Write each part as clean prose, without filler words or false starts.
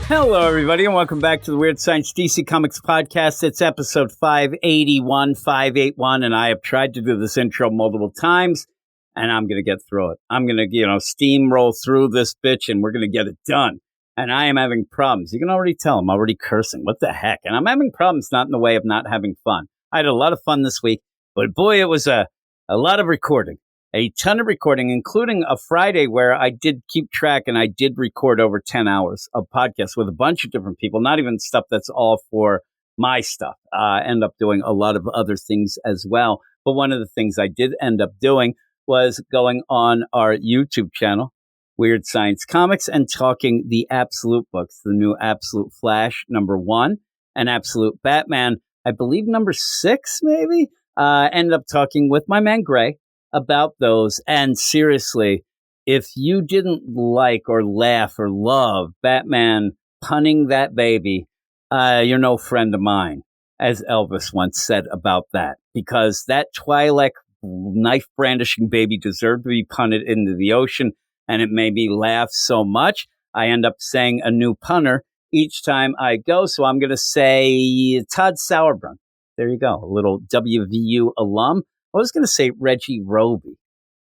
Hello, everybody, and welcome back to the Weird Science DC Comics podcast. It's episode 581, and I have tried to do this intro multiple times, and I'm going to get through it. I'm going to, steamroll through this bitch, and we're going to get it done. And I am having problems. You can already tell I'm already cursing. What the heck? And I'm having problems not in the way of not having fun. I had a lot of fun this week, but boy, it was a lot of recording. A ton of recording, including a Friday where I did keep track and I did record over 10 hours of podcasts with a bunch of different people, not even stuff that's all for my stuff. End up doing a lot of other things as well. But one of the things I did end up doing was going on our YouTube channel, Weird Science Comics, and talking the Absolute books, the new Absolute Flash, #1, and Absolute Batman, I believe #6, maybe. Ended up talking with my man Gray about those. And seriously, if you didn't like or laugh or love Batman punning that baby, you're no friend of mine, as Elvis once said about that, because that Twi'lek knife brandishing baby deserved to be punted into the ocean, and it made me laugh so much I end up saying a new punter each time I go. So I'm going to say Todd Sauerbrunn. There you go, a little WVU alum. I was going to say Reggie Roby.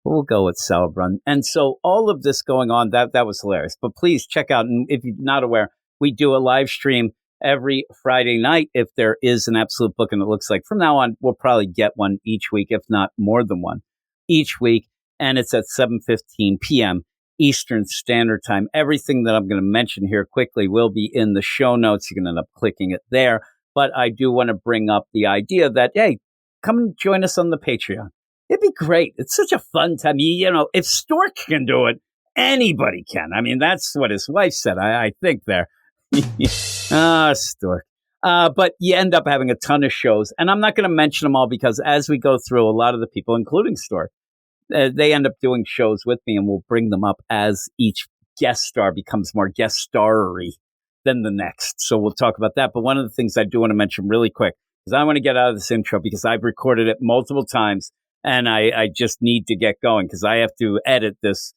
We'll go with Sauerbrunn. And so all of this going on, that was hilarious. But please check out, and if you're not aware, we do a live stream every Friday night if there is an Absolute book. And it looks like from now on, we'll probably get one each week, if not more than one each week. And it's at 7:15 p.m. Eastern Standard Time. Everything that I'm going to mention here quickly will be in the show notes. You can end up clicking it there. But I do want to bring up the idea that, hey, come and join us on the Patreon. It'd be great. It's such a fun time. If Stork can do it, anybody can. I mean, that's what his wife said, I think there. Stork. But you end up having a ton of shows. And I'm not going to mention them all because as we go through, a lot of the people, including Stork, they end up doing shows with me, and we'll bring them up as each guest star becomes more guest starry than the next. So we'll talk about that. But one of the things I do want to mention really quick, because I want to get out of this intro because I've recorded it multiple times and I just need to get going because I have to edit this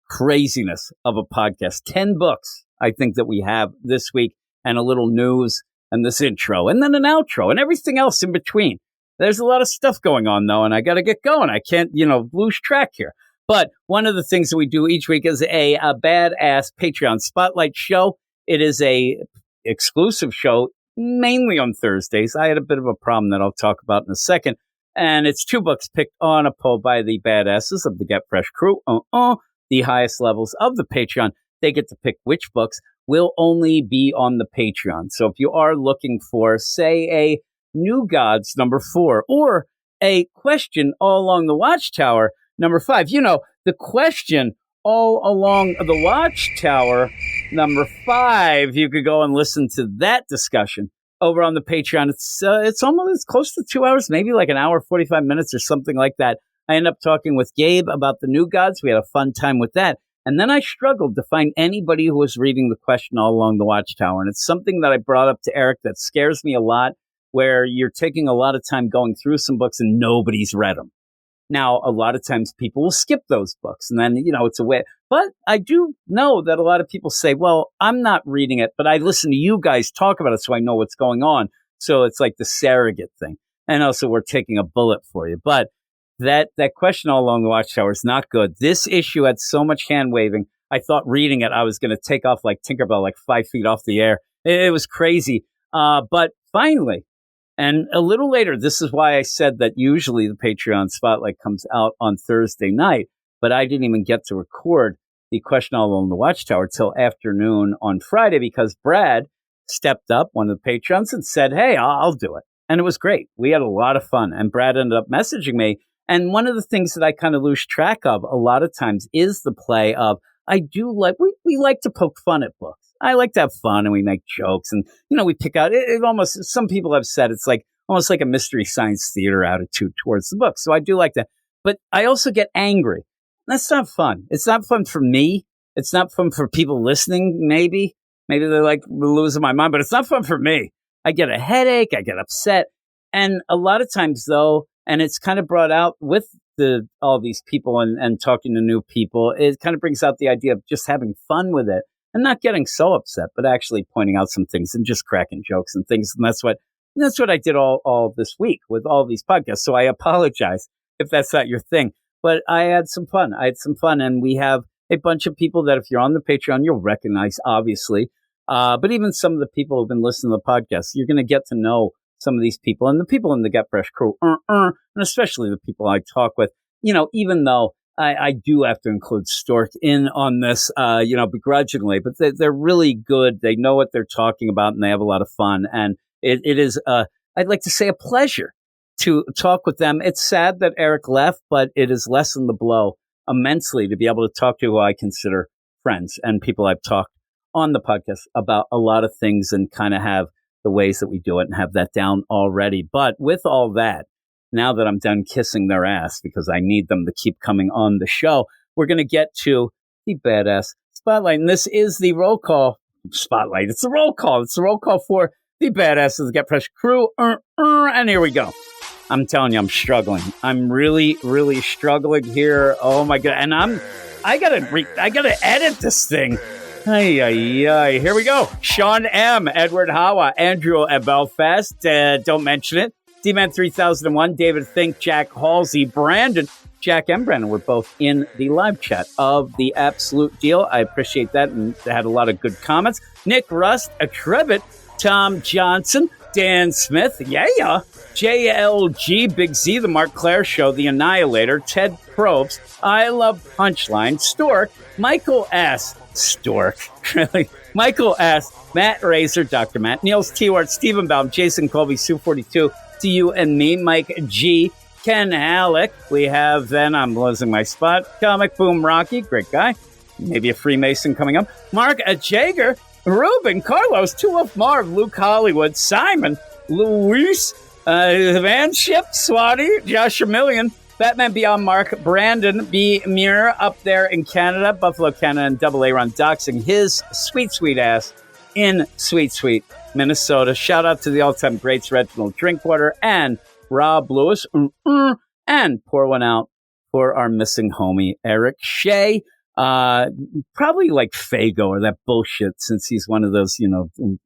craziness of a podcast. 10 books, I think, that we have this week, and a little news and this intro and then an outro and everything else in between. There's a lot of stuff going on, though, and I got to get going. I can't, lose track here. But one of the things that we do each week is a badass Patreon Spotlight show. It is a exclusive show, mainly on Thursdays. I had a bit of a problem that I'll talk about in a second. And it's 2 books picked on a poll by the badasses of the Get Fresh crew. The highest levels of the Patreon. They get to pick which books will only be on the Patreon. So if you are looking for, say, a New Gods #4 or a question all along the Watchtower #5, the question all along the Watchtower #5, you could go and listen to that discussion over on the Patreon. It's almost close to 2 hours, maybe like an hour, 45 minutes or something like that. I end up talking with Gabe about the New Gods. We had a fun time with that. And then I struggled to find anybody who was reading the question all along the Watchtower. And it's something that I brought up to Eric that scares me a lot, where you're taking a lot of time going through some books and nobody's read them. Now, a lot of times people will skip those books and then, it's a way. But I do know that a lot of people say, well, I'm not reading it, but I listen to you guys talk about it so I know what's going on. So it's like the surrogate thing. And also we're taking a bullet for you. But that question all along the Watchtower is not good. This issue had so much hand waving. I thought reading it, I was going to take off like Tinkerbell, like 5 feet off the air. It was crazy. But finally, and a little later, this is why I said that usually the Patreon Spotlight comes out on Thursday night, but I didn't even get to record the Question All Alone in the Watchtower till afternoon on Friday because Brad stepped up, one of the patrons, and said, hey, I'll do it. And it was great. We had a lot of fun. And Brad ended up messaging me. And one of the things that I kind of lose track of a lot of times is the play of, I do like, we like to poke fun at books. I like to have fun and we make jokes and, we pick out it almost, some people have said it's like almost like a mystery science theater attitude towards the book. So I do like that. But I also get angry. That's not fun. It's not fun for me. It's not fun for people listening, maybe. Maybe they're like losing my mind, but it's not fun for me. I get a headache. I get upset. And a lot of times, though, and it's kind of brought out with all these people and talking to new people, it kind of brings out the idea of just having fun with it and not getting so upset, but actually pointing out some things and just cracking jokes and things. And that's what I did all this week with all these podcasts. So I apologize if that's not your thing, but I had some fun. And we have a bunch of people that if you're on the Patreon, you'll recognize, obviously. But even some of the people who've been listening to the podcast, you're going to get to know some of these people and the people in the Get Fresh crew, and especially the people I talk with, even though I do have to include Stork in on this, begrudgingly, but they're really good. They know what they're talking about and they have a lot of fun. And it is, I'd like to say, a pleasure to talk with them. It's sad that Eric left, but it has lessened the blow immensely to be able to talk to who I consider friends and people I've talked on the podcast about a lot of things and kind of have the ways that we do it and have that down already. But with all that, now that I'm done kissing their ass because I need them to keep coming on the show, we're going to get to the Badass Spotlight. And this is the roll call spotlight. It's the roll call. It's the roll call for the Badass of the Get Fresh crew. And here we go. I'm telling you, I'm struggling. I'm really, really struggling here. Oh my God. And I gotta edit this thing. Ay. Here we go. Sean M., Edward Hawa, Andrew at Belfast, don't mention it. D-Man 3001, David Fink, Jack Halsey, Brandon, Jack and Brandon were both in the live chat of The Absolute Deal. I appreciate that and they had a lot of good comments. Nick Rust, Trevitt, Tom Johnson, Dan Smith, JLG, Big Z, The Mark Claire Show, The Annihilator, Ted Probst, I Love Punchline, Stork, Michael S., Stork, really? Michael S., Matt Razor, Dr. Matt, Niels T-Wart, Stephen Baum, Jason Colby, Sue42, to you and me, Mike G., Ken Halleck. We have then, I'm losing my spot, Comic Boom Rocky, great guy, maybe a Freemason coming up, Mark Jager, Ruben, Carlos, Two of Marv, Luke Hollywood, Simon, Luis, Van Ship, Swati, Josh Million, Batman Beyond Mark, Brandon B. Muir up there in Canada, Buffalo, Canada, and Double A Run doxing his sweet ass in sweet Minnesota. Shout out to the all-time greats, Reginald Drinkwater and Rob Lewis. And pour one out for our missing homie, Eric Shea. Probably like Fago or that bullshit since he's one of those,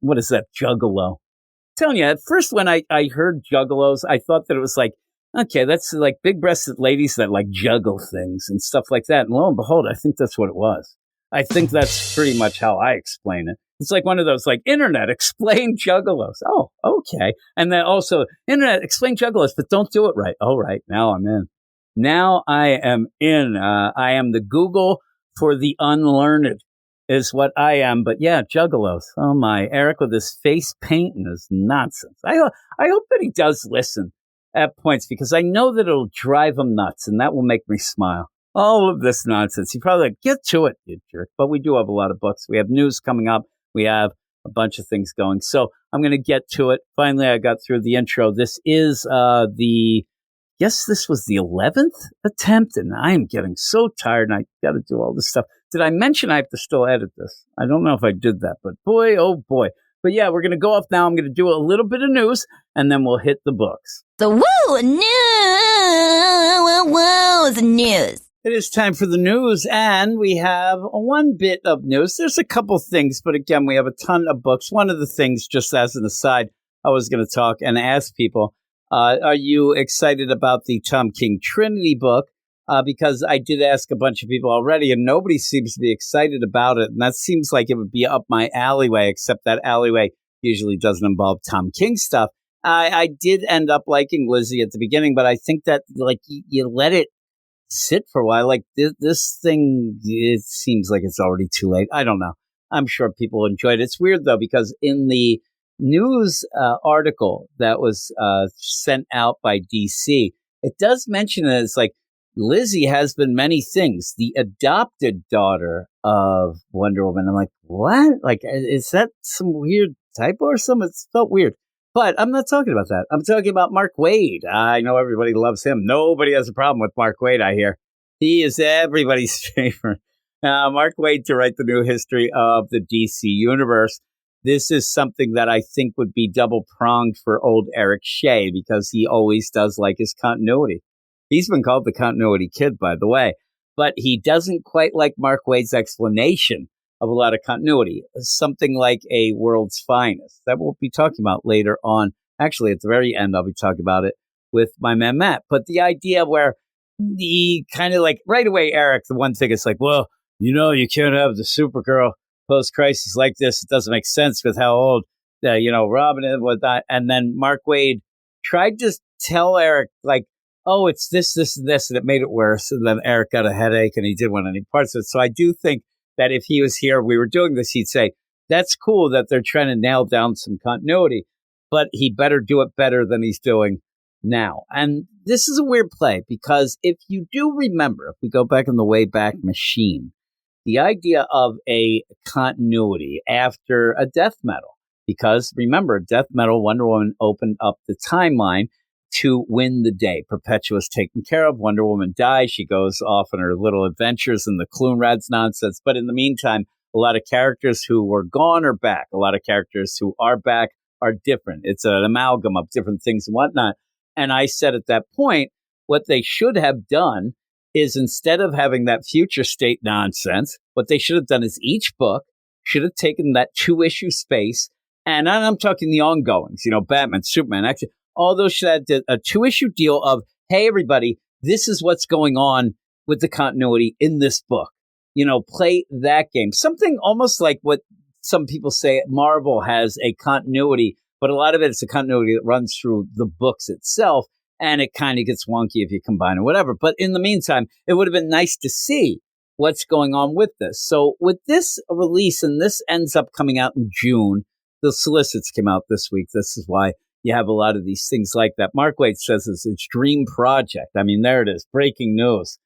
what is that, juggalo? I'm telling you, at first when I heard juggalos, I thought that it was like, okay, that's like big-breasted ladies that like juggle things and stuff like that. And lo and behold, I think that's what it was. I think that's pretty much how I explain it. It's like one of those like internet explain juggalos. Oh, okay. And then also internet explain juggalos, but don't do it right. All right. Now I'm in. Now I am in. I am the Google for the unlearned is what I am. But yeah, juggalos. Oh my, Eric with his face paint and his nonsense. I hope that he does listen at points because I know that it'll drive him nuts and that will make me smile. All of this nonsense. He probably like, get to it, you jerk. But we do have a lot of books. We have news coming up. We have a bunch of things going. So I'm going to get to it. Finally, I got through the intro. This is this was the 11th attempt, and I am getting so tired, and I got to do all this stuff. Did I mention I have to still edit this? I don't know if I did that, but boy, oh boy. But yeah, we're going to go off now. I'm going to do a little bit of news, and then we'll hit the books. The news. It is time for the news, and we have one bit of news. There's a couple things, but again, we have a ton of books. One of the things, just as an aside, I was going to talk and ask people, are you excited about the Tom King Trinity book? Because I did ask a bunch of people already, and nobody seems to be excited about it. And that seems like it would be up my alleyway, except that alleyway usually doesn't involve Tom King stuff. I did end up liking Lizzie at the beginning, but I think that like you let it sit for a while. Like this thing, it seems like it's already too late. I don't know. I'm sure people enjoyed it. It's weird though, because in the news article that was sent out by DC, it does mention that it's like Lizzie has been many things, the adopted daughter of Wonder Woman. I'm like, what? Like, is that some weird typo or something? It felt weird. But I'm not talking about that. I'm talking about Mark Waid. I know everybody loves him. Nobody has a problem with Mark Waid, I hear. He is everybody's favorite. Mark Waid to write the new history of the DC universe. This is something that I think would be double-pronged for old Eric Shea, because he always does like his continuity. He's been called the continuity kid, by the way. But he doesn't quite like Mark Waid's explanation of a lot of continuity. Something like a World's Finest. That we'll be talking about later on. Actually, at the very end, I'll be talking about it with my man Matt. But the idea where he kind of like, right away, Eric, the one thing is like, well, you can't have the Supergirl post-crisis like this. It doesn't make sense with how old, Robin is, whatnot. And then Mark Waid tried to tell Eric, like, oh, it's this, this, and this, and it made it worse. And then Eric got a headache, and he didn't want any parts of it. So I do think that if he was here, we were doing this, he'd say, that's cool that they're trying to nail down some continuity, but he better do it better than he's doing now. And this is a weird play, because if you do remember, if we go back in the Wayback Machine, the idea of a continuity after a death metal, because remember, death metal, Wonder Woman opened up the timeline to win the day. Perpetua's taken care of. Wonder Woman dies. She goes off on her little adventures in the Kloonrads nonsense. But in the meantime, a lot of characters who were gone are back. A lot of characters who are back are different. It's an amalgam of different things and whatnot. And I said at that point, what they should have done is, instead of having that future state nonsense, what they should have done is each book should have taken that 2-issue space. And I'm talking the ongoings, Batman, Superman, actually, all those should have a 2-issue deal of, hey, everybody, this is what's going on with the continuity in this book. Play that game. Something almost like what some people say Marvel has a continuity, but a lot of it is a continuity that runs through the books itself, and it kind of gets wonky if you combine or whatever. But in the meantime, it would have been nice to see what's going on with this. So with this release, and this ends up coming out in June, the solicits came out this week. This is why you have a lot of these things like that. Mark Waid says it's his dream project. I mean, there it is. Breaking news.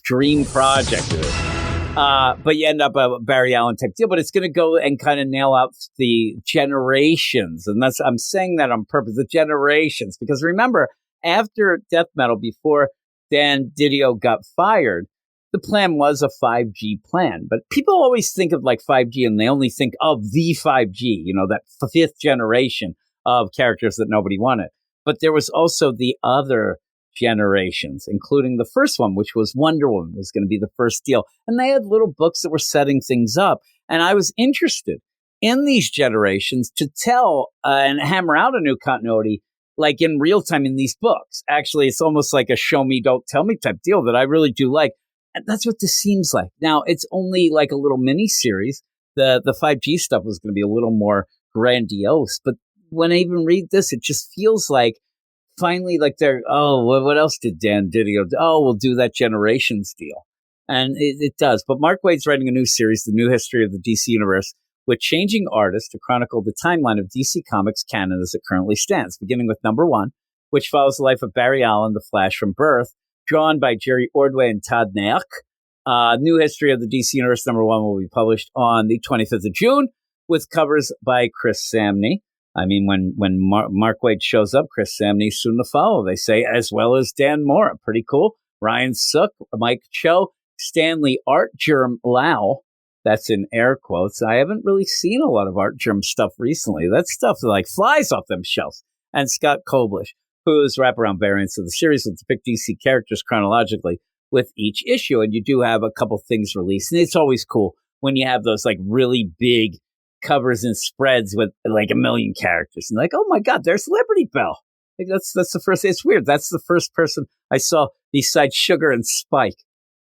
Dream project it is. But you end up a Barry Allen type deal. But it's going to go and kind of nail out the generations. And I'm saying that on purpose, the generations. Because remember, after Death Metal, before Dan Didio got fired, the plan was a 5G plan. But people always think of like 5G, and they only think of the 5G, that fifth generation of characters that nobody wanted. But there was also the other generations, including the first one, which was Wonder Woman, was going to be the first deal. And they had little books that were setting things up. And I was interested in these generations to tell and hammer out a new continuity, like in real time in these books. Actually, it's almost like a show me, don't tell me type deal that I really do like. And that's what this seems like. Now, it's only like a little mini series. The 5G stuff was going to be a little more grandiose. But when I even read this, it just feels like finally, like what else did Dan Didio do? Oh, we'll do that Generations deal. And it does. But Mark Waid's writing a new series, The New History of the DC Universe, with changing artists to chronicle the timeline of DC Comics canon as it currently stands, beginning with number 1, which follows the life of Barry Allen, the Flash from birth, drawn by Jerry Ordway and Todd Nack. New History of the DC Universe number 1 will be published on the 25th of June, with covers by Chris Samney. I mean, when Mark Waid shows up, Chris Samney's soon to follow, they say, as well as Dan Mora. Pretty cool. Ryan Sook, Mike Cho, Stanley Art Germ Lau. That's in air quotes. I haven't really seen a lot of Art Germ stuff recently. That stuff like flies off them shelves. And Scott Koblish, whose wraparound variants of the series will depict DC characters chronologically with each issue. And you do have a couple things released. And it's always cool when you have those like really big covers and spreads with like a million characters, and like, oh my God, there's Liberty Bell. Like that's the first. It's weird. That's the first person I saw besides Sugar and Spike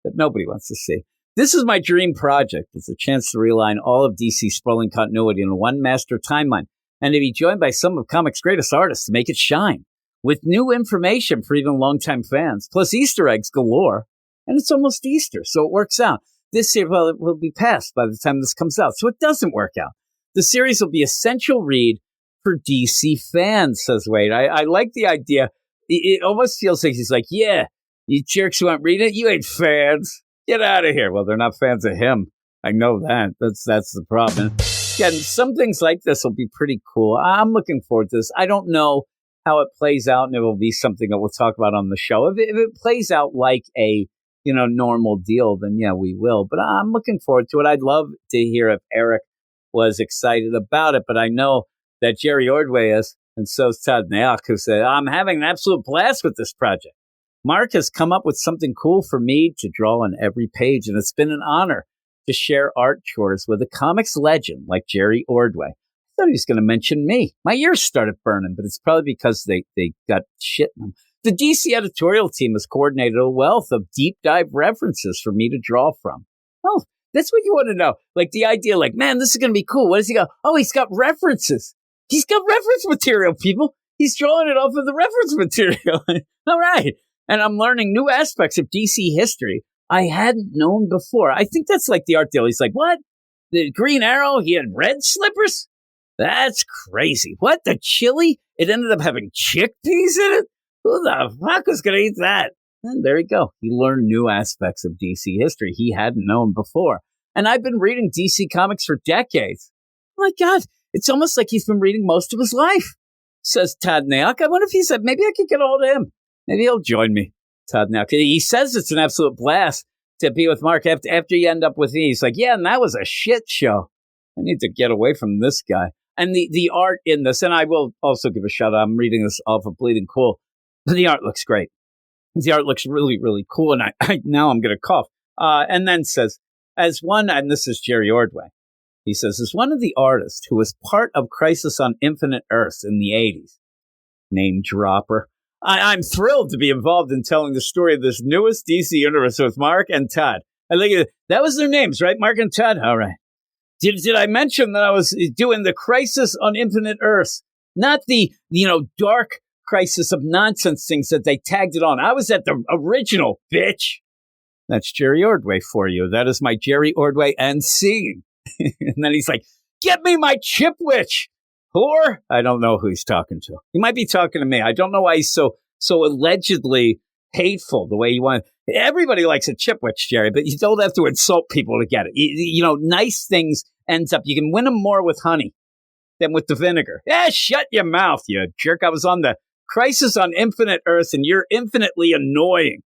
that nobody wants to see. This is my dream project. It's a chance to realign all of DC's sprawling continuity in one master timeline, and to be joined by some of comics' greatest artists to make it shine. with new information for even longtime fans, plus Easter eggs galore. And it's almost Easter, so it works out. This year, well, it will be past by the time this comes out, so it doesn't work out. The series will be essential read for DC fans, says Wade. I like the idea. It almost feels like he's like, yeah, you jerks who aren't reading it, you ain't fans. Get out of here. Well, they're not fans of him. I know that. That's the problem. Again, some things like this will be pretty cool. I'm looking forward to this. I don't know how it plays out, and it will be something that we'll talk about on the show. If it plays out like a normal deal, then yeah, we will. But I'm looking forward to it. I'd love to hear if Eric was excited about it, but I know that Jerry Ordway is, and so is Todd Naok, who said, I'm having an absolute blast with this project. Mark has come up with something cool for me to draw on every page, and it's been an honor to share art chores with a comics legend like Jerry Ordway. I thought he was going to mention me. My ears started burning, but it's probably because they got shit in them. The DC editorial team has coordinated a wealth of deep dive references for me to draw from. Oh, that's what you want to know. Like the idea, like, man, this is going to be cool. What does he got? Oh, he's got references. He's got reference material, people. He's drawing it off of the reference material. All right. And I'm learning new aspects of DC history I hadn't known before. I think that's like the art deal. He's like, what? The Green Arrow, he had red slippers? That's crazy. What? The chili? It ended up having chickpeas in it? Who the fuck was going to eat that? And there you go. He learned new aspects of DC history he hadn't known before. And I've been reading DC comics for decades. Oh my God, it's almost like he's been reading most of his life, says Todd Naok. I wonder if he said, maybe I could get a hold of him. Maybe he'll join me, Todd Naok. He says it's an absolute blast to be with Mark after you end up with me. He's like, yeah, and that was a shit show. I need to get away from this guy. And the art in this, and I will also give a shout out. I'm reading this off of Bleeding Cool. The art looks great. The art looks really, really cool. And I now I'm going to cough. And then says, as one, and this is Jerry Ordway. He says, as one of the artists who was part of Crisis on Infinite Earths in the 80s, name dropper, I'm thrilled to be involved in telling the story of this newest DC universe with Mark and Todd. I think that was their names, right? Mark and Todd? All right. Did I mention that I was doing the Crisis on Infinite Earths? Not the, dark Crisis of nonsense things that they tagged it on. I was at the original, bitch. That's Jerry Ordway for you. That is my Jerry Ordway and scene. And then he's like, get me my Chipwich, whore. I don't know who he's talking to. He might be talking to me. I don't know why he's so allegedly hateful the way he wants. Everybody likes a Chipwich, Jerry, but you don't have to insult people to get it. Nice things ends up, you can win them more with honey than with the vinegar. Yeah, shut your mouth, you jerk. I was on the Crisis on Infinite Earths, and you're infinitely annoying.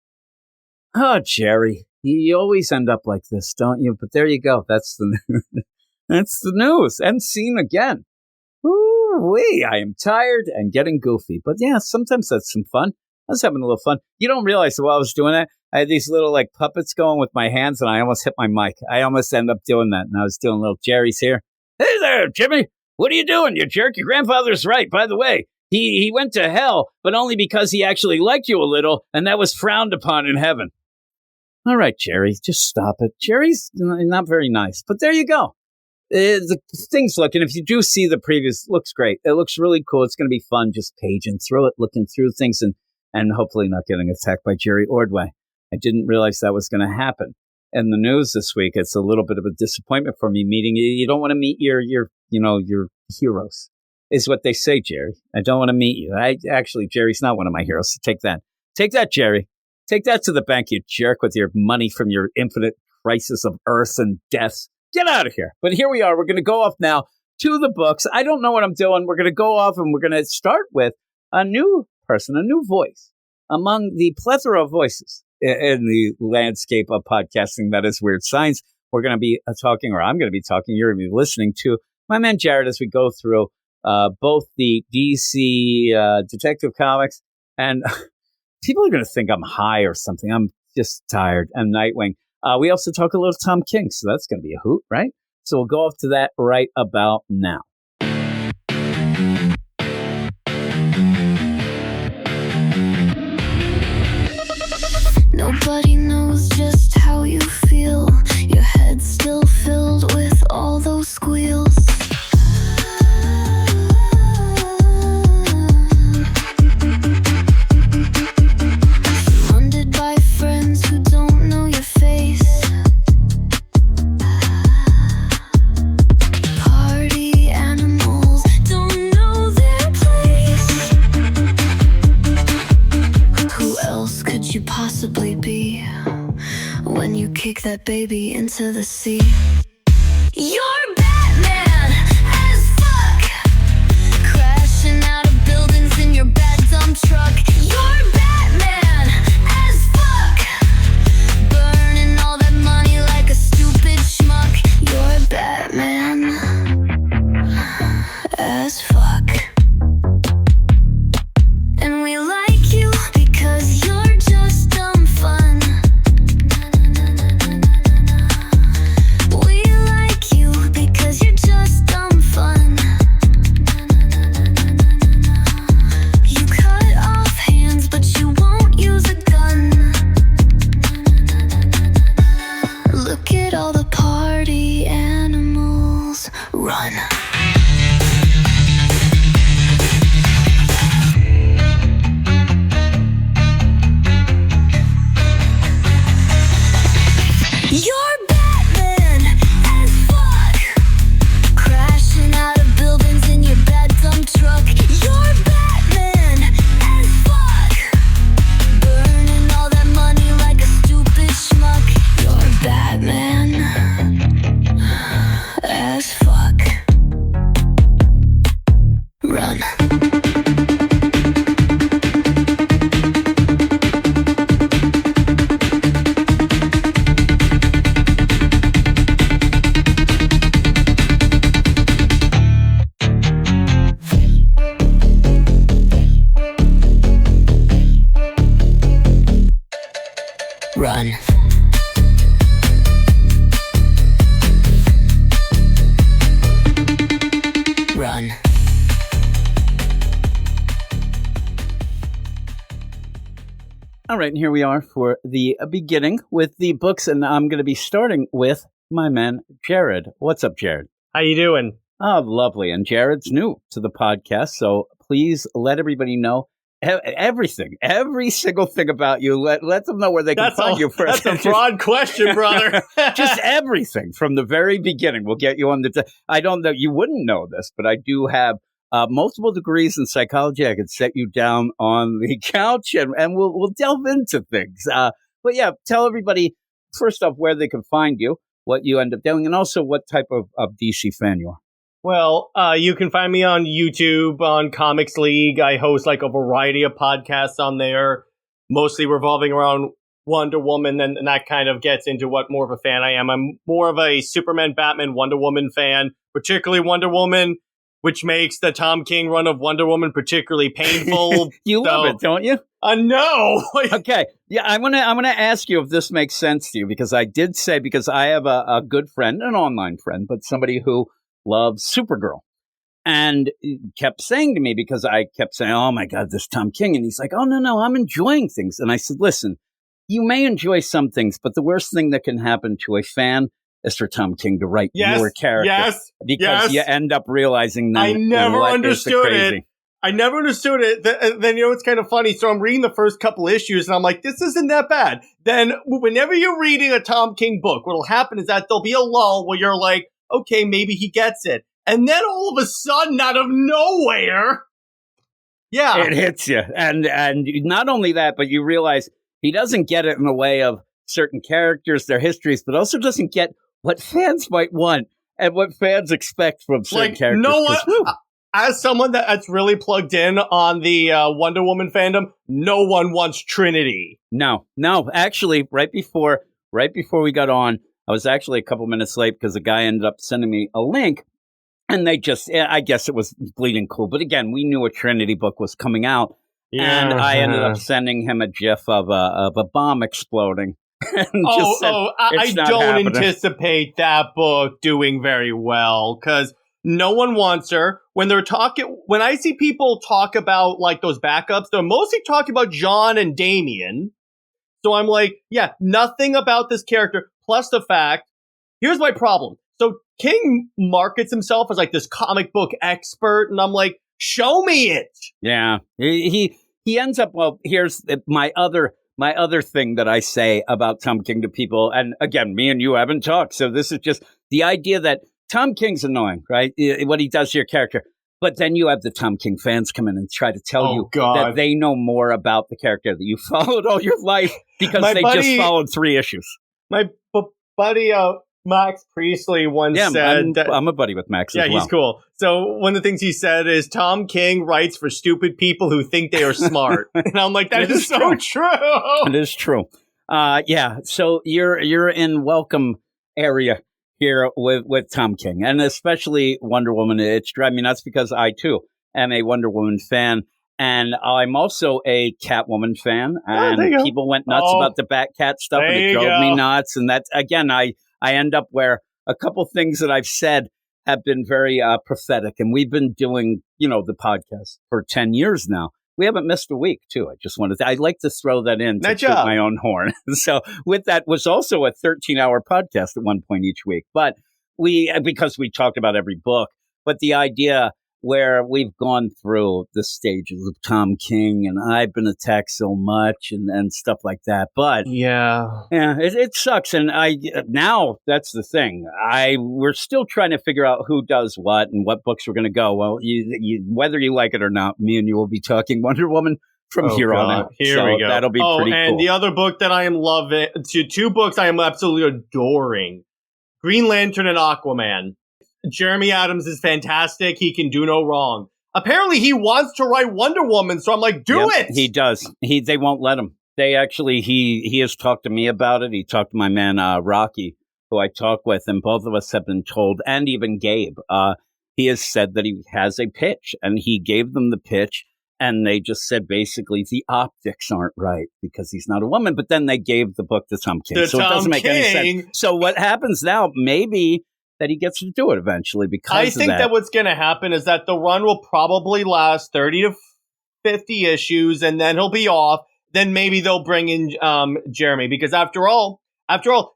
Oh, Jerry, you always end up like this, don't you? But there you go. That's the news. That's the news. And scene again. Ooh-wee, I am tired and getting goofy. But yeah, sometimes that's some fun. I was having a little fun. You don't realize that while I was doing that, I had these little puppets going with my hands, and I almost hit my mic. I almost ended up doing that, and I was doing little Jerry's here. Hey there, Jimmy. What are you doing, you jerk? Your grandfather's right, by the way. He went to hell, but only because he actually liked you a little, and that was frowned upon in heaven. All right, Jerry, just stop it. Jerry's not very nice, but there you go. The things look, and if you do see the previous, looks great. It looks really cool. It's going to be fun just paging through it, looking through things, and hopefully not getting attacked by Jerry Ordway. I didn't realize that was going to happen. In the news this week, it's a little bit of a disappointment for me meeting you. You don't want to meet your heroes, is what they say, Jerry. I don't want to meet you. Actually, Jerry's not one of my heroes, so take that. Take that, Jerry. Take that to the bank, you jerk, with your money from your infinite crisis of Earth and deaths. Get out of here. But here we are. We're going to go off now to the books. I don't know what I'm doing. We're going to go off and we're going to start with a new person, a new voice among the plethora of voices in the landscape of podcasting that is Weird Science. We're going to be talking, or I'm going to be talking, you're going to be listening to my man Jared as we go through both the DC Detective Comics, and people are going to think I'm high or something. I'm just tired. And Nightwing. We also talk a little Tom King, so that's going to be a hoot, right? So we'll go off to that right about now. Nobody knows just how you feel. Your head's still filled with all those squeals. that baby into the sea. You're Batman as fuck, crashing out of buildings in your bad dump truck. You're Batman as fuck, burning all that money like a stupid schmuck. You're Batman as fuck, and we like you because you're just dumb fun. We like you because you're just dumb fun. You cut off hands but you won't use a gun. Look at all the party animals. Run. You're Batman as fuck, crashing out of buildings in your bad dump truck. You're Batman as fuck, burning all that money like a stupid schmuck. You're Batman as fuck. Run. Run. Run. All right, and here we are for the beginning with the books, and I'm going to be starting with my man, Jared. What's up, Jared? How you doing? Oh, lovely. And Jared's new to the podcast, so please let everybody know everything, every single thing about you. Let them know where they can find you first. That's a broad question, brother. Just everything from the very beginning. We'll get you on the... I don't know, you wouldn't know this, but I do have multiple degrees in psychology. I could set you down on the couch and we'll delve into things. But yeah, tell everybody, first off, where they can find you, what you end up doing, and also what type of DC fan you are. Well, you can find me on YouTube, on Comics League. I host like a variety of podcasts on there, mostly revolving around Wonder Woman, and that kind of gets into what more of a fan I am. I'm more of a Superman, Batman, Wonder Woman fan, particularly Wonder Woman, which makes the Tom King run of Wonder Woman particularly painful. You love it, don't you? No. Okay. Yeah, I'm gonna ask you if this makes sense to you, because I did say, because I have a good friend, an online friend, but somebody who loves Supergirl, and he kept saying to me, because I kept saying, oh my God, this Tom King, and he's like, oh no, I'm enjoying things. And I said, listen, you may enjoy some things, but the worst thing that can happen to a fan is for Tom King to write your character. Because you end up realizing that I never understood it. I never understood it. Then, you know, it's kind of funny. So I'm reading the first couple issues and I'm like, this isn't that bad. Then whenever you're reading a Tom King book, what'll happen is that there'll be a lull where you're like, okay, maybe he gets it. And then all of a sudden, out of nowhere, it hits you. And not only that, but you realize he doesn't get it in the way of certain characters, their histories, but also doesn't get what fans might want and what fans expect from certain characters. No one, as someone that's really plugged in on the Wonder Woman fandom, no one wants Trinity. No. Actually, right before we got on, I was actually a couple minutes late because the guy ended up sending me a link, and I guess it was bleeding cool. But again, we knew a Trinity book was coming out, and I ended up sending him a gif of a bomb exploding. I don't anticipate that book doing very well, because no one wants her. When I see people talk about like those backups, they're mostly talking about John and Damian. So I'm like, yeah, nothing about this character. Plus the fact, here's my problem. So King markets himself as like this comic book expert, and I'm like, show me it. Yeah, he ends up. Well, here's my other thing that I say about Tom King to people, and again, me and you haven't talked, so this is just the idea that Tom King's annoying, right? What he does to your character. But then you have the Tom King fans come in and try to tell you that they know more about the character that you followed all your life because just followed 3 issues. buddy Max Priestley once said that, I'm a buddy with Max as well. Yeah, he's cool. So one of the things he said is Tom King writes for stupid people who think they are smart. And I'm like, that is so true. It is true. Yeah, so you're in welcome area here with Tom King, and especially Wonder Woman. It's driving me nuts because I, too, am a Wonder Woman fan. And I'm also a Catwoman fan, and people went nuts about the Batcat stuff, and it drove me nuts. And that's, again, I end up where a couple things that I've said have been very prophetic, and we've been doing, the podcast for 10 years now. We haven't missed a week, too. I'd like to throw that in to toot my own horn. So with that was also a 13-hour podcast at one point each week, but because we talked about every book, but the idea where we've gone through the stages of Tom King, and I've been attacked so much and stuff like that. But it sucks. And now that's the thing. We're still trying to figure out who does what and what books we're going to go. Well, whether you like it or not, me and you will be talking Wonder Woman from here on out. Here we go. That'll be pretty cool. And the other book that I am loving, two books I am absolutely adoring: Green Lantern and Aquaman. Jeremy Adams is fantastic. He can do no wrong. Apparently, he wants to write Wonder Woman, so I'm like, do it! He does. They won't let him. They actually, he has talked to me about it. He talked to my man, Rocky, who I talk with, and both of us have been told, and even Gabe, he has said that he has a pitch, and he gave them the pitch, and they just said basically the optics aren't right because he's not a woman, but then they gave the book to Tom King, so it doesn't make any sense. So what happens now, maybe that he gets to do it eventually because I think that what's going to happen is that the run will probably last 30 to 50 issues, and then he'll be off. Then maybe they'll bring in Jeremy, because after all,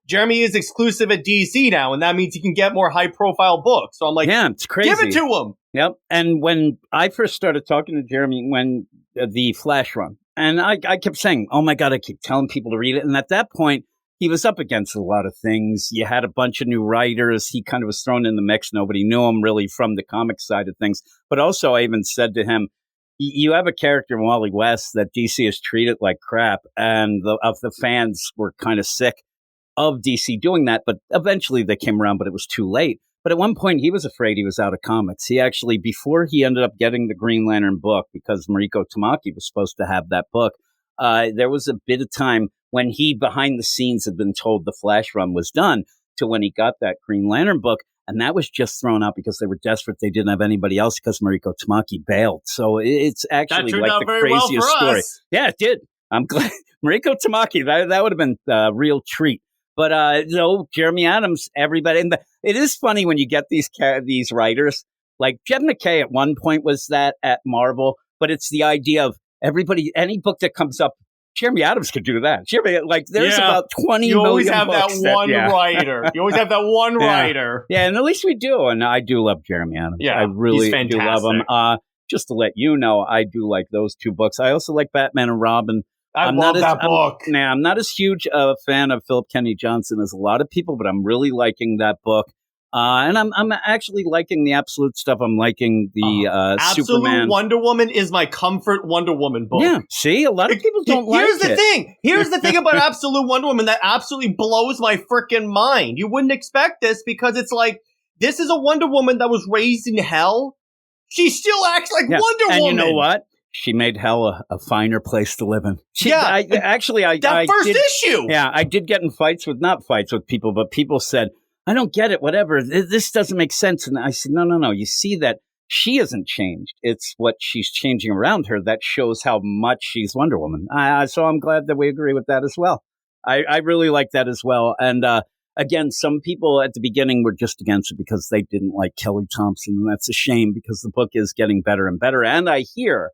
Jeremy is exclusive at DC now, and that means he can get more high-profile books. So I'm like, yeah, it's crazy. Give it to him. Yep. And when I first started talking to Jeremy, when the Flash run, and I kept saying, oh my God, I keep telling people to read it. And at that point, he was up against a lot of things. You had a bunch of new writers. He kind of was thrown in the mix. Nobody knew him really from the comic side of things. But also, I even said to him, you have a character in Wally West that DC has treated like crap, and the fans were kind of sick of DC doing that. But eventually they came around, but it was too late. But at one point, he was afraid he was out of comics. He actually, before he ended up getting the Green Lantern book, because Mariko Tamaki was supposed to have that book, there was a bit of time when he, behind the scenes, had been told the Flash run was done, to when he got that Green Lantern book. And that was just thrown out because they were desperate. They didn't have anybody else because Mariko Tamaki bailed. So it's actually like the craziest story. Yeah, it did. I'm glad. Mariko Tamaki, that would have been a real treat. But Jeremy Adams, everybody. And it is funny when you get these writers. Like Jed McKay at one point was that at Marvel. But it's the idea of everybody, any book that comes up, Jeremy Adams could do that. There's about 20 you always million have books that one writer. You always have that one writer. Yeah, and at least we do. And I do love Jeremy Adams. Yeah, I really do love him. Just to let you know, I do like those two books. I also like Batman and Robin. I love that book. I'm not as huge a fan of Philip Kennedy Johnson as a lot of people, but I'm really liking that book. And I'm actually liking the Absolute stuff. I'm liking the Absolute Superman. Wonder Woman is my comfort Wonder Woman book. Yeah, see, a lot of people don't like it. Here's the thing about Absolute Wonder Woman that absolutely blows my freaking mind. You wouldn't expect this because it's like, this is a Wonder Woman that was raised in hell. She still acts like Wonder Woman. And you know what? She made hell a finer place to live in. That first issue. Yeah, I did get in not fights with people, but people said, I don't get it, whatever. This doesn't make sense. And I said, no. You see that she hasn't changed. It's what she's changing around her that shows how much she's Wonder Woman. So I'm glad that we agree with that as well. I really like that as well. And again, some people at the beginning were just against it because they didn't like Kelly Thompson. And that's a shame because the book is getting better and better. And I hear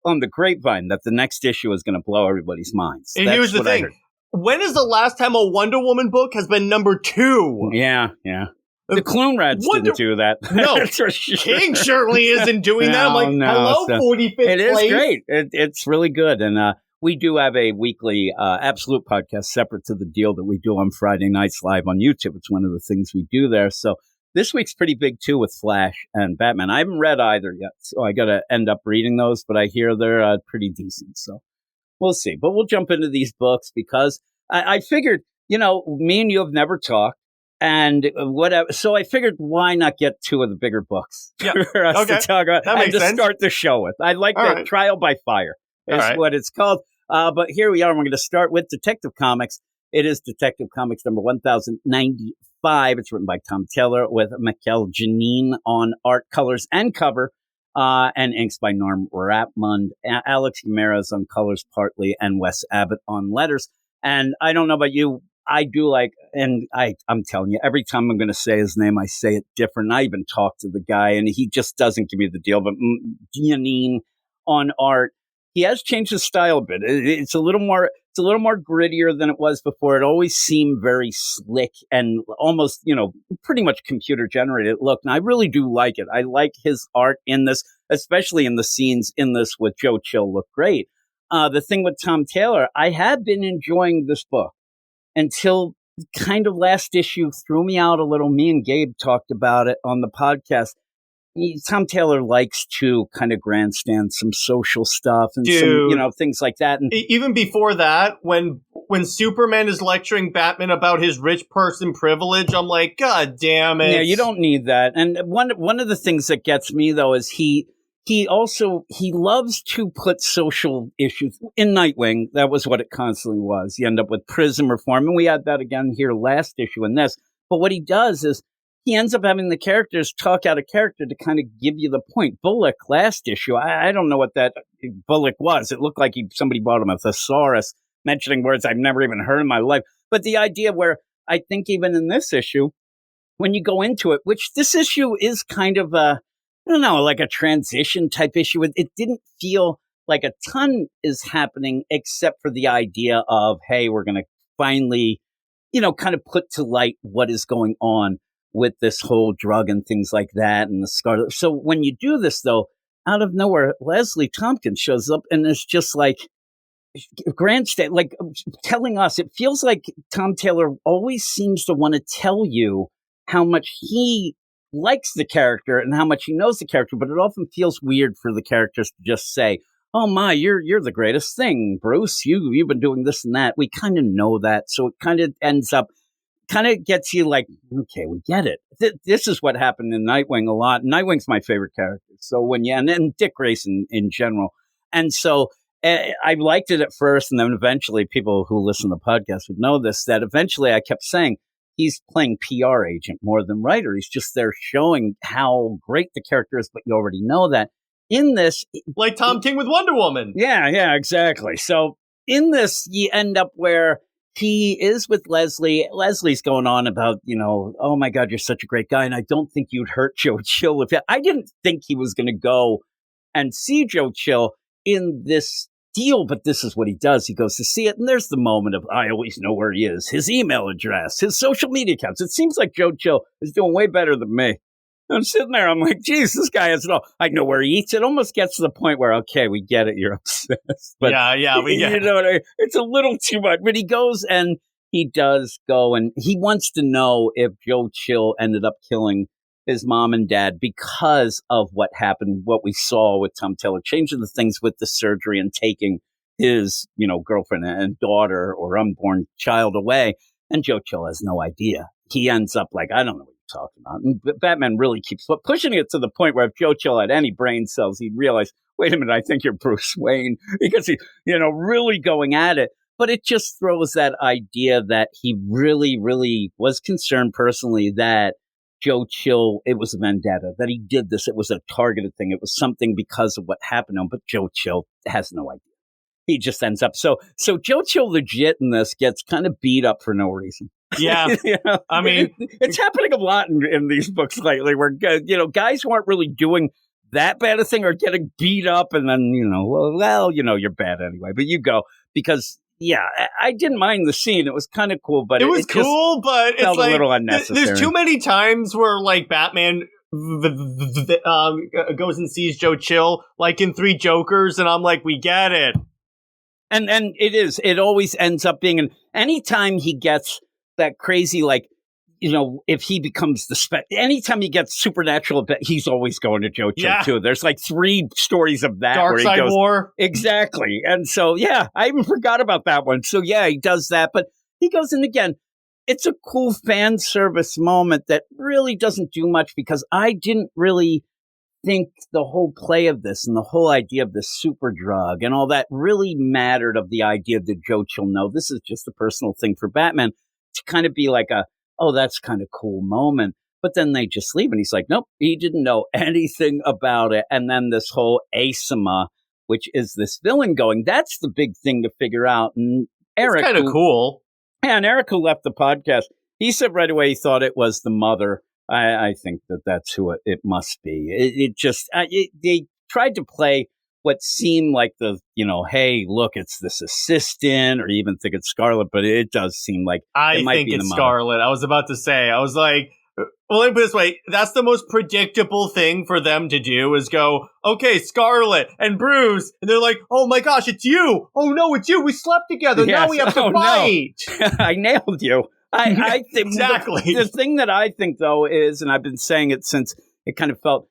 on the grapevine that the next issue is going to blow everybody's minds. And here's the thing. When is the last time a Wonder Woman book has been number 2? Yeah. The Clone-Rats didn't do that. No, sure. King certainly isn't doing that. I'm like, hello, 45th place. It is great. It's really good. And we do have a weekly Absolute podcast separate to the deal that we do on Friday nights live on YouTube. It's one of the things we do there. So this week's pretty big, too, with Flash and Batman. I haven't read either yet, so I got to end up reading those. But I hear they're pretty decent, so we'll see. But we'll jump into these books because I figured me and you have never talked. And whatever. So I figured, why not get two of the bigger books for us to talk about and to start the show with? I like that. Trial by Fire is what it's called. But here we are. We're going to start with Detective Comics. It is Detective Comics number 1095. It's written by Tom Taylor with Mikel Janin on art, colors, and cover, and inks by Norm Rapmund. Alex Guimarães on colors partly, and Wes Abbott on letters. And I don't know about you, I do like, and I'm telling you, every time I'm going to say his name, I say it different. I even talk to the guy, and he just doesn't give me the deal. But Janin on art, he has changed his style a bit. It's a little more grittier than it was before. It always seemed very slick and almost, pretty much computer generated look. And I really do like it. I like his art in this, especially in the scenes in this with Joe Chill look great. The thing with Tom Taylor, I had been enjoying this book until kind of last issue threw me out a little. Me and Gabe talked about it on the podcast. Tom Taylor likes to kind of grandstand some social stuff and some, things like that. And even before that, when Superman is lecturing Batman about his rich person privilege, I'm like, God damn it. Yeah, you don't need that. And one of the things that gets me, though, is he loves to put social issues in Nightwing. That was what it constantly was. You end up with prison reform. And we had that again here last issue in this. But what he does is he ends up having the characters talk out of character to kind of give you the point. Bullock, last issue, I don't know what that Bullock was. It looked like somebody bought him a thesaurus, mentioning words I've never even heard in my life. But the idea where I think even in this issue, when you go into it, which this issue is kind of like a transition type issue. It didn't feel like a ton is happening except for the idea of, hey, we're going to finally, kind of put to light what is going on with this whole drug and things like that and the Scarlet. So when you do this, though, out of nowhere, Leslie Tompkins shows up and it's just like grandstand, like telling us, it feels like Tom Taylor always seems to want to tell you how much he likes the character and how much he knows the character, but it often feels weird for the characters to just say, oh my, you're the greatest thing, Bruce. You've been doing this and that. We kind of know that. So it kind of gets you like, okay, we get it. This is what happened in Nightwing a lot. Nightwing's my favorite character. So and Dick Grayson in general. And so I liked it at first. And then eventually people who listen to the podcast would know this, that eventually I kept saying, he's playing PR agent more than writer. He's just there showing how great the character is, but you already know that. In this... Like Tom King with Wonder Woman. Yeah, exactly. So in this, you end up where he is with Leslie. Leslie's going on about, oh my God, you're such a great guy, and I don't think you'd hurt Joe Chill. I didn't think he was going to go and see Joe Chill in this deal, but this is what he does. He goes to see it, and there's the moment of, I always know where he is, his email address, his social media accounts. It seems like Joe Chill is doing way better than me. I'm sitting there, I'm like, geez, this guy has it all. I know where he eats. It almost gets to the point where, okay, we get it, you're obsessed. But yeah, we get it. It's a little too much. But he goes and he does go, and he wants to know if Joe Chill ended up killing his mom and dad because of what happened, what we saw with Tom Taylor, changing the things with the surgery and taking his, girlfriend and daughter or unborn child away. And Joe Chill has no idea. He ends up like, I don't know what you're talking about. And Batman really keeps pushing it to the point where if Joe Chill had any brain cells, he'd realize, wait a minute, I think you're Bruce Wayne, because he, really going at it. But it just throws that idea that he really, really was concerned personally that Joe Chill, it was a vendetta, that he did this. It was a targeted thing. It was something because of what happened to him. But Joe Chill has no idea. He just ends up. So Joe Chill legit in this gets kind of beat up for no reason. Yeah. I mean, it's happening a lot in these books lately where, guys who aren't really doing that bad a thing are getting beat up and then, you're bad anyway. But you go because, yeah, I didn't mind the scene. It was kind of cool, but it was cool, but it's like a little unnecessary. There's too many times where like Batman goes and sees Joe Chill like in Three Jokers, and I'm like, we get it. And it always ends up being anytime he gets that crazy, like, if he becomes anytime he gets supernatural, he's always going to Joe Chill too. There's like 3 stories of that. Dark Side War. Exactly. And so, yeah, I even forgot about that one. So yeah, he does that. But he goes, and again, it's a cool fan service moment that really doesn't do much because I didn't really think the whole play of this and the whole idea of the super drug and all that really mattered of the idea that Joe Chill, no, this is just a personal thing for Batman to kind of be like oh, that's kind of cool moment. But then they just leave and he's like, nope, he didn't know anything about it. And then this whole Asima, which is this villain going, that's the big thing to figure out. And Eric, it's kind of cool. Yeah, and Eric, who left the podcast, he said right away he thought it was the mother. I think that's who it must be. They tried to play what seemed like hey, look, it's this assistant, or even think it's Scarlet, but it does seem like I think it's Scarlet. I was about to say, I was like, well, let me put it this way. That's the most predictable thing for them to do is go, okay, Scarlet and Bruce. And they're like, oh my gosh, it's you. Oh no, it's you. We slept together. Yes. Now we have to fight. No. I nailed you. I think exactly. The thing that I think, though, is, and I've been saying it since it kind of felt,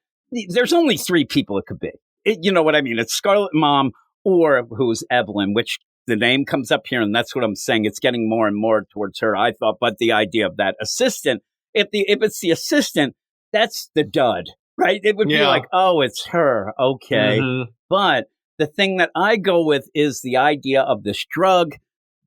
there's only three people it could be. You know what I mean? It's Scarlet Mom or who's Evelyn, which the name comes up here, and that's what I'm saying. It's getting more and more towards her, I thought. But the idea of that assistant, if it's the assistant, that's the dud, right? It would be like, oh, it's her. Okay. Mm-hmm. But the thing that I go with is the idea of this drug.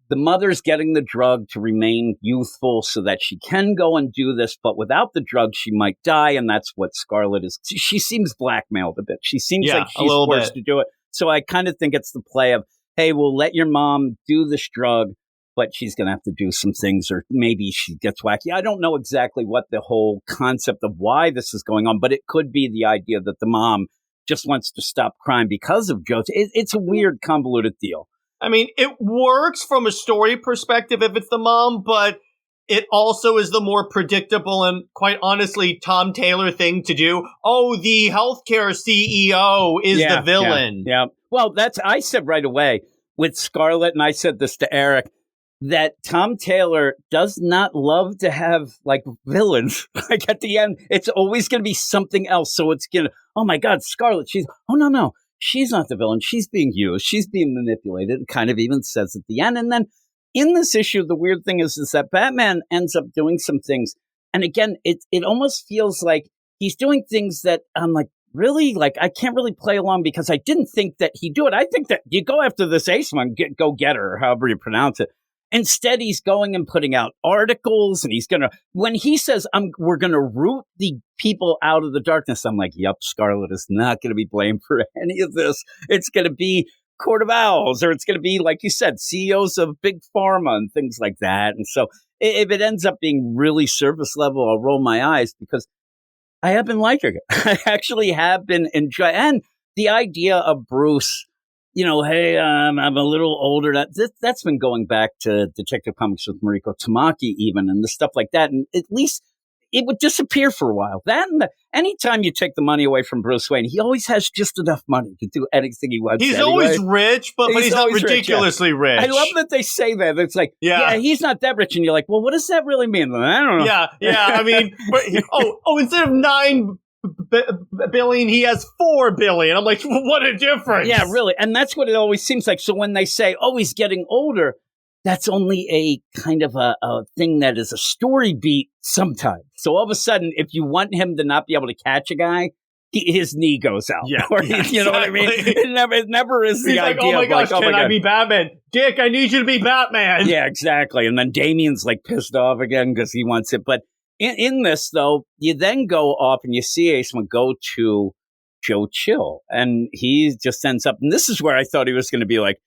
The mother's getting the drug to remain youthful so that she can go and do this, but without the drug, she might die, and that's what Scarlet is. She seems blackmailed a bit. She seems like she's forced to do it. So I kind of think it's the play of, hey, we'll let your mom do this drug, but she's going to have to do some things, or maybe she gets wacky. I don't know exactly what the whole concept of why this is going on, but it could be the idea that the mom just wants to stop crime because of Joe. It's a weird, convoluted deal. I mean, it works from a story perspective if it's the mom, but it also is the more predictable and, quite honestly, Tom Taylor thing to do. Oh, the healthcare CEO is the villain. Yeah. Well, I said right away with Scarlet, and I said this to Eric, that Tom Taylor does not love to have, villains. At the end, it's always going to be something else. So it's going to, oh my God, Scarlet, no. She's not the villain. She's being used. She's being manipulated. It kind of even says at the end. And then in this issue, the weird thing is that Batman ends up doing some things. And again, it almost feels like he's doing things that I'm like, really? I can't really play along because I didn't think that he'd do it. I think that you go after this Ace one, go get her, or however you pronounce it. Instead, he's going and putting out articles, and when he says, we're going to root the people out of the darkness, I'm like, yep, Scarlet is not going to be blamed for any of this. It's going to be Court of Owls, or it's going to be, like you said, CEOs of Big Pharma and things like that. And so if it ends up being really surface level, I'll roll my eyes because I have been liking it. I actually have been enjoying, and the idea of Bruce, hey, I'm a little older. That's been going back to Detective Comics with Mariko Tamaki even, and the stuff like that. And at least it would disappear for a while. Anytime you take the money away from Bruce Wayne, he always has just enough money to do anything he wants. He's always rich, but he's not ridiculously rich. I love that they say that. It's like, yeah, he's not that rich. And you're like, well, what does that really mean? I don't know. Yeah. I mean, but instead of $9 billion, he has $4 billion. I'm like, what a difference. Yeah, really. And that's what it always seems like. So when they say, oh, he's getting older, that's only a kind of a thing that is a story beat sometimes. So all of a sudden, if you want him to not be able to catch a guy, his knee goes out. Yeah, you know what I mean? It never is the idea. Oh my gosh, can I be Batman? Dick, I need you to be Batman. Yeah, exactly. And then Damian's pissed off again because he wants it. But in this, though, you then go off and you see Aceman go to Joe Chill. And he just ends up, and this is where I thought he was going to be like,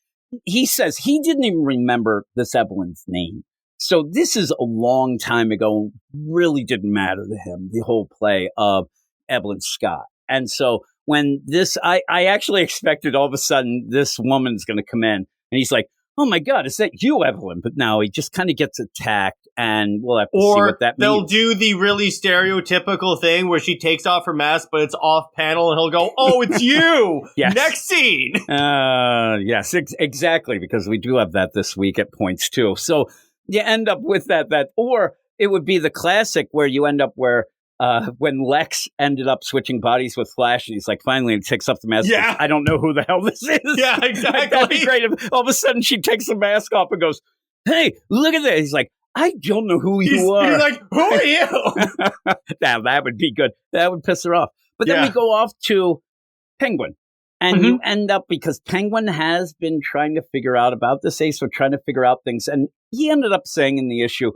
he says he didn't even remember this Evelyn's name. So this is a long time ago, really didn't matter to him, the whole play of Evelyn Scott. And so when I actually expected all of a sudden this woman's going to come in and he's like, oh my God, is that you, Evelyn? But now he just kind of gets attacked, and we'll have to see what that means. Or they'll do the really stereotypical thing where she takes off her mask, but it's off panel, and he'll go, oh, it's you! Yes. Next scene! Yes, exactly, because we do have that this week at points, too. So you end up with that, or it would be the classic where you end up where when Lex ended up switching bodies with Flash, and he's like, finally, he takes off the mask. Yeah. I don't know who the hell this is. Yeah, exactly. That'd be great if all of a sudden she takes the mask off and goes, hey, look at this. He's like, I don't know who you are. He's like, who are you? Now, that would be good. That would piss her off. But then we go off to Penguin. And you end up, because Penguin has been trying to figure out about this Ace, or trying to figure out things. And he ended up saying in the issue,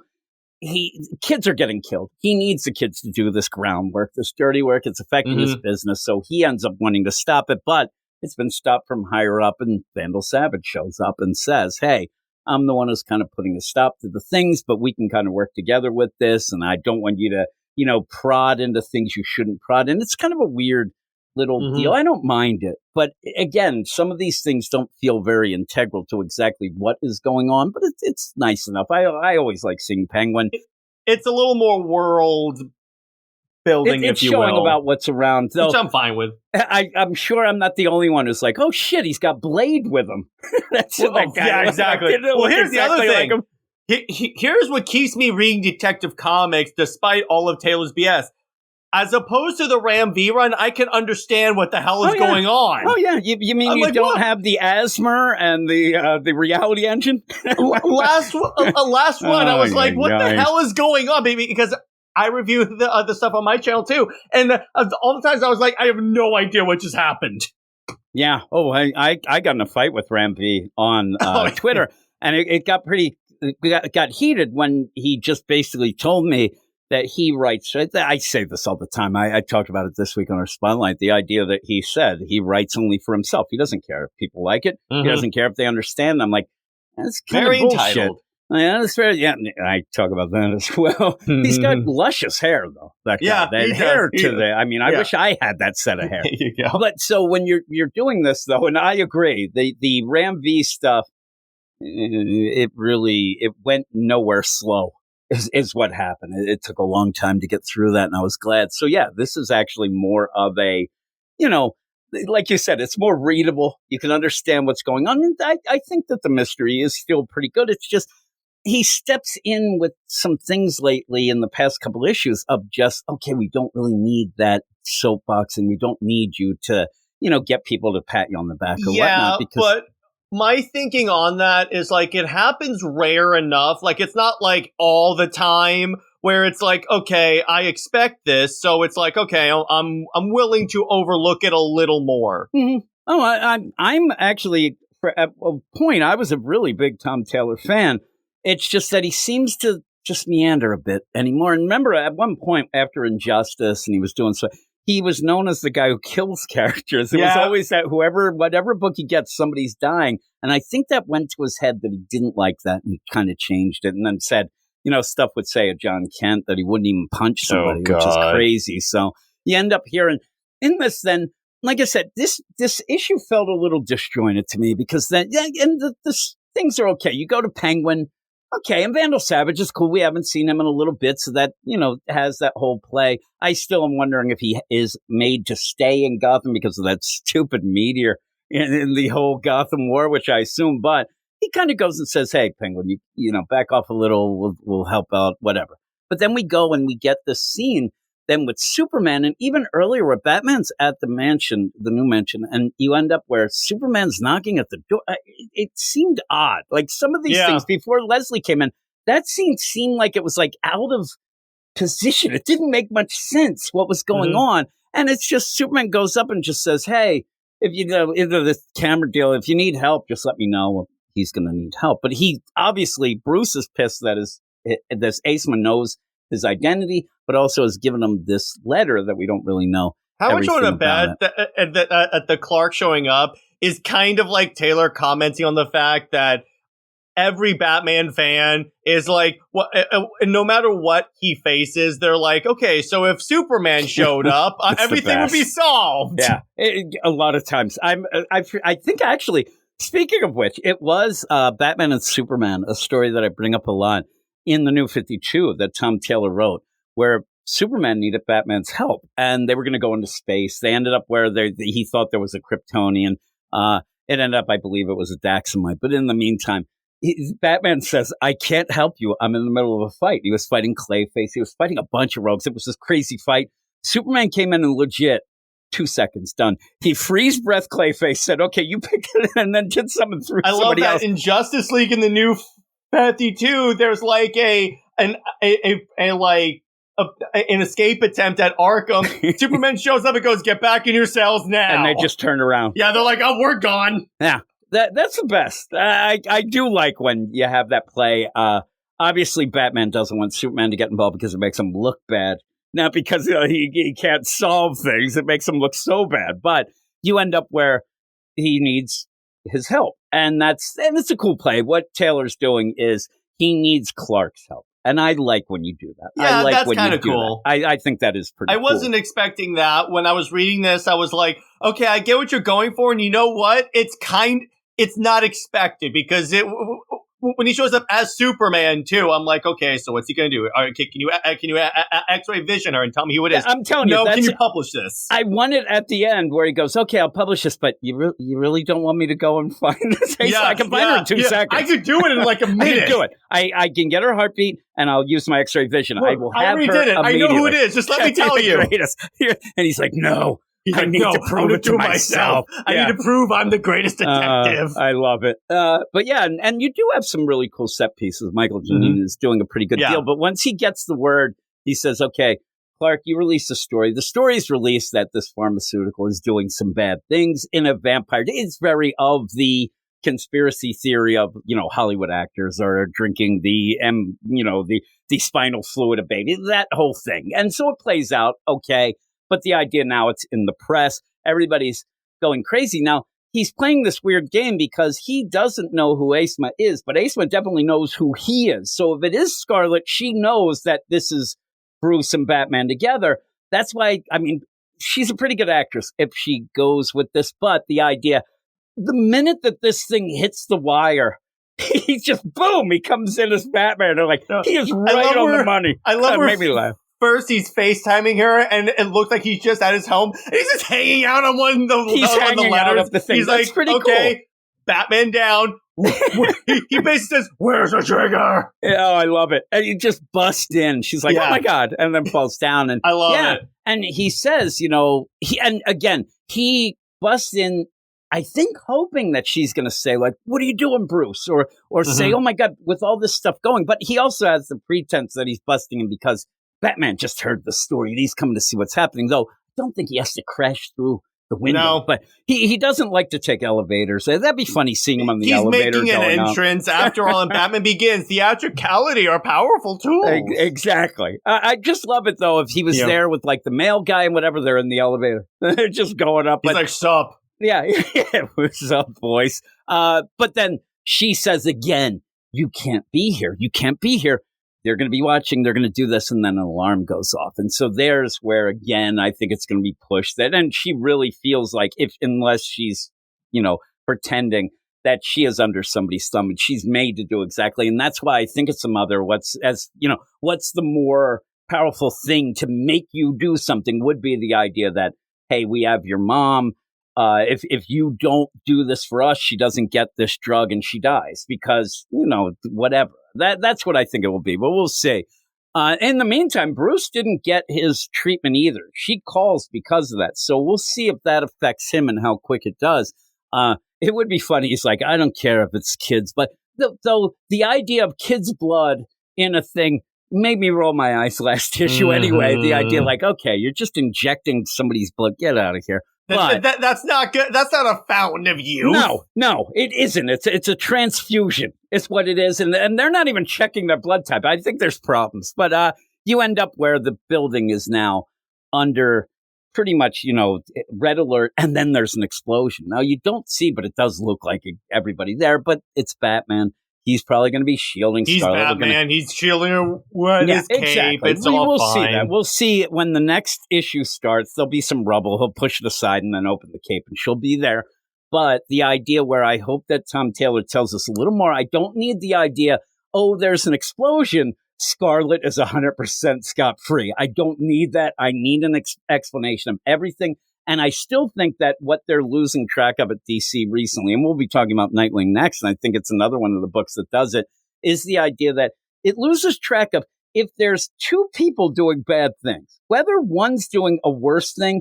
kids are getting killed. He needs the kids to do this groundwork, this dirty work. It's affecting his business. So he ends up wanting to stop it. But it's been stopped from higher up. And Vandal Savage shows up and says, hey, I'm the one who's kind of putting a stop to the things, but we can kind of work together with this. And I don't want you to, prod into things you shouldn't prod. And it's kind of a weird little deal. I don't mind it. But again, some of these things don't feel very integral to exactly what is going on, but it's nice enough. I always like seeing Penguin. It's a little more world building, it's if you will. It's showing about what's around. Though, which I'm fine with. I'm sure I'm not the only one who's like, oh shit, he's got Blade with him. That's that guy. Yeah, exactly. Well, here's exactly the other thing. Here's what keeps me reading Detective Comics despite all of Taylor's BS. As opposed to the Ram V run, I can understand what the hell is going on. Oh yeah, you mean you don't have the asthma and the reality engine? last run, I was like, what the hell is going on, baby? Because I review the stuff on my channel too, and all the times I was like, I have no idea what just happened. Yeah. Oh, I got in a fight with Ram V on Twitter, and it got got heated when he just basically told me that he writes, I say this all the time. I talked about it this week on our Spotlight. The idea that he said he writes only for himself. He doesn't care if people like it. He doesn't care if they understand. I'm like, that's kind very of bullshit. Entitled. Yeah, that's very. Yeah, I talk about that as well. He's got luscious hair, though. That guy, yeah, that hair to the. I mean, I wish I had that set of hair. There you go. But so when you're doing this though, and I agree, the Ram V stuff, it went nowhere slow. Is what happened. It took a long time to get through that, and I was glad. So yeah, this is actually more of a, like you said, it's more readable. You can understand what's going on. And I think that the mystery is still pretty good. It's just he steps in with some things lately in the past couple issues of just, okay, we don't really need that soapbox, and we don't need you to, get people to pat you on the back or whatnot. But my thinking on that is like it happens rare enough. Like it's not like all the time where it's like, okay, I expect this, so it's like, okay, I'm willing to overlook it a little more. Mm-hmm. Oh, I'm actually at a point. I was a really big Tom Taylor fan. It's just that he seems to just meander a bit anymore. And remember, at one point after Injustice, and he was doing so. He was known as the guy who kills characters. It was always that whatever book he gets, somebody's dying. And I think that went to his head that he didn't like that, and he kind of changed it and then said, stuff would say of John Kent that he wouldn't even punch somebody, which is crazy. So you end up hearing in this then, like I said, this issue felt a little disjointed to me because then, and the things are okay. You go to Penguin. Okay, and Vandal Savage is cool. We haven't seen him in a little bit, so that, has that whole play. I still am wondering if he is made to stay in Gotham because of that stupid meteor in the whole Gotham war, which I assume. But he kind of goes and says, hey, Penguin, you back off a little. We'll help out, whatever. But then we go and we get this scene then with Superman, and even earlier where Batman's at the mansion, the new mansion, and you end up where Superman's knocking at the door. It seemed odd. Like some of these things before Leslie came in, that scene seemed like it was like out of position. It didn't make much sense what was going on. And it's just Superman goes up and just says, hey, if into this camera deal, if you need help, just let me know. Well, he's going to need help. But Bruce is pissed that this Aceman knows his identity, but also has given him this letter that we don't really know. How much would have bet at the Clark showing up is kind of like Taylor commenting on the fact that every Batman fan is like, no matter what he faces, they're like, okay, so if Superman showed up, everything would be solved. Yeah, a lot of times. I think actually, speaking of which, it was Batman and Superman, a story that I bring up a lot in the New 52 that Tom Taylor wrote, where Superman needed Batman's help, and they were going to go into space. They ended up where he thought there was a Kryptonian. It ended up, I believe it was a Daxamite. But in the meantime, Batman says, I can't help you. I'm in the middle of a fight. He was fighting Clayface. He was fighting a bunch of rogues. It was this crazy fight. Superman came in and legit, 2 seconds, done. He freeze breath Clayface, said, okay, you pick it, and then did something through somebody else. I love that in Justice League in the New Bethy too, there's like an escape attempt at Arkham. Superman shows up and goes, "Get back in your cells now," and they just turn around. Yeah, they're like, "Oh, we're gone." Yeah, that's the best. I do like when you have that play. Obviously, Batman doesn't want Superman to get involved because it makes him look bad. Not because he can't solve things. It makes him look so bad. But you end up where he needs his help. And it's a cool play. What Taylor's doing is he needs Clark's help. And I like when you do that. Yeah, I like that's when kind you of do cool. That. I think that is pretty cool. I wasn't expecting that. When I was reading this, I was like, okay, I get what you're going for. And you know what? It's not expected because when he shows up as Superman too, I'm like, okay, so what's he going to do? Okay, can you X-ray vision her and tell me who it is? Yeah, I'm telling you, no, can you publish this? I want it at the end where he goes, okay, I'll publish this, but you really don't want me to go and find this? Yeah, I can find her in 2 seconds. I could do it in like a minute. I can do it. I can get her heartbeat and I'll use my X-ray vision. Look, I will have her did it. I know who it is. Just let me tell you. And he's like, no. I need to prove it to myself. I need to prove I'm the greatest detective. I love it. But yeah, and you do have some really cool set pieces. Michael Giannini is doing a pretty good deal. But once he gets the word, he says, okay, Clark, you release the story. The story is released that this pharmaceutical is doing some bad things in a vampire. It's very of the conspiracy theory of, Hollywood actors are drinking the spinal fluid of baby, that whole thing. And so it plays out okay. But the idea now it's in the press. Everybody's going crazy. Now, he's playing this weird game because he doesn't know who Asma is, but Asma definitely knows who he is. So if it is Scarlet, she knows that this is Bruce and Batman together. That's why, she's a pretty good actress if she goes with this. But the idea, the minute that this thing hits the wire, he just, boom, he comes in as Batman. They're like, he is right on the money. I love her. Made me laugh. First, he's FaceTiming her, and it looks like he's just at his home. And he's just hanging out on one of the letters. The thing. He's That's like, pretty okay, cool. Batman down. he basically says, "Where's the trigger?" Yeah, I love it. And he just busts in. She's like, "Oh my god!" and then falls down. And I love it. And he says, he busts in. I think hoping that she's going to say, like, "What are you doing, Bruce?" Or say, "Oh my god," with all this stuff going. But he also has the pretense that he's busting in because Batman just heard the story and he's coming to see what's happening. Though I don't think he has to crash through the window. No. But he doesn't like to take elevators. That'd be funny seeing him on the elevator. He's making an entrance. After all, in Batman Begins, theatricality are powerful tools. Exactly. I just love it, though, if he was there with, like, the mail guy and whatever, they're in the elevator. They're just going up. He's like, sup. Yeah, what's up, boys? But then she says again, you can't be here. You can't be here. They're going to be watching, they're going to do this, and then an alarm goes off. And so there's where, again, I think it's going to be pushed. And she really feels like, unless she's, pretending that she is under somebody's thumb, and she's made to do exactly. And that's why I think it's a mother. What's the more powerful thing to make you do something would be the idea that, hey, we have your mom. If you don't do this for us, she doesn't get this drug and she dies because, whatever. That's what I think it will be, but we'll see. In the meantime, Bruce didn't get his treatment either. She calls because of that. So we'll see if that affects him and how quick it does. It would be funny. He's like, I don't care if it's kids, but though the idea of kids' blood in a thing made me roll my eyes last issue anyway. The idea like, okay, you're just injecting somebody's blood. Get out of here. That's not good. That's not a fountain of youth. No, it isn't. It's a transfusion. It's what it is. And they're not even checking their blood type. I think there's problems. But you end up where the building is now under pretty much, red alert. And then there's an explosion. Now you don't see, but it does look like everybody there. But it's Batman. He's probably going to be shielding Scarlet. He's Batman. He's shielding her with his cape. Exactly. It's all fine. See that. We'll see when the next issue starts. There'll be some rubble. He'll push it aside and then open the cape, and she'll be there. But the idea where I hope that Tom Taylor tells us a little more, I don't need the idea, there's an explosion. Scarlet is 100% scot-free. I don't need that. I need an explanation of everything. And I still think that what they're losing track of at DC recently, and we'll be talking about Nightwing next, and I think it's another one of the books that does it, is the idea that it loses track of if there's two people doing bad things, whether one's doing a worse thing,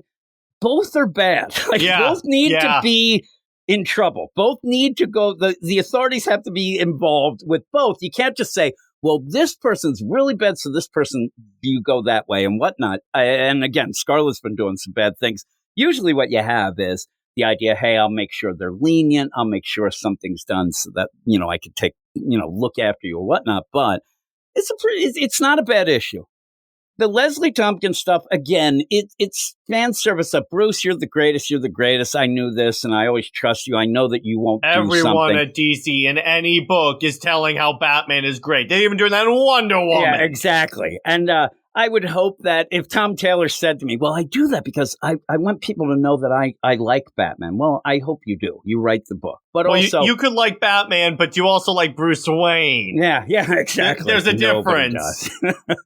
both are bad. Both need to be in trouble. Both need to go. The authorities have to be involved with both. You can't just say, well, this person's really bad, so this person, you go that way and whatnot. And again, Scarlett's been doing some bad things. Usually what you have is the idea, hey, I'll make sure they're lenient. I'll make sure something's done so that, I could take, look after you or whatnot. But it's not a bad issue. The Leslie Tompkins stuff, again, it's fan service of Bruce, you're the greatest. I knew this, and I always trust you. I know that you won't do something. Everyone at DC in any book is telling how Batman is great. They're even doing that in Wonder Woman. Yeah, exactly. And I would hope that if Tom Taylor said to me, well, I do that because I want people to know that I like Batman. Well, I hope you do. You write the book. But also, you could like Batman, but you also like Bruce Wayne. Yeah, exactly. There's a difference.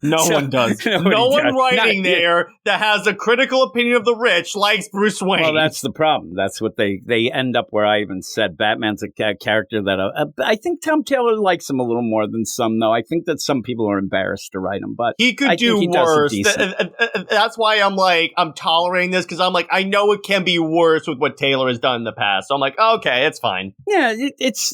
No one does. No one writing there that has a critical opinion of the rich likes Bruce Wayne. Well, that's the problem. That's what they end up where I even said Batman's a character that I think Tom Taylor likes him a little more than some, though. I think that some people are embarrassed to write him, but he could do worse. That's why I'm tolerating this, because I'm like, I know it can be worse with what Taylor has done in the past. So I'm like, okay, it's fine. Yeah,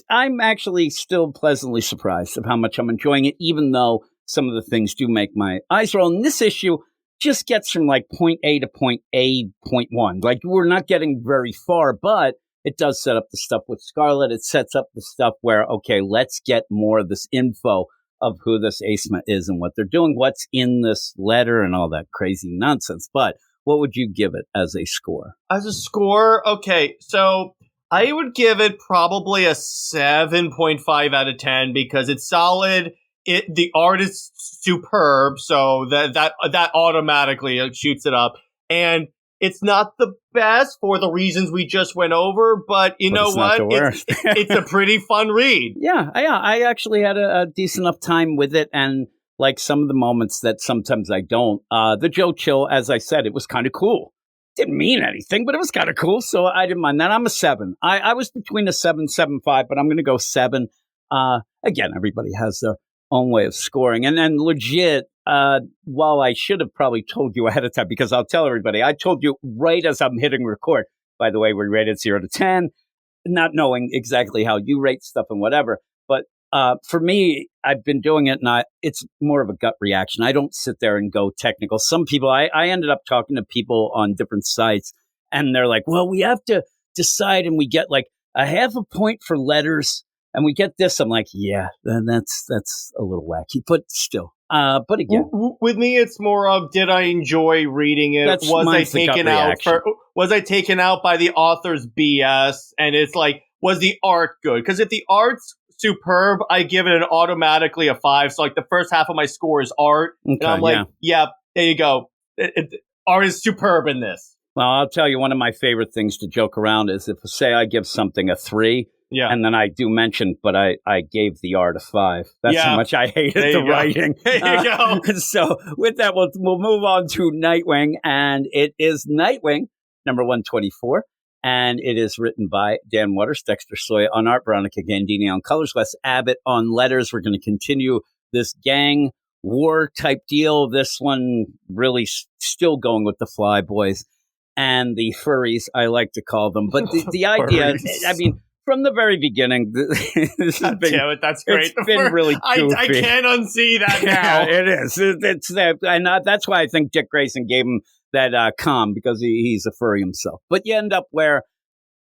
I'm actually still pleasantly surprised of how much I'm enjoying it, even though some of the things do make my eyes roll. And this issue just gets from like point A to point A, point 1. Like, we're not getting very far, but it does set up the stuff with Scarlet. It sets up the stuff where, okay, let's get more of this info of who this Asma is and what they're doing, what's in this letter and all that crazy nonsense. But what would you give it as a score? As a score? Okay, so I would give it probably a 7.5 out of 10 because it's solid. The art is superb, so that automatically shoots it up. And it's not the best for the reasons we just went over, but know what? It's a pretty fun read. Yeah. I actually had a decent enough time with it, and like some of the moments that sometimes I don't. The Joe Chill, as I said, it was kind of cool. Didn't mean anything, but it was kind of cool, so I didn't mind that. I'm a 7. I was between a 7.5, but I'm going to go 7. Again, everybody has their own way of scoring. And then legit, while I should have probably told you ahead of time, because I'll tell everybody, I told you right as I'm hitting record. By the way, we rated 0 to 10, not knowing exactly how you rate stuff and whatever. But for me, I've been doing it, and it's more of a gut reaction. I don't sit there and go technical. Some people, I ended up talking to people on different sites, and they're like, well, we have to decide, and we get like a half a point for letters, and we get this. I'm like, yeah, then that's a little wacky, but still. But again, with me, it's more of, did I enjoy reading it? Was I taken out by the author's BS? And it's like, was the art good? Because if the art's superb, I give it automatically a 5. So like the first half of my score is art. Okay, and I'm like, yeah, there you go. Art is superb in this. Well, I'll tell you, one of my favorite things to joke around is if, say, I give something a 3, and then I do mention, but I gave the art a 5. That's how much I hated the writing. There you go. So with that, we'll move on to Nightwing, and it is Nightwing, number 124. And it is written by Dan Waters, Dexter Soya on art, Veronica Gandini on colors, Wes Abbott on letters. We're going to continue this gang war type deal. This one really still going with the Fly Boys and the furries, I like to call them. But the idea, I mean, from the very beginning, this has been, damn it, that's great. It's been really goofy. I can't unsee that now. Yeah, it is. It's that, and that's why I think Dick Grayson gave him that calm, because he's a furry himself. But you end up where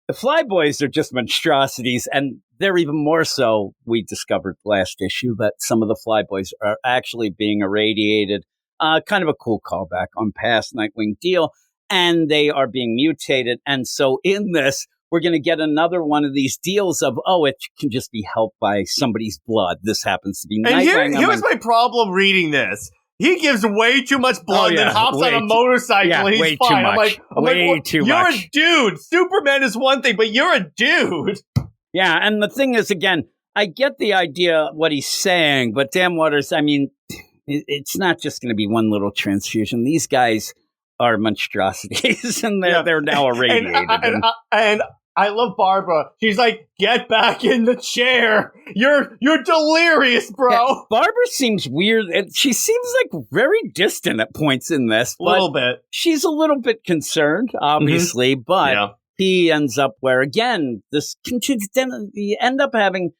the Flyboys are just monstrosities, and they're even more so. We discovered last issue that some of the Flyboys are actually being irradiated. Kind of a cool callback on past Nightwing deal, and they are being mutated. And so in this, we're going to get another one of these deals of, it can just be helped by somebody's blood. This happens to be Nightwing. And here's my problem reading this. He gives way too much blood and hops on a motorcycle and he's way fine. Too much. I'm like, too you're much. A dude. Superman is one thing, but you're a dude. Yeah, and the thing is, again, I get the idea what he's saying, but Dan Waters, I mean, it's not just going to be one little transfusion. These guys are monstrosities, and they're now irradiated. And I love Barbara. She's like, get back in the chair. You're delirious, bro. Yeah, Barbara seems weird. She seems like very distant at points in this. A little bit. She's a little bit concerned, obviously, but he ends up where, again, this continues. Then you end up having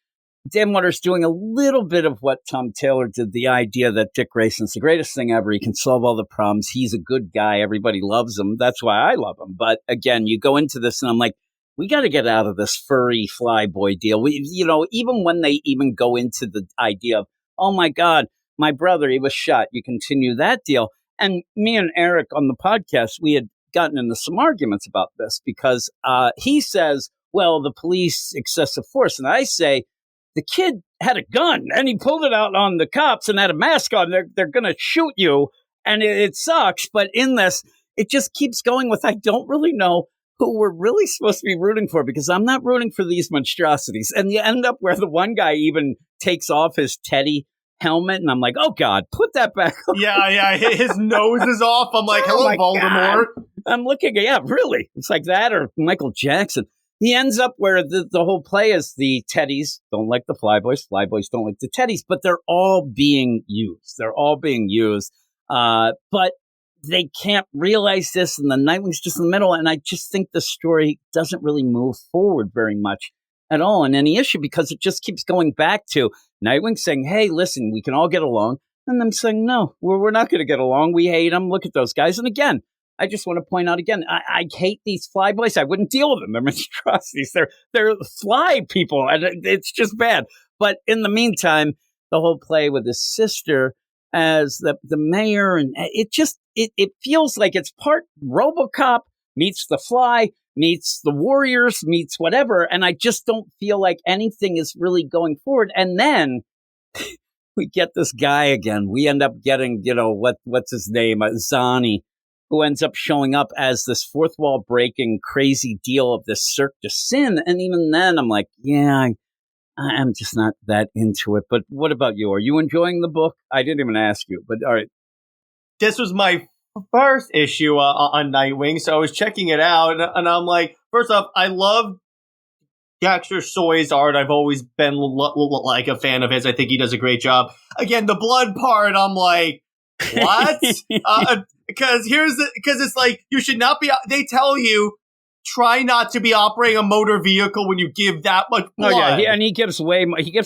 Dan Waters doing a little bit of what Tom Taylor did, the idea that Dick Grayson's the greatest thing ever. He can solve all the problems. He's a good guy. Everybody loves him. That's why I love him. But again, you go into this and I'm like, we got to get out of this furry flyboy deal. Even when they even go into the idea of, oh my God, my brother, he was shot. You continue that deal. And me and Eric on the podcast, we had gotten into some arguments about this because he says, well, the police excessive force. And I say, the kid had a gun and he pulled it out on the cops and had a mask on. They're going to shoot you. And it sucks. But in this, it just keeps going with, I don't really know who we're really supposed to be rooting for because I'm not rooting for these monstrosities. And you end up where the one guy even takes off his Teddy helmet. And I'm like, oh God, put that back on. Yeah. His nose is off. I'm like, hello, Voldemort. God. I'm looking, yeah, really. It's like that or Michael Jackson. He ends up where the whole play is the Teddies don't like the Flyboys. Flyboys don't like the Teddies, but they're all being used. But they can't realize this, and the Nightwing's just in the middle. And I just think the story doesn't really move forward very much at all in any issue because it just keeps going back to Nightwing saying, hey, listen, we can all get along. And them saying, no, we're not going to get along. We hate them. Look at those guys. And again, I just want to point out again, I hate these flyboys. I wouldn't deal with them. They're monstrosities. They're fly people, and it's just bad. But in the meantime, the whole play with his sister as the mayor, and it feels like it's part RoboCop meets the Fly, meets the Warriors, meets whatever. And I just don't feel like anything is really going forward. And then we get this guy again. We end up getting, what's his name? Zani, who ends up showing up as this fourth wall breaking crazy deal of this Cirque du Sin. And even then I'm like, yeah, I'm just not that into it. But what about you? Are you enjoying the book? I didn't even ask you, but all right. This was my first issue on Nightwing, so I was checking it out, and I'm like, first off, I love Dexter Soy's art. I've always been like a fan of his. I think he does a great job. Again, the blood part, I'm like, what? Because it's like, you should not be, they tell you, try not to be operating a motor vehicle when you give that much blood. Oh yeah, and he gives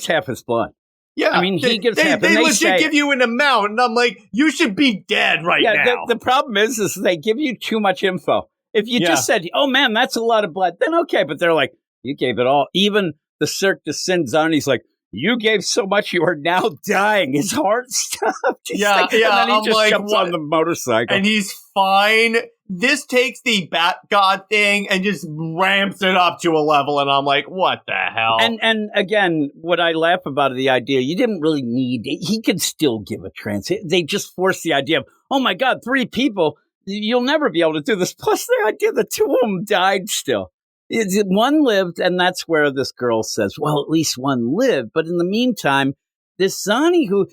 half his blood. Yeah, I mean, he gives half. They legit give you an amount, and I'm like, you should be dead now. The problem is they give you too much info. If you just said, oh man, that's a lot of blood, then okay, but they're like, you gave it all. Even the Cirque du Sin Zani's like, you gave so much, you are now dying. His heart stopped. And then he just jumps on the motorcycle. And he's fine. This takes the Bat God thing and just ramps it up to a level, and I'm like, what the hell? And again, what I laugh about the idea, you didn't really need, he could still give a trance. They just forced the idea of, oh my God, 3 people, you'll never be able to do this. Plus the idea that 2 of them died still. One lived, and that's where this girl says, well, at least one lived. But in the meantime, this Zani, who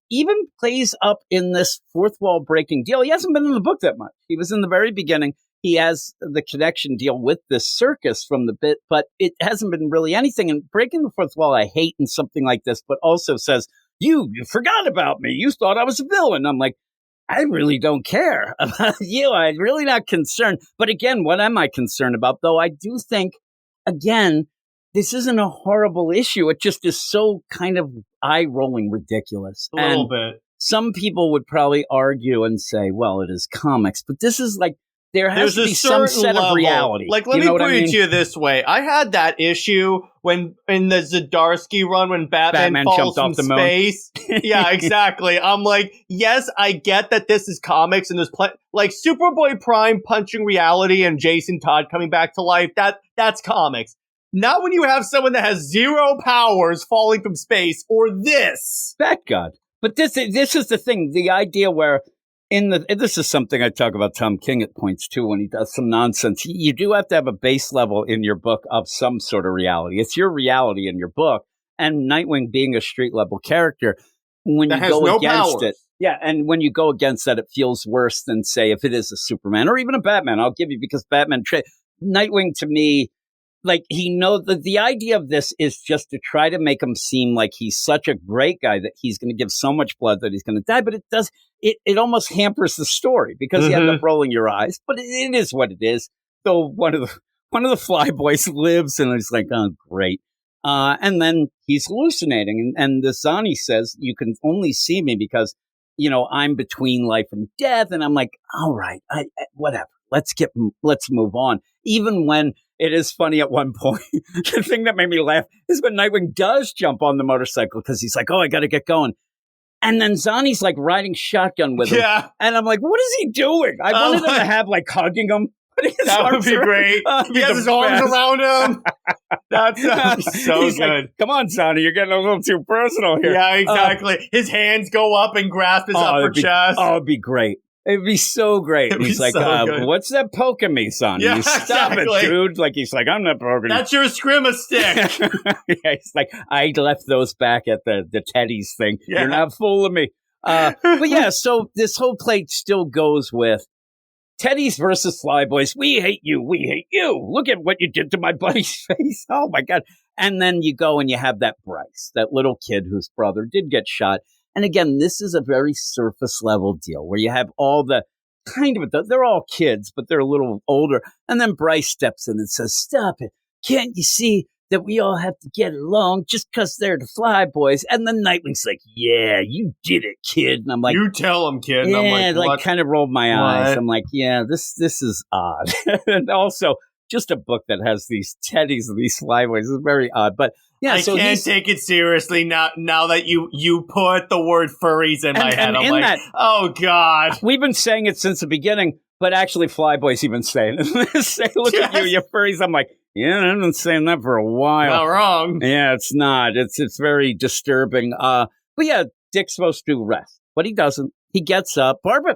even plays up in this fourth wall breaking deal, he hasn't been in the book that much. He was in the very beginning. He has the connection deal with this circus from the bit, but it hasn't been really anything. And breaking the fourth wall, I hate in something like this, but also says, you forgot about me. You thought I was a villain. I'm like, I really don't care about you. I'm really not concerned. But again, what am I concerned about? Though I do think, again, this isn't a horrible issue. It just is so kind of eye-rolling ridiculous. A little bit. Some people would probably argue and say, well, it is comics. But this is like, there has to be some set of reality. Like, let me put it to you this way. I had that issue when in the Zdarsky run when Batman falls from space. Yeah, exactly. I'm like, yes, I get that this is comics and there's like Superboy Prime punching reality and Jason Todd coming back to life. That's comics. Not when you have someone that has 0 powers falling from space or this. Bat God. But this is the thing. The idea where this is something I talk about Tom King at points too when he does some nonsense. You do have to have a base level in your book of some sort of reality. It's your reality in your book. And Nightwing being a street level character, when you go against it. Yeah, and when you go against that, it feels worse than, say, if it is a Superman or even a Batman. I'll give you, because Nightwing to me, like, he knows that the idea of this is just to try to make him seem like he's such a great guy that he's going to give so much blood that he's going to die. But it almost hampers the story because you end up rolling your eyes. But it is what it is. Though one of one of the flyboys lives, and it's like, oh, great. And then he's hallucinating, and the Zani says, you can only see me because, I'm between life and death. And I'm like, all right, whatever. Let's move on. Even when it is funny at one point, the thing that made me laugh is when Nightwing does jump on the motorcycle because he's like, oh, I got to get going. And then Zani's like riding shotgun with him. Yeah. And I'm like, what is he doing? I wanted him to have like hugging him. That would be great. He has his arms around him. That's so He's good. Like, come on, Sonny, you're getting a little too personal here. Yeah, exactly. His hands go up and grasp his upper chest. Oh, it'd be great. It'd be so great. He's like, what's that poking me, son? Yeah, Stop it, dude. Like, he's like, I'm not poking you. That's your Eskrima stick. Yeah, he's like, I left those back at the Teddy's thing. Yeah. You're not fooling me. But yeah, so this whole play still goes with Teddy's versus Flyboys. We hate you. We hate you. Look at what you did to my buddy's face. Oh, my God. And then you go and you have that Bryce, that little kid whose brother did get shot. And again, this is a very surface level deal where you have all the kind of, they're all kids, but they're a little older. And then Bryce steps in and says, stop it. Can't you see that we all have to get along just because they're the Flyboys? And then Nightwing's like, yeah, you did it, kid. And I'm like, you tell him, kid. And yeah, I'm like kind of rolled my eyes. I'm like, yeah, this is odd. And also, just a book that has these Teddies and these Flyboys is very odd. But yeah, I can't take it seriously now that you put the word furries in my head. I'm like, oh God. We've been saying it since the beginning, but actually Flyboy's even saying it. Say, look at you furries. I'm like, yeah, I've been saying that for a while. Not wrong. Yeah, it's not. It's very disturbing. But yeah, Dick's supposed to rest, but he doesn't. He gets up. Barbara,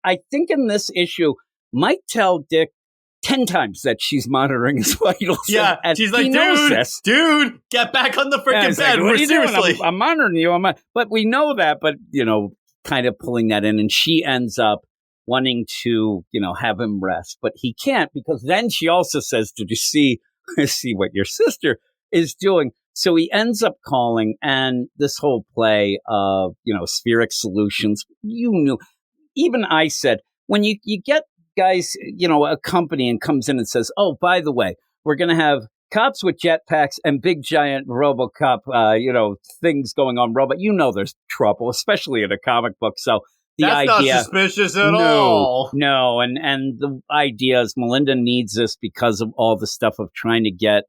I think in this issue, might tell Dick 10 times that she's monitoring his vitals. Yeah, and she's like, dude, get back on the freaking bed. Like, seriously. I'm monitoring you. But we know that, but, kind of pulling that in. And she ends up wanting to, have him rest. But he can't, because then she also says, did you see what your sister is doing? So he ends up calling, and this whole play of, spheric solutions, you knew. Even I said, when you get guys, a company and comes in and says, oh, by the way, we're going to have cops with jetpacks and big giant RoboCop, things going on. There's trouble, especially in a comic book. So that's idea, not suspicious at all. No, and the idea is Melinda needs this because of all the stuff of trying to get,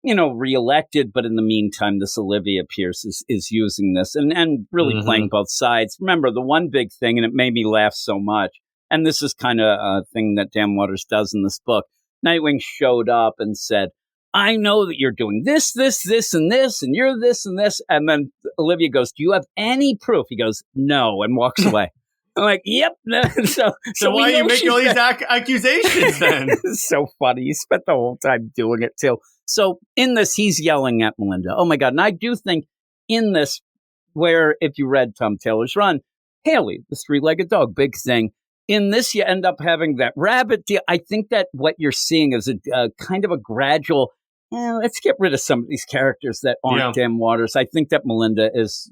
reelected. But in the meantime, this Olivia Pierce is using this and really playing both sides. Remember, the one big thing, and it made me laugh so much, and this is kind of a thing that Dan Waters does in this book. Nightwing showed up and said, I know that you're doing this, and this, and you're this and this. And then Olivia goes, do you have any proof? He goes, no, and walks away. I'm like, yep. So why are you making all these accusations then? It's so funny. He spent the whole time doing it too. So in this, he's yelling at Melinda. Oh my God. And I do think in this, where if you read Tom Taylor's run, Haley, the three-legged dog, big thing. In this, you end up having that rabbit deal. I think that what you're seeing is a kind of a gradual, let's get rid of some of these characters that aren't Dan Waters. I think that Melinda is,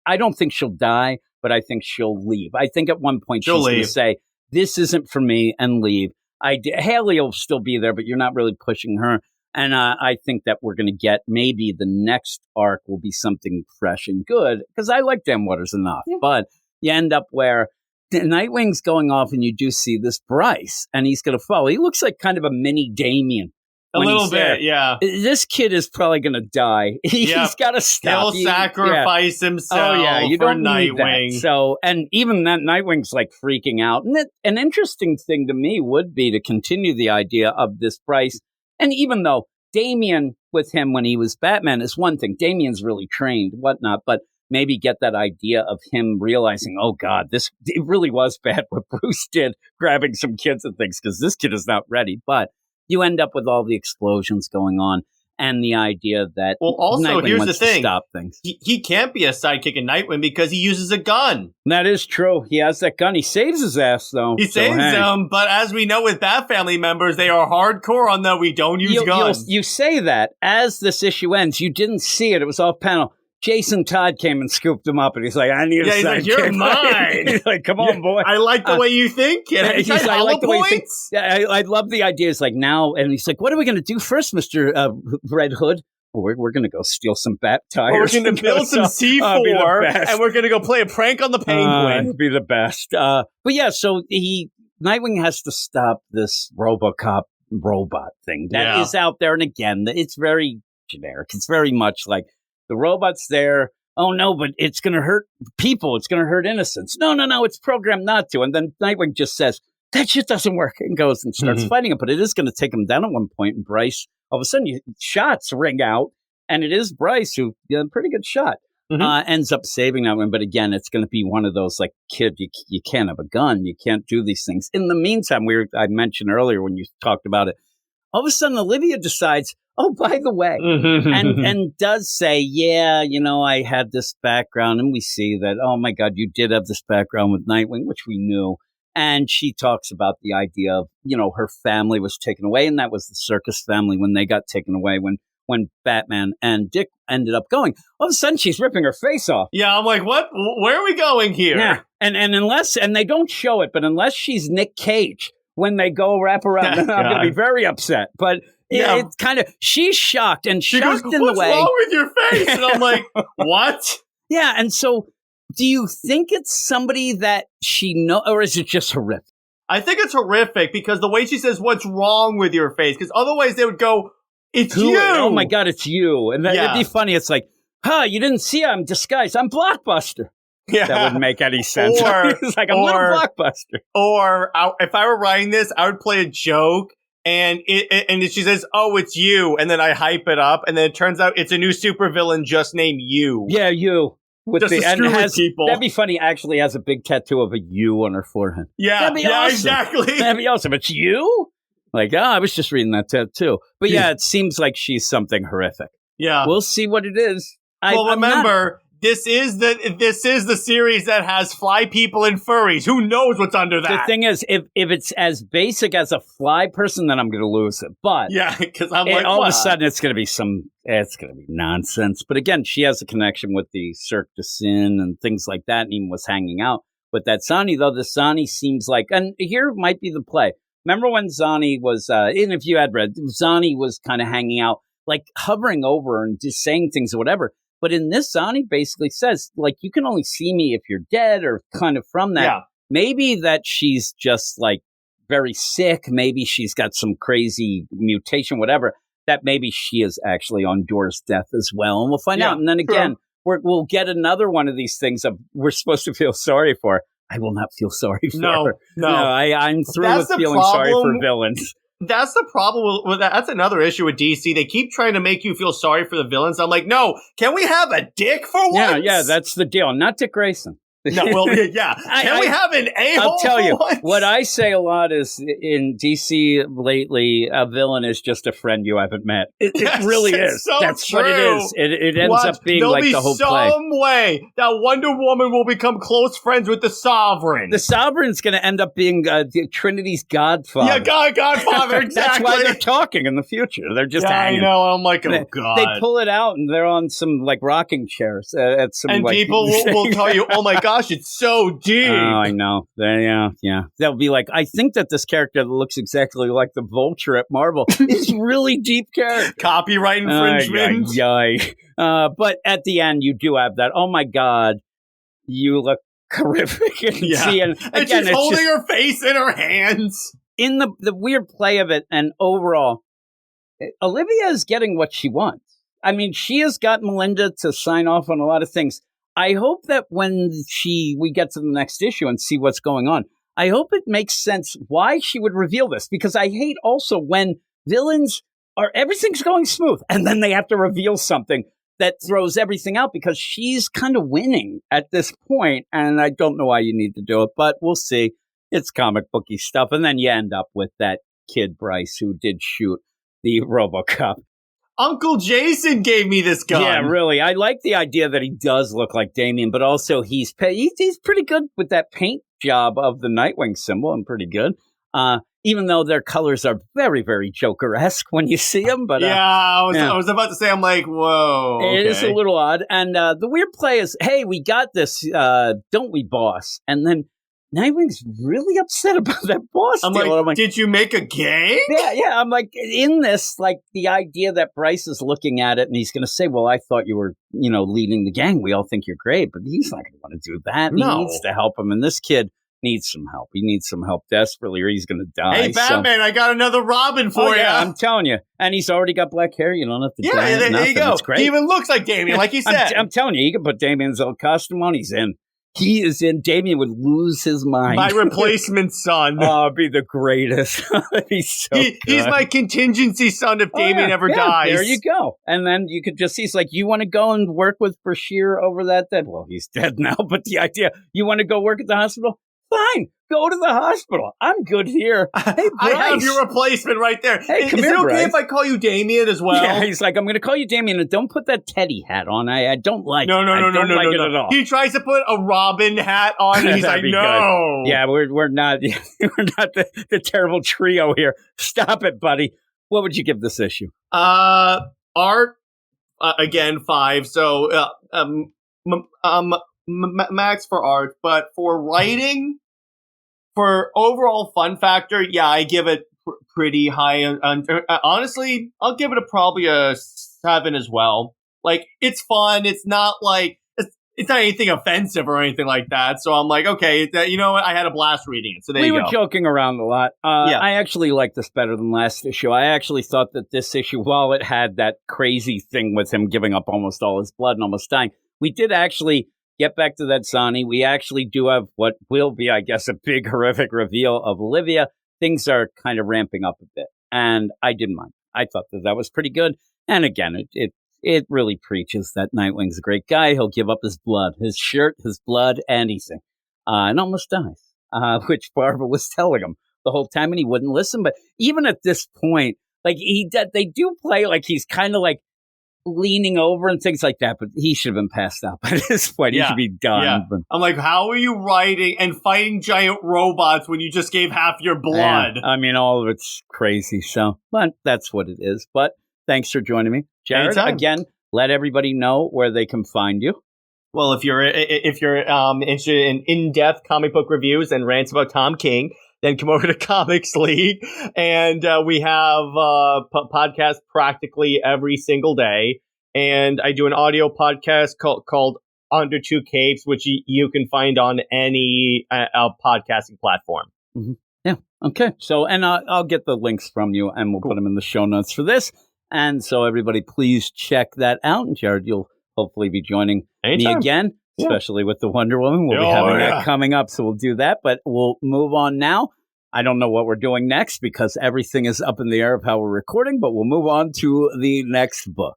I don't think she'll die, but I think she'll leave. I think at one point she's going to say, this isn't for me, and leave. Haley will still be there, but you're not really pushing her. And I think that we're going to get maybe the next arc will be something fresh and good, because I like Dan Waters enough. Yeah. But you end up where Nightwing's going off, and you do see this Bryce, and he's going to follow. He looks like kind of a mini Damien. A little bit, yeah. This kid is probably going to die. He's got to stop. He'll sacrifice himself you for Nightwing. So, and even that Nightwing's like freaking out. And an interesting thing to me would be to continue the idea of this Bryce. And even though Damien with him when he was Batman is one thing, Damien's really trained, whatnot, but maybe get that idea of him realizing, oh God, it really was bad what Bruce did, grabbing some kids and things, because this kid is not ready. But you end up with all the explosions going on and the idea that Nightwing here's wants the thing. To stop things. He can't be a sidekick in Nightwing because he uses a gun. That is true. He has that gun. He saves his ass, though. He saves them, but as we know with Bat Family members, they are hardcore on that we don't use guns. You say that. As this issue ends, you didn't see it. It was off panel. Jason Todd came and scooped him up, and he's like, "I need a sidekick." He's like, "You're mine." He's like, "Come on, boy." I like the way you think. He's like, "I like the way you think." Yeah, I love the idea. It's like now, and he's like, "What are we going to do first, Mister Red Hood?" Well, we're going to go steal some bat tires. We're going to build some C4, and we're going to go play a prank on the Penguin. It'd be the best. But yeah, so Nightwing has to stop this RoboCop robot thing that is out there, and again, it's very generic. It's very much like the robot's there. Oh no, but it's going to hurt people. It's going to hurt innocents. No, it's programmed not to. And then Nightwing just says, that shit doesn't work, and goes and starts fighting it. But it is going to take him down at one point. And Bryce, all of a sudden, shots ring out. And it is Bryce who, pretty good shot, ends up saving that one. But again, it's going to be one of those like, kid, you can't have a gun. You can't do these things. In the meantime, I mentioned earlier when you talked about it, all of a sudden Olivia decides, oh, by the way, and does say, yeah, I had this background. And we see that, oh, my God, you did have this background with Nightwing, which we knew. And she talks about the idea of, her family was taken away. And that was the circus family when they got taken away, when Batman and Dick ended up going. All of a sudden, she's ripping her face off. Yeah, I'm like, what? Where are we going here? Yeah, and they don't show it, but unless she's Nick Cage, when they go wrap around, I'm going to be very upset. But it's kind of, she's shocked, and she shocked goes, in what's the way. What's wrong with your face? And I'm like, what? Yeah, and so do you think it's somebody that she knows, or is it just horrific? I think it's horrific because the way she says, what's wrong with your face? Because otherwise they would go, it's you. Oh, my God, it's you. And it'd be funny. It's like, you didn't see I'm disguised. I'm Blockbuster. Yeah. That wouldn't make any sense. It's like, I'm little Blockbuster. Or if I were writing this, I would play a joke. And she says, oh, it's you. And then I hype it up. And then it turns out it's a new supervillain just named You. Yeah, You. With just with people. That'd be funny. Actually has a big tattoo of a U on her forehead. Yeah, that'd be awesome. Exactly. That'd be awesome. It's You? Like, I was just reading that too. But yeah, it seems like she's something horrific. Yeah. We'll see what it is. Remember, this is the series that has fly people and furries. Who knows what's under that? The thing is, if it's as basic as a fly person, then I'm going to lose it. But yeah, because I'm like, all of a sudden it's going to be it's going to be nonsense. But again, she has a connection with the Cirque du Soleil and things like that, and even was hanging out with that Zani, though. The Zani seems like, and here might be the play. Remember when Zani was, even if you had read, Zani was kind of hanging out, like hovering over and just saying things or whatever. But in this, Zani basically says, like, you can only see me if you're dead, or kind of from that. Yeah. Maybe that she's just like very sick. Maybe she's got some crazy mutation, whatever, that maybe she is actually on Dora's death as well. And we'll find out. And then again, we'll get another one of these things of we're supposed to feel sorry for. I will not feel sorry for her. No, I'm through with feeling sorry for villains. That's the problem with that. That's another issue with DC. They keep trying to make you feel sorry for the villains. I'm like, no, can we have a Dick for once? Yeah, that's the deal. Not Dick Grayson. No, well, yeah. Can we have an a-hole? I'll tell you, once? What I say a lot is in DC lately, a villain is just a friend you haven't met. It really is. So that's true. What it is. It ends up being like the whole play. There'll be some way that Wonder Woman will become close friends with the Sovereign. The Sovereign's going to end up being Trinity's godfather. Yeah, godfather, exactly. That's why they're talking in the future. They're just hanging. I know. I'm like, oh, God. They pull it out, and they're on some, like, rocking chairs at some, and like, people will tell you, oh, my gosh, it's so deep. Oh, I know. Yeah. They'll be like, I think that this character that looks exactly like the Vulture at Marvel is really deep character. Copyright infringement. But at the end, you do have that. Oh, my God. You look horrific. And again, she's holding her face in her hands. In the weird play of it, and overall, Olivia is getting what she wants. I mean, she has got Melinda to sign off on a lot of things. I hope that when we get to the next issue and see what's going on, I hope it makes sense why she would reveal this, because I hate also when villains everything's going smooth and then they have to reveal something that throws everything out, because she's kind of winning at this point, and I don't know why you need to do it, but we'll see. It's comic booky stuff. And then you end up with that kid, Bryce, who did shoot the RoboCop. Uncle Jason gave me this gun. Yeah, really. I like the idea that he does look like Damian, but also he's pretty good with that paint job of the Nightwing symbol, and pretty good. even though their colors are very, very Joker-esque when you see them. But I was about to say, I'm like, whoa. Okay. It is a little odd. And the weird play is, hey, we got this, don't we, boss? And then Nightwing's really upset about that boss I'm deal. like, did you make a gang? Yeah. I'm like, in this, like, the idea that Bryce is looking at it and he's going to say, well, I thought you were, leading the gang. We all think you're great. But he's not going to want to do that. No. He needs to help him. And this kid needs some help. He needs some help desperately or he's going to die. Hey, Batman, I got another Robin for you. Yeah, I'm telling you. And he's already got black hair. You don't have to dye it. There you go. It's great. He even looks like Damian, like you said. I'm telling you, you can put Damian's old costume on. He's in. He is in. Damian would lose his mind. My replacement son. Oh, it'd be the greatest. He's my contingency son if Damian ever dies. There you go. And then you could just see, he's like, you want to go and work with Bashir over that dead? Well, he's dead now, but the idea, you want to go work at the hospital? Fine. Go to the hospital. I'm good here. Hey, Bryce. I have your replacement right there. Hey, is it okay Bryce. if I call you Damian as well? Yeah, he's like, I'm going to call you Damian, and don't put that Teddy hat on. I don't like it. I don't like it at all. He tries to put a Robin hat on, and he's like, no. Good. Yeah, we're not the terrible trio here. Stop it, buddy. What would you give this issue? Art, again, 5. So, max for art, but for writing, for overall fun factor, I give it pretty high. Honestly, I'll give it probably a 7 as well. Like, it's fun. It's not like it's not anything offensive or anything like that. So I'm like, okay, you know what? I had a blast reading it. So there you go. We were joking around a lot. I actually like this better than last issue. I actually thought that this issue, while it had that crazy thing with him giving up almost all his blood and almost dying, we did actually get back to that Sonny. We actually do have what will be, I guess, a big horrific reveal of Olivia. Things are kind of ramping up a bit, and I didn't mind. I thought that was pretty good. And again, it really preaches that Nightwing's a great guy. He'll give up his blood, his shirt, his blood, anything, and almost dies, which Barbara was telling him the whole time, and he wouldn't listen. But even at this point, like they do play like he's kind of like leaning over and things like that, but he should have been passed out by this point. He should be done. Yeah. But I'm like, how are you writing and fighting giant robots when you just gave half your blood? I mean, all of it's crazy. So, but that's what it is. But thanks for joining me, Jared. Anytime. Again, let everybody know where they can find you. Well, if you're interested in in-depth comic book reviews and rants about Tom King, then come over to Comics League, and we have podcasts practically every single day. And I do an audio podcast called Under Two Capes, which you can find on any podcasting platform. Mm-hmm. Yeah. Okay. So, and I'll get the links from you, and we'll put them in the show notes for this. And so, everybody, please check that out. And Jared, you'll hopefully be joining me again. Especially with the Wonder Woman. We'll be having that coming up, so we'll do that. But we'll move on now. I don't know what we're doing next because everything is up in the air of how we're recording, but we'll move on to the next book.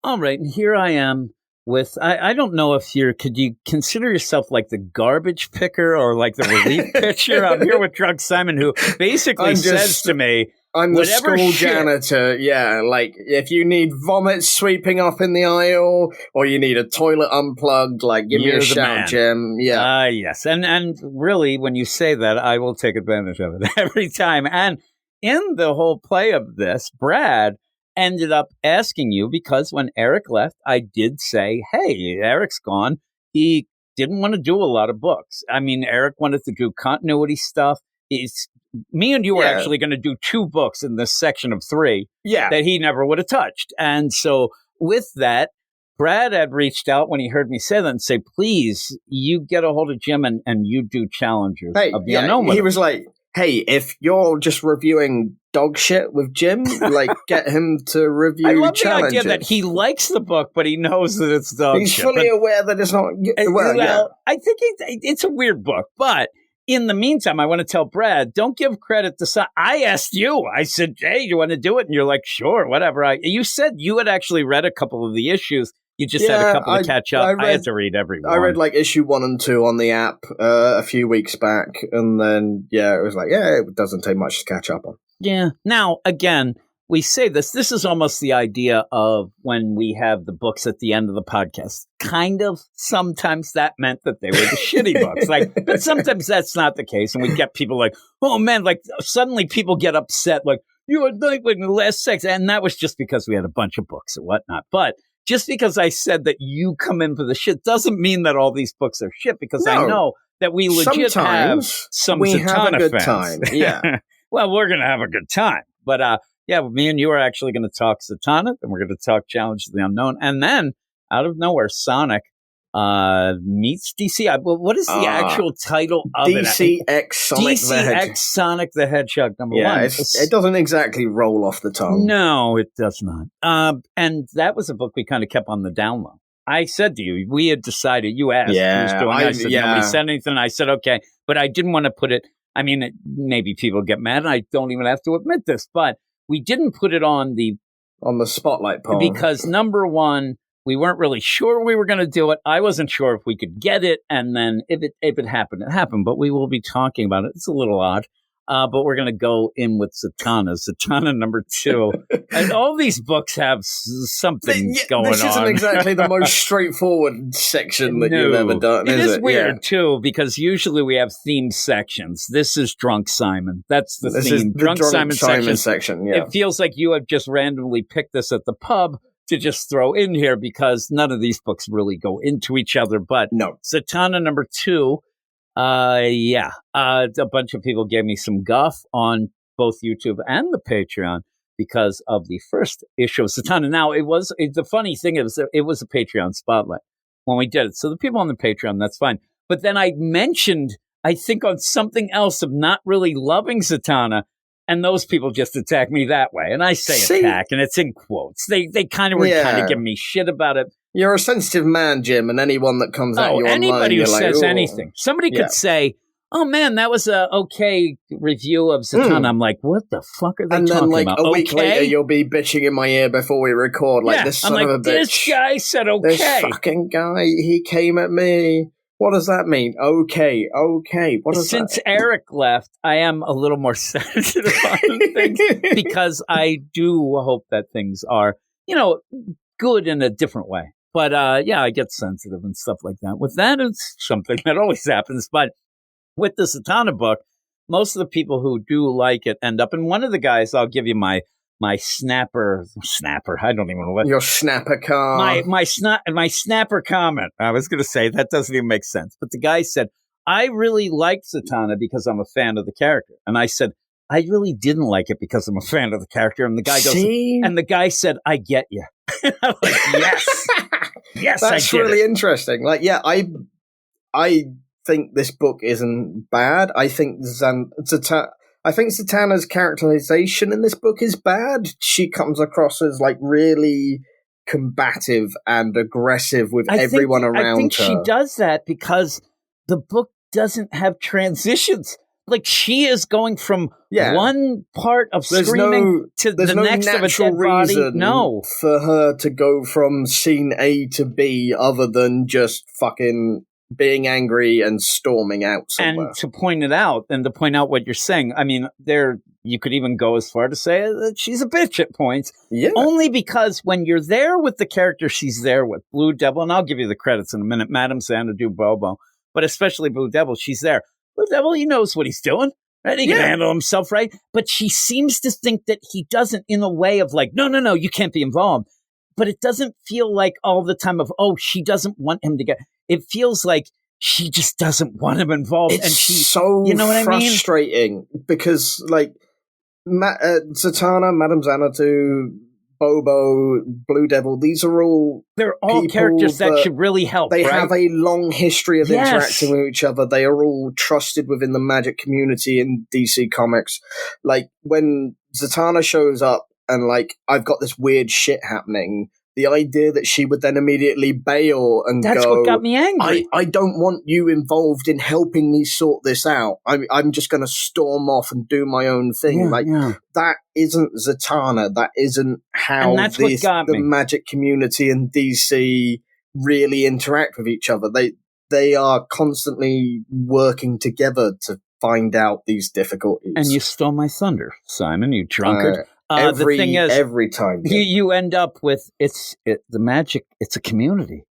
All right, and here I am with, I don't know if could you consider yourself like the garbage picker or like the relief pitcher? I'm here with Drunk Simon, who basically says to me, I'm the school janitor, like, if you need vomit sweeping up in the aisle, or you need a toilet unplugged, like, give me a shout, Jim. Yeah. Yes, and really, when you say that, I will take advantage of it every time. And in the whole play of this, Brad ended up asking you, because when Eric left, I did say, hey, Eric's gone. He didn't want to do a lot of books. I mean, Eric wanted to do continuity stuff. Me and you were actually going to do 2 books in this section of 3 that he never would have touched. And so with that, Brad had reached out when he heard me say that and say, please, you get a hold of Jim and you do Challengers of the Unknown. He was like, hey, if you're just reviewing dog shit with Jim, like, get him to review I love Challengers. the idea that he likes the book, but he knows that it's dog shit. He's fully aware that it's not... I think it's a weird book, but... In the meantime, I want to tell Brad, don't give credit to I asked you. I said, hey, you want to do it? And you're like, sure, whatever. You said you had actually read a couple of the issues. You just had a couple to catch up. I had to read every one. I read like issue 1 and 2 on the app a few weeks back. And then, it was like, it doesn't take much to catch up on. Yeah. Now, again, we say this. This is almost the idea of when we have the books at the end of the podcast. Kind of sometimes that meant that they were the shitty books. But sometimes that's not the case. And we get people like, oh man, like suddenly people get upset, like, you had Nightwing the last sex. And that was just because we had a bunch of books and whatnot. But just because I said that you come in for the shit doesn't mean that all these books are shit, because I know that we legit have some Zatanna have a good fans. Time. Yeah. Well, we're going to have a good time. But yeah, me and you are actually going to talk Zatanna, and we're going to talk Challenge of the Unknown. And then, out of nowhere, Sonic meets DC. What is the actual title of DC X Sonic the Hedgehog. DC X Sonic the Hedgehog #1. It doesn't exactly roll off the tongue. No, it does not. And that was a book we kind of kept on the down low. I said to you, we had decided, you asked who's doing it. I said, nobody said anything. I said, okay. But I didn't want to put it, I mean, maybe people get mad, and I don't even have to admit this, but we didn't put it on the spotlight poll. Because number one, we weren't really sure we were going to do it. I wasn't sure if we could get it. And then if it happened, it happened. But we will be talking about it. It's a little odd. But we're going to go in with Zatanna #2. And all these books have something going on. This isn't exactly the most straightforward section that you've ever done, is it? It is weird, too, because usually we have theme sections. This is Drunk Simon. That's the theme. Is the Drunk Simon section. Yeah. It feels like you have just randomly picked this at the pub to just throw in here, because none of these books really go into each other. But no. Zatanna #2. A bunch of people gave me some guff on both YouTube and the Patreon because of the first issue of Zatanna. Now, the funny thing is, it was a Patreon spotlight when we did it. So the people on the Patreon, that's fine. But then I mentioned, I think, on something else of not really loving Zatanna, and those people just attack me that way. And I say attack, and it's in quotes. They kind of were kind of giving me shit about it. You're a sensitive man, Jim, and anyone that comes at you online, anybody who says anything. Somebody could say, oh man, that was a okay review of Zatanna. I'm like, what the fuck are they talking about? And then a week later, you'll be bitching in my ear before we record, this son of a bitch. This guy said okay. This fucking guy, he came at me. What does that mean? Okay. What does Since Eric left, I am a little more sensitive on things, because I do hope that things are, good in a different way. But I get sensitive and stuff like that. With that, it's something that always happens. But with the Zatanna book, most of the people who do like it end up. And one of the guys, I'll give you my snapper. I don't even know what your snapper comment. My snapper comment. I was going to say that doesn't even make sense. But the guy said, I really like Zatanna because I'm a fan of the character. And I said, I really didn't like it because I'm a fan of the character. And the guy goes, and the guy said, I get you. I'm like, yes. Yes, that's really interesting. I think this book isn't bad. I think Zatanna's characterization in this book is bad. She comes across as really combative and aggressive with everyone around her. I think she does that because the book doesn't have transitions. She is going from one part of screaming to the next of a dead body. No, for her to go from scene A to B other than just fucking being angry and storming out somewhere. And to point it out, and to point out what you're saying, I mean, you could even go as far to say that she's a bitch at points. Yeah. Only because when you're there with the character she's there with, Blue Devil, and I'll give you the credits in a minute, Madame Xanadu Bobo, but especially Blue Devil, she's there. Blue Devil, he knows what he's doing. Right? He can handle himself, right? But she seems to think that he doesn't, in a way of no, you can't be involved. But it doesn't feel like all the time of, she doesn't want him to get. It feels like she just doesn't want him involved. It's and she, so you know what frustrating I mean? Because Zatanna, Madame Xanadu, Bobo, Blue Devil, they're all characters that should really help. They have a long history of interacting with each other. They are all trusted within the magic community in DC Comics. When Zatanna shows up and I've got this weird shit happening, the idea that she would then immediately bail and That's what got me angry. I don't want you involved in helping me sort this out. I'm just going to storm off and do my own thing. That isn't Zatanna. That isn't how the magic community and DC really interact with each other. They are constantly working together to find out these difficulties. And you stole my thunder, Simon, you drunkard. Every the thing is, every time. You end up with, the magic, it's a community.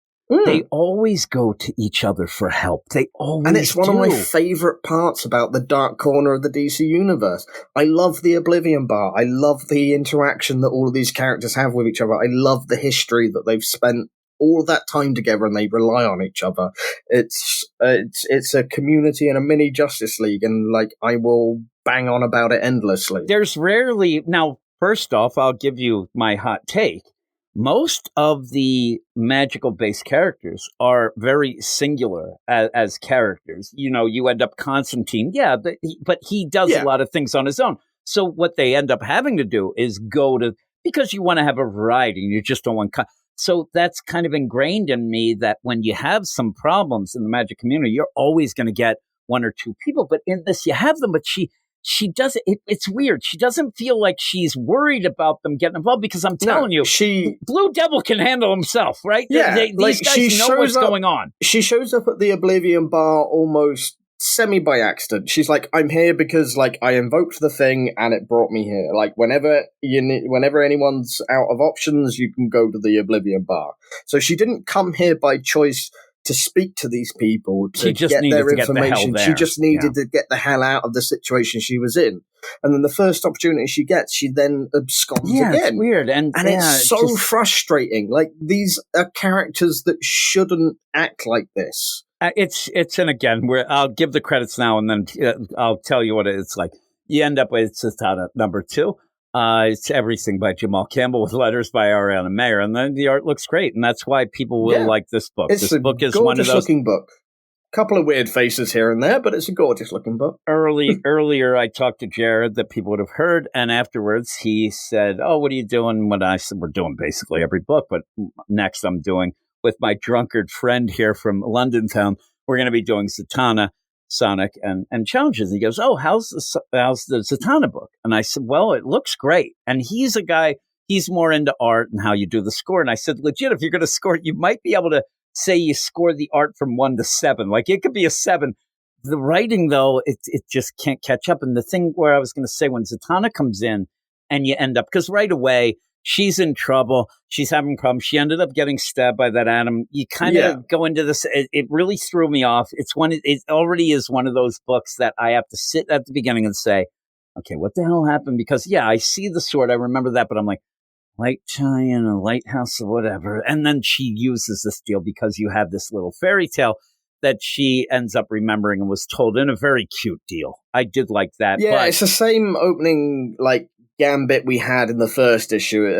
They always go to each other for help. They always And it's one of my favorite parts about the dark corner of the DC universe. I love the Oblivion Bar. I love the interaction that all of these characters have with each other. I love the history that they've spent all of that time together and they rely on each other. It's a community and a mini Justice League, and like I will bang on about it endlessly. There's rarely, now, first off, I'll give you my hot take. Most of the magical-based characters are very singular as characters. You know, you end up Constantine, but he does a lot of things on his own. So what they end up having to do is go to, because you want to have a variety, you just don't want. So that's kind of ingrained in me that when you have some problems in the magic community, you're always going to get one or two people. But in this, you have them, but she doesn't. It's weird. She doesn't feel like she's worried about them getting involved, because I'm telling you, Blue Devil can handle himself, right? Yeah, these guys know what's going on. She shows up at the Oblivion Bar almost semi by accident. She's like, I'm here because like I invoked the thing and it brought me here. Like whenever anyone's out of options, you can go to the Oblivion Bar. So she didn't come here by choice to speak to these people, to get their information. She just needed to get the hell out of the situation she was in. And then the first opportunity she gets, she then absconds again. It's weird. And it's so frustrating. Like, these are characters that shouldn't act like this. And again, I'll give the credits now, and then I'll tell you what it's like. You end up with Zatanna number 2. It's everything by Jamal Campbell with letters by Ariana Mayer, and then the art looks great, and that's why people will like this book. This book is one of those looking book. Couple of weird faces here and there, but it's a gorgeous looking book. Earlier, I talked to Jared that people would have heard, and afterwards he said, "Oh, what are you doing?" When I said, "We're doing basically every book, but next I'm doing with my drunkard friend here from London town. We're going to be doing Zatanna, Sonic, and challenges." And he goes, "Oh, how's the Zatanna book?" And I said, "Well, it looks great." And he's a guy, he's more into art and how you do the score. And I said, legit, if you're going to score it, you might be able to say you score the art from 1 to 7. Like, it could be a 7. The writing, though, it just can't catch up. And the thing where I was going to say, when Zatanna comes in and you end up, because right away, she's in trouble. She's having problems. She ended up getting stabbed by that atom. You kind of go into this. It really threw me off. It already is one of those books that I have to sit at the beginning and say, okay, what the hell happened? Because, I see the sword. I remember that. But I'm like, light tie-in, a lighthouse or whatever. And then she uses this deal because you have this little fairy tale that she ends up remembering and was told in a very cute deal. I did like that. Yeah, it's the same opening, like, gambit we had in the first issue.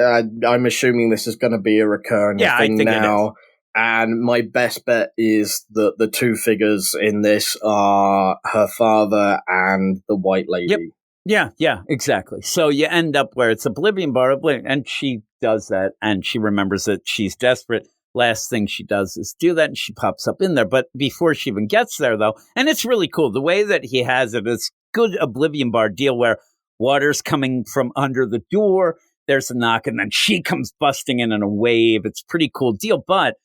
I'm assuming this is going to be a recurring thing now. And my best bet is that the two figures in this are her father and the White Lady. Yep. Yeah, exactly. So you end up where it's Oblivion Bar, and she does that, and she remembers that she's desperate. Last thing she does is do that, and she pops up in there. But before she even gets there, though, and it's really cool, the way that he has it is good Oblivion Bar deal where water's coming from under the door, there's a knock, and then she comes busting in a wave. It's a pretty cool deal, but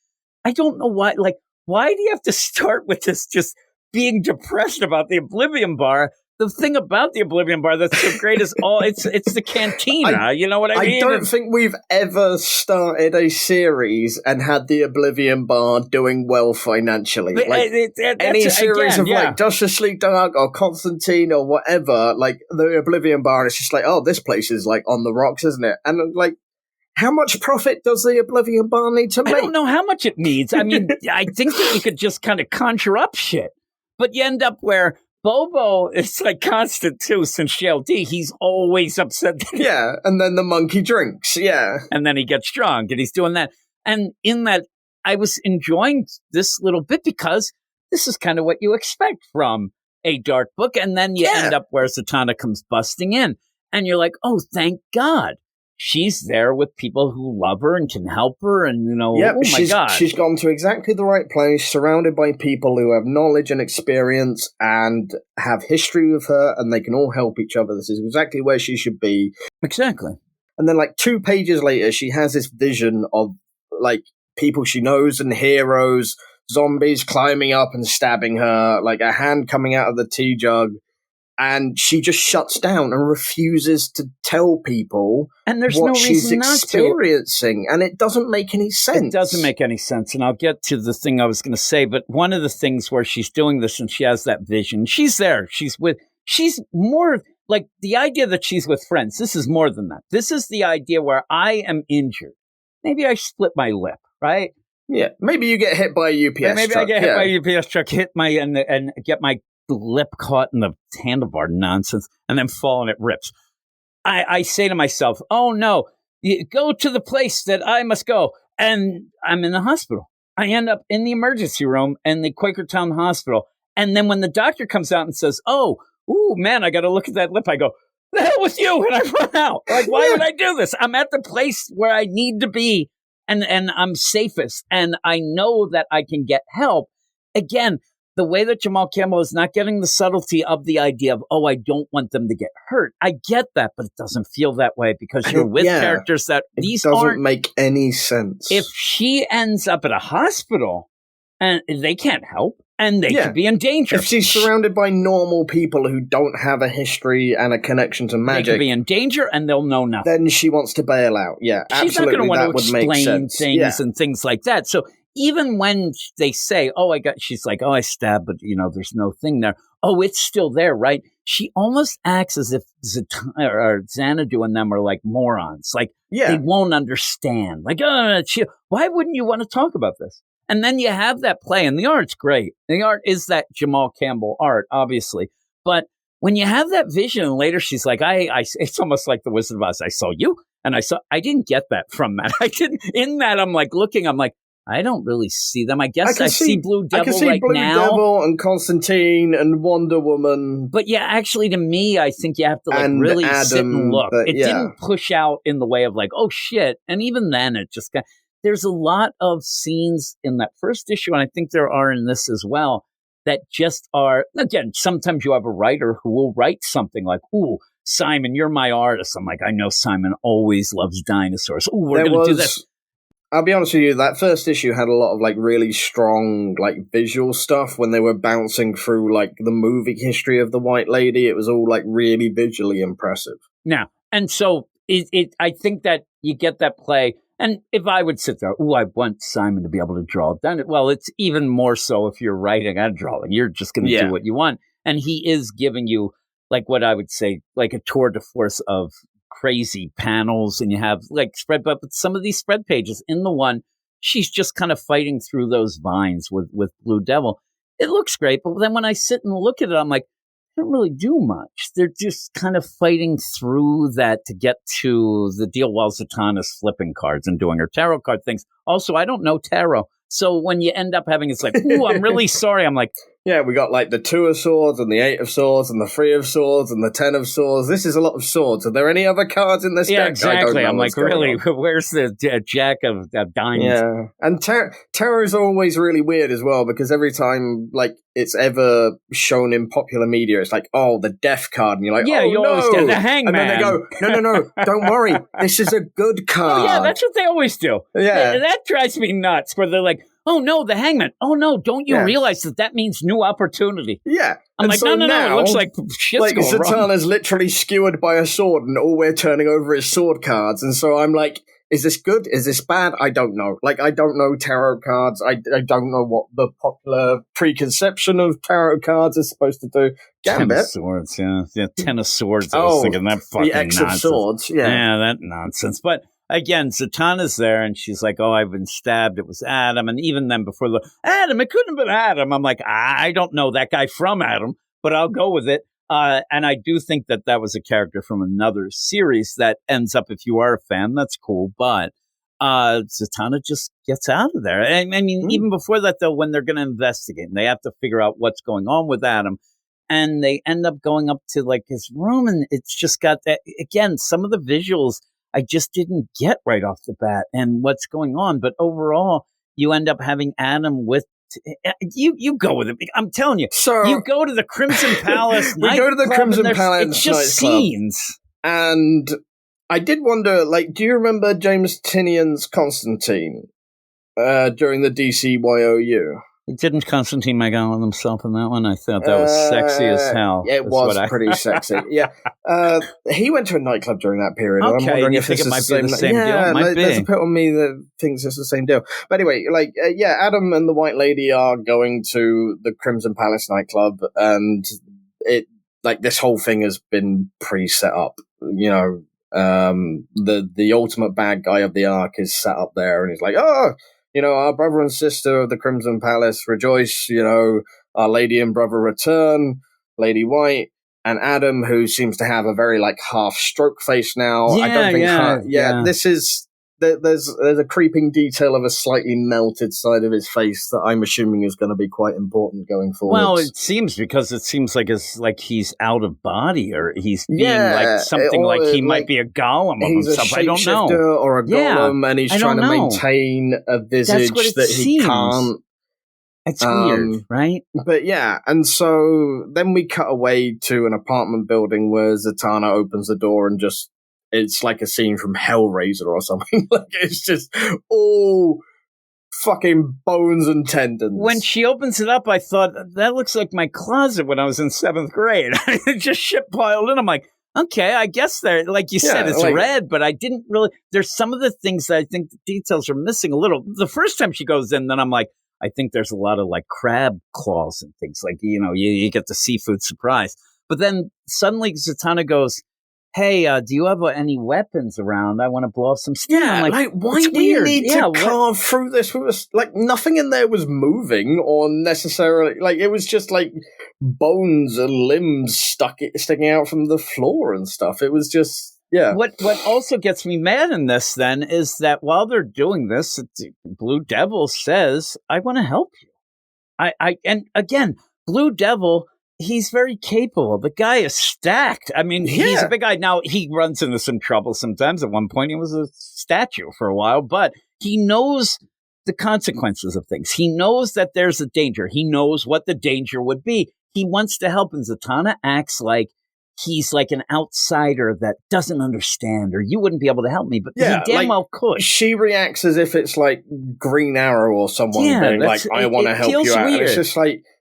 I don't know why. Like, why do you have to start with this just being depressed about the Oblivion Bar? The thing about the Oblivion Bar that's so great is it's the cantina. You know what I mean? I don't think we've ever started a series and had the Oblivion Bar doing well financially. Like, any series of like Justice League Dark or Constantine or whatever, like the Oblivion Bar, it's just like, oh, this place is like on the rocks, isn't it? And like, how much profit does the Oblivion Bar need to make? I don't know how much it needs. I mean, I think that you could just kind of conjure up shit, but you end up where Bobo is like constant too since JLD. He's always upset. Yeah, and then the monkey drinks. Yeah. And then he gets drunk and he's doing that. And in that, I was enjoying this little bit because this is kind of what you expect from a dark book. And then you end up where Zatanna comes busting in. And you're like, oh, thank God. She's there with people who love her and can help her, and oh my God. She's gone to exactly the right place, surrounded by people who have knowledge and experience and have history with her, and they can all help each other. This is exactly where she should be. Exactly. And then, like, 2 pages later, she has this vision of, like, people she knows and heroes, zombies climbing up and stabbing her, like a hand coming out of the tea jug. and she just shuts down and refuses to tell people and there's what no she's reason experiencing. And it doesn't make any sense. It doesn't make any sense. And I'll get to the thing I was going to say, but one of the things where she's doing this and she has that vision, she's there. She's more like the idea that she's with friends. This is more than that. This is the idea where I am injured. Maybe I split my lip, right? Yeah. Maybe you get hit by a UPS truck. Maybe I get hit by a UPS truck, and get my lip caught in the handlebar nonsense, and then fall and it rips. I say to myself, oh no, you go to the place that I must go. And I'm in the hospital. I end up in the emergency room in the Quakertown Hospital. And then when the doctor comes out and says, oh, ooh, man, I got to look at that lip. I go, the hell with you. And I run out. Like, why would I do this? I'm at the place where I need to be and I'm safest. And I know that I can get help. Again, the way that Jamal Campbell is not getting the subtlety of the idea of, oh, I don't want them to get hurt. I get that, but it doesn't feel that way because you're with characters that these doesn't make any sense. If she ends up at a hospital and they can't help and they could be in danger. If she's surrounded by normal people who don't have a history and a connection to magic, they could be in danger and they'll know nothing. Then she wants to bail out. Yeah, she's absolutely. Not going to want to explain things Yeah. and things like that. So even when they say, oh, she's like, oh, I stabbed, but, there's no thing there. Oh, it's still there, right? She almost acts as if Xanadu and them are like morons. Like, they won't understand. Like, why wouldn't you want to talk about this? And then you have that play, and the art's great. The art is that Jamal Campbell art, obviously. But when you have that vision, and later she's like, it's almost like the Wizard of Oz. I saw you, and I didn't get that from that. In that, I'm like looking, I'm like, I don't really see them. I guess I see Blue Devil I can see right Blue now. Devil and Constantine and Wonder Woman. But yeah, actually, to me, I think you have to really Adam, sit and look. It didn't push out in the way of like, oh shit. And even then, it just got. There's a lot of scenes in that first issue, and I think there are in this as well, that just are. Again, sometimes you have a writer who will write something like, "Ooh, Simon, you're my artist." I'm like, I know Simon always loves dinosaurs. Ooh, we're going to do this. I'll be honest with you, that first issue had a lot of really strong visual stuff when they were bouncing through the movie history of the White Lady. It was all really visually impressive. Now, and so I think that you get that play. And if I would sit there, I want Simon to be able to draw. Well, it's even more so if you're writing and drawing. You're just going to do what you want. And he is giving you what I would say, a tour de force of crazy panels, and you have spread, but some of these spread pages in the one, she's just kind of fighting through those vines with Blue Devil. It looks great, but then when I sit and look at it, I'm like, they don't really do much. They're just kind of fighting through that to get to the deal while Zatanna's flipping cards and doing her tarot card things. Also, I don't know tarot. So when you end up having, it's like, ooh, I'm really sorry. I'm like, yeah, we got the 2 of swords and the 8 of swords and the 3 of swords and the 10 of swords. This is a lot of swords. Are there any other cards in this deck? Exactly. I'm like, really? Where's the Jack of Diamonds? Yeah. And tarots are always really weird as well, because every time it's ever shown in popular media, it's the death card, and you're like, you always get the Hangman. And then they go, no, don't worry, this is a good card. Oh yeah, that's what they always do. Yeah, that drives me nuts. Where they're like, oh no, the Hangman. Oh no, don't you realize that means new opportunity? Yeah. I'm like, no, it looks like shit's going wrong. Zatanna's literally skewered by a sword, and all we're turning over is sword cards, and so I'm like, is this good? Is this bad? I don't know. I don't know tarot cards. I don't know what the popular preconception of tarot cards is supposed to do. Gambit. 10 of swords, yeah, 10 of swords. I was thinking that fucking the X nonsense. Of swords, yeah, that nonsense. But again, Zatanna's there, and she's like, oh, I've been stabbed. It was Adam. And even then, before Adam, it couldn't have been Adam. I'm like, I don't know that guy from Adam, but I'll go with it. And I do think that was a character from another series that ends up, if you are a fan, that's cool. But Zatanna just gets out of there. I mean, even before that, though, when they're going to investigate, they have to figure out what's going on with Adam. And they end up going up to his room, and it's just got that. Again, some of the visuals I just didn't get right off the bat and what's going on. But overall, you end up having Adam with. You go with it. I'm telling you. So you go to the Crimson Palace. We go to the Crimson Palace. It's just scenes. And I did wonder, do you remember James Tinian's Constantine during the DCYOU? Didn't Constantine make out with himself in that one? I thought that was sexy as hell. It was pretty sexy. Yeah. He went to a nightclub during that period. Okay, I'm wondering if it might be the same deal? It might be. There's a bit on me that thinks it's the same deal. But anyway, Adam and the White Lady are going to the Crimson Palace nightclub, and this whole thing has been pre-set up. The ultimate bad guy of the arc is sat up there, and he's like, our brother and sister of the Crimson Palace rejoice, our lady and brother return, Lady White, and Adam, who seems to have a very, half stroke face now. Yeah, I don't think this is... There's a creeping detail of a slightly melted side of his face that I'm assuming is going to be quite important going forward. Well, it seems like it's like he's out of body, or he's being something like he might be a golem of himself. I don't know, or a golem, and he's trying to maintain a visage that he can't. It's weird, right? But yeah, and so then we cut away to an apartment building where Zatanna opens the door and just. It's like a scene from Hellraiser or something. It's just all fucking bones and tendons. When she opens it up, I thought, that looks like my closet when I was in 7th grade. Just shit piled in. I'm like, okay, I guess they're, like you said, it's red, but I didn't really, there's some of the things that I think the details are missing a little. The first time she goes in, then I'm like, I think there's a lot of crab claws and things you get the seafood surprise. But then suddenly Zatanna goes, hey, do you have any weapons around? I want to blow up some steam. Yeah, why do you need to carve through this with a, nothing in there was moving or necessarily, it was just bones and limbs sticking out from the floor and stuff. It was just, yeah. What also gets me mad in this then is that while they're doing this, Blue Devil says, I want to help you. And again, Blue Devil, he's very capable. The guy is stacked. I mean, he's a big guy. Now, he runs into some trouble sometimes. At one point, he was a statue for a while, but he knows the consequences of things. He knows that there's a danger. He knows what the danger would be. He wants to help, and Zatanna acts like he's like an outsider that doesn't understand, or you wouldn't be able to help me, but he damn well could. She reacts as if it's like Green Arrow or someone being like, I want to help you out. And it's just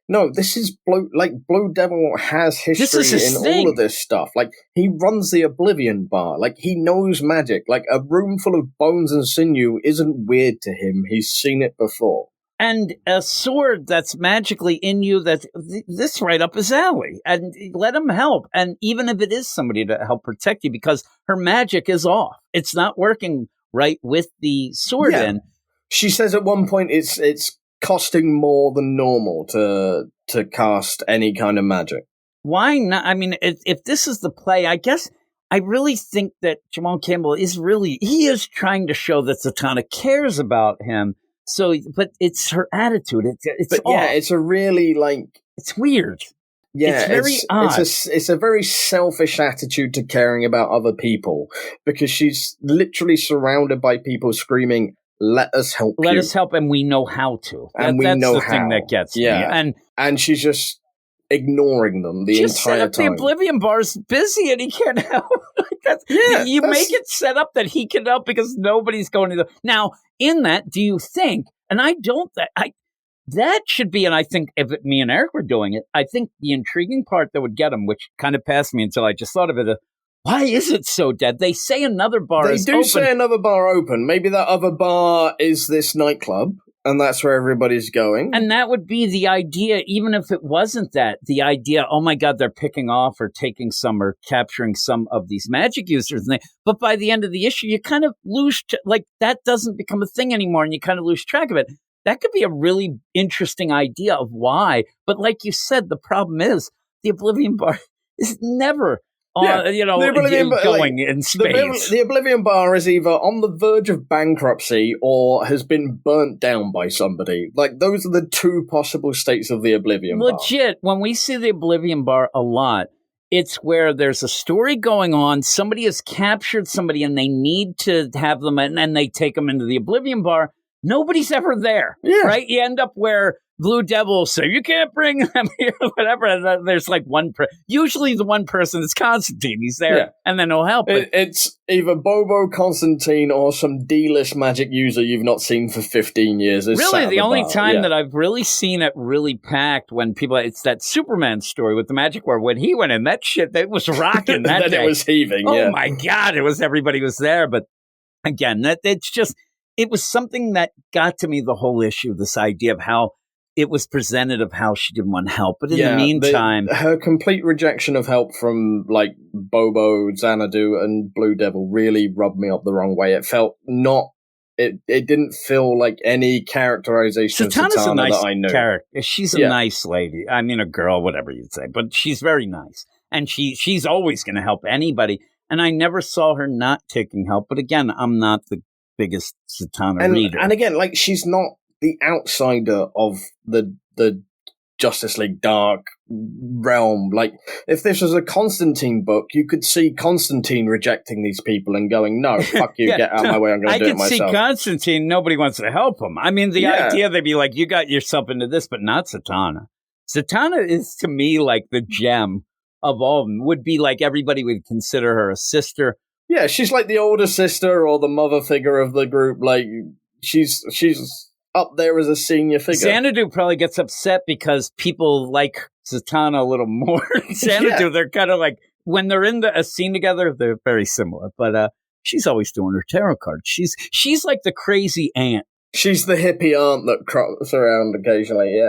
no, this is Blue Devil has history in all of this stuff. He runs the Oblivion Bar. He knows magic. A room full of bones and sinew isn't weird to him. He's seen it before. And a sword that's magically in you, this right up his alley. And let him help. And even if it is somebody to help protect you, because her magic is off. It's not working right with the sword in. She says at one point it's costing more than normal to cast any kind of magic. Why not? I mean, if this is the play, I guess I really think that Jamal Campbell is trying to show that Zatanna cares about him. So, but it's her attitude. It's off. Yeah, it's a really it's weird. Yeah, it's very odd. It's a very selfish attitude to caring about other people, because she's literally surrounded by people screaming, let us help you. Let us help, and we know how to. And that's know the how. thing that gets me. And she's just ignoring them the entire time. The Oblivion Bar's busy and he can't help. You make it set up that he can help because nobody's going to. Now, in that, do you think, and I don't, that should be, and I think if me and Eric were doing it, I think the intriguing part that would get him, which kind of passed me until I just thought of it, why is it so dead? They say another bar is open. They do say another bar open. Maybe that other bar is this nightclub, and that's where everybody's going. And that would be the idea, even if it wasn't that. The idea, oh my God, they're picking off or taking some or capturing some of these magic users. But by the end of the issue, you kind of lose, that doesn't become a thing anymore, and you kind of lose track of it. That could be a really interesting idea of why. But like you said, the problem is the Oblivion Bar is never... going in space. The Oblivion Bar is either on the verge of bankruptcy or has been burnt down by somebody. Those are the two possible states of the Oblivion Bar. Legit, when we see the Oblivion Bar a lot, it's where there's a story going on, somebody has captured somebody and they need to have them, and they take them into the Oblivion Bar. Nobody's ever there, right? You end up where Blue Devil will say, you can't bring them here, whatever. And there's like usually the one person is Constantine. He's there, and then he'll help. It's either Bobo, Constantine, or some D-list magic user you've not seen for 15 years. Really, the only time that I've really seen it really packed when people, it's that Superman story with the magic word. When he went in, that was rocking that day. It was heaving, Oh my God, everybody was there. But again, it was something that got to me the whole issue, this idea of how it was presented of how she didn't want help. But in the meantime... her complete rejection of help from, like, Bobo, Xanadu, and Blue Devil really rubbed me up the wrong way. It felt not... It didn't feel like any characterization of Zatanna a nice that I knew. Character. She's a nice lady. I mean, a girl, whatever you'd say. But she's very nice. And she's always going to help anybody. And I never saw her not taking help. But again, I'm not the biggest Zatanna reader. And again, like, she's not the outsider of the Justice League Dark realm. Like, if this was a Constantine book, you could see Constantine rejecting these people and going, no, fuck you, get out of my way, I'm going to do it myself. I could see Constantine, nobody wants to help him. I mean, the idea they'd be like, you got yourself into this, but not Zatanna. Zatanna is, to me, like the gem of all of them. Would be like everybody would consider her a sister. Yeah, she's like the older sister or the mother figure of the group. Like, she's up there as a senior figure. Xanadu probably gets upset because people like Zatanna a little more. Xanadu, they're kind of like, when they're in a scene together, they're very similar. But she's always doing her tarot cards. She's like the crazy aunt. She's the hippie aunt that crops around occasionally,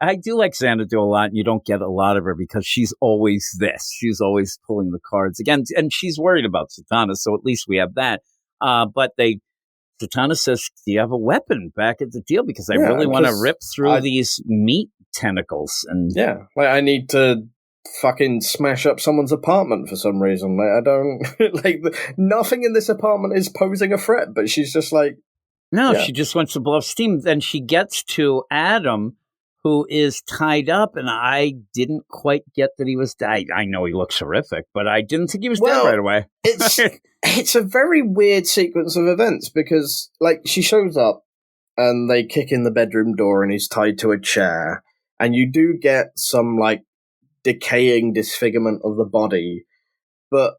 I do like Xanadu a lot, and you don't get a lot of her because she's always this. She's always pulling the cards again, and she's worried about Zatanna, so at least we have that. But Zatanna says, do you have a weapon back at the deal? Because I really want to rip through these meat tentacles. And like I need to fucking smash up someone's apartment for some reason. Like, I don't, nothing in this apartment is posing a threat, but she's just like... No, she just wants to blow off steam. Then she gets to Adam, who is tied up, and I didn't quite get that he was dead. I know he looks horrific, but I didn't think he was dead right away. It's a very weird sequence of events because, like, she shows up and they kick in the bedroom door and he's tied to a chair, and you do get some, like, decaying disfigurement of the body. But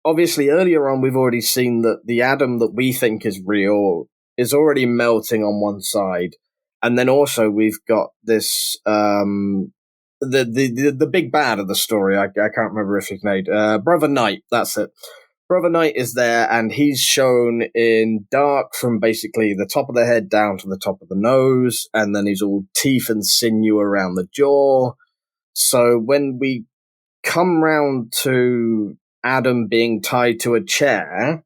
obviously earlier on we've already seen that the Adam that we think is real is already melting on one side. And then also we've got this, the big bad of the story. I can't remember if he's named, Brother Knight. That's it. Brother Knight is there, and he's shown in dark from basically the top of the head down to the top of the nose, and then he's all teeth and sinew around the jaw. So when we come round to Adam being tied to a chair,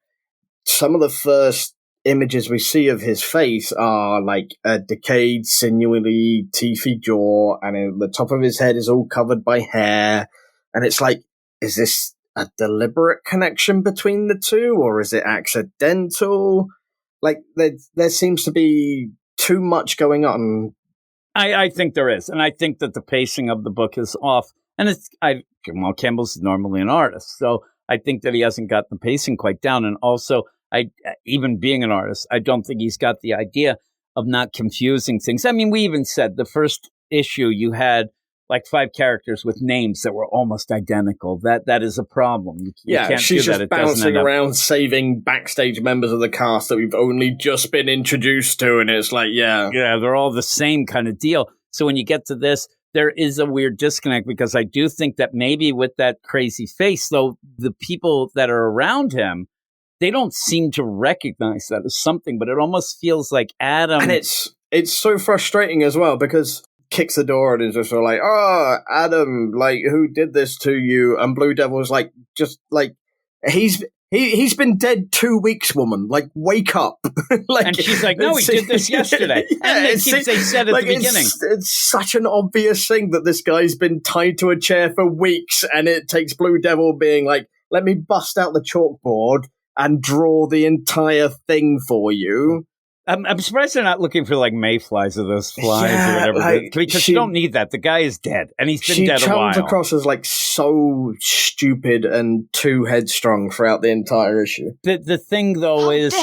some of the first images we see of his face are like a decayed, sinewy, teethy jaw, and the top of his head is all covered by hair. And it's like, is this a deliberate connection between the two, or is it accidental? Like, there seems to be too much going on. I think there is, and I think that the pacing of the book is off. And Jamal Campbell's normally an artist, so I think that he hasn't got the pacing quite down. And also, even being an artist, I don't think he's got the idea of not confusing things. I mean, we even said the first issue you had like 5 characters with names that were almost identical. That is a problem. You can't she's do that. Just bouncing around saving backstage members of the cast that we've only just been introduced to, and it's like, they're all the same kind of deal. So when you get to this, there is a weird disconnect, because I do think that maybe with that crazy face, though, the people that are around him, they don't seem to recognize that as something, but it almost feels like Adam. And it's so frustrating as well, because kicks the door and is just sort of like, oh, Adam, like, who did this to you? And Blue Devil's like, just like, he's been dead 2 weeks, woman. Like, wake up. Like, and she's like, no, he did this yesterday. And they said at the beginning. It's such an obvious thing that this guy's been tied to a chair for weeks, and it takes Blue Devil being like, let me bust out the chalkboard and draw the entire thing for you. I'm surprised they're not looking for like mayflies or those flies or whatever, because you don't need that. The guy is dead, and he's been dead a while. She comes across as like so stupid and too headstrong throughout the entire issue. The thing though is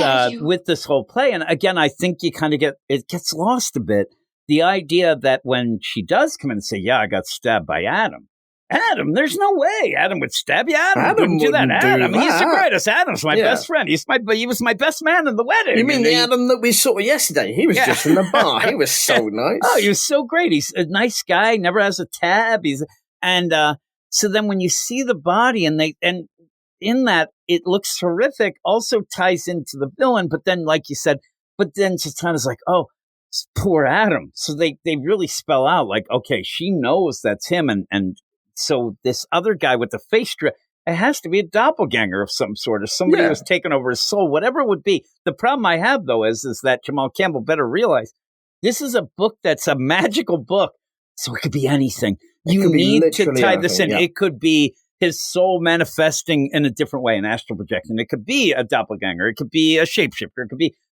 with this whole play, and again, I think you kind of gets lost a bit. The idea that when she does come in and say, "Yeah, I got stabbed by Adam." Adam, there's no way Adam would stab you. Adam wouldn't do that. Adam, he's the greatest. Adam's my best friend. He was my best man in the wedding. You mean the Adam that we saw yesterday? He was just in the bar. He was so nice. Oh, he was so great. He's a nice guy. Never has a tab. So then when you see the body and in that it looks horrific, also ties into the villain. But then, like you said, Zatanna's like, oh, poor Adam. So they really spell out like, okay, she knows that's him, and so this other guy with the face strip, it has to be a doppelganger of some sort, or somebody who's taken over his soul, whatever it would be. The problem I have, though, is that Jamal Campbell better realize this is a book that's a magical book, so it could be anything. You need to tie this in. Yeah. It could be his soul manifesting in a different way, an astral projection. It could be a doppelganger. It could be a shapeshifter.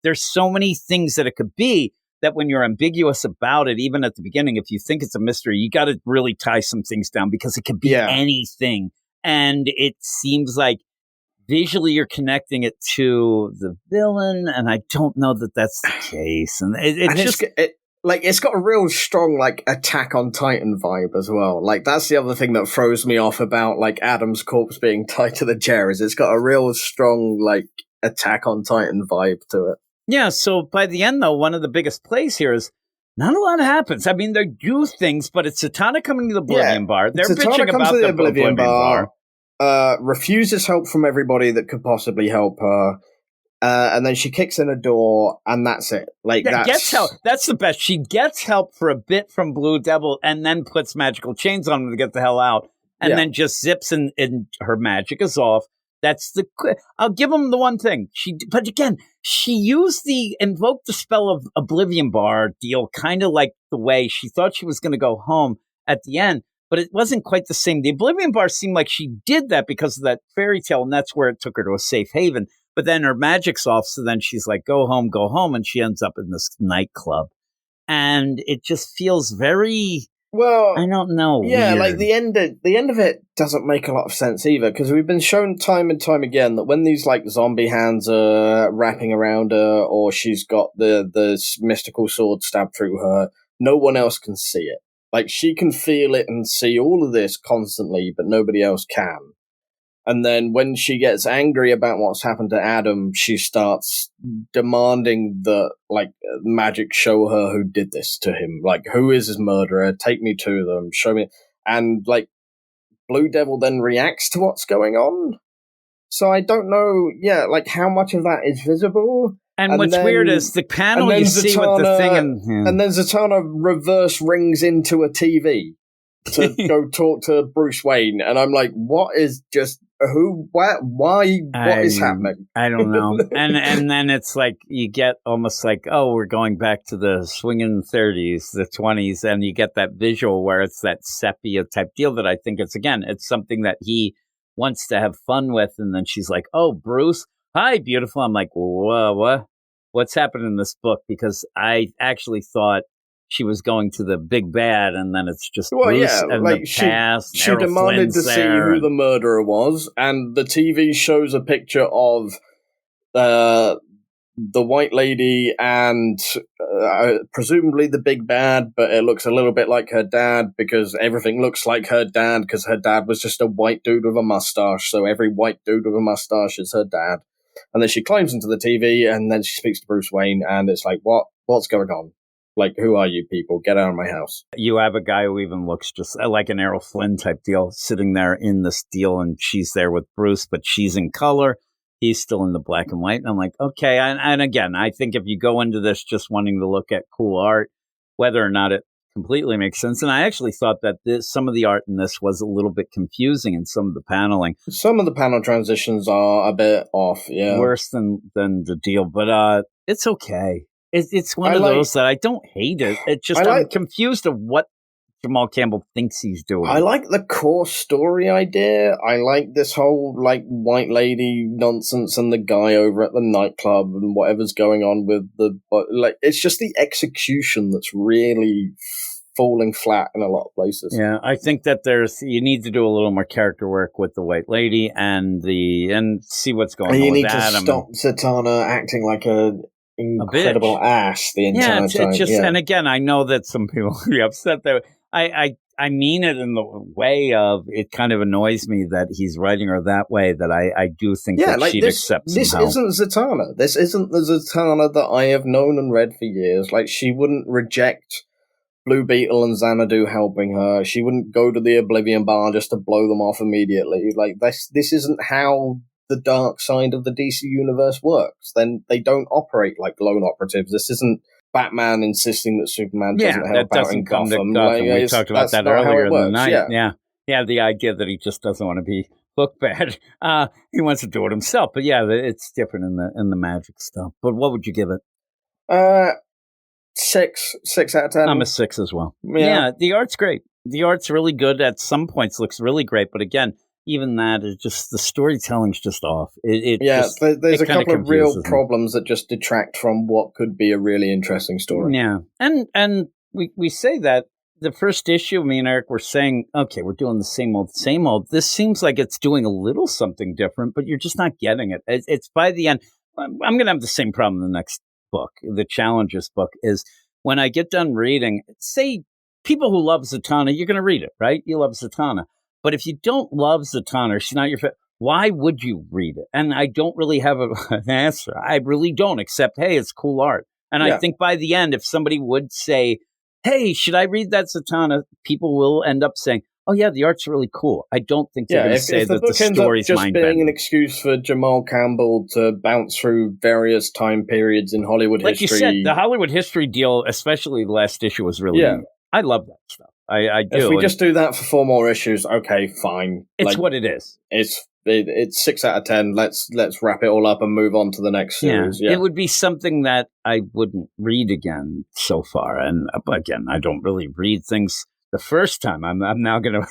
There's so many things that it could be, that when you're ambiguous about it, even at the beginning, if you think it's a mystery, you got to really tie some things down, because it could be anything. And it seems like visually you're connecting it to the villain, and I don't know that that's the case. And it's got a real strong like Attack on Titan vibe as well. Like that's the other thing that throws me off about like Adam's corpse being tied to the chair, is it's got a real strong like Attack on Titan vibe to it. Yeah, so by the end, though, one of the biggest plays here is not a lot happens. I mean, they do things, but it's Zatanna coming to the Oblivion Bar. They're bitching about the Oblivion Bar. Refuses help from everybody that could possibly help her. And then she kicks in a door, and that's it. Gets help. That's the best. She gets help for a bit from Blue Devil, and then puts magical chains on him to get the hell out, and then just zips, and her magic is off. I'll give him the one thing. But again, she invoked the spell of Oblivion Bar deal, kind of like the way she thought she was going to go home at the end, but it wasn't quite the same. The Oblivion Bar seemed like she did that because of that fairy tale, and that's where it took her to a safe haven. But then her magic's off, so then she's like, go home, and she ends up in this nightclub. And it just feels very... Well, I don't know. Yeah, weird. like the end of it doesn't make a lot of sense either, because we've been shown time and time again that when these like zombie hands are wrapping around her, or she's got the mystical sword stabbed through her, no one else can see it. Like she can feel it and see all of this constantly, but nobody else can. And then when she gets angry about what's happened to Adam, she starts demanding that, like, magic show her who did this to him. Like, who is his murderer? Take me to them. Show me. And, like, Blue Devil then reacts to what's going on. So I don't know, how much of that is visible. And what's weird is the panel you see with the thing. And then Zatanna reverse rings into a TV to go talk to Bruce Wayne. And I'm like, what is just... why, what is happening? I don't know. and then it's like, you get almost like, oh, we're going back to the swinging 30s, the 20s, and you get that visual where it's that sepia type deal that I think it's something that he wants to have fun with. And then she's like, oh, Bruce, hi, beautiful. I'm like, whoa, what's happened in this book? Because I actually thought she was going to the big bad, and then it's just Bruce and the past. She demanded to see who the murderer was, and the TV shows a picture of the White Lady and presumably the big bad, but it looks a little bit like her dad, because everything looks like her dad, because her dad was just a white dude with a mustache, so every white dude with a mustache is her dad. And then she climbs into the TV, and then she speaks to Bruce Wayne, and it's like, what's going on? Like, who are you people? Get out of my house. You have a guy who even looks just like an Errol Flynn type deal, sitting there in this deal, and she's there with Bruce, but she's in color. He's still in the black and white. And I'm like, okay. And again, I think if you go into this just wanting to look at cool art, whether or not it completely makes sense. And I actually thought that some of the art in this was a little bit confusing in some of the paneling. Some of the panel transitions are a bit off, yeah. Worse than the deal, but it's okay. It's one of those that I don't hate it. It's just I'm confused of what Jamal Campbell thinks he's doing. I like the core story idea. I like this whole white lady nonsense and the guy over at the nightclub and whatever's going on with it's just the execution that's really falling flat in a lot of places. Yeah, I think that you need to do a little more character work with the white lady and see what's going on. You with need to stop Zatanna acting like an incredible ass the entire time. And again, I know that some people will be upset that I mean it in the way of it kind of annoys me that he's writing her that way, that I do think that she'd accept somehow. This isn't Zatanna. This isn't the Zatanna that I have known and read for years. Like, she wouldn't reject Blue Beetle and Xanadu helping her. She wouldn't go to the Oblivion Bar just to blow them off immediately. Like, this isn't how the dark side of the DC universe works. Then they don't operate like lone operatives. This isn't Batman insisting that Superman doesn't help out in Gotham. We talked about that earlier in the night. Yeah, the idea that he just doesn't want to look bad. He wants to do it himself. But yeah, it's different in the magic stuff. But what would you give it? 6 out of 10. I'm a 6 as well. Yeah, the art's great. The art's really good. At some points, looks really great. But again, even that is just, the storytelling's just off. There's a couple of real problems that just detract from what could be a really interesting story. Yeah, and we say that the first issue, me and Eric were saying, okay, we're doing the same old. This seems like it's doing a little something different, but you're just not getting it. It's by the end. I'm going to have the same problem in the next book. The Challenges book is when I get done reading, say people who love Zatanna, you're going to read it, right? You love Zatanna. But if you don't love Zatanna, she's not your favorite, why would you read it? And I don't really have an answer. I really don't, except, hey, it's cool art. And I think by the end, if somebody would say, hey, should I read that Zatanna? People will end up saying, oh, yeah, the art's really cool. I don't think they're going to say that the story's just mind-bending. Being an excuse for Jamal Campbell to bounce through various time periods in Hollywood history. Like you said, the Hollywood history deal, especially the last issue, was really neat. I love that stuff. I do. If we just do that for 4 more issues, okay, fine. It's what it is. It's 6 out of 10. Let's wrap it all up and move on to the next series. Yeah. It would be something that I wouldn't read again so far. And again, I don't really read things the first time. I'm now going to...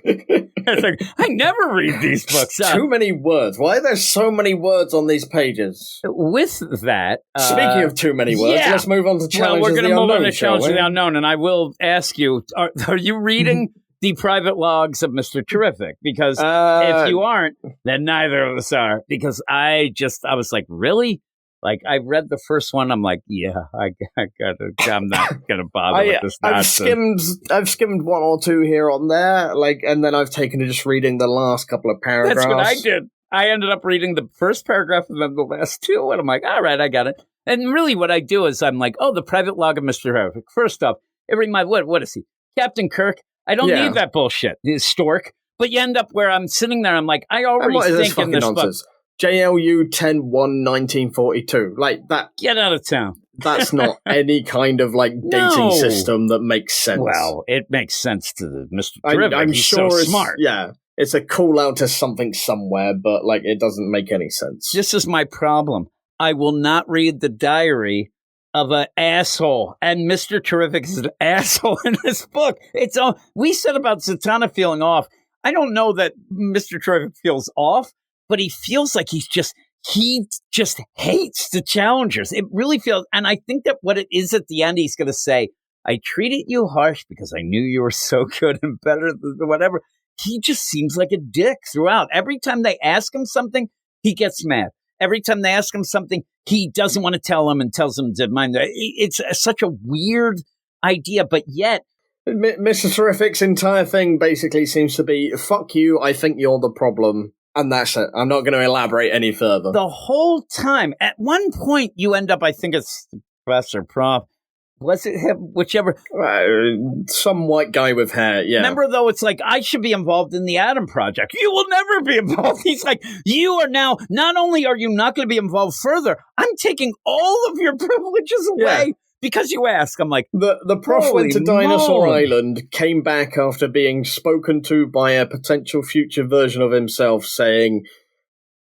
It's like, I never read these books. Too many words. Why are there so many words on these pages? With that... Speaking of too many words, let's move on to Challenges of the Unknown. Well, we're going to move on to Challenges of the Unknown, and I will ask you, are you reading the private logs of Mr. Terrific? Because if you aren't, then neither of us are. Because I was like, really? Like, I read the first one, I'm like, I'm not gonna bother with this nonsense. I've skimmed 1 or 2 here on there, and then I've taken to just reading the last couple of paragraphs. That's what I did. I ended up reading the first paragraph and then the last 2, and I'm like, all right, I got it. And really what I do is I'm like, oh, the private log of Mr. Terrific. First off, it reminds what is he? Captain Kirk? I don't need that bullshit. He's Stork. But you end up where I'm sitting there, I'm like, I already think in this nonsense? Book. JLU 10-1-1942. Like that. Get out of town. That's not any kind of dating system that makes sense. Well, it makes sense to the Mr. Terrific. I'm He's sure so smart. Yeah. It's a call out to something somewhere, but it doesn't make any sense. This is my problem. I will not read the diary of an asshole. And Mr. Terrific is an asshole in this book. We said about Zatanna feeling off. I don't know that Mr. Terrific feels off. But he feels like he just hates the challengers. It really feels, and I think that what it is at the end, he's going to say, I treated you harsh because I knew you were so good and better than whatever. He just seems like a dick throughout. Every time they ask him something, he gets mad. Every time they ask him something, he doesn't want to tell them and tells them to mind. It's such a weird idea, but yet. Mr. Terrific's entire thing basically seems to be, fuck you, I think you're the problem. And that's it. I'm not going to elaborate any further. The whole time. At one point, you end up, I think it's Professor Prof. Was it him? Whichever. Some white guy with hair, yeah. Remember, though, it's like, I should be involved in the Atom Project. You will never be involved. He's like, you are now, not only are you not going to be involved further, I'm taking all of your privileges away. Yeah. Because you ask, I'm like, the prof went to Dinosaur Island, came back after being spoken to by a potential future version of himself saying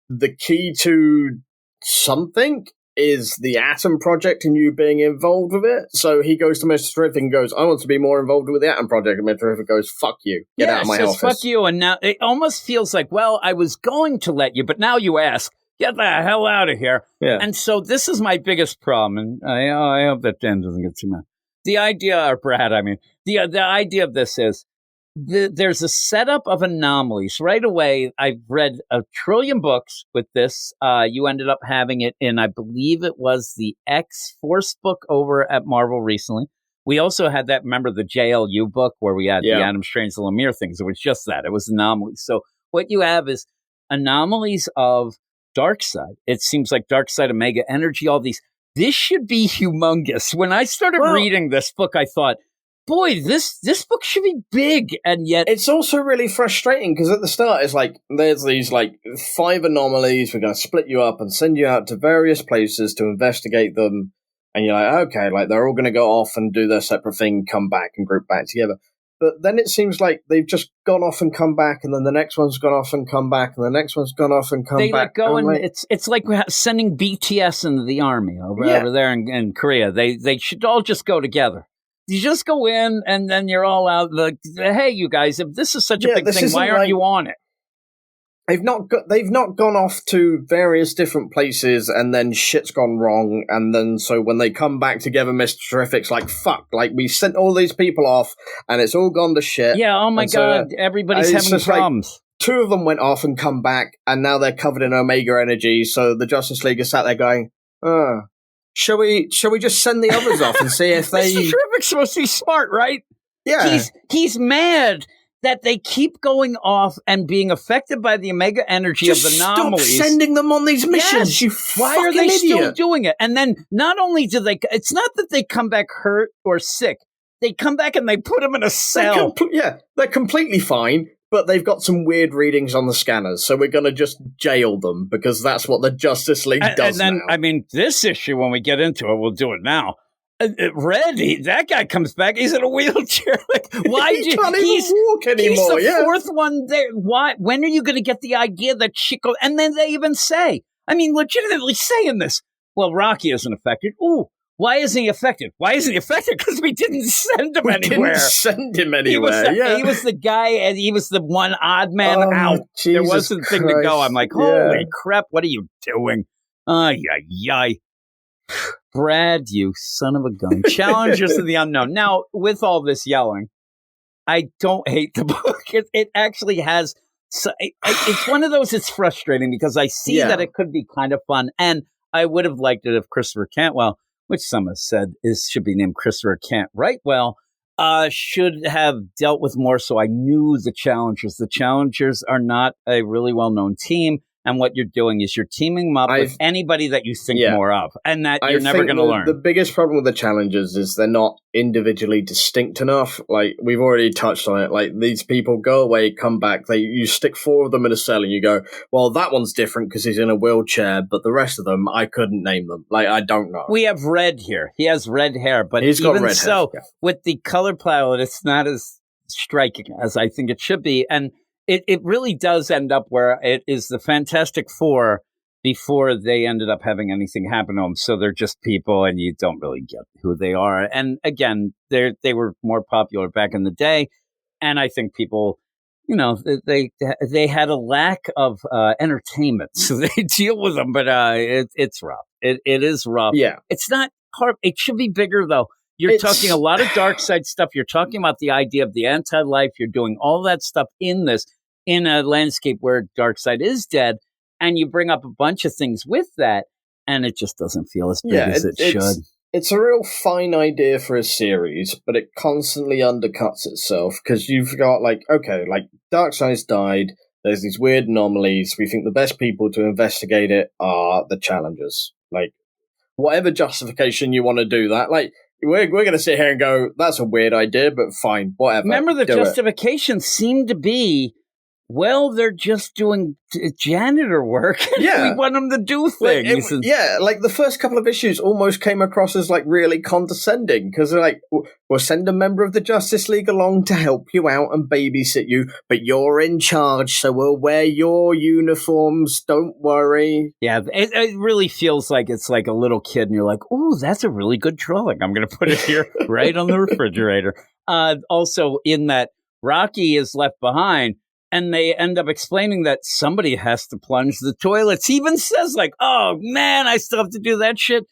the key to something is the Atom Project and you being involved with it. So he goes to Mr. Terrific and goes, I want to be more involved with the Atom Project. And Mr. Terrific goes, fuck you. Get out of my office. Fuck you. And now it almost feels like, well, I was going to let you, but now you ask. Get the hell out of here. Yeah. And so this is my biggest problem. And I hope that Dan doesn't get too mad. The idea, or Brad, I mean, the idea of this is there's a setup of anomalies. Right away, I've read a trillion books with this. You ended up having it in, I believe it was the X-Force book over at Marvel recently. We also had that, remember the JLU book where we had the Adam Strange and Lemire things. It was just that. It was anomalies. So what you have is anomalies of Darkseid. It seems like Darkseid, Omega Energy, all these. This should be humongous. When I started reading this book, I thought, boy, this book should be big. And yet it's also really frustrating because at the start it's like there's these like 5 anomalies. We're going to split you up and send you out to various places to investigate them. And you're like, okay, like they're all going to go off and do their separate thing, come back and group back together. But then it seems like they've just gone off and come back, and then the next one's gone off and come back, and the next one's gone off and come back. They let go, and it's like sending BTS into the army over there in Korea. They should all just go together. You just go in, and then you're all out. Like, hey, you guys, if this is such a big thing, why aren't you on it? They've not gone off to various different places and then shit's gone wrong, and then so when they come back together, Mr. Terrific's like, fuck, like we sent all these people off and it's all gone to shit. Yeah, oh my god, everybody's having problems. Like, 2 of them went off and come back and now they're covered in Omega Energy, so the Justice League is sat there going, shall we just send the others off and see if they... Mr. Terrific's supposed to be smart, right? Yeah. He's mad that they keep going off and being affected by the Omega Energy of the anomalies. Stop sending them on these missions, you Why are they still doing it? And then not only do they... It's not that they come back hurt or sick. They come back and they put them in a cell. They're completely fine, but they've got some weird readings on the scanners, so we're going to just jail them because that's what the Justice League does and then, now. I mean, this issue, when we get into it, we'll do it now. Red, that guy comes back. He's in a wheelchair. Like, why? He can't even walk anymore. He's the 4th one there. Why? When are you going to get the idea that Chico? And then they even say, I mean, legitimately saying this. Well, Rocky isn't affected. Ooh, why isn't he affected? Why isn't he affected? Because we didn't send him anywhere. Didn't send him anywhere. He was the guy, and he was the one odd man out. Jesus there wasn't a thing to go. I'm like, holy crap! What are you doing? Ay. Brad, you son of a gun. Challengers of the Unknown. Now, with all this yelling, I don't hate the book. It actually has... So, it's one of those, it's frustrating because I see that it could be kind of fun, and I would have liked it if Christopher Cantwell, which some have said should be named Christopher Can't Write Well, should have dealt with more so I knew the Challengers. The Challengers are not a really well-known team. And what you're doing is you're teaming them up with anybody that you think more of. And that you're never going to learn. The biggest problem with the Challengers is they're not individually distinct enough. Like, we've already touched on it. Like, these people go away, come back. You stick 4 of them in a cell and you go, well, that one's different because he's in a wheelchair. But the rest of them, I couldn't name them. Like, I don't know. We have Red here. He has red hair. But he's got red hair. With the color palette, it's not as striking as I think it should be. And It really does end up where it is the Fantastic Four before they ended up having anything happen to them. So they're just people and you don't really get who they are. And again, they were more popular back in the day. And I think people, they had a lack of entertainment. So they deal with them, but it's rough. It is rough. Yeah. It's not hard. It should be bigger though. You're talking a lot of dark side stuff. You're talking about the idea of the anti-life. You're doing all that stuff in this, in a landscape where Darkseid is dead, and you bring up a bunch of things with that, and it just doesn't feel as big as it should. It's a real fine idea for a series, but it constantly undercuts itself, because you've got, Darkseid's died, there's these weird anomalies, we think the best people to investigate it are the Challengers. Like, whatever justification you want to do that, we're going to sit here and go, that's a weird idea, but fine, whatever. Remember, the justification seemed to be well, they're just doing janitor work. Yeah. We want them to do things. Like the first couple of issues almost came across as like really condescending because they're like, we'll send a member of the Justice League along to help you out and babysit you, but you're in charge, so we'll wear your uniforms. Don't worry. Yeah, it really feels like it's like a little kid and you're like, oh, that's a really good drawing. I'm going to put it here right on the refrigerator. Also, in that Rocky is left behind. And they end up explaining that somebody has to plunge the toilets. He even says like, oh, man, I still have to do that shit.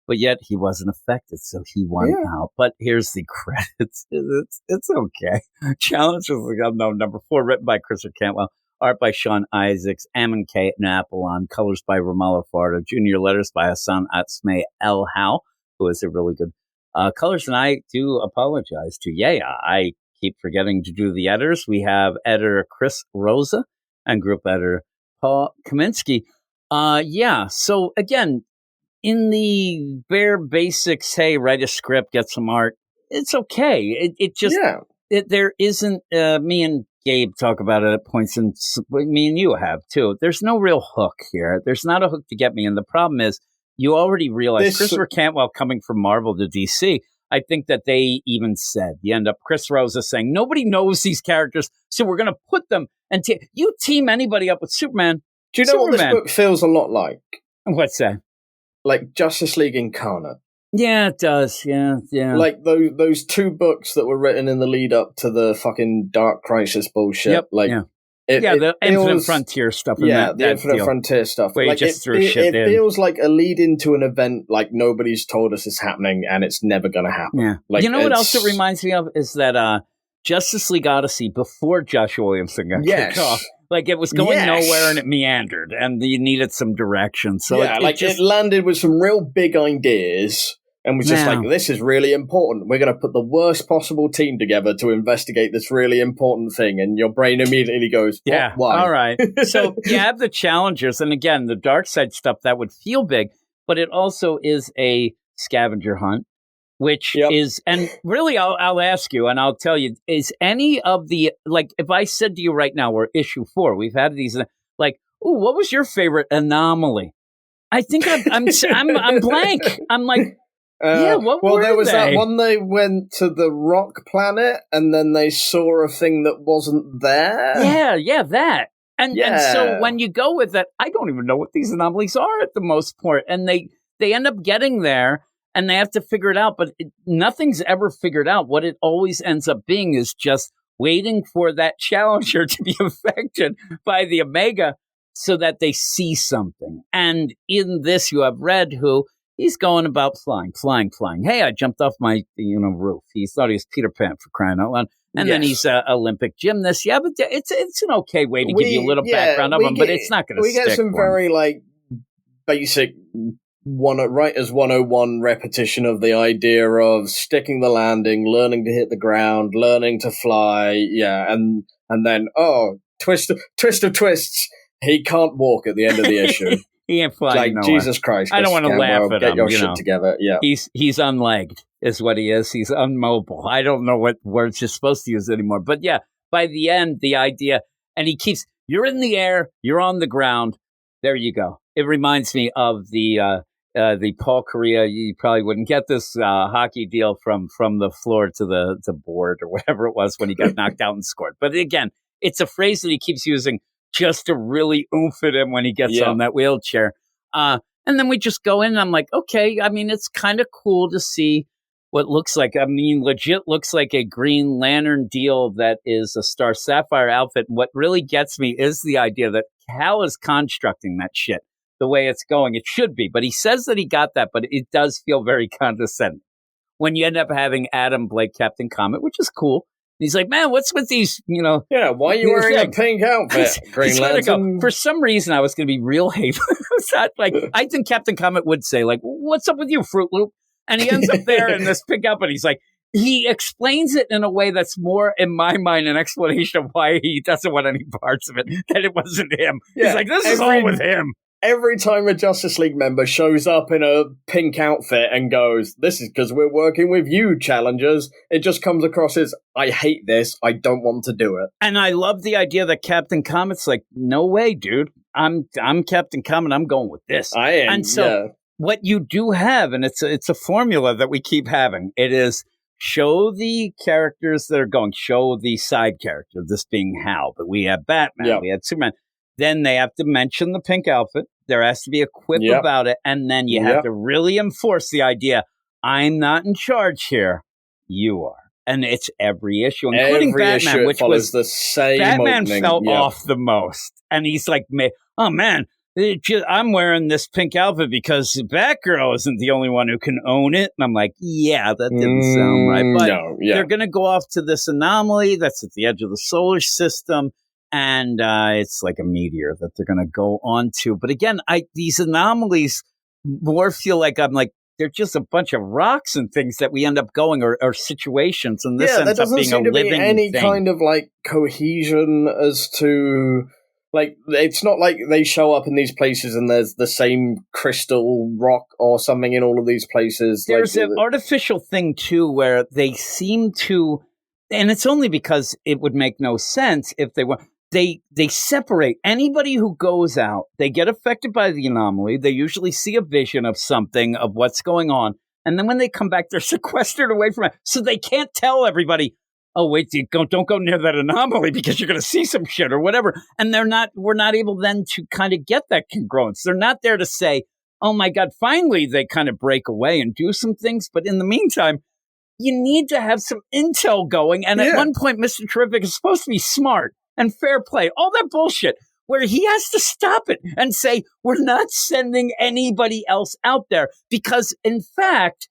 But yet he wasn't affected, so he won out. But here's the credits. It's okay. Challenge is Unknown number 4, written by Christopher Cantwell, art by Sean Isaacs, Ammon K. Napolon, colors by Romulo Fardo, junior letters by Hassan Atsmei El Hao, who is a really good colors. And I do apologize to I keep forgetting to do the editors. We have editor Chris Rosa and group editor Paul Kaminsky. So again, in the bare basics, hey, write a script, get some art. It's okay. There isn't, me and Gabe talk about it at points, and me and you have too. There's no real hook here. There's not a hook to get me. And the problem is, you already realize Christopher Cantwell coming from Marvel to DC, I think that they even said, you end up Chris Rosa saying, nobody knows these characters, so we're going to put them and you team anybody up with Superman. Do you know what this book feels a lot like? What's that? Like Justice League Incarnate. Yeah, it does. Yeah. Like those 2 books that were written in the lead up to the fucking Dark Crisis bullshit. Yep, the Infinite Frontier stuff. The Infinite Frontier stuff. Where you just threw shit in. It feels like a lead into an event like nobody's told us is happening and it's never going to happen. Yeah. Like, you know what else it reminds me of is that Justice League Odyssey, before Joshua Williamson got kicked off, like it was going nowhere and it meandered and you needed some direction. So it landed with some real big ideas. And was just like, this is really important. We're going to put the worst possible team together to investigate this really important thing. And your brain immediately goes, why? All right. So you have the challengers. And again, the dark side stuff that would feel big, but it also is a scavenger hunt, which is, and really I'll ask you and I'll tell you, is any of the, like, if I said to you right now, we're issue 4, we've had these, like, ooh, what was your favorite anomaly? I think I'm blank. I'm like, what were there was they? that one they went to the rock planet and then they saw a thing that wasn't there. Yeah, that. And so when you go with that, I don't even know what these anomalies are at the most part. And they end up getting there and they have to figure it out, but nothing's ever figured out. What it always ends up being is just waiting for that challenger to be affected by the Omega so that they see something. And in this, you have Red, who he's going about flying. Hey, I jumped off my roof. He thought he was Peter Pan, for crying out loud. And then he's an Olympic gymnast. Yeah, but it's an okay way to give you a little background of him, but it's not going to stick. We get some very basic writers 101 repetition of the idea of sticking the landing, learning to hit the ground, learning to fly. Yeah, and then twist of twists. He can't walk at the end of the issue. He ain't flying nowhere. Jesus Christ. I don't want to laugh at him. Get your shit together. Yeah. He's unlegged is what he is. He's unmobile. I don't know what words you're supposed to use anymore. But yeah, by the end, the idea, and he keeps, you're in the air, you're on the ground. There you go. It reminds me of the Paul Correa, you probably wouldn't get this hockey deal from the floor to the board or whatever it was when he got knocked out and scored. But again, it's a phrase that he keeps using just to really oomph at him when he gets on that wheelchair. And then we just go in and I'm like, okay, I mean, it's kind of cool to see what looks like, legit looks like a Green Lantern deal that is a Star Sapphire outfit. And what really gets me is the idea that Hal is constructing that shit the way it's going. It should be, but he says that he got that, but it does feel very condescending when you end up having Adam Blake Captain Comet, which is cool. He's like, man, what's with these, why are you wearing a pink outfit, Green Lantern? For some reason, I was going to be real hateful. I think Captain Comet would say, like, what's up with you, Fruit Loop? And he ends up there in this pink outfit. He's like, he explains it in a way that's more, in my mind, an explanation of why he doesn't want any parts of it, that it wasn't him. He's like, this is all with him. every time a Justice League member shows up in a pink outfit and goes, "This is because we're working with you, challengers," it just comes across as, I hate this, I don't want to do it. And I love the idea that Captain Comet's like, no way, dude. I'm Captain Comet, I'm going with this. I am, and so what you do have, and it's a formula that we keep having, it is show the characters that are going, show the side character, this being Hal, but we have Batman, we had Superman. Then they have to mention the pink outfit. There has to be a quip about it. And then you have to really enforce the idea, I'm not in charge here. You are. And it's every issue, including every Batman, issue which was the same Batman opening. felt off the most. And he's like, oh, man, I'm wearing this pink outfit because Batgirl isn't the only one who can own it. And I'm like, yeah, that didn't sound right. But they're going to go off to this anomaly that's at the edge of the solar system. And it's like a meteor that they're going to go on to. But again, these anomalies more feel like they're just a bunch of rocks and things that we end up going, or situations. And this ends up being a living thing. Any kind of like cohesion as to like, it's not like they show up in these places and there's the same crystal rock or something in all of these places. There's an artificial thing too, where they seem to, and it's only because it would make no sense if they were. They separate anybody who goes out. They get affected by the anomaly. They usually see a vision of something, of what's going on. And then when they come back, they're sequestered away from it. So they can't tell everybody, oh, wait, don't go near that anomaly because you're going to see some shit or whatever. And we're not able then to kind of get that congruence. They're not there to say, oh my God, finally they kind of break away and do some things. But in the meantime, you need to have some intel going. And at one point, Mr. Terrific is supposed to be smart and fair play, all that bullshit, where he has to stop it and say, we're not sending anybody else out there because, in fact,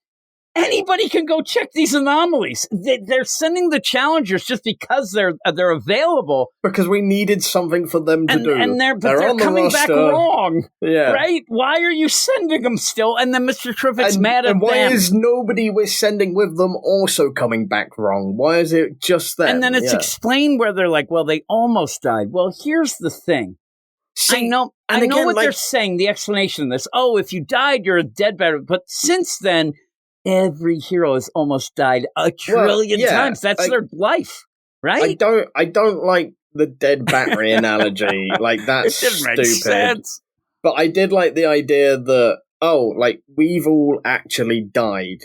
anybody can go check these anomalies. They're sending the challengers just because they're available. Because we needed something for them to do. And they're coming back wrong. Yeah. Right? Why are you sending them still? And then Mr. Terrific's mad at them. And why is nobody we're sending with them also coming back wrong? Why is it just them? And then it's explained where they're like, well, they almost died. Well, here's the thing. I know what they're saying, the explanation of this. Oh, if you died, you're a dead batter. But since then, every hero has almost died a trillion times. That's their life, right? I don't like the dead battery analogy. Like, that's stupid. Make sense. But I did like the idea that, we've all actually died.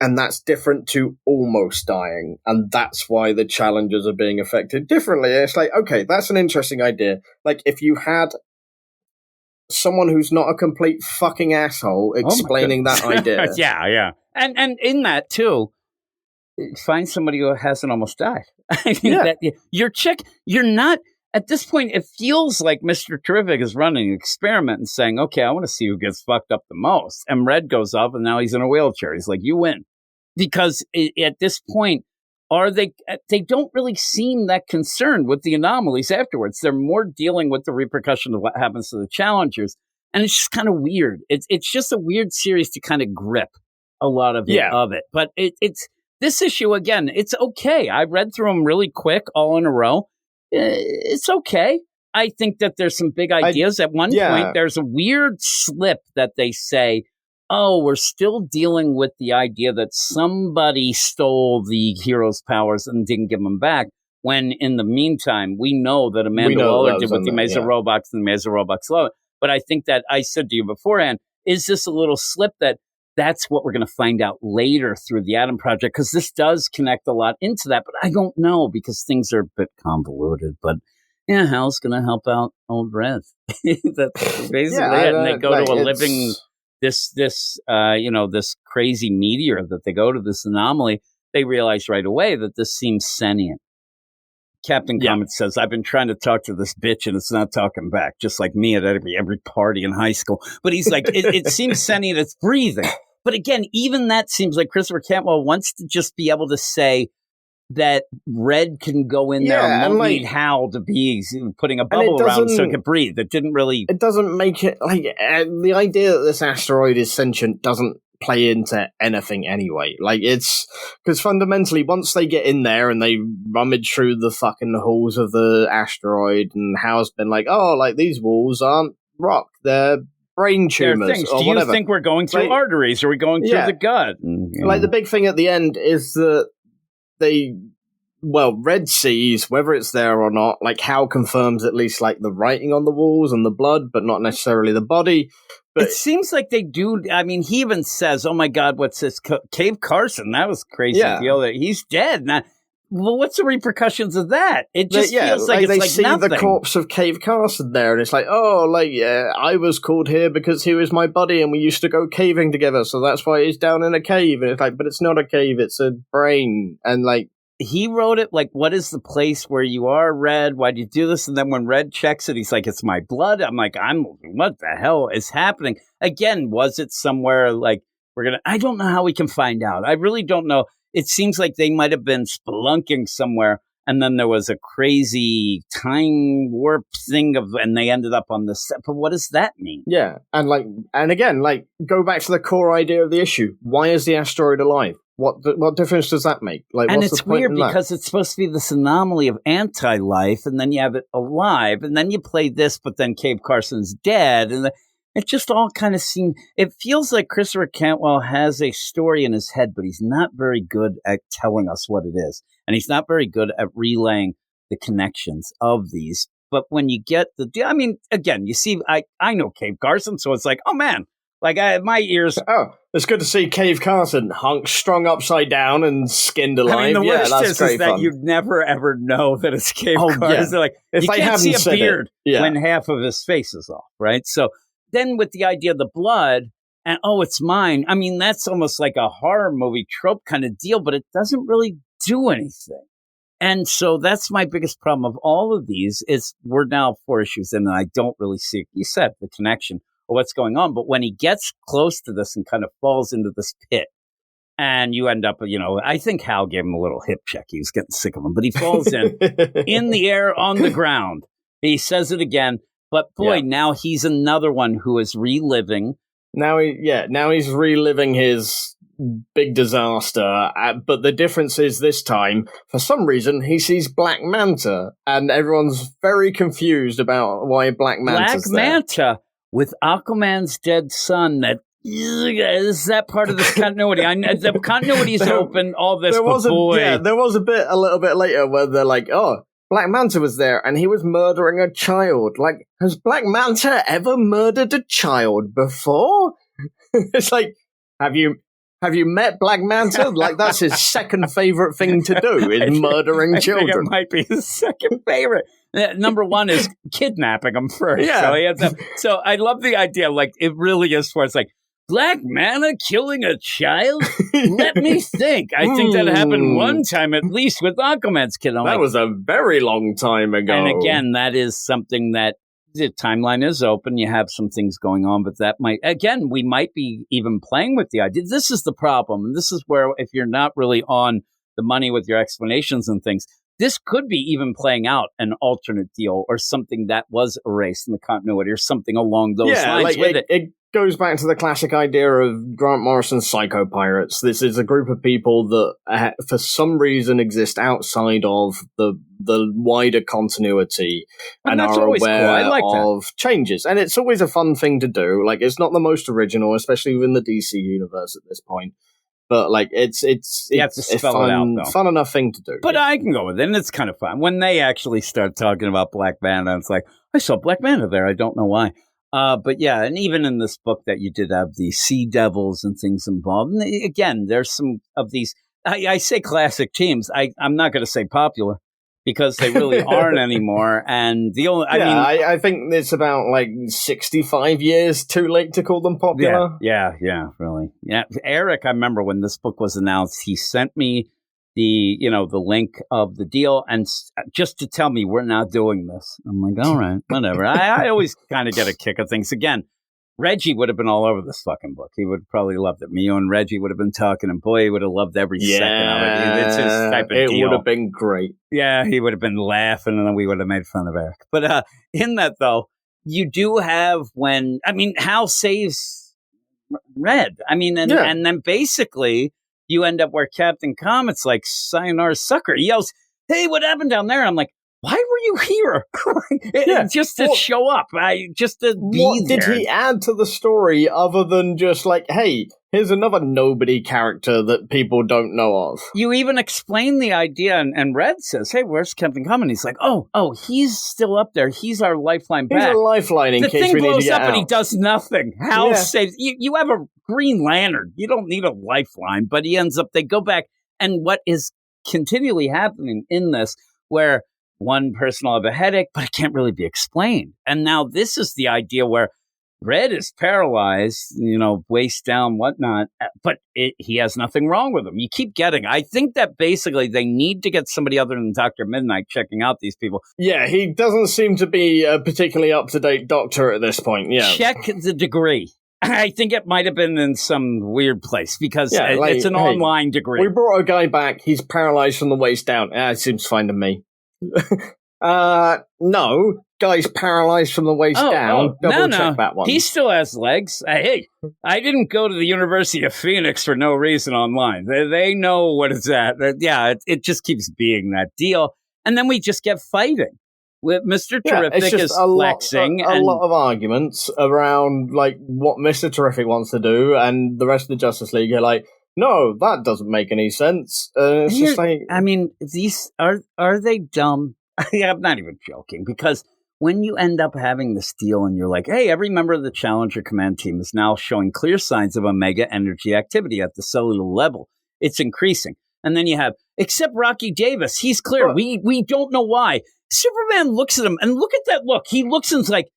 And that's different to almost dying. And that's why the challengers are being affected differently. And it's like, okay, that's an interesting idea. Like, if you had someone who's not a complete fucking asshole explaining that idea. Yeah. And in that, too, find somebody who hasn't almost died. I mean, you're not, at this point, it feels like Mr. Terrific is running an experiment and saying, okay, I want to see who gets fucked up the most. And Red goes up, and now he's in a wheelchair. He's like, you win. Because at this point, they don't really seem that concerned with the anomalies afterwards. They're more dealing with the repercussion of what happens to the challengers. And it's just kind of weird. It's just a weird series to kind of grip a lot of it. But it's this issue, again, it's okay. I read through them really quick, all in a row. It's okay. I think that there's some big ideas. At one point, there's a weird slip that they say, oh, we're still dealing with the idea that somebody stole the hero's powers and didn't give them back. When in the meantime, we know that Amanda Waller did with the Amazing Robots and the Amazing Robots love it. But I think that I said to you beforehand, is this a little slip that's what we're going to find out later through the Atom Project? Because this does connect a lot into that, but I don't know because things are a bit convoluted. But yeah, Hal's going to help out old Red. That's basically it. And they go to a living... This crazy meteor that they go to, this anomaly, they realize right away that this seems sentient. Captain Comet says, I've been trying to talk to this bitch and it's not talking back, just like me at every party in high school. But he's like, it seems sentient, it's breathing. But again, even that seems like Christopher Cantwell wants to just be able to say that Red can go in there and won't need Hal to be putting a bubble around so it can breathe. It didn't really... It doesn't make it... the idea that this asteroid is sentient doesn't play into anything anyway. Like, it's... Because fundamentally, once they get in there and they rummage through the fucking halls of the asteroid, and Hal's been like, these walls aren't rock. They're brain tumors or Do you think we're going through arteries? Are we going through the gut? Like the big thing at the end is that Red sees, whether it's there or not, like Hal confirms at least like the writing on the walls and the blood, but not necessarily the body. But it seems like they do. I mean, he even says, "Oh my God, what's this? Cave Carson? That was crazy deal. That he's dead." Now, well, what's the repercussions of that? It just feels like it's they like see nothing. The corpse of Cave Carson there, and it's like, I was called here because he was my buddy, and we used to go caving together, so that's why he's down in a cave. And it's like, but it's not a cave; it's a brain. And like he wrote it like, "What is the place where you are, Red? Why do you do this?" And then when Red checks it, he's like, "It's my blood." I'm like, what the hell is happening? Again, was it somewhere like I don't know how we can find out. I really don't know. It seems like they might have been spelunking somewhere, and then there was a crazy time warp thing and they ended up on the set. But what does that mean? Yeah, and again, go back to the core idea of the issue. Why is the asteroid alive? What difference does that make? Like, and what's it's the point weird in that? because it's supposed to be this anomaly of anti-life, and then you have it alive, and then you play this, but then Cave Carson's dead, and it just all kind of seems. It feels like Christopher Cantwell has a story in his head, but he's not very good at telling us what it is, and he's not very good at relaying the connections of these. But when you get again, you see, I know Cave Carson, so it's like, oh man. Like, my ears... Oh, it's good to see Cave Carson strung upside down and skinned alive. I mean, the worst is that you'd never, ever know that it's Cave Carson. Yeah. Like, if you they can't see a beard when Yeah. half of his face is off, right? So then with the idea of the blood, and, it's mine, I mean, that's almost like a horror movie trope kind of deal, but it doesn't really do anything. And so that's my biggest problem of all of these is we're now 4 issues in, and I don't really see, you said, the connection. What's going on. But when he gets close to this and kind of falls into this pit and you end up, I think Hal gave him a little hip check. He was getting sick of him, but he falls in the air on the ground. He says it again, but boy, now he's another one who is reliving. Now he's reliving his big disaster. But the difference is this time, for some reason, he sees Black Manta and everyone's very confused about why Black Manta's there. Black Manta. With Aquaman's dead son, is that part of this continuity? The continuity's open, all this, there was but boy. There was a little bit later where they're like, oh, Black Manta was there and he was murdering a child. Like, has Black Manta ever murdered a child before? It's like, have you met Black Manta? Like, that's his second favorite thing to do is murdering children. I think it might be his second favorite. Number one is kidnapping them first. Yeah. So I love the idea. Like, it really is where it's like, Black Manta killing a child? Let me think. I think that happened one time at least with Aquaman's kid. That was a very long time ago. And again, that is something that the timeline is open. You have some things going on, but that might, again, we might be even playing with the idea. This is the problem. And this is where if you're not really on the money with your explanations and things, this could be even playing out an alternate deal or something that was erased in the continuity or something along those lines with it. It goes back to the classic idea of Grant Morrison's Psycho Pirates. This is a group of people that, for some reason, exist outside of the wider continuity and are aware of changes. And it's always a fun thing to do. Like, it's not the most original, especially within the DC universe at this point. But like it's fun enough thing to do. But I can go with it, and it's kind of fun. When they actually start talking about Black Manta, it's like, I saw Black Manta there. I don't know why. But yeah, and even in this book that you did have the Sea Devils and things involved. And again, there's some of these, I say classic teams. I'm not going to say popular because they really aren't anymore. And the only, I think it's about like 65 years too late to call them popular. Yeah, really. Yeah, Eric, I remember when this book was announced, he sent me the link of the deal and just to tell me we're not doing this. I'm like, all right, whatever. I always kind of get a kick of things. Again, Reggie would have been all over this fucking book. He would probably loved it. Mio and Reggie would have been talking, and boy, he would have loved every second of it. It's his type of deal. It would have been great. Yeah, he would have been laughing, and then we would have made fun of Eric. But in that, though, you do have Hal saves Red. And then basically you end up where Captain Comet's like, sayonara sucker. He yells, hey, what happened down there? I'm like, why were you here? Just to show up, just to be what there. Did he add to the story other than just like, hey, here's another nobody character that people don't know of? You even explain the idea, and Red says, hey, where's Captain Common? He's like, oh, he's still up there. He's our lifeline back. He's a lifeline in case we need to get out. The thing blows up and he does nothing. Hal saves... You have a Green Lantern. You don't need a lifeline. But he ends up... They go back, and what is continually happening in this, where one person will have a headache, but it can't really be explained. And now this is the idea where Red is paralyzed, waist down, whatnot, but he has nothing wrong with him. You keep getting... I think that basically they need to get somebody other than Dr. Midnight checking out these people. Yeah, he doesn't seem to be a particularly up-to-date doctor at this point, Check the degree. I think it might have been in some weird place because it's an online degree. We brought a guy back. He's paralyzed from the waist down. It seems fine to me. No, guy's paralyzed from the waist down. Double check that one. He still has legs. Hey, I didn't go to the University of Phoenix for no reason online. They know what it's at. It just keeps being that deal. And then we just get fighting. With Mr. Terrific is flexing. A lot of arguments around like what Mr. Terrific wants to do, and the rest of the Justice League are like, no, that doesn't make any sense. It's just like, I mean, these are they dumb? I'm not even joking, because when you end up having this deal and you're like, hey, every member of the Challenger Command team is now showing clear signs of Omega energy activity at the cellular level. It's increasing. And then you have, except Rocky Davis, he's clear. We don't know why. Superman looks at him, and look at that look. He looks and is like,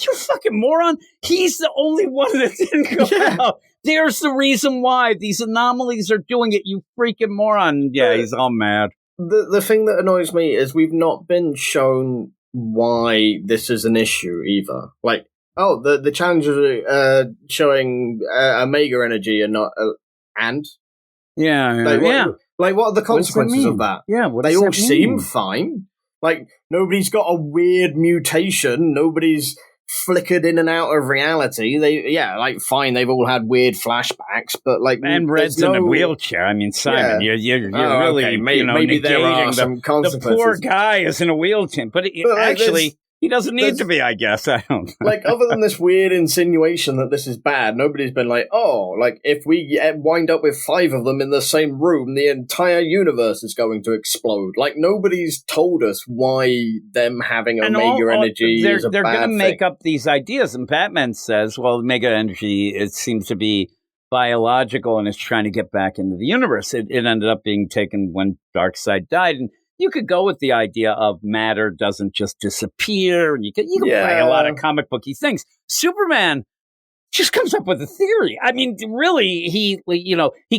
you fucking moron. He's the only one that didn't go out. There's the reason why these anomalies are doing it, you freaking moron. Yeah, he's all mad. The thing that annoys me is we've not been shown why this is an issue either. Like, the Challengers are showing Omega energy and not... Like, what are the consequences of that? Yeah, what they all seem fine. Like, nobody's got a weird mutation. Nobody's flickered in and out of reality. Fine, they've all had weird flashbacks, but like... And Red's in a wheelchair. I mean, Simon, you're really, okay. Maybe there are some consequences. The poor guy is in a wheelchair, but actually... He doesn't need to be, I guess. I don't know. Like, other than this weird insinuation that this is bad, nobody's been like, if we wind up with 5 of them in the same room, the entire universe is going to explode. Like, nobody's told us why them having Omega energy is a bad thing. They're going to make up these ideas, and Batman says, well, Omega energy, it seems to be biological, and it's trying to get back into the universe. It ended up being taken when Darkseid died, and you could go with the idea of matter doesn't just disappear. You can play a lot of comic booky things. Superman just comes up with a theory. I mean, really, he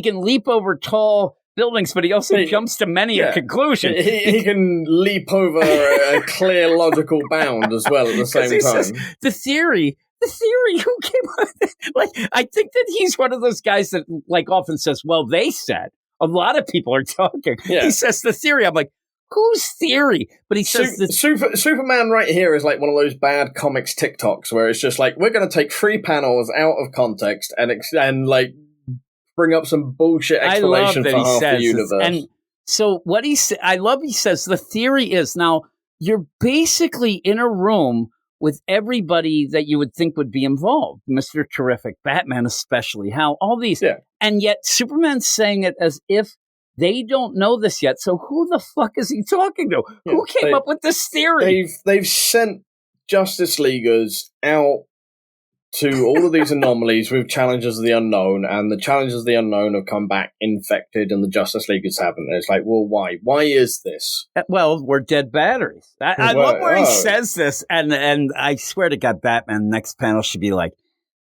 can leap over tall buildings, but he also jumps to many a conclusion. He can leap over a clear logical bound as well at the same time. Says, the theory, who came up with it? Like, I think that he's one of those guys that like often says, well, they said. A lot of people are talking. Yeah. He says the theory. I'm like, whose theory? But he says Superman right here is like one of those bad comics TikToks where it's just like, we're going to take 3 panels out of context and like bring up some bullshit explanation for half the universe. And so what he said, he says the theory is, now you're basically in a room with everybody that you would think would be involved. Mr. Terrific, Batman especially, Hal, all these. Yeah. And yet Superman's saying it as if they don't know this yet. So who the fuck is he talking to? Yeah, who came up with this theory? They've sent Justice Leaguers out to all of these anomalies with Challengers of the Unknown, and the Challengers of the Unknown have come back infected, and the Justice Leaguers haven't. It's like, well, why? Why is this? Well, we're dead batteries. I love where he says this, and I swear to God, Batman, next panel should be like,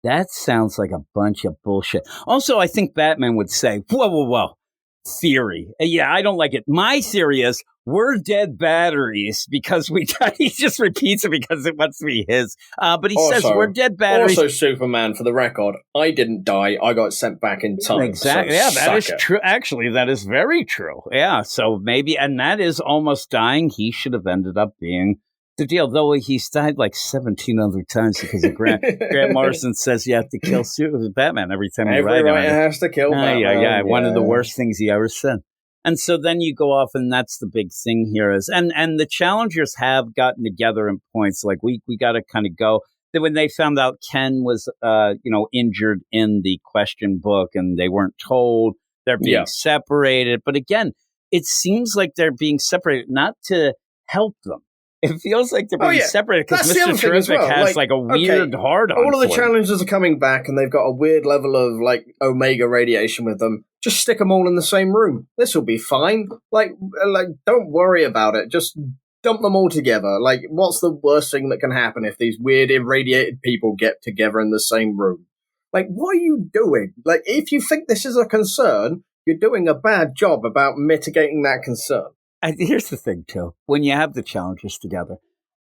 that sounds like a bunch of bullshit. Also, I think Batman would say, whoa. Theory. Yeah, I don't like it. My theory is we're dead batteries because we died. He just repeats it because it wants to be his. But he says we're dead batteries. Also, Superman, for the record, I didn't die. I got sent back in time. Exactly. So that is true. Actually, that is very true. Yeah. So maybe, and that is almost dying. He should have ended up being the deal, though he's died like 17 other times because of Grant Morrison says you have to kill Batman every time you ride him. Every writer has to kill Batman. Yeah. One of the worst things he ever said. And so then you go off, and that's the big thing here is, and the challengers have gotten together in points. Like we got to kind of go. That when they found out Ken was, injured in the question book, and they weren't told, they're being separated. But again, it seems like they're being separated not to help them. It feels like they're being separated because Mr. Terrific has like a weird hard-on. All of the challengers are coming back, and they've got a weird level of like Omega radiation with them. Just stick them all in the same room. This will be fine. Like, don't worry about it. Just dump them all together. Like, what's the worst thing that can happen if these weird irradiated people get together in the same room? Like, what are you doing? Like, if you think this is a concern, you're doing a bad job about mitigating that concern. Here's the thing, too. When you have the challengers together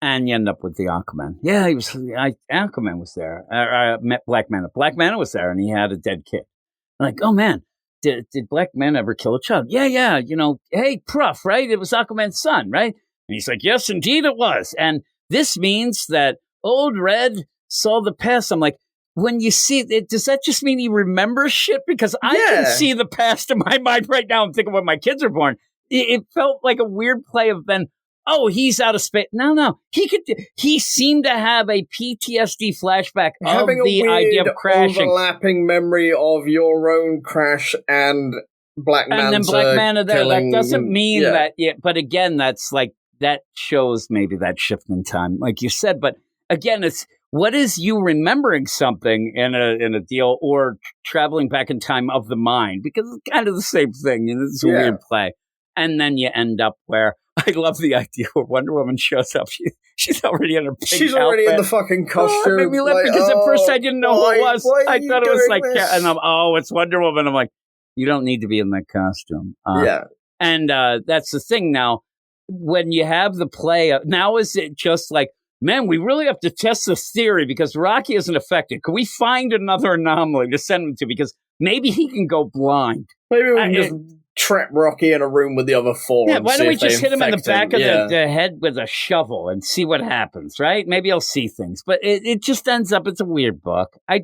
and you end up with the Aquaman. Yeah, Aquaman was there. Black Manta. Black Manta was there, and he had a dead kid. Like, oh, man, did Black Manta ever kill a child? Yeah, hey, Pruff, right? It was Aquaman's son, right? And he's like, yes, indeed it was. And this means that Old Red saw the past. I'm like, when you see it, does that just mean he remembers shit? Because I can see the past in my mind right now and think of when my kids are born. It felt like a weird play of then, he's out of space. No. He seemed to have a PTSD flashback having of the idea of crashing. Overlapping memory of your own crash and Black Manta. And then Black Manta there. That doesn't mean that, but again, that's like, that shows maybe that shift in time, like you said. But again, it's what is you remembering something in a deal or traveling back in time of the mind? Because it's kind of the same thing. It's a weird play. And then you end up where I love the idea where Wonder Woman shows up. She's already in her pink She's already outfit. in the fucking costume. It made me laugh because at first I didn't know who it was. I thought it was like, this? And it's Wonder Woman. I'm like, you don't need to be in that costume. And that's the thing now. When you have the play, now is it just like, man, we really have to test this theory because Rocky isn't affected. Can we find another anomaly to send him to? Because maybe he can go blind. Maybe we can just trap Rocky in a room with the other four. Yeah, why don't we just hit him in the back of the head with a shovel and see what happens, right? Maybe he'll see things. But it just ends up, it's a weird book. I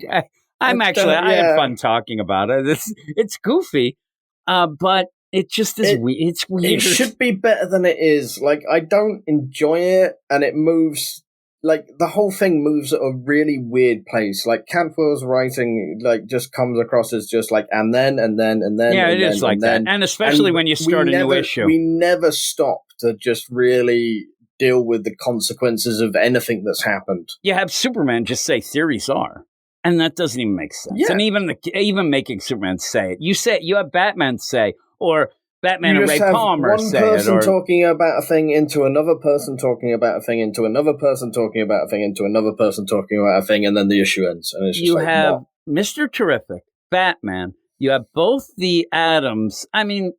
have fun talking about it. It's goofy, but it just is weird. It's weird. It should be better than it is. Like, I don't enjoy it, and it moves. Like, the whole thing moves at a really weird pace. Like, Cantwell's writing, like, just comes across as just like, and then. Yeah, it is like that. And especially when you start a new issue. We never stop to just really deal with the consequences of anything that's happened. You have Superman just say theories are. And that doesn't even make sense. Yeah. And even making Superman say it. You have Batman say, or Batman and Ray Palmer say it. One person talking about a thing into another person talking about a thing into another person talking about a thing into another person talking about a thing, and then the issue ends. And it's just have Mr. Terrific, Batman. You have both the Adams. I mean,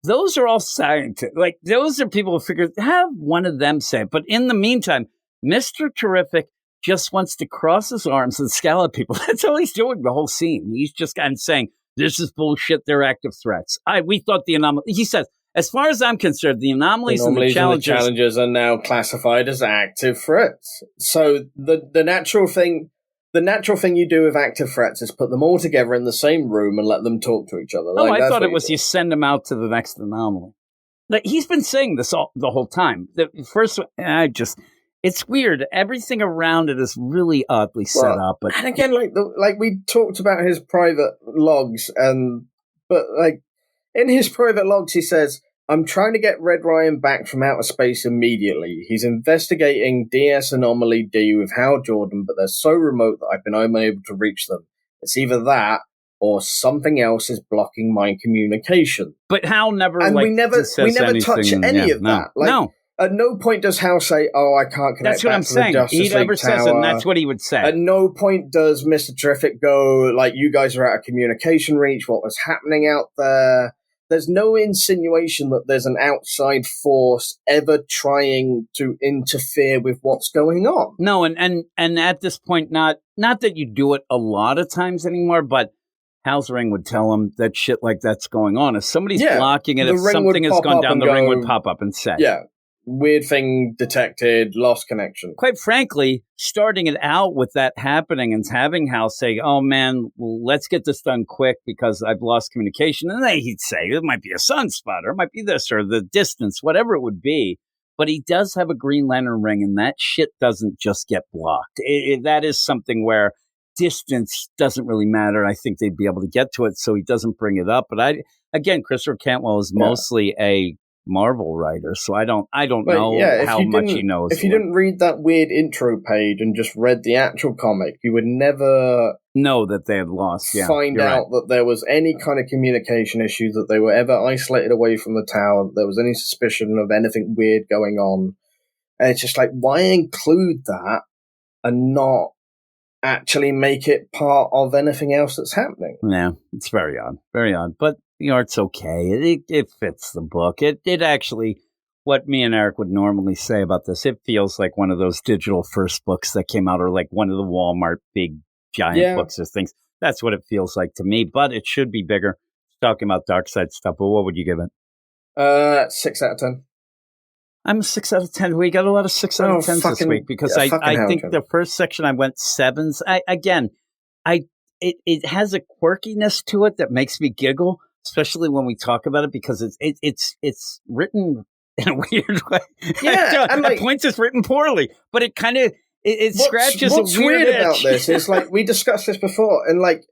those are all scientists. Like, those are people who figure, have one of them say it. But in the meantime, Mr. Terrific just wants to cross his arms and scowl at people. That's all he's doing the whole scene. He's just kind of saying, this is bullshit. They're active threats. We thought the anomaly. He says, as far as I'm concerned, the anomalies and the challenges are now classified as active threats. So the natural thing you do with active threats is put them all together in the same room and let them talk to each other. Like, I thought it was you send them out to the next anomaly. Like, he's been saying this the whole time. The first, it's weird. Everything around it is really oddly set up. But and again, like we talked about his private logs, but in his private logs, he says, "I'm trying to get Red Ryan back from outer space immediately. He's investigating DS Anomaly D with Hal Jordan, but they're so remote that I've been unable to reach them. It's either that or something else is blocking my communication." But Hal never, and we never touch any of that. No. At no point does Hal say, "Oh, I can't connect." That's what I'm saying. He never says it, and that's what he would say. At no point does Mr. Terrific go, like, "You guys are out of communication reach. What was happening out there?" There's no insinuation that there's an outside force ever trying to interfere with what's going on. No, and at this point, not that you do it a lot of times anymore, but Hal's ring would tell him that shit like that's going on. If somebody's blocking it, if something has gone down, the ring would pop up and say. Yeah. weird thing detected, lost connection. Quite frankly, starting it out with that happening and having Hal say, oh man, well, let's get this done quick because I've lost communication. And then he'd say, it might be a sunspot or it might be this or the distance, whatever it would be. But he does have a Green Lantern ring, and that shit doesn't just get blocked. That is something where distance doesn't really matter. I think they'd be able to get to it, so he doesn't bring it up. But again, Christopher Cantwell is mostly a Marvel writer, so I don't know how much he knows. If you didn't read that weird intro page and just read the actual comic, you would never know that they had lost. Find out that there was any kind of communication issue, that they were ever isolated away from the tower, that there was any suspicion of anything weird going on. And it's just like, why include that and not actually make it part of anything else that's happening? Yeah, it's very odd. Very odd. But the art's okay. It fits the book. It actually, what me and Eric would normally say about this, it feels like one of those digital first books that came out, or like one of the Walmart big giant books or things. That's what it feels like to me, but it should be bigger. Talking about dark side stuff, but what would you give it? 6 out of 10. I'm a 6 out of 10. We got a lot of 6 out of 10s this week because I think the first section I went 7s. It has a quirkiness to it that makes me giggle, especially when we talk about it, because it's written in a weird way. Yeah, and at points it's written poorly, but it kind of it scratches what's a weird itch. About this is like we discussed this before, and like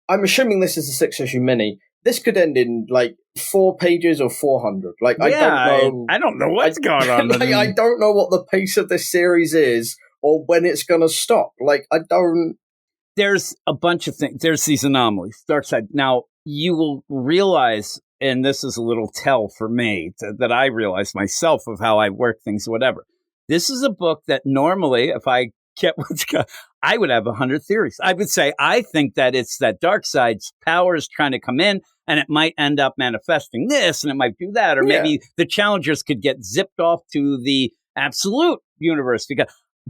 I'm assuming this is a 6-issue mini. This could end in like 4 pages or 400. Like I don't know what's going on. Like, I don't know what the pace of this series is or when it's gonna stop. Like I don't. There's a bunch of things. There's these anomalies. Dark side. Now you will realize, and this is a little tell for me that I realize myself of how I work things, whatever. This is a book that normally, if I kept what's going, I would have 100 theories. I would say, I think that it's that dark side's power is trying to come in, and it might end up manifesting this, and it might do that, or maybe the challengers could get zipped off to the absolute universe.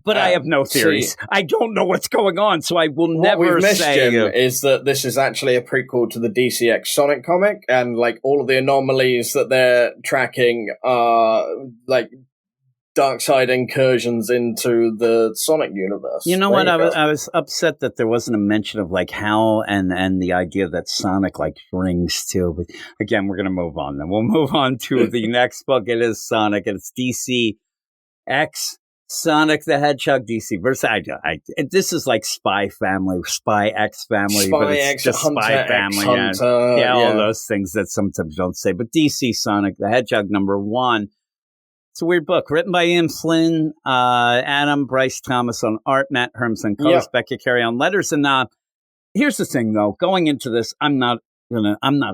But I have no theories. I don't know what's going on, so I will never what we've missed, say. Jim, is that this is actually a prequel to the DCX Sonic comic, and like all of the anomalies that they're tracking are like dark side incursions into the Sonic universe. You know what? I was upset that there wasn't a mention of like how and the idea that Sonic like rings too. But again, we're gonna move on. Then we'll move on to the next book. It is Sonic, and it's DCX. Sonic the Hedgehog DC versus this is like Spy X Family, but it's just Hunter, Spy Family, Hunter, all those things that sometimes don't say. But DC Sonic the Hedgehog #1. It's a weird book written by Ian Flynn, Adam Bryce Thomas on art, Matt Hermson, colors, Becca Carey on letters. And here's the thing, though, going into this, I'm not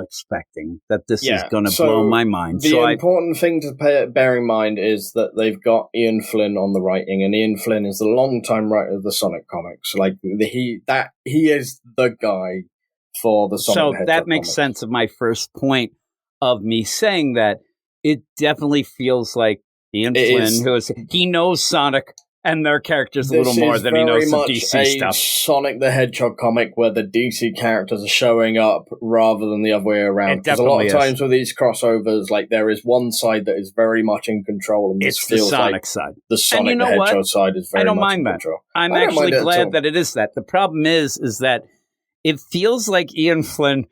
expecting that this is going to blow my mind. The important thing to bear in mind is that they've got Ian Flynn on the writing, and Ian Flynn is the longtime writer of the Sonic comics. Like he is the guy for the Sonic. So Hedgehog that makes comics. sense of my first point of me saying that it definitely feels like Ian Flynn, he knows Sonic and their characters a little more than he knows some DC stuff. Sonic the Hedgehog comic where the DC characters are showing up rather than the other way around. Because a lot of times with these crossovers, like there is one side that is very much in control, and it's the Sonic side. The Sonic the Hedgehog side is very much in control. I'm actually glad that it is that. The problem is that it feels like Ian Flynn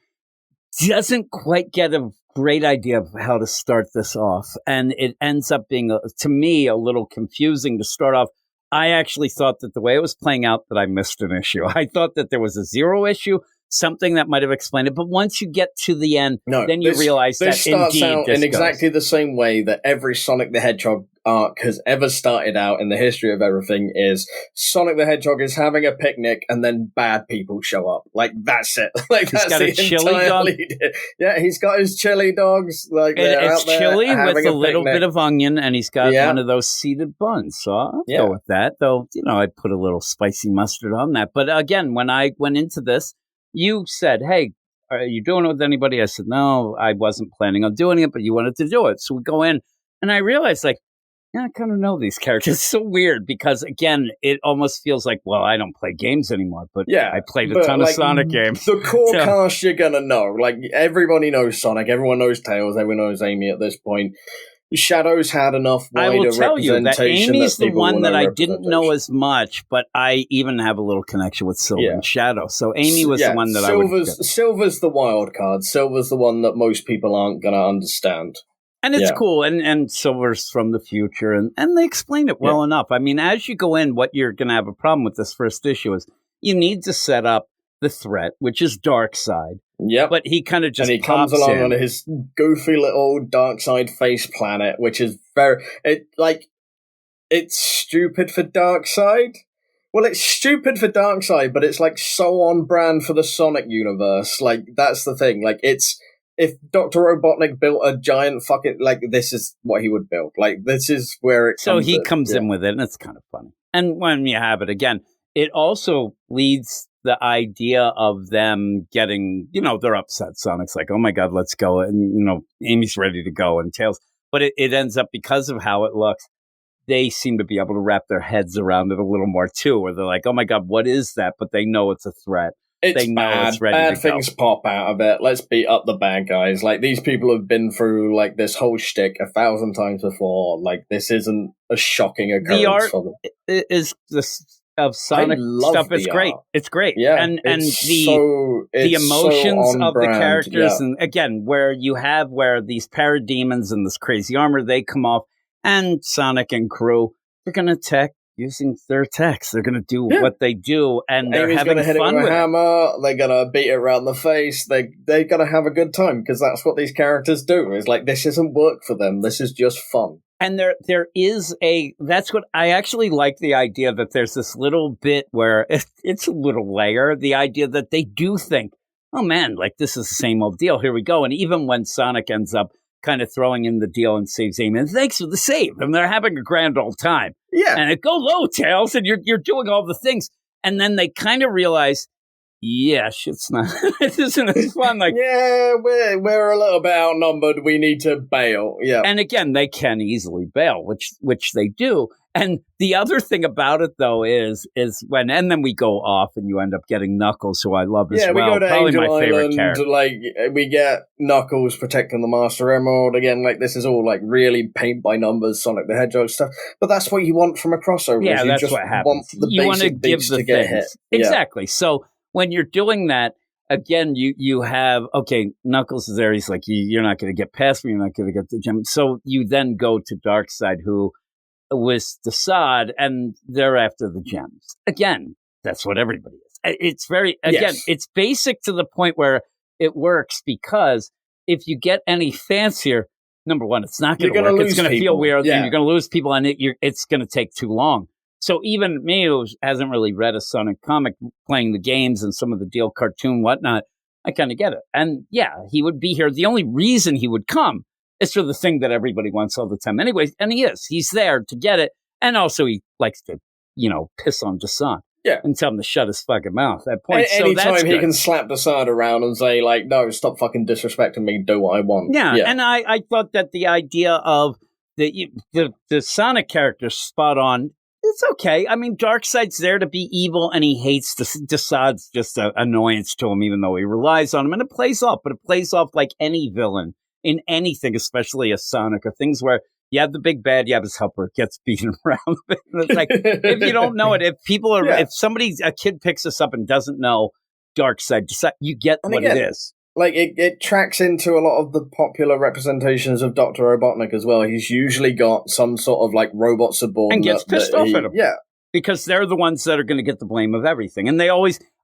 doesn't quite get a great idea of how to start this off, and it ends up being to me a little confusing to start off. I actually thought that the way it was playing out that I missed an issue. I thought that there was a 0 issue, something that might have explained it, but once you get to the end, then you realize that starts out in exactly the same way that every Sonic the Hedgehog arc has ever started out in the history of everything. Is Sonic the Hedgehog is having a picnic and then bad people show up. Like that's it. Like he's got a chili dog. Yeah, he's got his chili dogs. Like it's chili with a little bit of onion, and he's got one of those seeded buns. So I'll go with that. Though I put a little spicy mustard on that. But again, when I went into this, you said, "Hey, are you doing it with anybody?" I said, "No, I wasn't planning on doing it, but you wanted to do it." So we go in, and I realized, like, I kind of know these characters. It's so weird because, again, it almost feels like, well, I don't play games anymore, but I played a ton of Sonic games. The core cast you're going to know. Like, everybody knows Sonic, everyone knows Tails, everyone knows Amy at this point. Shadow's had enough wider I will tell you that representation Amy's that the one that I didn't know representation. as much, but I even have a little connection with Silver and Shadow. So Amy was the one that Silver's the wild card. Silver's the one that most people aren't going to understand. And it's cool. And Silver's from the future, and they explain it well enough. I mean, as you go in, what you're going to have a problem with this first issue is you need to set up the threat, which is Darkseid. Yep. But he kind of just and he comes along on his goofy little Darkseid face planet, which is it's stupid for Darkseid. Well, it's stupid for Darkseid, but it's like so on brand for the Sonic universe. Like, that's the thing. Like, it's... If Dr. Robotnik built a giant fucking... Like, this is what he would build. Like, this is where it So he comes in with it, and it's kind of funny. And when you have it, again, it also leads the idea of them getting... they're upset. Sonic's like, oh my God, let's go. And, Amy's ready to go, and Tails... But it ends up, because of how it looks, they seem to be able to wrap their heads around it a little more, too, where they're like, oh my God, what is that? But they know it's a threat. It's bad. Bad things pop out of it. Let's beat up the bad guys. Like, these people have been through, like, this whole shtick 1,000 times before. Like, this isn't a shocking occurrence the art for them. Is of Sonic stuff is great. It's great. Yeah, and the emotions of the characters, and again, where these parademons and this crazy armor, they come off, and Sonic and crew, they're going to attack using their attacks. They're going to do what they do, and they're having hit fun it with with a hammer. They're going to beat it around the face. They're going to have a good time, because that's what these characters do. It's like, this isn't work for them. This is just fun. And there is that's what I actually like, the idea that there's this little bit where it's a little layer, the idea that they do think, oh man, like, this is the same old deal. Here we go. And even when Sonic ends up kind of throwing in the deal and saves Amy, and thanks for the save, and they're having a grand old time. Yeah. And it go low, Tails, and you're doing all the things. And then they kind of realize, yeah, shit's not, it isn't as fun. Like, yeah, we're a little bit outnumbered. We need to bail. Yeah. And again, they can easily bail, which they do. And the other thing about it, though, is when, and then we go off, and you end up getting Knuckles, who I love as well. Yeah, we go to probably Angel my favorite Island, character. like, we get Knuckles protecting the Master Emerald. Again, like, this is all, like, really paint by numbers, Sonic the Hedgehog stuff. But that's what you want from a crossover. Yeah, that's just what happens. You want to give the things. Exactly. So when you're doing that, again, you have, okay, Knuckles is there. He's like, you're not going to get past me. You're not going to get the gem. So you then go to Darkseid, who was Desaad, and they're after the gems. Again, that's what everybody is. It's very, again, it's basic to the point where it works, because if you get any fancier, number one, it's not going to work. It's going to feel weird, and you're going to lose people, and it's going to take too long. So even me, who hasn't really read a Sonic comic, playing the games and some of the deal cartoon, whatnot, I kind of get it. And yeah, he would be here. The only reason he would come is for the thing that everybody wants all the time anyways. And he's there to get it. And also he likes to, piss on Desaad. Yeah. And tell him to shut his fucking mouth at that point. Anytime he can slap Desaad around and say, like, no, stop fucking disrespecting me, do what I want. Yeah. And I thought that the idea of the Sonic character spot on. It's okay. I mean, Darkseid's there to be evil, and he hates Desaad's just an annoyance to him, even though he relies on him. And it plays off, but it plays off like any villain in anything, especially a Sonic, or things where you have the big bad, you have his helper, gets beaten around. It's like, if you don't know it, if people are, if a kid picks this up and doesn't know Darkseid, you get what it is. Like, it tracks into a lot of the popular representations of Dr. Robotnik as well. He's usually got some sort of, like, robot subordinate. And gets pissed off at him. Yeah. Because they're the ones that are going to get the blame of everything. And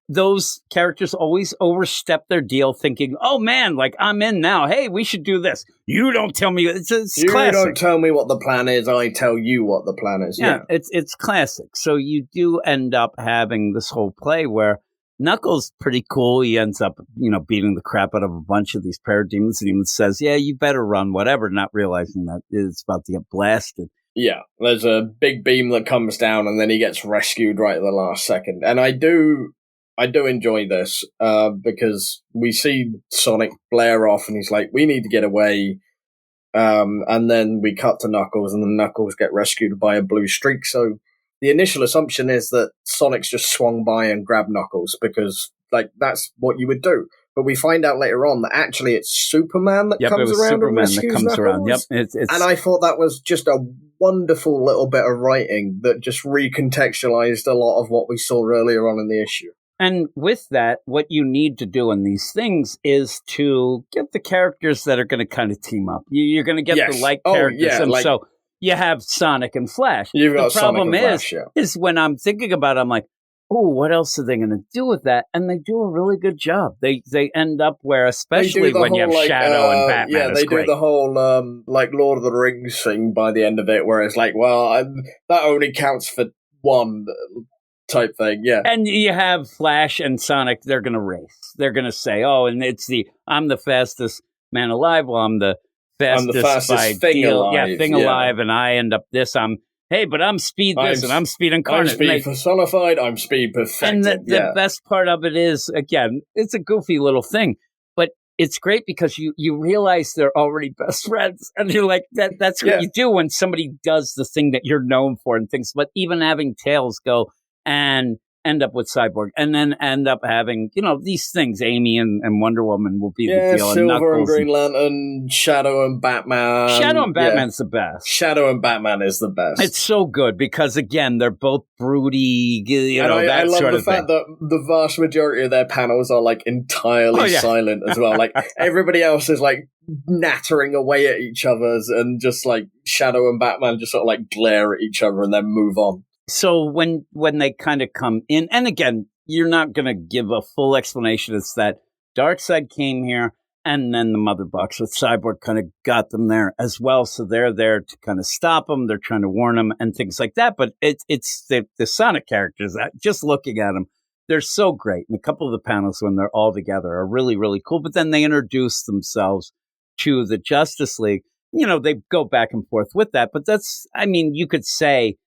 those characters always overstep their deal, thinking, oh man, like, I'm in now. Hey, we should do this. You don't tell me. It's you classic. You don't tell me what the plan is. I tell you what the plan is. Yeah, it's classic. So you do end up having this whole play where Knuckles pretty cool. He ends up, beating the crap out of a bunch of these parademons, and even says, yeah, you better run, whatever, not realizing that it's about to get blasted. Yeah, there's a big beam that comes down, and then he gets rescued right at the last second. And I do enjoy this, because we see Sonic blare off, and he's like, we need to get away. And then we cut to Knuckles, and the Knuckles get rescued by a blue streak. So the initial assumption is that Sonic's just swung by and grabbed Knuckles, because, like, that's what you would do. But we find out later on that actually it's Superman that comes around Superman and rescues that comes around. Yep, Knuckles. And I thought that was just a wonderful little bit of writing that just recontextualized a lot of what we saw earlier on in the issue. And with that, what you need to do in these things is to get the characters that are going to kind of team up. You're going to get the like characters. And so you have Sonic and Flash. The problem is when I'm thinking about it, I'm like, oh, what else are they going to do with that? And they do a really good job. They end up where, especially when you have Shadow and Batman. Yeah, they do the whole like Lord of the Rings thing by the end of it, where it's like, well, that only counts for one type thing. Yeah, and you have Flash and Sonic. They're going to race. They're going to say, oh, and I'm the fastest man alive. Well, I'm the fastest thing alive. Yeah, thing alive, and I end up this. But I'm Speed this, and I'm Speed Incarnate. I'm Speed personified, I'm Speed perfected. And the best part of it is, again, it's a goofy little thing, but it's great because you realize they're already best friends, and you're like, that's what you do when somebody does the thing that you're known for and things. But even having Tails go and end up with Cyborg, and then end up having, these things, Amy and Wonder Woman will be the deal. Silver and Green Lantern, Shadow and Batman. Shadow and Batman's the best. Shadow and Batman is the best. It's so good because, again, they're both broody, I love the fact that the vast majority of their panels are, like, entirely silent as well. Like, everybody else is, like, nattering away at each other's, and just, like, Shadow and Batman just sort of, like, glare at each other and then move on. So when they kind of come in, and again, you're not going to give a full explanation. It's that Darkseid came here, and then the Mother Box with Cyborg kind of got them there as well. So they're there to kind of stop them. They're trying to warn them and things like that. But it's the Sonic characters that, just looking at them, they're so great. And a couple of the panels when they're all together are really, really cool. But then they introduce themselves to the Justice League. They go back and forth with that. But you could say,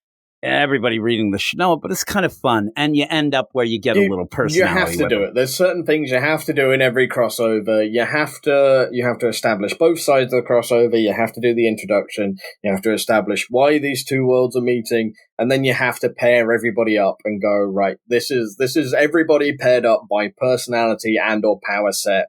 everybody reading the show, but it's kind of fun, and you end up where you get a little personality. You have to do it. There's certain things you have to do in every crossover. You have to establish both sides of the crossover. You have to do the introduction. You have to establish why these two worlds are meeting, and then you have to pair everybody up and go, right, this is everybody paired up by personality and or power set.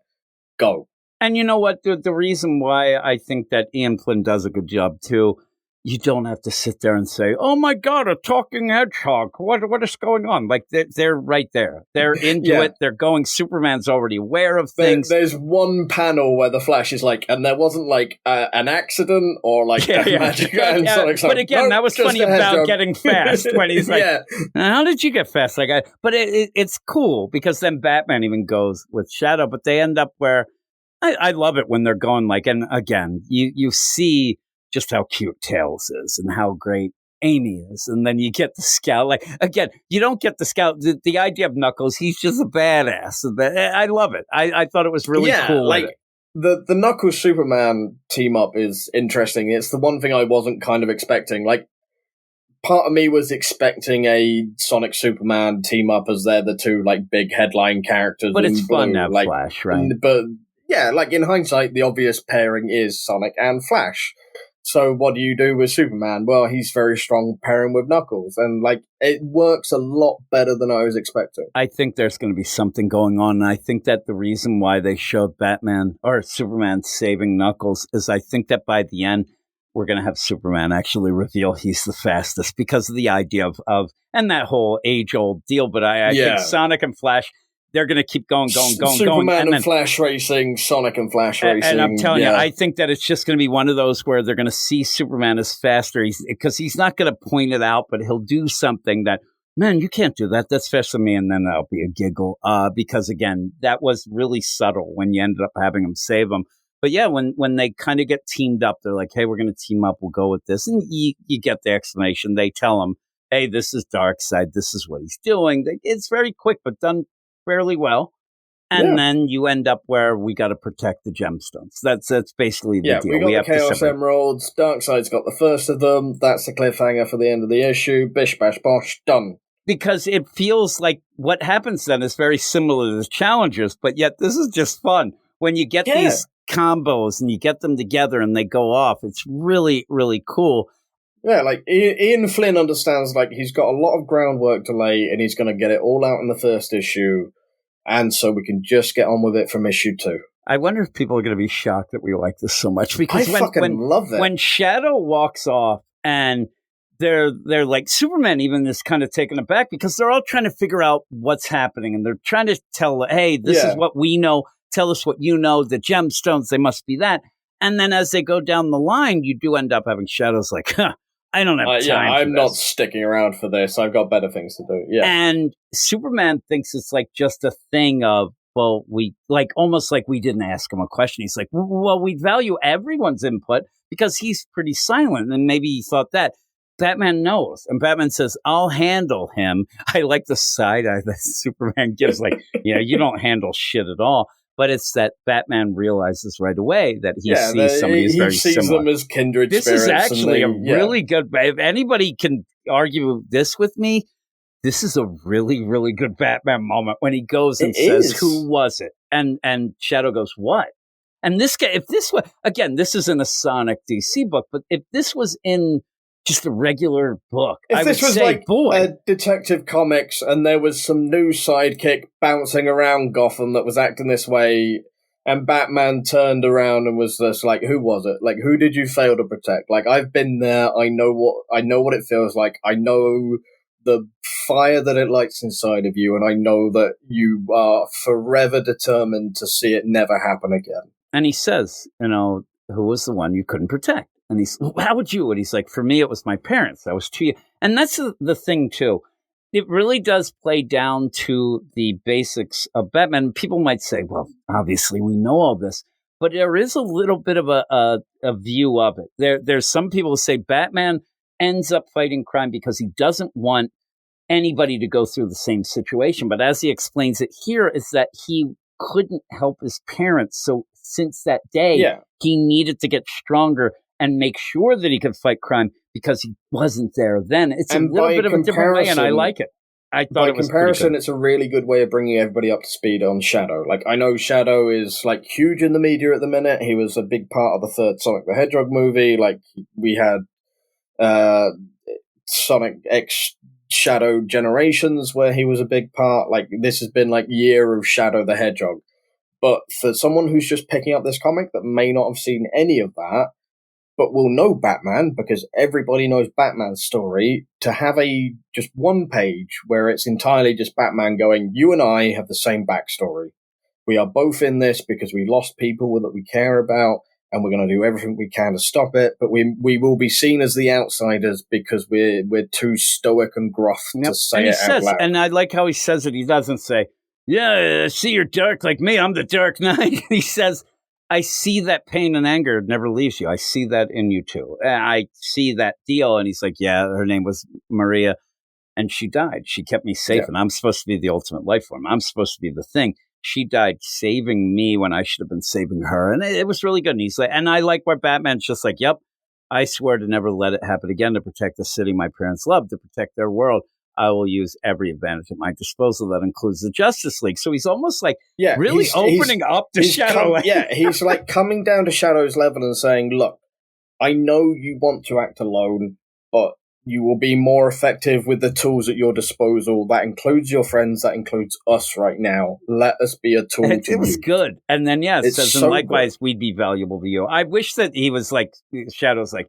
Go. And you know what? The reason why I think that Ian Flynn does a good job too. You don't have to sit there and say, "Oh my God, a talking hedgehog! What is going on?" Like they're right there. They're into it. They're going. Superman's already aware of things. There's one panel where the Flash is like, and there wasn't like an accident or like magic. But again, that was funny about getting fast when he's like, "How did you get fast?" Like, but it's cool because then Batman even goes with Shadow. But they end up where I love it when they're going like, and again, you see just how cute Tails is and how great Amy is. And then you get the Scout. Like, again, you don't get the Scout. The idea of Knuckles, he's just a badass. I love it. I thought it was really cool. Like, the Knuckles Superman team up is interesting. It's the one thing I wasn't kind of expecting. Like, part of me was expecting a Sonic Superman team up as they're the two, like, big headline characters. But it's fun now, like, Flash, right? But, yeah, like, in hindsight, the obvious pairing is Sonic and Flash. So what do you do with Superman? Well, he's very strong pairing with Knuckles, and like it works a lot better than I was expecting. I think there's going to be something going on, and I think that the reason why they showed Batman or Superman saving Knuckles is I think that by the end we're going to have Superman actually reveal he's the fastest because of the idea of and that whole age-old deal. But I think Sonic and Flash, they're going to keep going. Superman and Flash racing, Sonic and Flash racing. And I'm telling you, I think that it's just going to be one of those where they're going to see Superman as faster because he's not going to point it out, but he'll do something that, man, you can't do that. That's faster than me. And then that'll be a giggle because, again, that was really subtle when you ended up having him save him. But yeah, when they kind of get teamed up, they're like, hey, we're going to team up. We'll go with this. And you get the explanation. They tell him, hey, this is Darkseid. This is what he's doing. It's very quick, but done fairly well, and then you end up where we got to protect the gemstones. That's basically the deal. We got the Chaos Emeralds. Darkseid's got the first of them. That's the cliffhanger for the end of the issue. Bish bash bosh, done. Because it feels like what happens then is very similar to the Challengers, but yet this is just fun when you get these combos and you get them together and they go off. It's really, really cool. Yeah, like Ian Flynn understands, like he's got a lot of groundwork to lay, and he's going to get it all out in the first issue. And so we can just get on with it from issue 2. I wonder if people are going to be shocked that we like this so much, because I fucking love it. When Shadow walks off and they're like, Superman even is kind of taken aback because they're all trying to figure out what's happening, and they're trying to tell, hey, this is what we know. Tell us what you know. The gemstones, they must be that. And then as they go down the line, you do end up having Shadow's like, I don't have time. I'm not sticking around for this. I've got better things to do. Yeah. And Superman thinks it's like just a thing of, well, we like almost like we didn't ask him a question. He's like, well, we value everyone's input because he's pretty silent. And maybe he thought that. Batman knows. And Batman says, I'll handle him. I like the side eye that Superman gives, like, you don't handle shit at all. But it's that Batman realizes right away that he sees somebody who's very similar. He sees them as kindred spirits. This is actually a really good... If anybody can argue this with me, this is a really, really good Batman moment when he goes and says, who was it? And Shadow goes, what? And this guy, if this was... Again, this isn't a Sonic DC book, but if this was in just a regular book, if this was like a Detective Comics and there was some new sidekick bouncing around Gotham that was acting this way, and Batman turned around and was just like, who was it? Like, who did you fail to protect? Like, I've been there. I know what it feels like. I know the fire that it lights inside of you, and I know that you are forever determined to see it never happen again. And he says, who was the one you couldn't protect? And he's, how would you? And he's like, for me, it was my parents. I was 2 years. And that's the thing, too. It really does play down to the basics of Batman. People might say, well, obviously, we know all this. But there is a little bit of a view of it. There's some people who say Batman ends up fighting crime because he doesn't want anybody to go through the same situation. But as he explains it here, is that he couldn't help his parents. So since that day, he needed to get stronger and make sure that he could fight crime because he wasn't there then. It's a little bit of a different way, and I like it. I thought it was comparison, it's a really good way of bringing everybody up to speed on Shadow. Like, I know Shadow is, like, huge in the media at the minute. He was a big part of the third Sonic the Hedgehog movie. Like, we had Sonic X Shadow Generations where he was a big part. Like, this has been, like, year of Shadow the Hedgehog. But for someone who's just picking up this comic that may not have seen any of that, but will know Batman because everybody knows Batman's story, to have just one page where it's entirely just Batman going, you and I have the same backstory. We are both in this because we lost people that we care about, and we're going to do everything we can to stop it, but we will be seen as the outsiders because we're too stoic and gruff to say it out loud. And I like how he says it. He doesn't say, yeah, see, you're dark like me. I'm the Dark Knight. He says, I see that pain and anger never leaves you. I see that in you too. I see that deal. And he's like, yeah, her name was Maria and she died. She kept me safe and I'm supposed to be the ultimate life form. I'm supposed to be the thing. She died saving me when I should have been saving her. And it was really good. And he's like, and I like where Batman's just like, yep, I swear to never let it happen again, to protect the city my parents love, to protect their world. I will use every advantage at my disposal. That includes the Justice League. So he's almost like really opening up to Shadow. He's like coming down to Shadow's level and saying, look, I know you want to act alone, but you will be more effective with the tools at your disposal. That includes your friends. That includes us right now. Let us be a tool to you. It was good. And then, it says, and likewise, we'd be valuable to you. I wish that he was like, Shadow's like,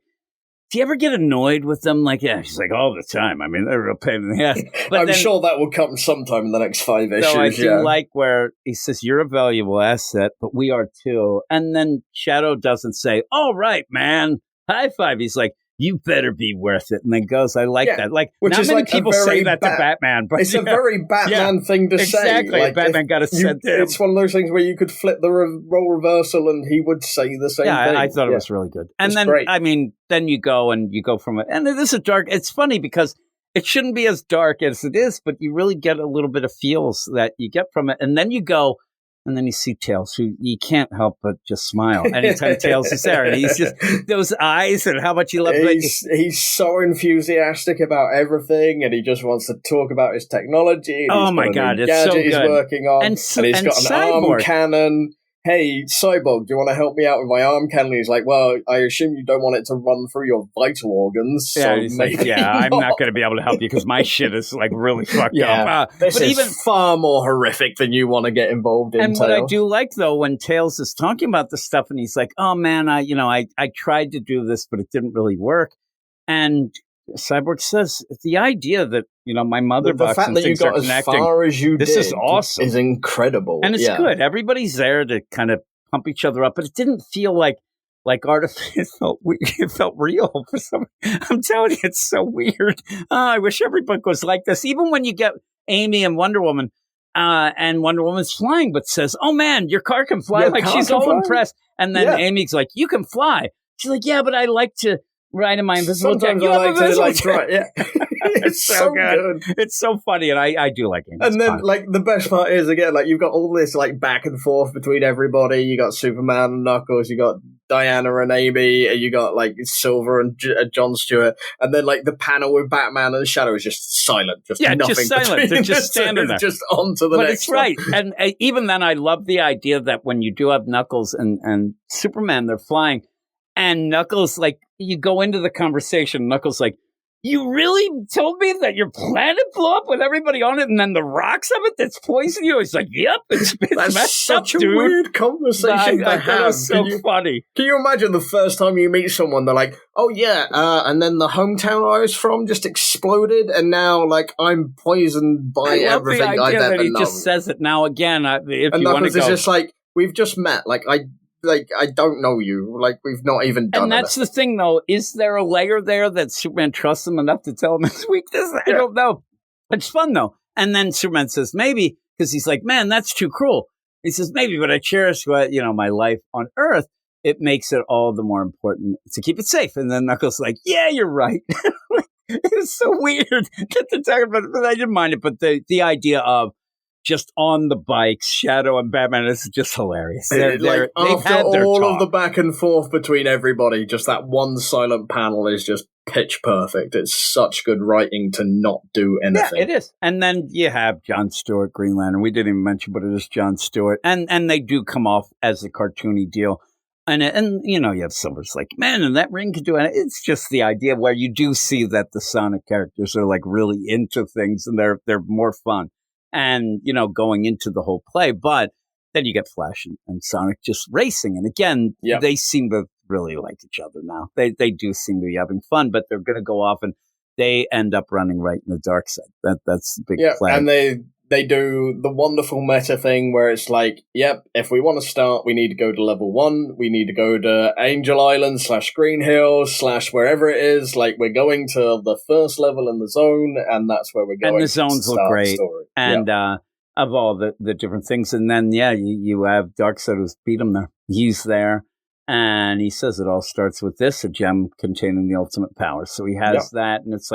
do you ever get annoyed with them? Like, she's like, all the time. I mean, they're a real pain in the ass. But I'm sure that will come sometime in the next 5 issues. So I do like where he says, you're a valuable asset, but we are too. And then Shadow doesn't say, all right, man, high five. He's like, you better be worth it. And then goes, I like that. Like, which not is many like people say that to Batman. But it's a very Batman thing to say. Exactly. Like, Batman got to send him. It's one of those things where you could flip the role reversal and he would say the same thing. I thought it was really good. And then, great. I mean, then you go from it. And it is a dark, it's funny because it shouldn't be as dark as it is, but you really get a little bit of feels that you get from it. And then you go, and then you see Tails, who you can't help but just smile anytime Tails is there. And he's just, those eyes and how much you love it. He's so enthusiastic about everything, and he just wants to talk about his technology. Oh my God, it's so good. He's working on, and he's got an arm cannon. hey, Cyborg, do you want to help me out with my arm cannon? He's like, well, I assume you don't want it to run through your vital organs. Yeah, so he's like, I'm not going to be able to help you because my shit is like really fucked up. This is even far more horrific than you want to get involved in. And what I do like, though, when Tails is talking about this stuff and he's like, oh, man, I tried to do this, but it didn't really work. And Cyborg says the idea that, my mother box and things are connecting. The fact that you got as far as you this did is awesome. Is incredible. And it's good. Everybody's there to kind of pump each other up, but it didn't feel like artificial. It felt real for some. I'm telling you, it's so weird. I wish every book was like this. Even when you get Amy and Wonder Woman, and Wonder Woman's flying, but says, "Oh man, your car can fly!" She's all impressed. And then Amy's like, "You can fly." She's like, "Yeah, but I like to ride in my invisible jet." You have a invisible jet. It's so good. It's so funny, and I do like it. And then, the best part is, again, you've got all this, back and forth between everybody. You got Superman and Knuckles, you got Diana and Amy, and you got, Silver and John Stewart, and then, the panel with Batman and Shadow is just silent. Nothing just silent. They're just standing there. Just on to the next it's right. And even then, I love the idea that when you do have Knuckles and Superman, they're flying, and Knuckles, you go into the conversation, Knuckles you really told me that your planet blew up with everybody on it, and then the rocks of it that's poisoning you? He's like, yep, it's that's such up, a weird conversation to have. That was so funny. Can you imagine the first time you meet someone, they're like, oh yeah, and then the hometown I was from just exploded, and now, I'm poisoned by everything I've ever known. I love the idea that he just says it now again. If and you want to go. It's just we've just met. I don't know you. We've not even done it. And that's the thing, though. Is there a layer there that Superman trusts him enough to tell him his weakness? I don't know. It's fun, though. And then Superman says, maybe, because he's like, man, that's too cruel. He says, maybe, but I cherish my life on Earth. It makes it all the more important to keep it safe. And then Knuckles like, yeah, you're right. It's so weird that they're talking about it, but I didn't mind it. But the idea of just on the bikes, Shadow and Batman is just hilarious. They've had their all talk. Of the back and forth between everybody, just that one silent panel is just pitch perfect. It's such good writing to not do anything. Yeah, it is. And then you have Jon Stewart, Green Lantern. We didn't even mention, but it is Jon Stewart. And they do come off as a cartoony deal. And you have Silver's like, man, and that ring could do it. It's just the idea where you do see that the Sonic characters are really into things, and they're more fun. And, going into the whole play. But then you get Flash and Sonic just racing. And again, they seem to really like each other now. They do seem to be having fun, but they're going to go off and they end up running right in the dark side. That's the big play. And they do the wonderful meta thing where it's if we want to start, we need to go to level 1. We need to go to Angel Island / Green Hills / wherever it is. We're going to the first level in the zone, and that's where we're going. And the zones look great. And of all the different things. And then, you have Darkseid who's beat him there. He's there. And he says it all starts with this, a gem containing the ultimate power. So he has that, and it's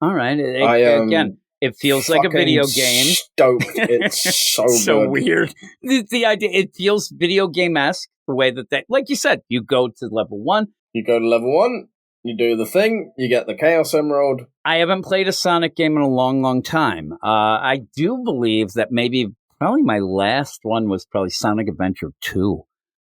all right. Again, it feels like a video game. Stoked. It's so so good. Weird. The idea, it feels video game-esque, the way that like you said, you go to level 1. You go to level 1, you do the thing, you get the Chaos Emerald. I haven't played a Sonic game in a long, long time. I do believe that probably my last one was probably Sonic Adventure 2.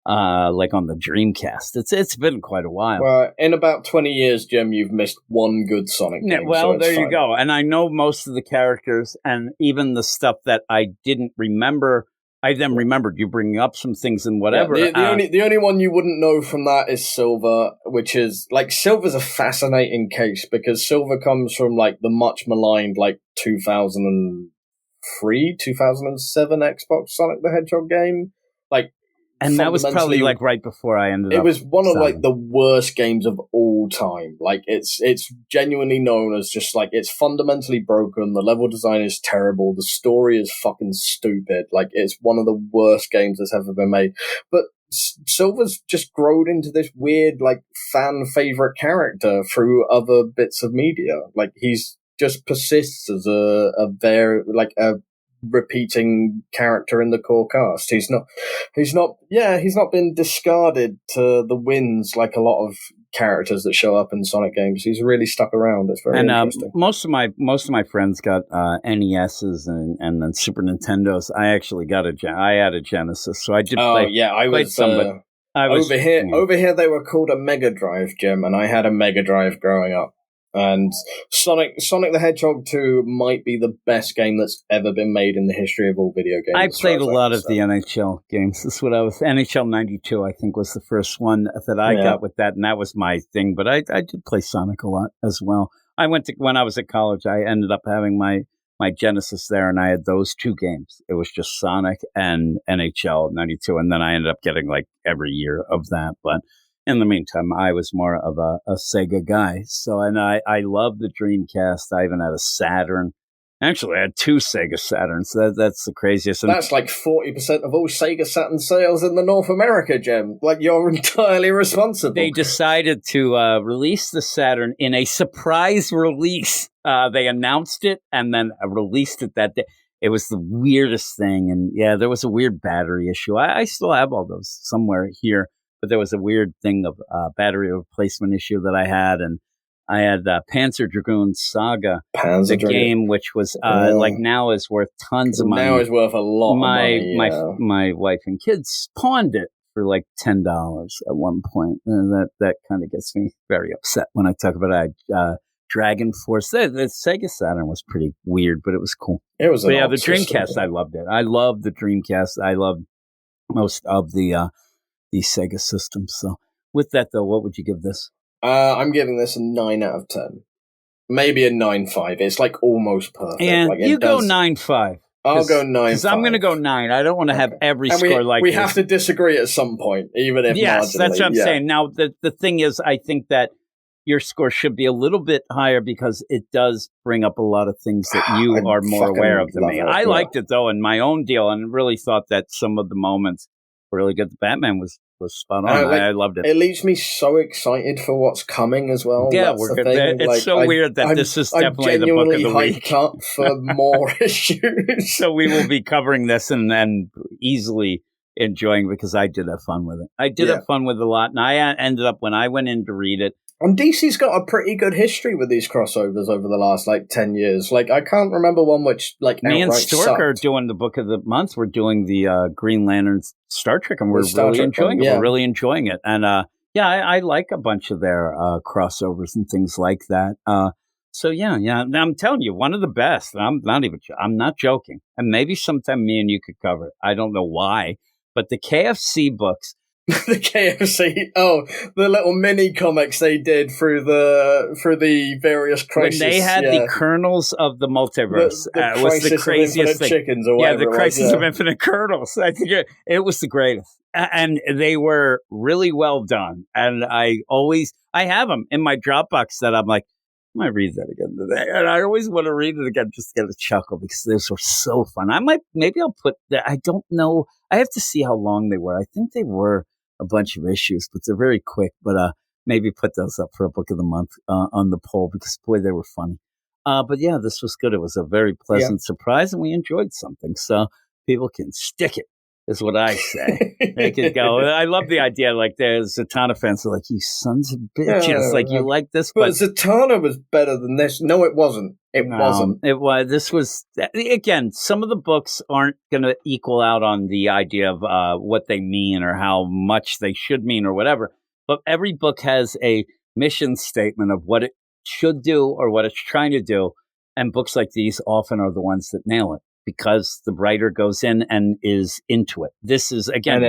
On the Dreamcast. It's been quite a while. Well, in about 20 years, Jim, you've missed one good Sonic game. Yeah, well, there you go. And I know most of the characters, and even the stuff that I didn't remember. I then remembered you bringing up some things and whatever. Yeah, the only one you wouldn't know from that is Silver, which is Silver's a fascinating case because Silver comes from the much maligned 2003, 2007 Xbox Sonic the Hedgehog game. And that was probably right before I ended up. It was one of the worst games of all time. It's genuinely known as just it's fundamentally broken. The level design is terrible. The story is fucking stupid. It's one of the worst games that's ever been made. But Silver's just grown into this weird fan favorite character through other bits of media. He's just persists as a very repeating character in the core cast. He's not been discarded to the winds like a lot of characters that show up in Sonic games. He's really stuck around. It's very interesting. Most of my friends got NESs and then Super Nintendos. I actually got I had a Genesis, so I did play. I was over here. They were called a Mega Drive, Jim, and I had a Mega Drive growing up. And Sonic the Hedgehog 2 might be the best game that's ever been made in the history of all video games. I played a lot of the NHL games. This is what I was. NHL 92, I think, was the first one that I got with that, and that was my thing. But I did play Sonic a lot as well. When I was at college, I ended up having my Genesis there, and I had those two games. It was just Sonic and NHL 92, and then I ended up getting like every year of that. But in the meantime, I was more of a Sega guy. So, and I love the Dreamcast. I even had a Saturn. Actually, I had two Sega Saturns. That's the craziest. And that's like 40% of all Sega Saturn sales in the North America, Jim. Like, you're entirely responsible. They decided to release the Saturn in a surprise release. They announced it and then released it that day. It was the weirdest thing. And yeah, there was a weird battery issue. I still have all those somewhere here. But there was a weird thing of battery replacement issue that I had, and I had Panzer Dragoon Saga, the game, which was like now is worth tons of money. Now is worth a lot of money. My wife and kids pawned it for like $10 at one point, and that kind of gets me very upset when I talk about it. Dragon Force. The Sega Saturn was pretty weird, but it was cool. It was, the Dreamcast. I loved it. I loved the Dreamcast. I loved most of the Sega systems. So with that, though, what would you give this? I'm giving this a 9 out of 10. Maybe a 9.5. It's like almost perfect. And like, you go 9.5. I'll go 9. Because I'm going to go 9. I don't want to have every score like we this. Have to disagree at some point, even if yes, that's what I'm saying. Now, the thing is, I think that your score should be a little bit higher because it does bring up a lot of things that you are more aware of than me. I liked it, though, in my own deal, and really thought that some of the moments were really good. The Batman was spot on. I loved it. It leaves me so excited for what's coming as well. Yeah, we're good. It's so weird that this is definitely the book of the week. Up for more issues. So we will be covering this and easily enjoying because I did have fun with it. I did have fun with it a lot, and I ended up when I went in to read it. And DC's got a pretty good history with these crossovers over the last 10 years. I can't remember one which me and Stork are doing the book of the month. We're doing the Green Lantern Star Trek, and we're really enjoying it. We're really enjoying it, and I like a bunch of their crossovers and things like that. So yeah. Now, I'm telling you, one of the best. I'm not joking. And maybe sometime me and you could cover it. I don't know why, but the KFC books. The KFC, the little mini comics they did through the various crises. When they had the kernels of the multiverse, the was the craziest thing. Chickens or whatever. Yeah, the crisis of infinite kernels. I think it was the greatest, and they were really well done. And I have them in my Dropbox that I'm like, I might read that again today, and I always want to read it again just to get a chuckle because those were so fun. Maybe I'll put that. I don't know. I have to see how long they were. I think they were a bunch of issues, but they're very quick. But maybe put those up for a book of the month on the poll because boy, they were funny. But yeah, this was good. It was a very pleasant surprise, and we enjoyed something. So people can stick it, is what I say. They could go. I love the idea. Like there's Zatanna fans are like, you sons of bitches. You like this, but Zatanna was better than this. No, it wasn't. It wasn't. It was. This was again. Some of the books aren't going to equal out on the idea of what they mean or how much they should mean or whatever. But every book has a mission statement of what it should do or what it's trying to do, and books like these often are the ones that nail it because the writer goes in and is into it. This is again.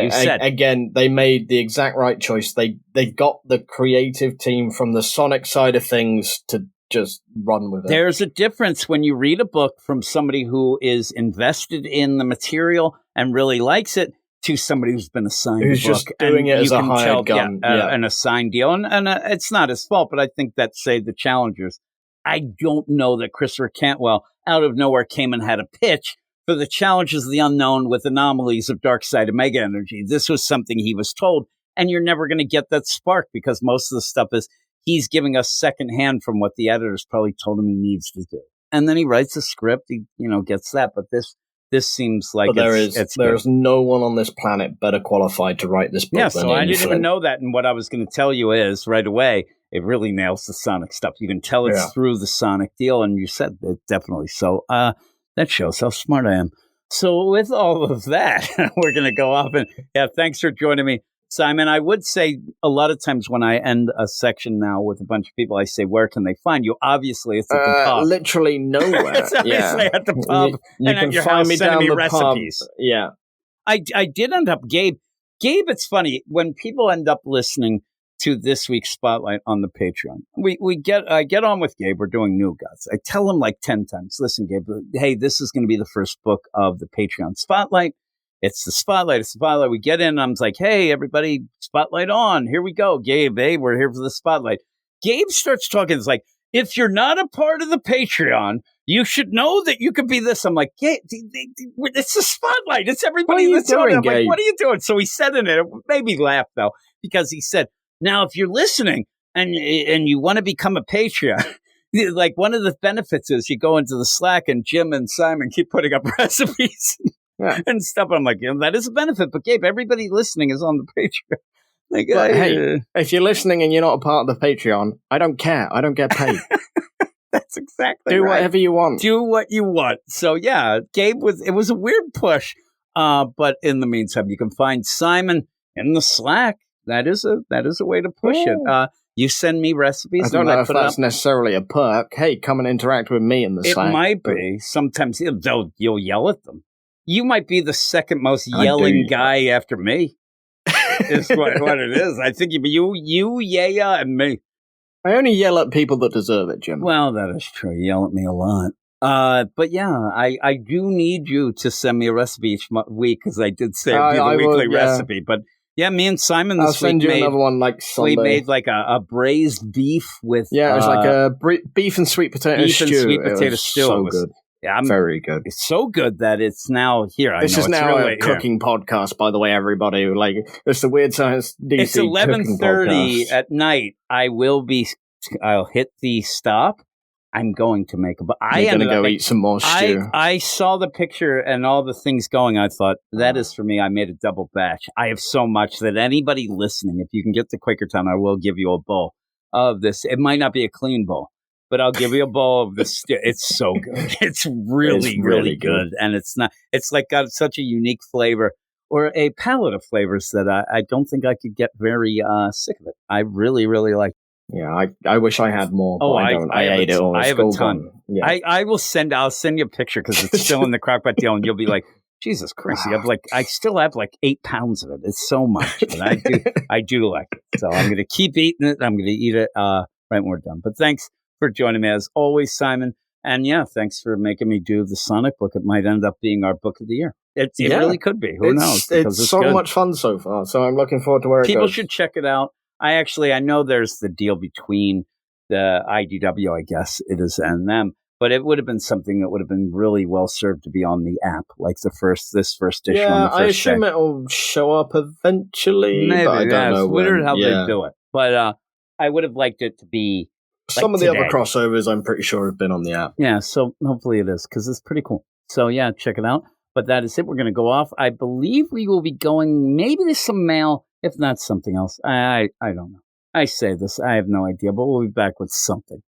They made the exact right choice. They got the creative team from the Sonic side of things to just run with it. There's a difference when you read a book from somebody who is invested in the material and really likes it to somebody who's been assigned who's a book. Just doing it as a hired gun. An assigned deal. And it's not his fault, but I think that, say, the challengers. I don't know that Christopher Cantwell out of nowhere came and had a pitch for the challenges of the unknown with anomalies of dark side of mega energy. This was something he was told, and you're never going to get that spark because most of the stuff is he's giving us secondhand from what the editors probably told him he needs to do. And then he writes a script, he gets that. But this this seems like there is no one on this planet better qualified to write this book. Yeah, so I didn't even know that. And what I was going to tell you is right away, it really nails the Sonic stuff. You can tell it's through the Sonic deal, and you said it definitely. So that shows how smart I am. So with all of that, we're going to go off and thanks for joining me, Simon. I would say a lot of times when I end a section now with a bunch of people, I say, where can they find you? Obviously, it's at the pub. Literally nowhere. It's obviously at the pub. You and can at your find house me sending me recipes. Pub. Yeah. I did end up, Gabe, it's funny, when people end up listening to this week's Spotlight on the Patreon, I get on with Gabe, we're doing New Gods. I tell him like 10 times, listen, Gabe, hey, this is going to be the first book of the Patreon Spotlight. It's the Spotlight. We get in, and I'm like, hey, everybody, Spotlight on. Here we go. Gabe, hey, we're here for the Spotlight. Gabe starts talking. It's like, if you're not a part of the Patreon, you should know that you could be this. I'm like, Gabe, it's the Spotlight. It's everybody that's on it. I'm like, what are you doing? So he said in it made me laugh, though, because he said, now, if you're listening and you want to become a Patreon, like one of the benefits is you go into the Slack and Jim and Simon keep putting up recipes. And stuff. I'm like, that is a benefit. But Gabe, everybody listening is on the Patreon. Like, hey, if you're listening and you're not a part of the Patreon, I don't care. I don't get paid. That's exactly Do right. whatever you want. Do what you want. So yeah, Gabe it was a weird push. But in the meantime, you can find Simon in the Slack. That is a way to push it. You send me recipes. I don't know if that's necessarily a perk. Hey, come and interact with me in the Slack. It might be. Sometimes you'll yell at them. You might be the second most yelling guy after me. Is what it is. I think you, Yaya, and me. I only yell at people that deserve it, Jim. Well, that is true. You yell at me a lot. But yeah, I do need you to send me a recipe each week because I did say it'd be the weekly recipe. But yeah, me and Simon this week made another one like Sunday. We made like a braised beef with it was like a beef and sweet potato stew. Beef and sweet potato stew. So good. Yeah, very good. It's so good that it's now here. This is now a cooking podcast, by the way, everybody. Like, it's the Weird Science DC. It's 11:30 at night. I'll hit the stop. I'm going to make You're going to go eat some more stew. I saw the picture and all the things going. I thought, that is for me. I made a double batch. I have so much that anybody listening, if you can get to Quaker Town, I will give you a bowl of this. It might not be a clean bowl, but I'll give you a bowl of this. It's so good. It's really good. And it's like got such a unique flavor or a palette of flavors that I don't think I could get very sick of it. I really, really like it. Yeah, I wish I had more, but I don't. I ate it all. I have a ton. Yeah. I'll send you a picture because it's still in the crockpot deal, and you'll be like, Jesus Christ, I still have like 8 pounds of it. It's so much, but I do like it. So I'm going to keep eating it. I'm going to eat it right when we're done. But thanks for joining me as always, Simon. And yeah, thanks for making me do the Sonic book. It might end up being our book of the year. It really could be. Who knows? It's so much fun so far. So I'm looking forward to where it goes. People should check it out. I know there's the deal between the IDW, I guess it is, and them, but it would have been something that would have been really well served to be on the app, like this first issue. Yeah, I assume it'll show up eventually. Maybe, but I don't know. It's weird how they do it, but I would have liked it to be. Some of the other crossovers, I'm pretty sure, have been on the app. Yeah, so hopefully it is because it's pretty cool. So yeah, check it out. But that is it. We're going to go off. I believe we will be going. Maybe there's some mail. If not something else, I don't know. I say this, I have no idea, but we'll be back with something.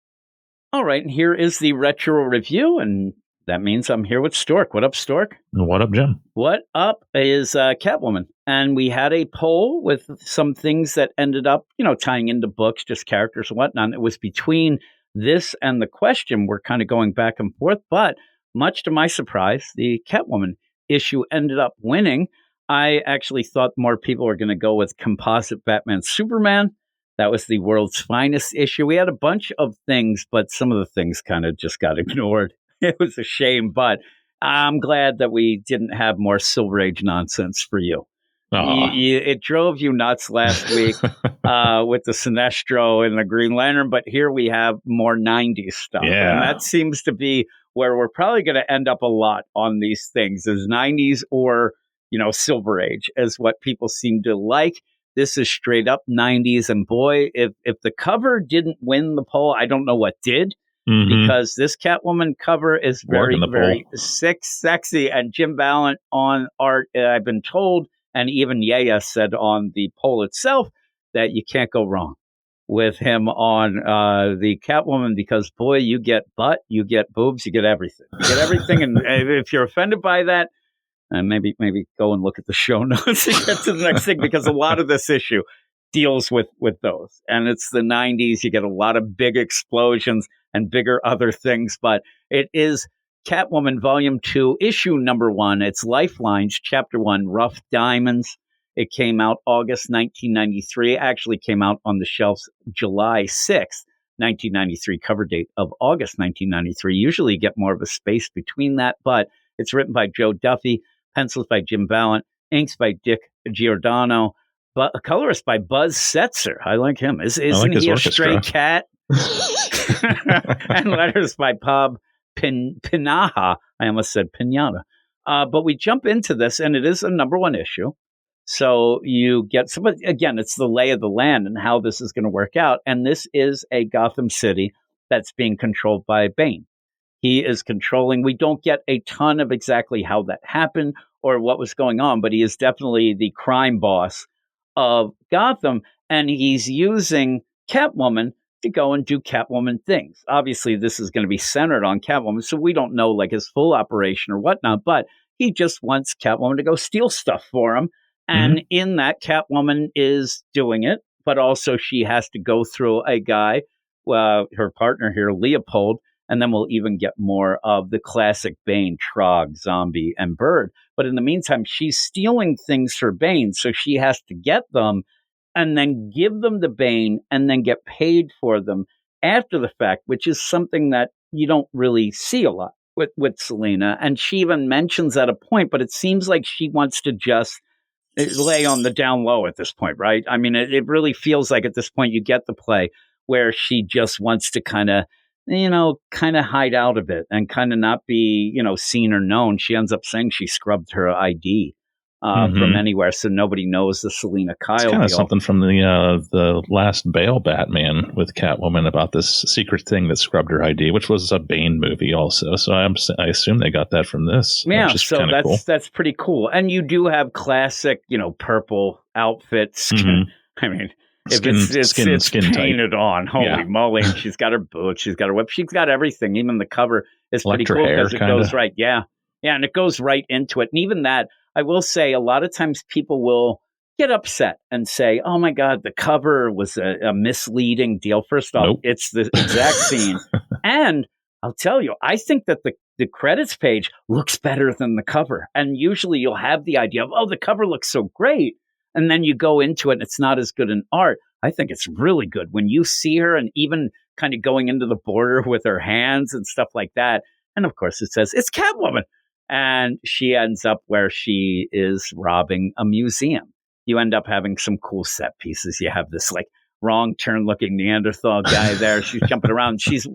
All right, and here is the retro review, and that means I'm here with Stork. What up, Stork? What up, Jim? What up is Catwoman, and we had a poll with some things that ended up, tying into books, just characters and whatnot. It was between this and the question. We're kind of going back and forth, but much to my surprise, the Catwoman issue ended up winning. I actually thought more people were going to go with Composite Batman Superman. That was the world's finest issue. We had a bunch of things, but some of the things kind of just got ignored. It was a shame, but I'm glad that we didn't have more Silver Age nonsense for you. It drove you nuts last week with the Sinestro and the Green Lantern, but here we have more 90s stuff. Yeah. And that seems to be where we're probably going to end up a lot on these things, is 90s or Silver Age is what people seem to like. This is straight up 90s. And boy, if the cover didn't win the poll, I don't know what did. because this Catwoman cover is very, very sexy. And Jim Ballant on art, I've been told, and even Yaya said on the poll itself, that you can't go wrong with him on the Catwoman, because, boy, you get butt, you get boobs, you get everything. You get everything. And if you're offended by that, maybe go and look at the show notes and get to the next thing, because a lot of this issue deals with those. And it's the 90s. You get a lot of big explosions and bigger other things. But it is Catwoman Volume 2, Issue Number 1. It's Lifelines, Chapter 1, Rough Diamonds. It came out August 1993. It actually came out on the shelves July 6th, 1993, cover date of August 1993. Usually you get more of a space between that, but it's written by Joe Duffy, pencils by Jim Ballant, inks by Dick Giordano, but a colorist by Buzz Setzer. I like him. Isn't he a stray cat? And letters by Bob Pinaha. I almost said Pinata. But we jump into this, and it is a number 1 issue. So you get some, again, it's the lay of the land and how this is going to work out. And this is a Gotham City that's being controlled by Bane. He is controlling. We don't get a ton of exactly how that happened or what was going on, but he is definitely the crime boss of Gotham. And he's using Catwoman to go and do Catwoman things. Obviously, this is going to be centered on Catwoman, so we don't know like his full operation or whatnot, but he just wants Catwoman to go steal stuff for him. And in that, Catwoman is doing it, but also she has to go through a guy, her partner here, Leopold, and then we'll even get more of the classic Bane, Trog, Zombie, and Bird. But in the meantime, she's stealing things for Bane, so she has to get them and then give them to Bane and then get paid for them after the fact, which is something that you don't really see a lot with Selina. And she even mentions at a point, but it seems like she wants to just lay on the down low at this point, right? I mean, it really feels like at this point you get the play where she just wants to kind of hide out a bit and kind of not be, seen or known. She ends up saying she scrubbed her ID from anywhere, so nobody knows the Selina Kyle deal. It's kind of something from the last Bale Batman with Catwoman about this secret thing that scrubbed her ID, which was a Bane movie also. So I assume they got that from this. Yeah, so that's pretty cool. And you do have classic, purple outfits. I mean, if it's painted tight on, holy moly! And she's got her boots, she's got her whip, she's got everything. Even the cover is pretty cool because it goes right, and it goes right into it. And even that, I will say, a lot of times people will get upset and say, "Oh my God, the cover was a misleading deal." First off, it's the exact scene, and I'll tell you, I think that the credits page looks better than the cover. And usually you'll have the idea of, oh, the cover looks so great. And then you go into it and it's not as good in art. I think it's really good when you see her and even kind of going into the border with her hands and stuff like that. And of course it says it's Catwoman. And she ends up where she is robbing a museum. You end up having some cool set pieces. You have this like wrong turn looking Neanderthal guy there. She's jumping around. She's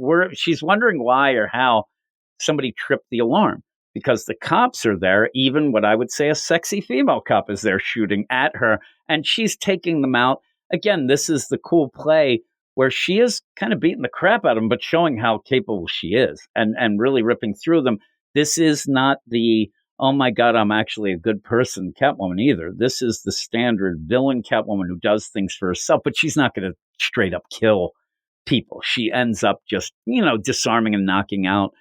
wondering why or how somebody tripped the alarm, because the cops are there. Even what I would say a sexy female cop is there shooting at her, and she's taking them out. Again, this is the cool play where she is kind of beating the crap out of them, but showing how capable she is and really ripping through them. This is not the, oh my God, I'm actually a good person Catwoman either. This is the standard villain Catwoman who does things for herself, but she's not going to straight up kill people. She ends up just, disarming and knocking out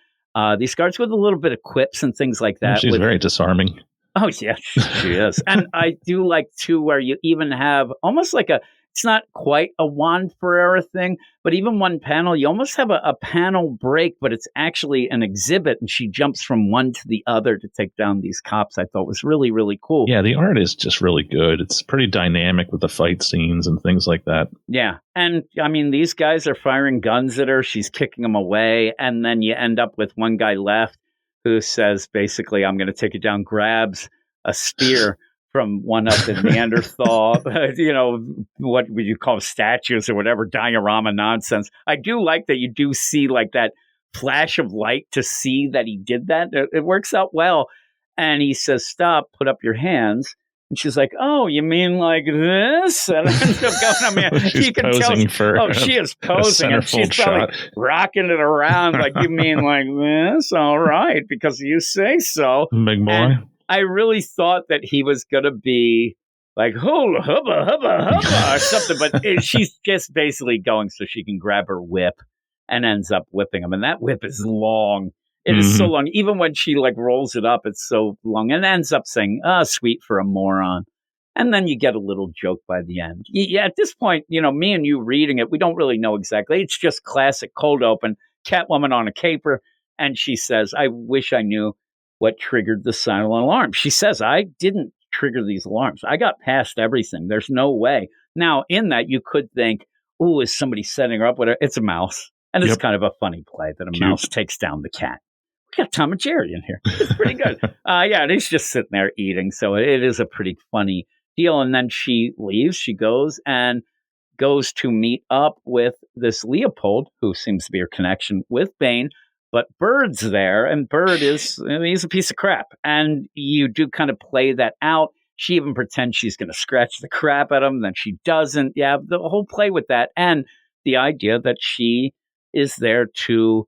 these guards with a little bit of quips and things like that. She's very disarming. Oh, yeah, she is. And I do like, too, where you even have almost like it's not quite a Juan Ferreira thing, but even one panel, you almost have a panel break, but it's actually an exhibit, and she jumps from one to the other to take down these cops. I thought was really, really cool. Yeah, the art is just really good. It's pretty dynamic with the fight scenes and things like that. Yeah, and I mean, these guys are firing guns at her. She's kicking them away, and then you end up with one guy left who says, basically, I'm going to take it down, grabs a spear from one of the Neanderthal, what would you call statues or whatever, diorama nonsense. I do like that you do see like that flash of light to see that he did that. It works out well. And he says, stop, put up your hands. And she's like, "Oh, you mean like this?" And I ended up going, you can tell. She is posing, and she's probably rocking it around like, "You mean like this? All right, because you say so." Big boy. And I really thought that he was going to be like, "Hula, hubba, hubba, hubba," or something, but she's just basically going so she can grab her whip and ends up whipping him. And that whip is long. It is so long. Even when she like rolls it up, it's so long, and ends up saying, "Sweet for a moron." And then you get a little joke by the end. Yeah, at this point, me and you reading it, we don't really know exactly. It's just classic cold open, Catwoman on a caper. And she says, "I wish I knew what triggered the silent alarm." She says, "I didn't trigger these alarms. I got past everything. There's no way." Now, in that, you could think, "Oh, is somebody setting her up with her?" It's a mouse. And it's kind of a funny play that a mouse takes down the cat. We got Tom and Jerry in here. It's pretty good. And he's just sitting there eating. So it is a pretty funny deal. And then she leaves. She goes to meet up with this Leopold, who seems to be her connection with Bane. But Bird's there, and Bird he's a piece of crap. And you do kind of play that out. She even pretends she's going to scratch the crap at him. Then she doesn't. Yeah, the whole play with that. And the idea that she is there to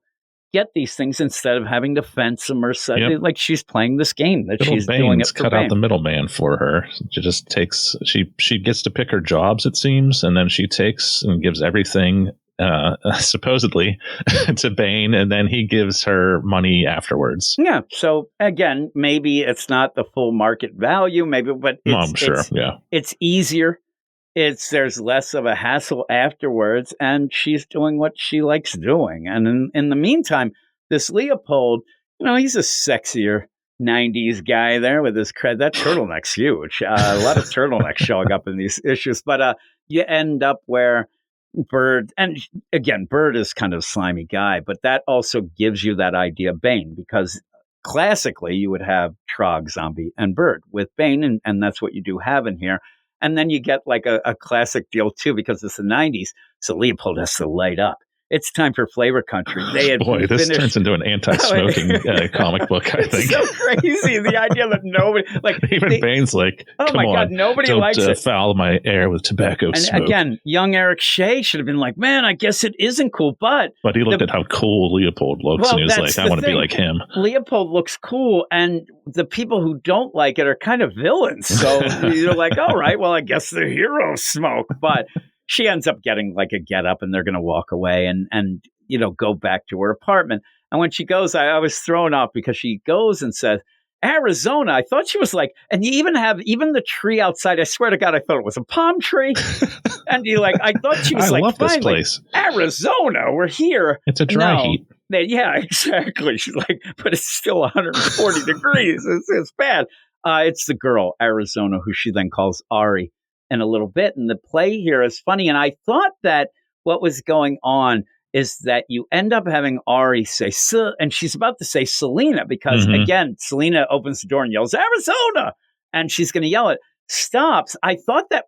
get these things instead of having to fence them or something. Like she's playing this game that she's doing it for cut out the middleman for her. She just takes, she gets to pick her jobs, it seems, and then she takes and gives everything supposedly to Bane, and then he gives her money afterwards. Yeah. So again, maybe it's not the full market value, but I'm sure. It's easier. There's less of a hassle afterwards, and she's doing what she likes doing. And in the meantime, this Leopold, he's a sexier 90s guy there with his cred. That turtleneck's huge. A lot of turtlenecks showing up in these issues. But you end up where Bird, and again, Bird is kind of a slimy guy, but that also gives you that idea of Bane, because classically you would have Trog, Zombie, and Bird with Bane, and that's what you do have in here. And then you get like a classic deal too, because it's the 90s. So Leopold has to light up. It's time for Flavor Country. This turns into an anti-smoking comic book, I think. It's so crazy. The idea that nobody, Bane's like, "Oh my God, nobody likes it. Foul my air with tobacco smoke." And again, young Eric Shea should have been like, "Man, I guess it isn't cool." But he looked at how cool Leopold looks, and he was like, "I want to be like him." Leopold looks cool, and the people who don't like it are kind of villains. So you're like, all right, well, I guess the heroes smoke. But she ends up getting like a get up, and they're going to walk away and go back to her apartment. And when she goes, I was thrown off because she goes and says, "Arizona." I thought she was like, and you even have the tree outside. I swear to God, I thought it was a palm tree. And I thought she was I love this place. "Arizona, we're here." It's a dry heat. Yeah, exactly. She's like, but it's still 140 degrees. It's bad. It's the girl, Arizona, who she then calls Ari in a little bit. And the play here is funny. And I thought that what was going on is that you end up having Ari say, and she's about to say Selena, because again, Selena opens the door and yells, "Arizona!" And she's going to yell it, stops. I thought that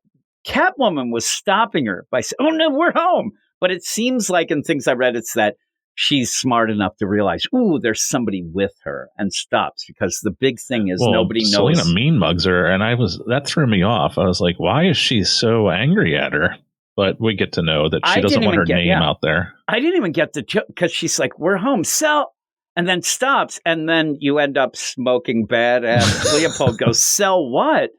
Catwoman was stopping her by saying, "Oh no, we're home." But it seems like in things I read, it's that she's smart enough to realize, ooh, there's somebody with her, and stops, because the big thing is nobody knows. Selena mean mugs her, and that threw me off. I was like, why is she so angry at her? But we get to know that she doesn't want her name out there. I didn't even get the joke, because she's like, "We're home, sell," and then stops, and then you end up smoking bad, and Leopold goes, "Sell what?"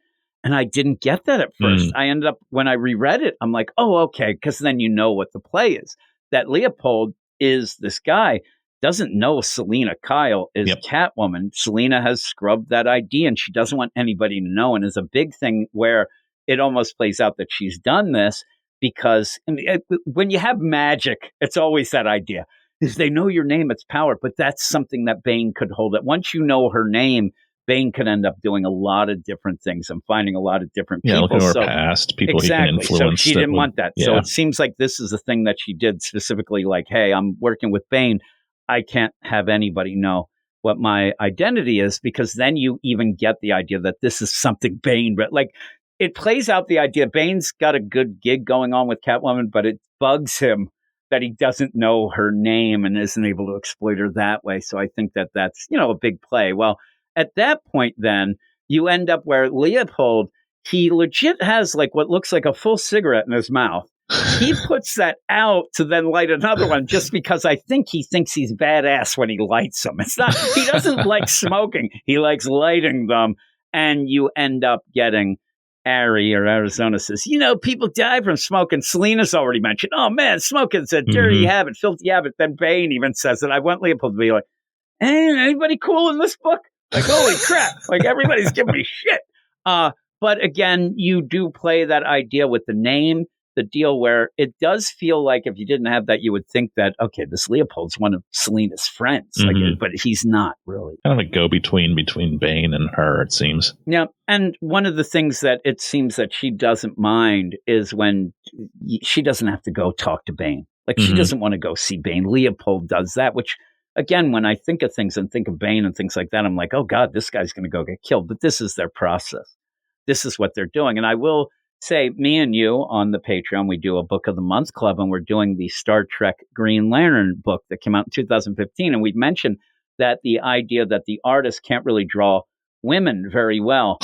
And I didn't get that at first. I ended up, when I reread it, I'm like, oh, okay, because then you know what the play is. That Leopold is this guy, doesn't know Selena Kyle is Catwoman. Selena has scrubbed that ID, and she doesn't want anybody to know. And it's a big thing where it almost plays out that she's done this, because when you have magic, it's always that idea. If they know your name, it's power. But that's something that Bane could hold it. Once you know her name, Bane could end up doing a lot of different things and finding a lot of different people. Looking at her past, people he can influence. So she didn't want that. Yeah. So it seems like this is the thing that she did specifically, like, hey, I'm working with Bane. I can't have anybody know what my identity is, because then you even get the idea that this is something Bane, like, it plays out the idea Bane's got a good gig going on with Catwoman, but it bugs him that he doesn't know her name and isn't able to exploit her that way. So I think that that's, a big play. Well, at that point, then you end up where Leopold he legit has like what looks like a full cigarette in his mouth. He puts that out to then light another one just because I think he thinks he's badass when he lights them. It's not, he doesn't like smoking. He likes lighting them. And you end up getting Ari or Arizona says, people die from smoking. Selena's already mentioned, oh man, smoking's a dirty habit, filthy habit. Then Bane even says it. I want Leopold to be like, hey, anybody cool in this book? Like, holy crap. Like everybody's giving me shit. But again, you do play that idea with the name. The deal where it does feel like if you didn't have that, you would think that, okay, this Leopold's one of Selena's friends, but he's not really. Kind of a go-between between Bane and her, it seems. Yeah, and one of the things that it seems that she doesn't mind is when she doesn't have to go talk to Bane. Like, she doesn't want to go see Bane. Leopold does that, which, again, when I think of things and think of Bane and things like that, I'm like, oh, God, this guy's going to go get killed. But this is their process. This is what they're doing. And I will say, me and you on the Patreon, we do a Book of the Month Club, and we're doing the Star Trek Green Lantern book that came out in 2015. And we've mentioned that the idea that the artist can't really draw women very well,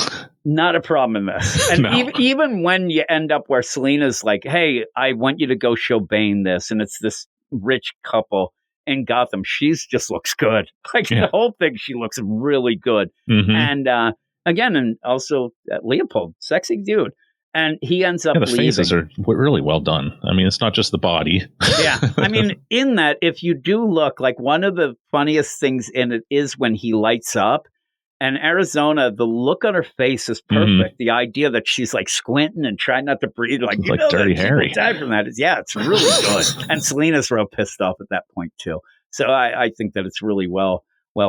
not a problem in this. And even when you end up where Selena's like, hey, I want you to go show Bane this, and it's this rich couple in Gotham, she's just looks good. Like the whole thing, she looks really good. And again, and also Leopold, sexy dude. And he ends up leaving. The faces are really well done. I mean, it's not just the body. Yeah. I mean, in that, if you do look, like one of the funniest things in it is when he lights up. And Arizona, the look on her face is perfect. The idea that she's like squinting and trying not to breathe. Like, like Dirty Harry. Die from that. It's really good. And Selena's real pissed off at that point, too. So I think that it's really well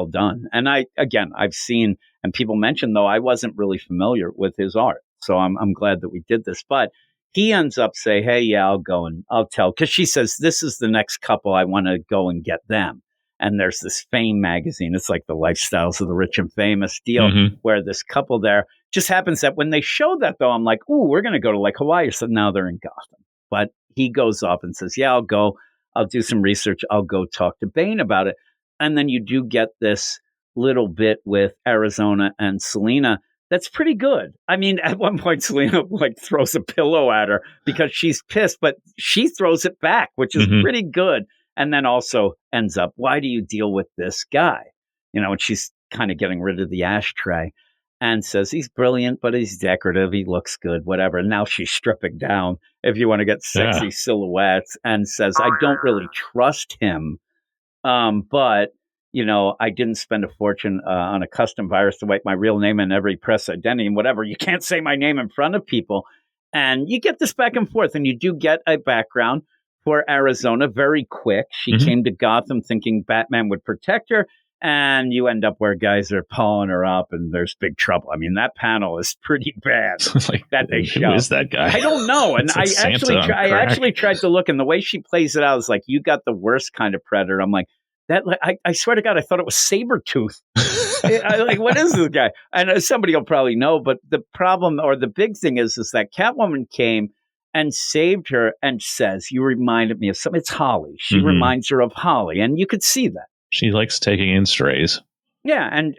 done. And I've seen, and people mentioned, though, I wasn't really familiar with his art. So I'm glad that we did this. But he ends up saying, hey, yeah, I'll go and I'll tell. Because she says, this is the next couple. I want to go and get them. And there's this Fame magazine. It's like the lifestyles of the rich and famous deal where this couple there just happens that when they show that, though, I'm like, ooh, we're going to go to like Hawaii. So now they're in Gotham. But he goes off and says, yeah, I'll go. I'll do some research. I'll go talk to Bane about it. And then you do get this little bit with Arizona and Selena. That's pretty good. I mean, at one point, Selena like throws a pillow at her because she's pissed, but she throws it back, which is pretty good. And then also ends up, why do you deal with this guy? And she's kind of getting rid of the ashtray and says, he's brilliant, but he's decorative. He looks good, whatever. And now she's stripping down if you want to get sexy silhouettes and says, I don't really trust him. But I didn't spend a fortune on a custom virus to wipe my real name in every press identity and whatever. You can't say my name in front of people. And you get this back and forth, and you do get a background for Arizona very quick. She came to Gotham thinking Batman would protect her, and you end up where guys are pulling her up, and there's big trouble. I mean, that panel is pretty bad that they show. Who is that guy? I don't know. And I actually tried to look, and the way she plays it out is like, you got the worst kind of Predator. I'm like, I swear to God, I thought it was Sabretooth. Like, what is this guy? I know somebody will probably know, but the problem or the big thing is that Catwoman came and saved her and says, you reminded me of something. It's Holly. She reminds her of Holly. And you could see that. She likes taking in strays. Yeah. And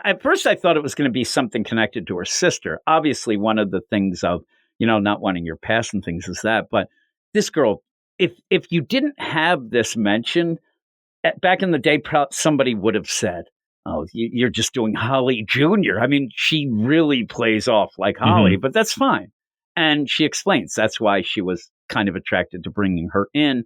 at first I thought it was going to be something connected to her sister. Obviously, one of the things of, not wanting your past and things is that. But this girl, if you didn't have this mentioned, back in the day, somebody would have said, oh, you're just doing Holly Jr. I mean, she really plays off like Holly, but that's fine. And she explains that's why she was kind of attracted to bringing her in.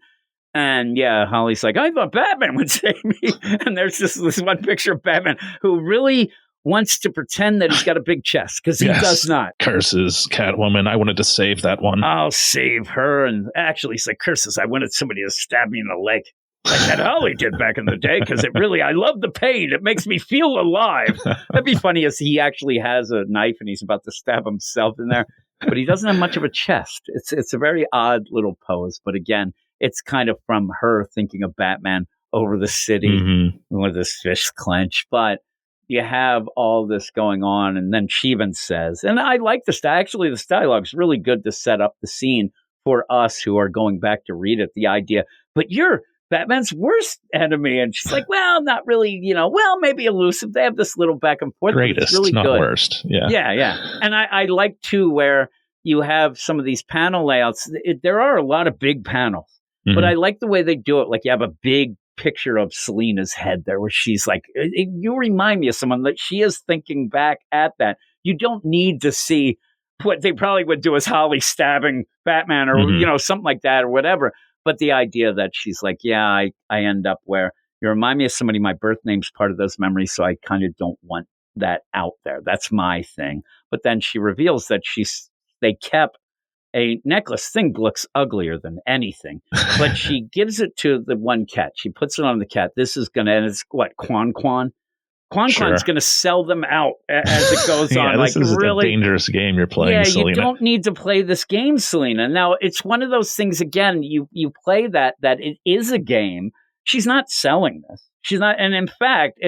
And yeah, Holly's like, I thought Batman would save me. And there's this one picture of Batman who really wants to pretend that he's got a big chest because he does not. Curses, Catwoman. I wanted to save that one. I'll save her. And actually, he's like, curses. I wanted somebody to stab me in the leg. Like that Holly did back in the day, because I love the pain. It makes me feel alive. That'd be funny as he actually has a knife and he's about to stab himself in there, but he doesn't have much of a chest. It's a very odd little pose, but again, it's kind of from her thinking of Batman over the city with his fists clenched. But you have all this going on, and then she even says, and I like this. Actually, this dialogue is really good to set up the scene for us who are going back to read it. The idea, but you're Batman's worst enemy. And she's like, well, not really, well, maybe elusive. They have this little back and forth. Greatest, really not good. Worst. Yeah. Yeah. And I like, too, where you have some of these panel layouts. There are a lot of big panels, but I like the way they do it. Like you have a big picture of Selina's head there where she's like, you remind me of someone that she is thinking back at that. You don't need to see what they probably would do as Holly stabbing Batman or, something like that or whatever. But the idea that she's like, yeah, I end up where you remind me of somebody, my birth name's part of those memories. So I kind of don't want that out there. That's my thing. But then she reveals that they kept a necklace. Thing looks uglier than anything, but she gives it to the one cat. She puts it on the cat. This is going to, and it's what, Quan Quan's going to sell them out as it goes on. This is really a dangerous game you're playing, yeah, Selina. You don't need to play this game, Selina. Now, it's one of those things, again, you play that it is a game. She's not selling this. She's not. And in fact,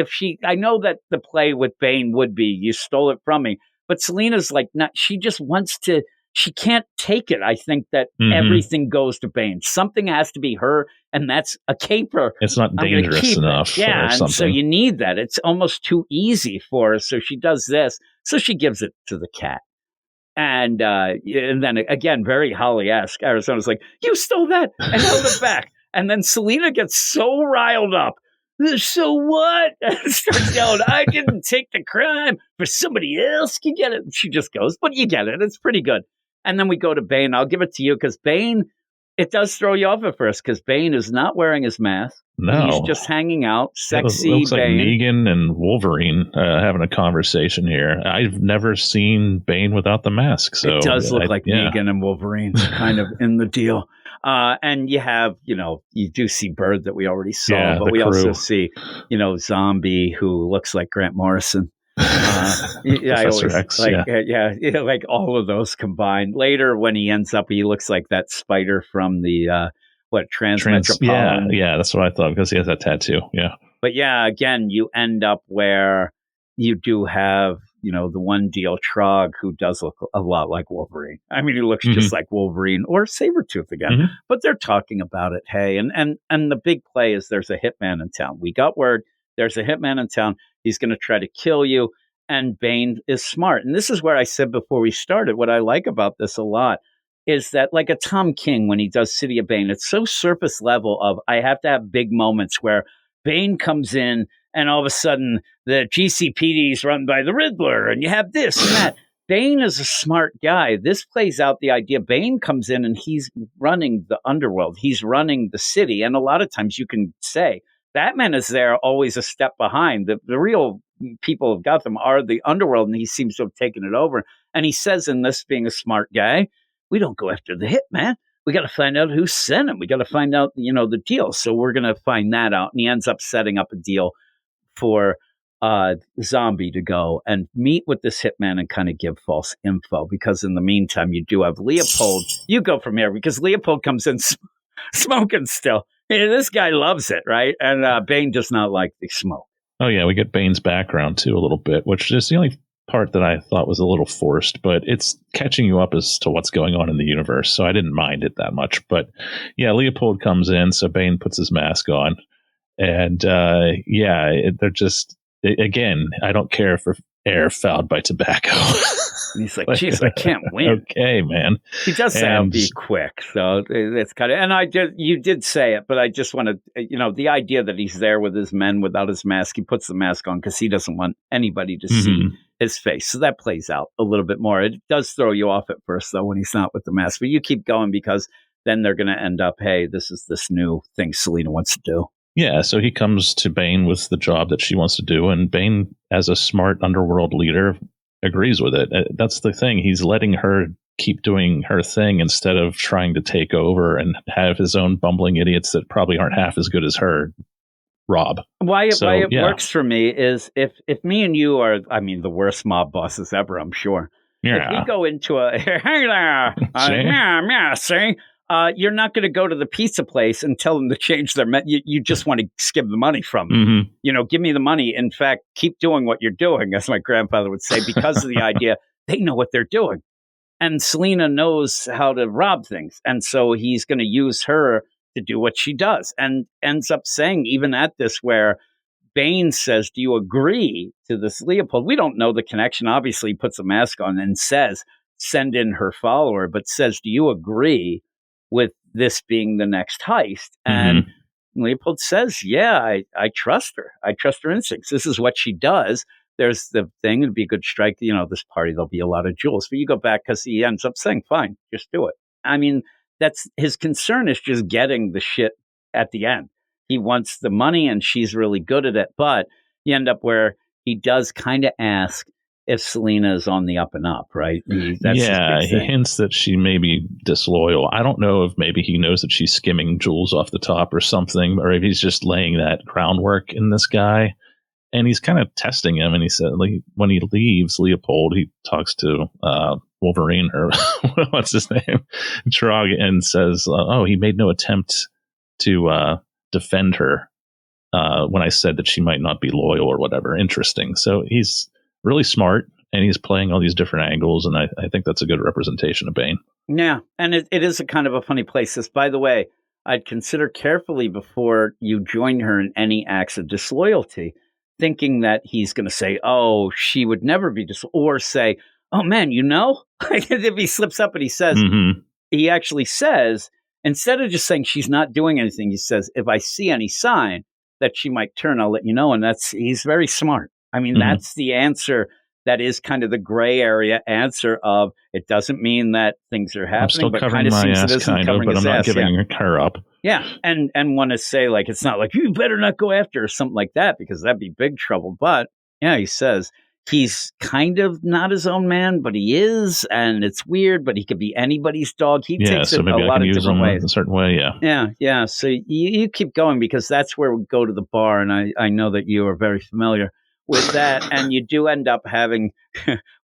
I know that the play with Bane would be, you stole it from me. But Selina's like, not. She just wants to. She can't take it. I think that everything goes to Bane. Something has to be her, and that's a caper. It's not dangerous enough. Yeah, or something. And so you need that. It's almost too easy for her. So she does this. So she gives it to the cat. And then, again, very Holly-esque. Arizona's like, you stole that, and held it back. And then Selina gets so riled up. So what? And starts yelling, I didn't take the crime, but somebody else can get it. And she just goes, but you get it. It's pretty good. And then we go to Bane. I'll give it to you because Bane, it does throw you off at first because Bane is not wearing his mask. No. He's just hanging out. Sexy It looks like Bane. Negan and Wolverine having a conversation here. I've never seen Bane without the mask. So it does look like Negan and Wolverine kind of in the deal. And you have, you do see Bird that we already saw, but we also see, Zombie who looks like Grant Morrison. Professor X, like all of those combined. Later, when he ends up, he looks like that spider from the Transmetropolitan. Yeah, that's what I thought because he has that tattoo. Yeah, but yeah, again, you end up where you do have the one deal Trog who does look a lot like Wolverine. I mean, he looks just like Wolverine or Sabretooth again. But they're talking about it. Hey, and the big play is there's a hitman in town. We got word there's a hitman in town. He's going to try to kill you. And Bane is smart. And this is where I said before we started, what I like about this a lot is that like a Tom King, when he does City of Bane, it's so surface level of I have to have big moments where Bane comes in and all of a sudden the GCPD is run by the Riddler and you have this and that. Bane is a smart guy. This plays out the idea. Bane comes in and he's running the underworld. He's running the city. And a lot of times you can say, Batman is there always a step behind. The real people of Gotham are the underworld, and he seems to have taken it over. And he says in this, being a smart guy, we don't go after the hitman. We got to find out who sent him. We got to find out, the deal. So we're going to find that out. And he ends up setting up a deal for Zombie to go and meet with this hitman and kind of give false info. Because in the meantime, you do have Leopold. You go from here because Leopold comes in smoking still. Hey, this guy loves it, right? And Bane does not like the smoke. Oh, yeah, we get Bane's background, too, a little bit, which is the only part that I thought was a little forced, but it's catching you up as to what's going on in the universe, so I didn't mind it that much. But, yeah, Leopold comes in, so Bane puts his mask on, and, they're just, again, I don't care if air fouled by tobacco. And he's like, geez, I can't win. Okay, man. He does say I'll be quick. So it's kind of, and you did say it, but I just want to, the idea that he's there with his men without his mask, he puts the mask on because he doesn't want anybody to see his face. So that plays out a little bit more. It does throw you off at first, though, when he's not with the mask. But you keep going because then they're going to end up, hey, this is this new thing Selina wants to do. Yeah, so he comes to Bane with the job that she wants to do, and Bane, as a smart underworld leader, agrees with it. That's the thing. He's letting her keep doing her thing instead of trying to take over and have his own bumbling idiots that probably aren't half as good as her rob. Why it works for me is if me and you are, the worst mob bosses ever, I'm sure. Yeah. If we go into a, hey there, see? You're not going to go to the pizza place and tell them to change their menu. You just want to skip the money from them. Give me the money. In fact, keep doing what you're doing, as my grandfather would say, because of the idea they know what they're doing. And Selina knows how to rob things. And so he's going to use her to do what she does, and ends up saying even at this where Bane says, do you agree to this, Leopold? We don't know the connection. Obviously, he puts a mask on and says, send in her follower, but says, do you agree with this being the next heist? And Leopold says, yeah, I trust her. I trust her instincts. This is what she does. There's the thing. It'd be a good strike. This party, there'll be a lot of jewels. But you go back because he ends up saying, fine, just do it. I mean, that's his concern is just getting the shit at the end. He wants the money and she's really good at it. But you end up where he does kind of ask if Selina is on the up and up, right? He hints that she may be disloyal. I don't know if maybe he knows that she's skimming jewels off the top or something, or if he's just laying that groundwork in this guy. And he's kind of testing him. And he said, like, when he leaves Leopold, he talks to Wolverine, or what's his name? Trog, and says, he made no attempt to defend her when I said that she might not be loyal or whatever. Interesting. So he's really smart, and he's playing all these different angles, and I think that's a good representation of Bane. Yeah, and it is a kind of a funny place. This, by the way, I'd consider carefully before you join her in any acts of disloyalty, thinking that he's going to say, oh, she would never be or say, oh, man, if he slips up and he says, he actually says, instead of just saying she's not doing anything, he says, if I see any sign that she might turn, I'll let you know. And he's very smart. I mean, that's the answer. That is kind of the gray area answer of it doesn't mean that things are happening. I'm still but covering my ass, but I'm not giving her up. Yeah, and want to say, like, it's not like, you better not go after her or something like that, because that'd be big trouble. But, yeah, he says he's kind of not his own man, but he is, and it's weird, but he could be anybody's dog. He takes it a lot of different ways. A certain way, yeah. Yeah, so you keep going, because that's where we go to the bar, and I know that you are very familiar with that, and you do end up having,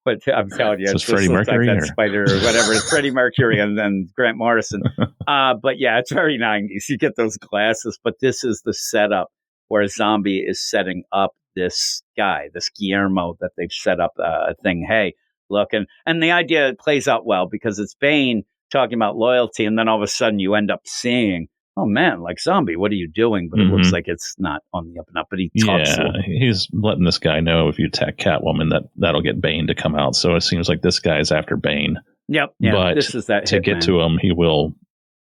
but I'm telling you, it's Freddie Mercury, like that Spider or whatever, Freddie Mercury and then Grant Morrison. But yeah, it's very 90s. You get those glasses, but this is the setup where Zombie is setting up this guy, this Guillermo, that they've set up a thing. Hey, look, and the idea plays out well because it's Bane talking about loyalty, and then all of a sudden you end up seeing, oh man, like Zombie, what are you doing? But it looks like it's not on the up and up. But he talks. Yeah, he's letting this guy know if you attack Catwoman, that'll get Bane to come out. So it seems like this guy's after Bane. Yep. Yeah. But this is that to get to him, he will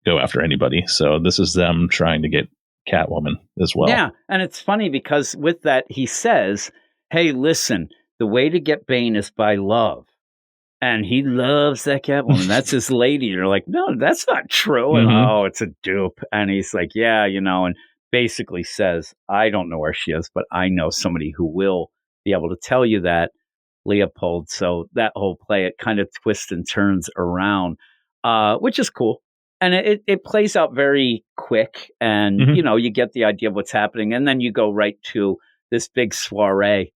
go after anybody. So this is them trying to get Catwoman as well. Yeah, and it's funny because with that he says, "Hey, listen, the way to get Bane is by love." And he loves that Catwoman. That's his lady. You're like, no, that's not true. And it's a dupe. And he's like, yeah, and basically says, I don't know where she is, but I know somebody who will be able to tell you that, Leopold. So that whole play, it kind of twists and turns around, which is cool. And it plays out very quick. And, you get the idea of what's happening. And then you go right to this big soiree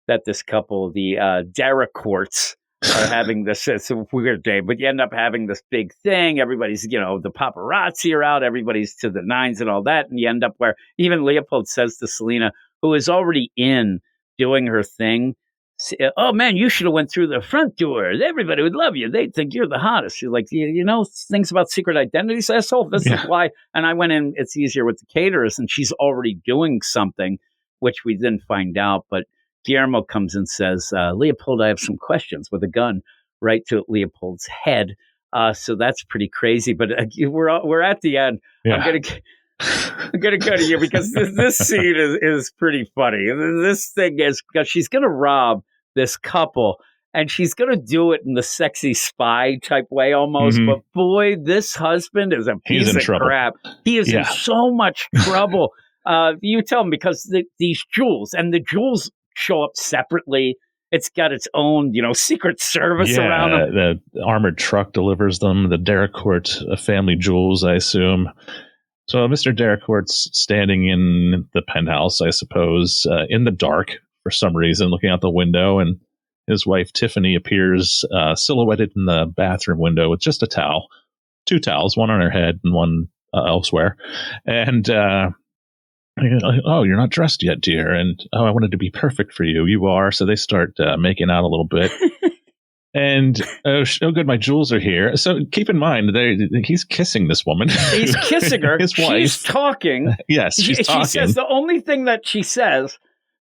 that this couple, the Deracourts, are having this. It's a weird day, but you end up having this big thing. Everybody's, the paparazzi are out. Everybody's to the nines and all that. And you end up where even Leopold says to Selina, who is already in doing her thing, oh man, you should have went through the front door. Everybody would love you. They'd think you're the hottest. You're like, things about secret identities, asshole. This is why. And I went in, it's easier with the caterers, and she's already doing something, which we didn't find out, but Guillermo comes and says, Leopold, I have some questions, with a gun right to Leopold's head. So that's pretty crazy. But we're at the end. Yeah. I'm gonna go to you because this scene is pretty funny. This thing is because she's gonna rob this couple, and she's gonna do it in the sexy spy type way almost. But boy, this husband is a piece of crap. He is in so much trouble. You tell him, because these jewels, and the jewels show up separately. It's got its own, Secret Service around them. The armored truck delivers them. The Deracourt family jewels, I assume. So Mr. Deracourt's standing in the penthouse, I suppose, in the dark for some reason, looking out the window, and his wife Tiffany appears silhouetted in the bathroom window with just a towel, 2 towels, one on her head and one elsewhere, and. Oh, you're not dressed yet, dear. And, I wanted to be perfect for you. You are. So they start making out a little bit. And oh good, my jewels are here. So keep in mind, he's kissing this woman. He's kissing her. His wife. She's talking. Yes, she's talking. She says the only thing that she says,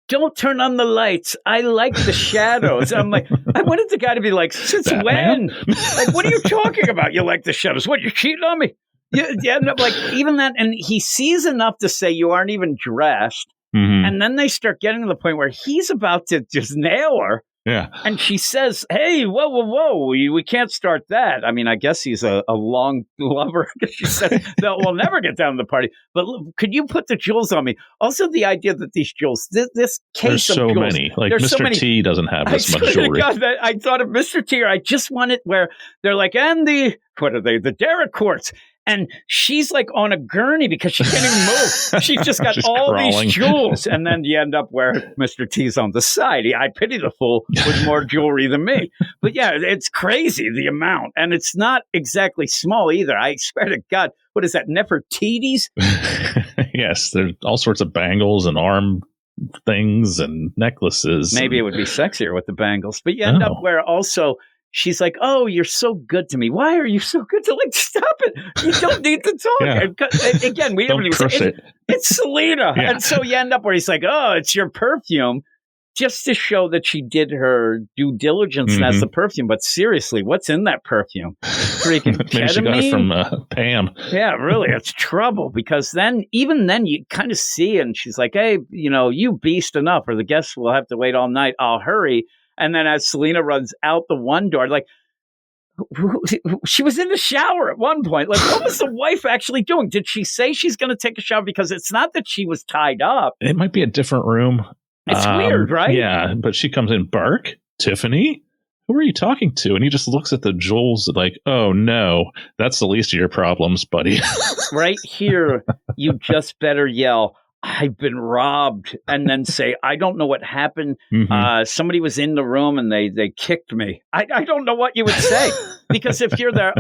"Don't turn on the lights. I like the shadows." I'm like, I wanted the guy to be like, "Since when? Like, what are you talking about? You like the shadows? What, you're cheating on me?" Yeah, no, like even that, and he sees enough to say you aren't even dressed, and then they start getting to the point where he's about to just nail her. Yeah. And she says, "Hey, whoa, we can't start that." I mean, I guess he's a long lover. She said, "No, we'll never get down to the party. But look, could you put the jewels on me?" Also, the idea that these jewels, this case there's of so jewels, many. Like Mr. So T doesn't have this much jewelry. I thought of Mr. T. I just want it where they're like, and what are they? The Derek courts. And she's like on a gurney because she can't even move. She's just got all crawling. These jewels. And then you end up where Mr. T's on the side. I pity the fool with more jewelry than me. But yeah, it's crazy, the amount. And it's not exactly small either. I swear to God, what is that, Nefertiti's? Yes, there's all sorts of bangles and arm things and necklaces. Maybe it would be sexier with the bangles. But you end up where also... She's like, "Oh, you're so good to me. Why are you so good to like stop it? You don't need to talk." Yeah. Again, we haven't even said it's Selena. Yeah. And so you end up where he's like, "Oh, it's your perfume," just to show that she did her due diligence and has the perfume. But seriously, what's in that perfume? Freaking maybe she got it from Pam. Yeah, really, it's trouble because even then you kind of see, and she's like, "Hey, you beast enough, or the guests will have to wait all night. I'll hurry." And then as Selena runs out the one door, like, she was in the shower at one point. Like, what was the wife actually doing? Did she say she's going to take a shower? Because it's not that she was tied up. It might be a different room. It's weird, right? Yeah, but she comes in, Burke, Tiffany, who are you talking to? And he just looks at the jewels like, oh, no, that's the least of your problems, buddy. Right here, you just better yell, "I've been robbed," and then say, "I don't know what happened. Somebody was in the room and they kicked me." I don't know what you would say because if you're there,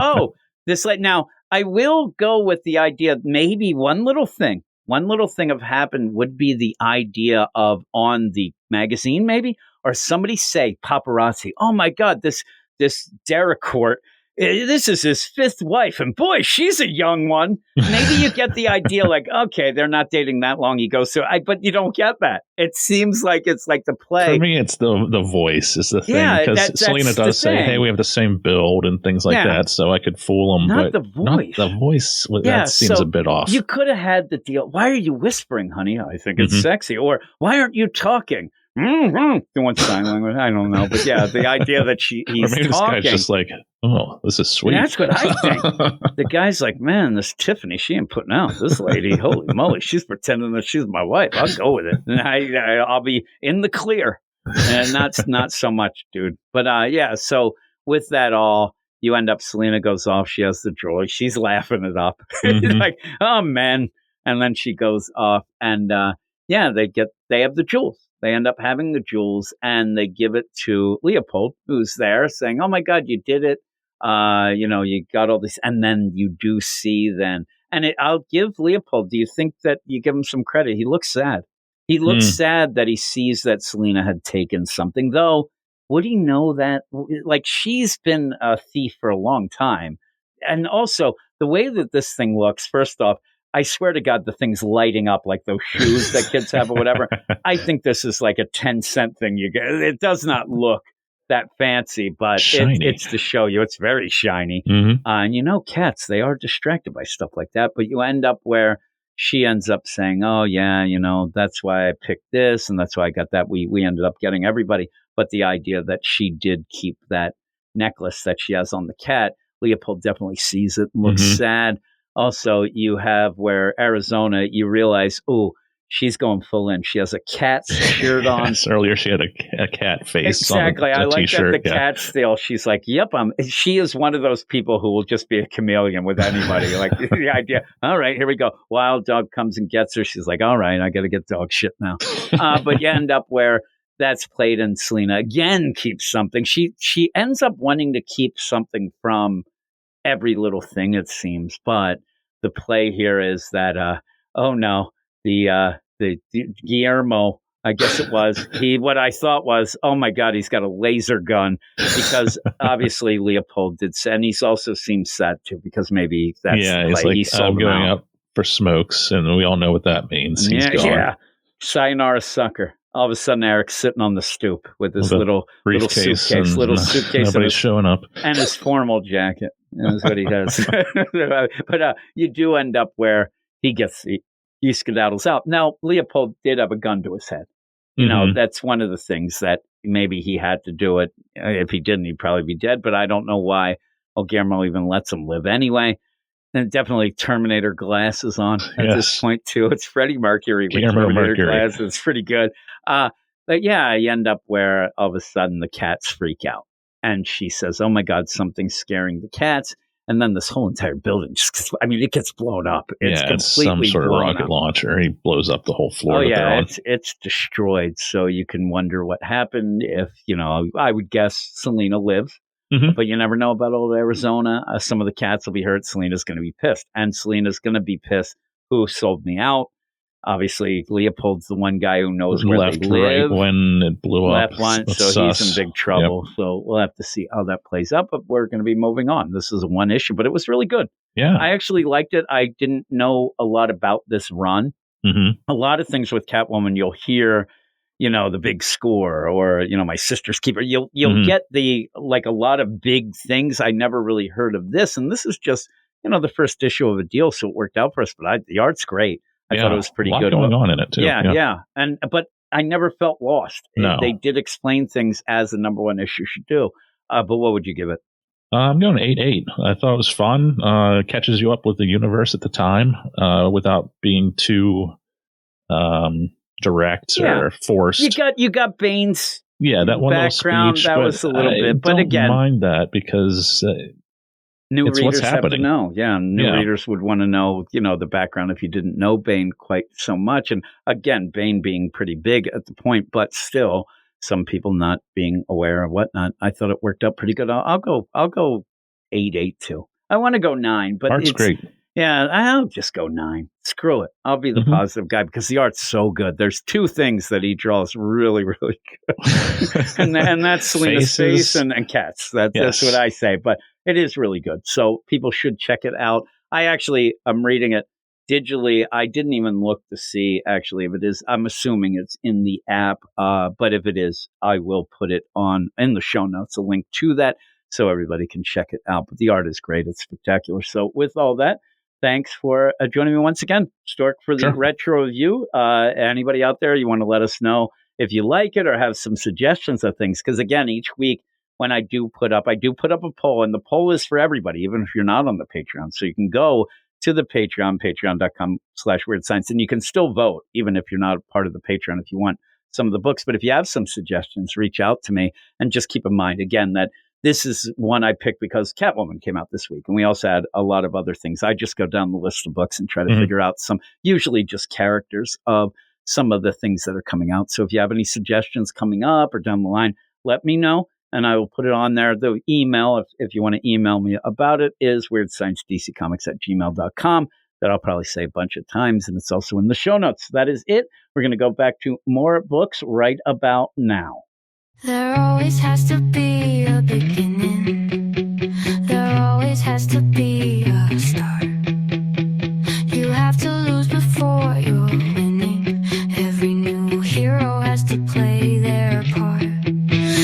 now I will go with the idea maybe one little thing have happened would be the idea of on the magazine maybe, or somebody say paparazzi, "Oh my God, this Derek Court. This is his fifth wife, and boy, she's a young one." Maybe you get the idea, like, okay, they're not dating that long. He goes through, but you don't get that. It seems like it's like the play. For me, it's the voice is the thing, because Selena does say, "Hey, we have the same build" and things like that, so I could fool him. Not but the voice. Not the voice. That seems a bit off. You could have had the deal. "Why are you whispering, honey? I think it's sexy." Or, "Why aren't you talking?" Doing sign language. I don't know, but yeah, the idea that he's or maybe talking. This guy's just like, "Oh, this is sweet." That's what I think. The guy's like, "Man, this Tiffany, she ain't putting out. This lady, holy moly, she's pretending that she's my wife. I'll go with it, and I'll be in the clear." And that's not so much, dude. But so with that all, you end up, Selena goes off. She has the joy. She's laughing it up. Like, "Oh man," and then she goes off, and they have the jewels. They end up having the jewels, and they give it to Leopold, who's there, saying, "Oh my God, you did it! You got all this." And then you do see then, and I'll give Leopold. Do you think that you give him some credit? He looks sad. He looks sad that he sees that Selena had taken something. Though, would he know that? Like, she's been a thief for a long time, and also the way that this thing looks. First off, I swear to God, the thing's lighting up like those shoes that kids have or whatever. I think this is like a 10-cent thing you get. It does not look that fancy, but it's to show you. It's very shiny. And cats, they are distracted by stuff like that. But you end up where she ends up saying, "Oh, yeah, that's why I picked this and that's why I got that." We ended up getting everybody. But the idea that she did keep that necklace that she has on the cat, Leopold definitely sees it, looks sad. Also, you have where Arizona, you realize, she's going full in. She has a cat's shirt on. Yes, earlier she had a cat face. Exactly. On I like t-shirt. That the cat still. She's like, "Yep, she is one of those people who will just be a chameleon with anybody." Like the idea, all right, here we go. Wild dog comes and gets her. She's like, "All right, I got to get dog shit now." But you end up where that's played, and Selena again keeps something. She ends up wanting to keep something from every little thing, it seems. But the play here is that, the Guillermo I guess it was. What I thought was, oh my God, he's got a laser gun, because obviously Leopold did, and he's also seems sad too, because maybe that's he's like, I'm going out for smokes, and we all know what that means. He's gone. Yeah. Sayonara sucker. All of a sudden, Eric's sitting on the stoop with his little suitcase, nobody's showing up, and his formal jacket. That's what he has. But you do end up where he skedaddles out. Now, Leopold did have a gun to his head. You know, that's one of the things that maybe he had to do it. If he didn't, he'd probably be dead. But I don't know why Guillermo even lets him live anyway. And definitely Terminator glasses on at this point, too. It's Freddie Mercury with Terminator glasses. It's pretty good. But yeah, you end up where all of a sudden the cats freak out. And she says, oh my God, something's scaring the cats. And then this whole entire building it gets blown up. It's some sort of rocket launcher. He blows up the whole floor. Oh, yeah, it's destroyed. So you can wonder what happened if, I would guess Selena lives. But you never know about old Arizona. Some of the cats will be hurt. Selena's going to be pissed. And Selena's going to be pissed. Who sold me out? Obviously, Leopold's the one guy who knows where they live. Right when it blew up. So he's in big trouble. Yep. So we'll have to see how that plays out. But we're going to be moving on. This is one issue, but it was really good. Yeah. I actually liked it. I didn't know a lot about this run. A lot of things with Catwoman, you'll hear, the big score, or, my sister's keeper. You'll get a lot of big things. I never really heard of this. And this is just, the first issue of a deal. So it worked out for us. But the art's great. I thought it was pretty good. Going on in it too. Yeah. But I never felt lost. No. They did explain things as the number one issue should do. But what would you give it? I'm going 8/8. I thought it was fun. Catches you up with the universe at the time without being too direct or forced. You got Bane's that one background. Speech, that was a little bit. But again, mind that because. New readers what's have to know. Yeah, readers would want to know, the background if you didn't know Bane quite so much. And again, Bane being pretty big at the point, but still some people not being aware of whatnot. I thought it worked out pretty good. I'll go 8/8 too. I want to go 9, but art's great. Yeah, I'll just go 9. Screw it. I'll be the positive guy because the art's so good. There's 2 things that he draws really, really good. and that's Selena's face and cats. That's what I say. But it is really good. So people should check it out. I'm reading it digitally. I didn't even look to see actually if it is. I'm assuming it's in the app. But if it is, I will put it in the show notes, a link to that so everybody can check it out. But the art is great. It's spectacular. So with all that, thanks for joining me once again, Stork, for the retro review. Anybody out there, you want to let us know if you like it or have some suggestions of things? Because again, each week when I do put up a poll, and the poll is for everybody, even if you're not on the Patreon. So you can go to the Patreon, patreon.com/weirdscience, and you can still vote, even if you're not a part of the Patreon, if you want some of the books. But if you have some suggestions, reach out to me, and just keep in mind, again, that this is one I picked because Catwoman came out this week, and we also had a lot of other things. I just go down the list of books and try to figure out some, usually just characters of some of the things that are coming out. So if you have any suggestions coming up or down the line, let me know, and I will put it on there. The email, if you want to email me about it, is weirdsciencedccomics@gmail.com. That I'll probably say a bunch of times, and it's also in the show notes. That is it. We're going to go back to more books right about now. There always has to be a beginning. There always has to be a start. You have to lose before you're winning. Every new hero has to play their part.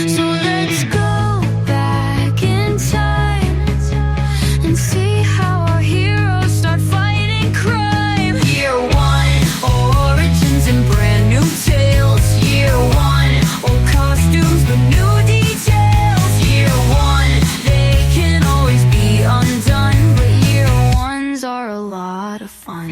So let's go back in time and see how our heroes start fighting crime. Year 1, origins and brand new tales. Year 1, old costumes but new details. Year 1, they can always be undone, but year 1s are a lot of fun.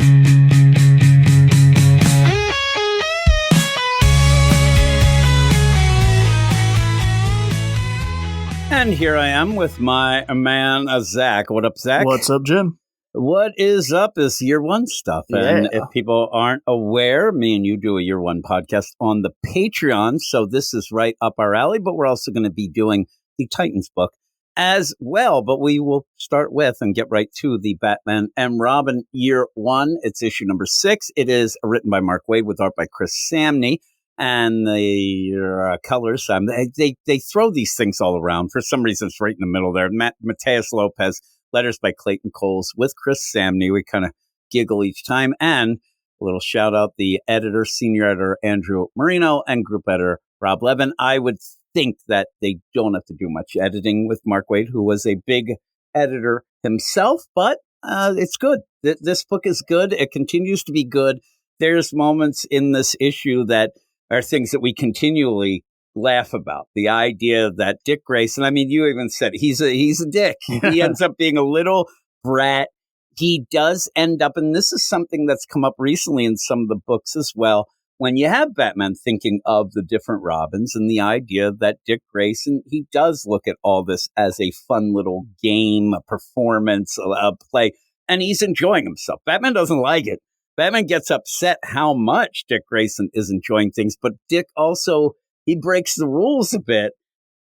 And here I am with my man, Zach. What up, Zach? What's up, Jim? What is up is year 1 stuff. And if people aren't aware, me and you do a year 1 podcast on the Patreon. So this is right up our alley, but we're also going to be doing the Titans book as well. But we will start with and get right to the Batman and Robin year 1. It's issue number 6. It is written by Mark Waid with art by Chris Samney. and the colors. They throw these things all around. For some reason, it's right in the middle there. Mateus Lopez, letters by Clayton Coles with Chris Samney. We kind of giggle each time. And a little shout out, the editor, senior editor, Andrew Marino, and group editor, Rob Levin. I would think that they don't have to do much editing with Mark Waid, who was a big editor himself, but it's good. This book is good. It continues to be good. There's moments in this issue that are things that we continually laugh about. The idea that Dick Grayson, I mean, you even said he's a dick. He ends up being a little brat. He does end up, and this is something that's come up recently in some of the books as well, when you have Batman thinking of the different Robins and the idea that Dick Grayson, he does look at all this as a fun little game, a performance, a play, and he's enjoying himself. Batman doesn't like it. Batman gets upset how much Dick Grayson is enjoying things, but Dick also, he breaks the rules a bit.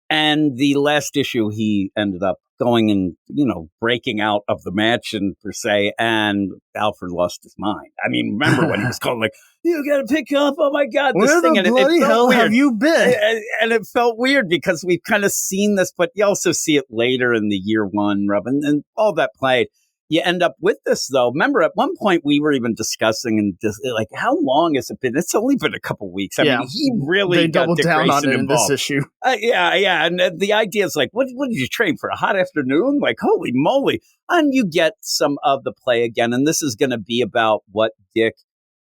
And the last issue, he ended up going and, breaking out of the mansion, per se, and Alfred lost his mind. I mean, remember when he was calling, like, you got to pick up, oh my God, this Where thing. Where the bloody hell weird. have you been? And it felt weird because we've kind of seen this, but you also see it later in the year one, Robin, and all that played. You end up with this, though. Remember, at one point we were even discussing and just like, how long has it been? It's only been a couple weeks. I mean, he really they got doubled Dick down Grayson on it in this involved. issue. Yeah. And the idea is like, what did you train for? A hot afternoon? Like, holy moly. And you get some of the play again. And this is going to be about what Dick,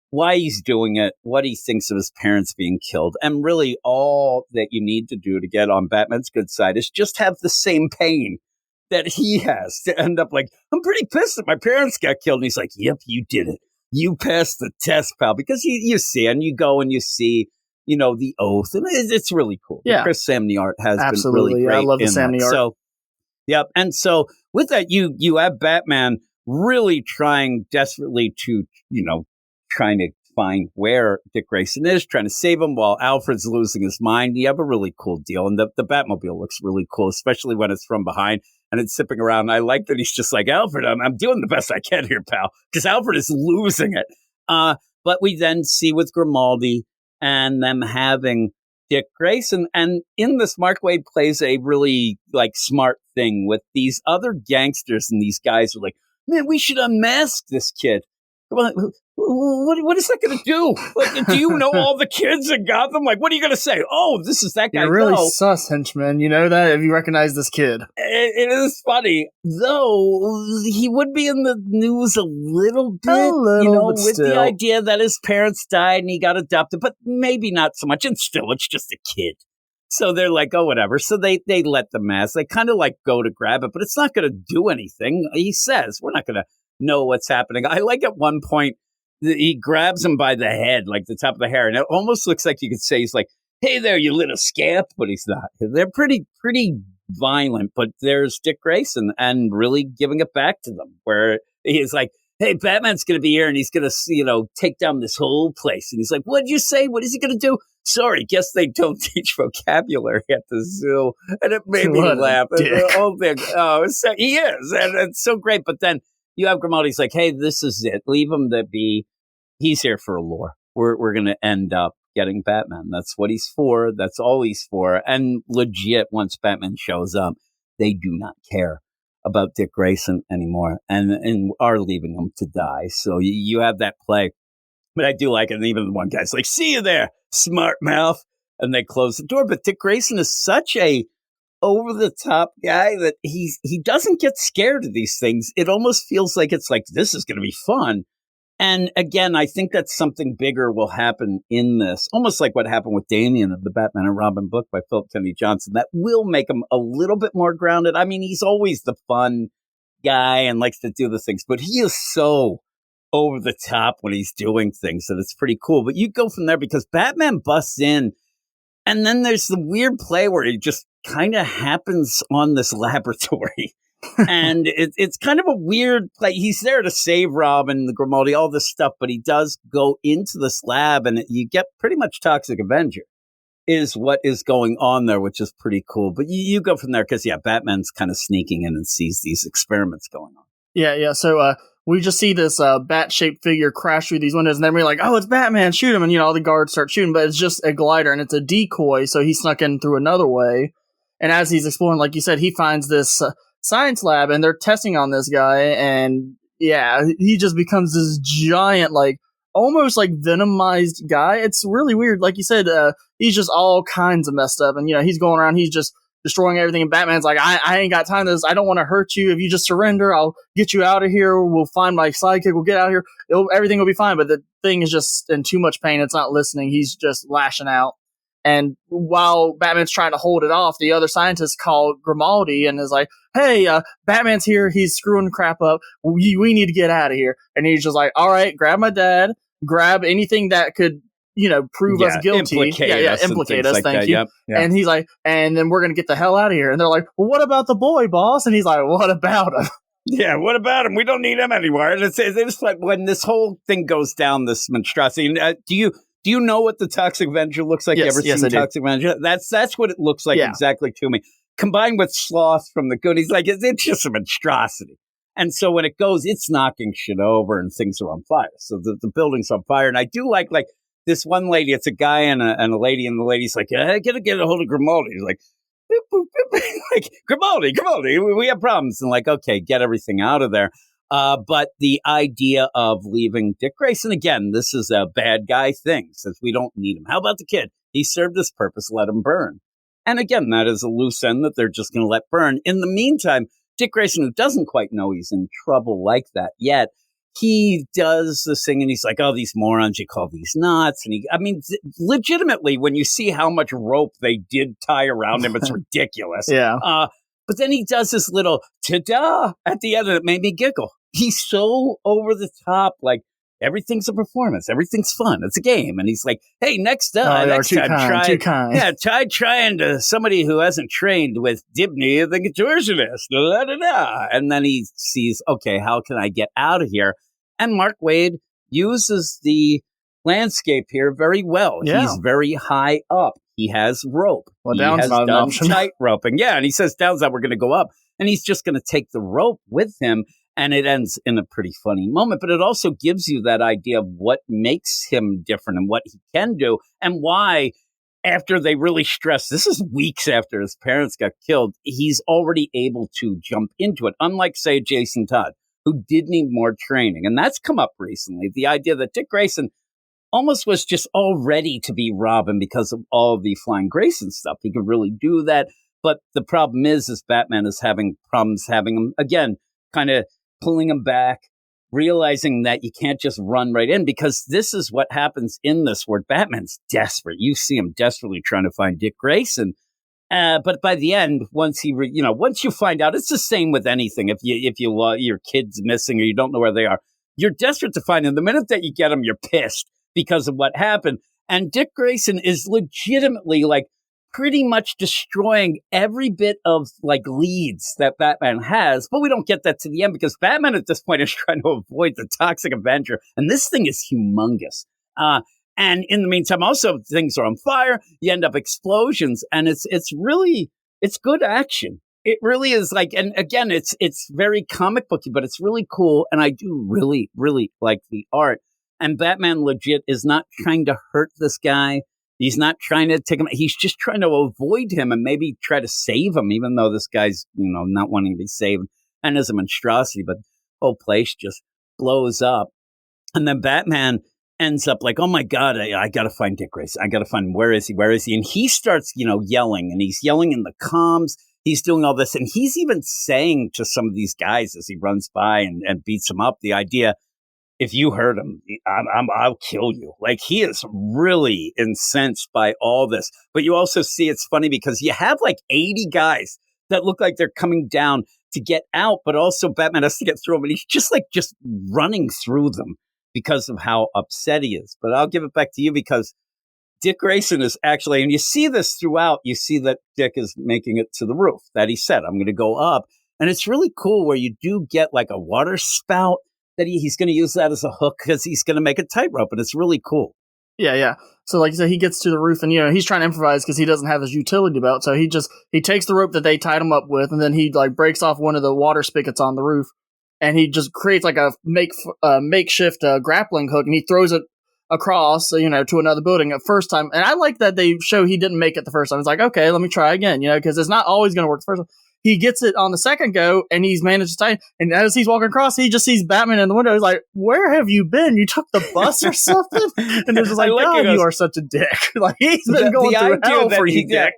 why he's doing it, what he thinks of his parents being killed. And really all that you need to do to get on Batman's good side is just have the same pain that he has to end up like, I'm pretty pissed that my parents got killed. And he's like, yep, you did it. You passed the test, pal. Because you see, and you go and you see, the oath. And it's really cool. Yeah. The Chris Samney art has Absolutely. been really great. I love the Samney art. So, yep. And so with that, you have Batman really trying desperately to, trying to find where Dick Grayson is, trying to save him while Alfred's losing his mind. You have a really cool deal. And the Batmobile looks really cool, especially when it's from behind and it's zipping around. And I like that he's just like, Alfred, I'm doing the best I can here, pal, because Alfred is losing it. But we then see with Grimaldi and them having Dick Grayson. And in this, Mark Waid plays a really smart thing with these other gangsters, and these guys are like, man, we should unmask this kid. What is that going to do? Do you know all the kids in Gotham? What are you going to say? Oh, this is that guy. You're really sus, henchman. You know that? Have you recognized this kid? It is funny, though. He would be in the news a little bit, with still. the idea that his parents died and he got adopted, but maybe not so much. And still, it's just a kid. So they're like, oh, whatever. So they let the mask. They kind of go to grab it, but it's not going to do anything. He says, we're not going to know what's happening. I like at one point, he grabs him by the head, the top of the hair, and it almost looks like you could say he's like, hey there, you little scamp, but he's not. They're pretty violent, but there's Dick Grayson and really giving it back to them, where he's like, hey, Batman's going to be here and he's going to, take down this whole place. And he's like, what'd you say? What is he going to do? Sorry, guess they don't teach vocabulary at the zoo. And it made me laugh. Oh, so he is. And it's so great. But then you have Grimaldi's like, hey, this is it. Leave him to be. He's here for a lore. We're going to end up getting Batman. That's what he's for. That's all he's for. And legit, once Batman shows up, they do not care about Dick Grayson anymore and are leaving him to die. So you have that play. But I do like it. And even one guy's like, see you there, smart mouth. And they close the door. But Dick Grayson is such a over-the-top guy that he doesn't get scared of these things. It almost feels like it's like, this is going to be fun. And again, I think that something bigger will happen in this, almost like what happened with Damian of the Batman and Robin book by Philip Kennedy Johnson, that will make him a little bit more grounded. I mean, he's always the fun guy and likes to do the things, but he is so over the top when he's doing things that it's pretty cool. But you go from there because Batman busts in, and then there's the weird play where he just kind of happens on this laboratory. And it's kind of a weird, he's there to save Robin, the Grimaldi, all this stuff, but he does go into this lab and you get pretty much Toxic Avenger is what is going on there, which is pretty cool. But you go from there because, Batman's kind of sneaking in and sees these experiments going on. Yeah. So we just see this bat-shaped figure crash through these windows, and then we're like, oh, it's Batman, shoot him, and all the guards start shooting, but it's just a glider, and it's a decoy, so he snuck in through another way. And as he's exploring, like you said, he finds this science lab, and they're testing on this guy, and yeah, he just becomes this giant, like, almost like venomized guy. It's really weird. Like you said, he's just all kinds of messed up, and he's going around, he's just destroying everything, and Batman's like, I ain't got time for this, I don't want to hurt you, if you just surrender, I'll get you out of here, we'll find my sidekick, we'll get out of here, everything will be fine. But the thing is just in too much pain, it's not listening, he's just lashing out. And while Batman's trying to hold it off, the other scientist called Grimaldi and is like, hey, Batman's here, he's screwing crap up, we need to get out of here. And he's just like, all right, grab my dad, grab anything that could prove us guilty. Implicate us, thank you. Yep. And he's like, and then we're going to get the hell out of here. And they're like, well, what about the boy, boss? And he's like, what about him? Yeah, what about him? We don't need him anymore. And it's like when this whole thing goes down, this monstrosity. Do you know what the Toxic Avenger looks like? Yes, you ever seen Toxic Avenger? That's what it looks like exactly to me. Combined with Sloth from the Goonies, like it's just a monstrosity. And so when it goes, it's knocking shit over and things are on fire. So the building's on fire. And I do like this one lady, it's a guy and a lady, and the lady's like, I gotta get a hold of Grimaldi. He's like, boop, boop, boop. Like, Grimaldi, we have problems. And like, okay, get everything out of there. But the idea of leaving Dick Grayson, again, this is a bad guy thing, says we don't need him. How about the kid? He served his purpose, let him burn. And again, that is a loose end that they're just going to let burn. In the meantime, Dick Grayson, who doesn't quite know he's in trouble like that yet, he does this thing and he's like, oh, these morons, you call these nuts. And legitimately, when you see how much rope they did tie around him, it's ridiculous. Yeah. But then he does this little ta-da at the end that made me giggle. He's so over the top, like everything's a performance, everything's fun, it's a game. And he's like, hey, next time, try trying to somebody who hasn't trained with Dibney, the contortionist, da, da, da. And then he sees, okay, how can I get out of here? And Mark Waid uses the landscape here very well. Yeah. He's very high up. He has rope. Well, down's not an option. Tight roping. Yeah, and he says down's that we're going to go up. And he's just going to take the rope with him. And it ends in a pretty funny moment, but it also gives you that idea of what makes him different and what he can do and why, after they really stress, this is weeks after his parents got killed, he's already able to jump into it. Unlike, say, Jason Todd, who did need more training. And that's come up recently. The idea that Dick Grayson almost was just all ready to be Robin because of all of the Flying Grayson stuff. He could really do that. But the problem is Batman is having problems having him, again, kind of pulling him back, realizing that you can't just run right in, because this is what happens in this where Batman's desperate. You see him desperately trying to find Dick Grayson. But by the end, once once you find out, it's the same with anything. If your kid's missing or you don't know where they are, you're desperate to find them. The minute that you get them, you're pissed because of what happened. And Dick Grayson is legitimately like pretty much destroying every bit of like leads that Batman has, but we don't get that to the end because Batman at this point is trying to avoid the Toxic Avenger, and this thing is humongous. And in the meantime, also things are on fire. You end up explosions, and it's good action. It really is like, and again, it's very comic booky, but it's really cool, and I do really, really like the art. And Batman legit is not trying to hurt this guy. He's not trying to take him. He's just trying to avoid him and maybe try to save him, even though this guy's, not wanting to be saved and is a monstrosity. But the whole place just blows up. And then Batman ends up like, oh, my God, I got to find Dick Grayson. I got to find him. Where is he? Where is he? And he starts, yelling, and he's yelling in the comms. He's doing all this. And he's even saying to some of these guys as he runs by and beats them up, the idea, if you hurt him, I'll kill you. Like, he is really incensed by all this. But you also see it's funny because you have like 80 guys that look like they're coming down to get out, but also Batman has to get through them. And he's just running through them because of how upset he is. But I'll give it back to you because Dick Grayson is actually, and you see this throughout, you see that Dick is making it to the roof that he said, I'm going to go up. And it's really cool where you do get like a water spout that he's going to use that as a hook because he's going to make a tightrope, and it's really cool. Yeah. So like you said, he gets to the roof, and he's trying to improvise because he doesn't have his utility belt. So he takes the rope that they tied him up with, and then he like breaks off one of the water spigots on the roof, and he just creates like a makeshift grappling hook, and he throws it across, to another building at first time. And I like that they show he didn't make it the first time. It's like, okay, let me try again, because it's not always going to work the first time. He gets it on the second go, and he's managed to tie it. And as he's walking across, he just sees Batman in the window. He's like, where have you been? You took the bus or something? And they're just like, God, you are such a dick. Like, he's been going through hell for you, dick.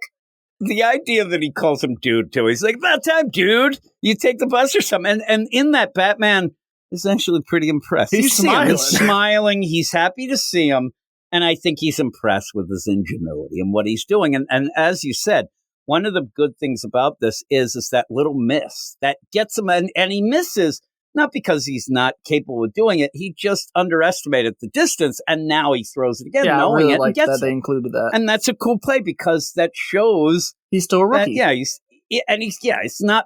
The idea that he calls him dude, too. He's like, about time, dude. You take the bus or something. And in that, Batman is actually pretty impressed. He's smiling. He's smiling. He's happy to see him. And I think he's impressed with his ingenuity and what he's doing. And as you said, one of the good things about this is that little miss that gets him, and he misses not because he's not capable of doing it. He just underestimated the distance, and now he throws it again, knowing really it, and gets that it. They included that, and that's a cool play because that shows he's still a rookie. It's not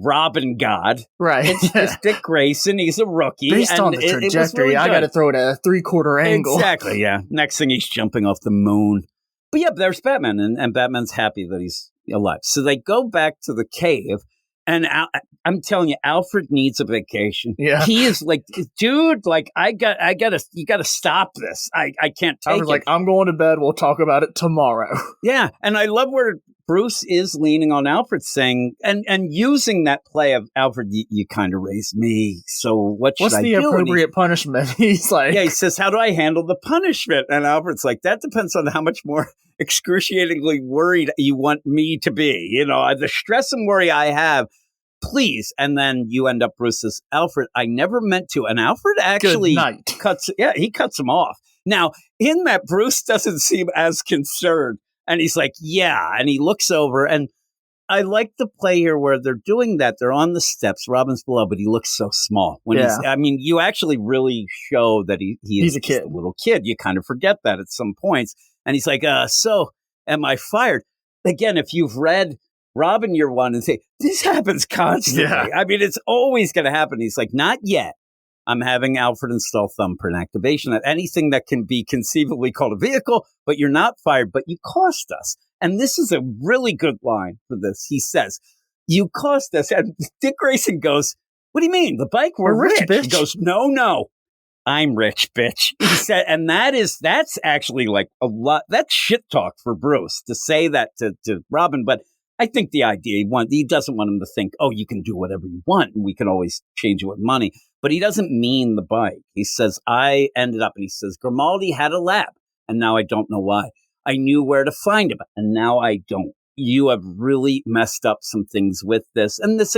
Robin God, right? It's Dick Grayson. He's a rookie. Based on the trajectory, I got to throw it at a 3/4 angle. Exactly. Yeah. Next thing, he's jumping off the moon. But yeah, there's Batman, and Batman's happy that he's alive. So they go back to the cave, and I'm telling you, Alfred needs a vacation. Yeah, he is like, dude, like you gotta stop this. I can't take it. I was like, I'm going to bed. We'll talk about it tomorrow. Yeah, and I love where Bruce is leaning on Alfred, saying and using that play of Alfred, you kind of raised me, so what should I do? What's the appropriate punishment? He's like, he says, how do I handle the punishment? And Alfred's like, that depends on how much more excruciatingly worried you want me to be. The stress and worry I have, please. And then you end up, Bruce says, Alfred, I never meant to. And Alfred actually cuts him off. Now, in that, Bruce doesn't seem as concerned. And he's like, yeah. And he looks over, and I like the play here where they're doing that. They're on the steps. Robin's below, but he looks so small. You actually really show that he's a kid, a little kid. You kind of forget that at some points. And he's like, so am I fired? Again, if you've read Robin Year One and say, this happens constantly. Yeah. I mean, it's always going to happen. He's like, not yet. I'm having Alfred install thumbprint activation at anything that can be conceivably called a vehicle, but you're not fired, but you cost us. And this is a really good line for this. He says, you cost us. And Dick Grayson goes, what do you mean? The bike? We're rich, bitch. He goes, no. I'm rich, bitch. He said, and that's actually like a lot. That's shit talk for Bruce to say that to Robin. But I think the idea he doesn't want him to think, oh, you can do whatever you want and we can always change it with money. But he doesn't mean the bike. He says, I ended up, and he says, Grimaldi had a lab, and now I don't know why. I knew where to find him, and now I don't. You have really messed up some things with this. And this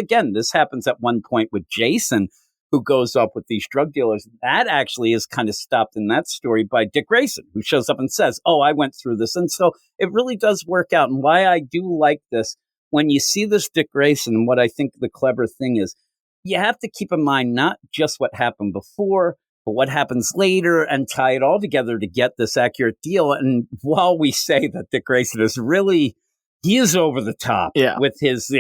happens at one point with Jason, who goes up with these drug dealers. That actually is kind of stopped in that story by Dick Grayson, who shows up and says, oh, I went through this. And so it really does work out. And why I do like this, when you see this Dick Grayson, and what I think the clever thing is, you have to keep in mind not just what happened before, but what happens later, and tie it all together to get this accurate deal. And while we say that Dick Grayson he is over the top with his,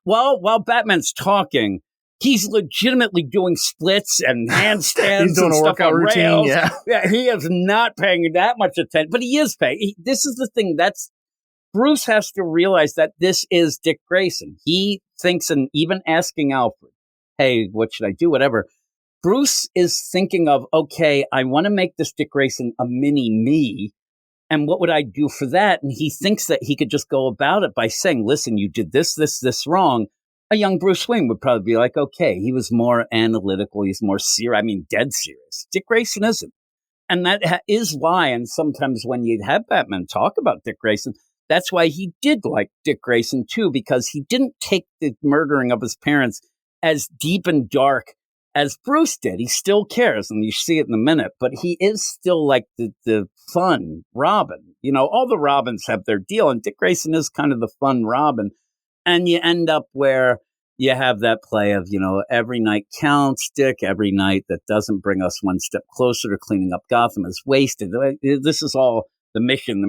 while Batman's talking, he's legitimately doing splits and handstands. He's doing and a stuff workout on routine. rails. Yeah, he is not paying that much attention, but he is paying. This is the thing. Bruce has to realize that this is Dick Grayson. He thinks, and even asking Alfred, hey, what should I do? Whatever. Bruce is thinking of, okay, I want to make this Dick Grayson a mini me. And what would I do for that? And he thinks that he could just go about it by saying, listen, you did this wrong. A young Bruce Wayne would probably be like, okay, he was more analytical. He's more serious. I mean, dead serious. Dick Grayson isn't. And that is why, and sometimes when you'd have Batman talk about Dick Grayson, that's why he did like Dick Grayson too, because he didn't take the murdering of his parents as deep and dark as Bruce did. He still cares, and you see it in a minute, but he is still like the fun Robin. All the Robins have their deal, and Dick Grayson is kind of the fun Robin. And you end up where you have that play of, every night counts, Dick. Every night that doesn't bring us one step closer to cleaning up Gotham is wasted. This is all the mission.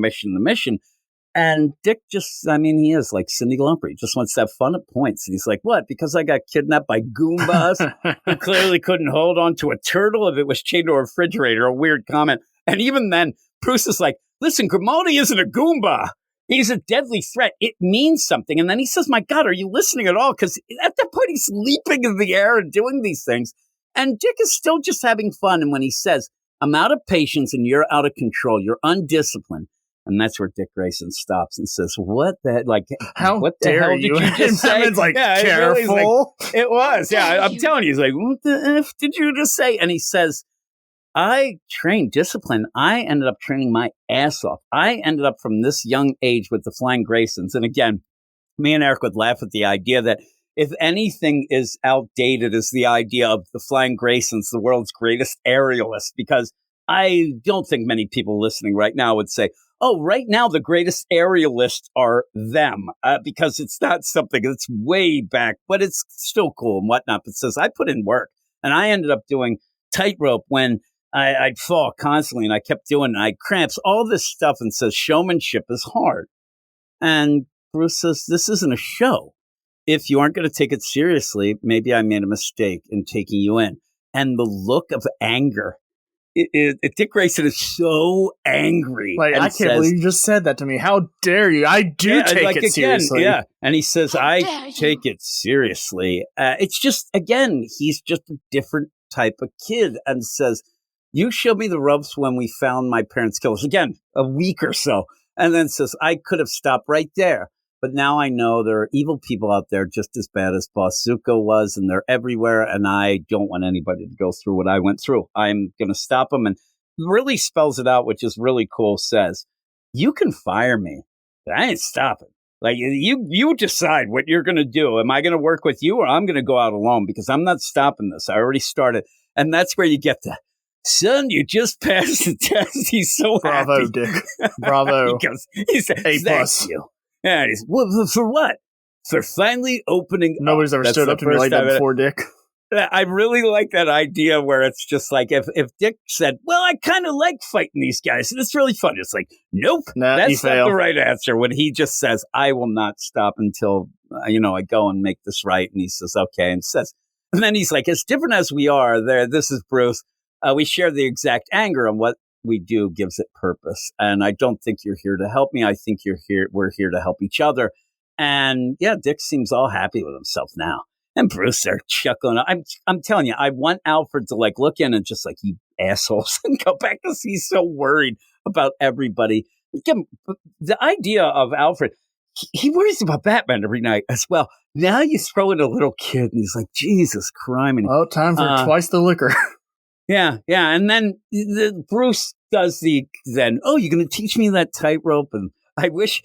And Dick he is like Cyndi Lauper. He just wants to have fun at points. And he's like, what? Because I got kidnapped by Goombas who clearly couldn't hold on to a turtle if it was chained to a refrigerator. A weird comment. And even then, Bruce is like, listen, Grimaldi isn't a Goomba. He's a deadly threat. It means something. And then he says, my God, are you listening at all? Because at that point, he's leaping in the air and doing these things. And Dick is still just having fun. And when he says, I'm out of patience and you're out of control, you're undisciplined. And that's where Dick Grayson stops and says, what the, like, how what the dare hell did you just say? Batman's like, careful. It was. Yeah, I'm telling you, he's like, what the F did you just say? And he says, I trained discipline. I ended up training my ass off. I ended up from this young age with the Flying Graysons. And again, me and Eric would laugh at the idea that if anything is outdated is the idea of the Flying Graysons, the world's greatest aerialists, because I don't think many people listening right now would say, oh, right now the greatest aerialists are them, because it's not something that's way back, but it's still cool and whatnot. But it says, I put in work and I ended up doing tightrope when I'd fall constantly and I kept doing it. I had cramps, all this stuff, and says showmanship is hard. And Bruce says, this isn't a show. If you aren't going to take it seriously, maybe I made a mistake in taking you in. And the look of anger. Dick Grayson is so angry. Like, I can't believe you just said that to me. How dare you? I do take it seriously. Yeah. And he says, I take it seriously. It's just, again, he's just a different type of kid, and says, you showed me the ropes when we found my parents' killers. Again, a week or so. And then says, I could have stopped right there. But now I know there are evil people out there just as bad as Boss Zuko was, and they're everywhere, and I don't want anybody to go through what I went through. I'm going to stop them, and really spells it out, which is really cool, says, you can fire me, but I ain't stopping. Like, you decide what you're going to do. Am I going to work with you, or I'm going to go out alone? Because I'm not stopping this. I already started. And that's where you get the, son, you just passed the test. He's so Bravo, happy. Dick. Bravo. he says, A+. Thank you. Yeah, he's, well, for what? For finally opening. Nobody's ever stood up to me like that before, Dick. I really like that idea where it's just like if Dick said, well, I kind of like fighting these guys, and it's really fun. It's like, nope, that's not the right answer. When he just says, I will not stop until, I go and make this right. And he says, okay, and then he's like, as different as we are there, this is Bruce. We share the exact anger, and what we do gives it purpose. And I don't think you're here to help me. I think we're here to help each other. And yeah, Dick seems all happy with himself now. And Bruce, they're chuckling. I'm telling you, I want Alfred to like look in and just like, you assholes, and go back because he's so worried about everybody. Again, the idea of Alfred, he worries about Batman every night as well. Now you throw in a little kid and he's like, Jesus Christ. Oh, time for twice the liquor. Yeah. And then Bruce does you're going to teach me that tightrope? And I wish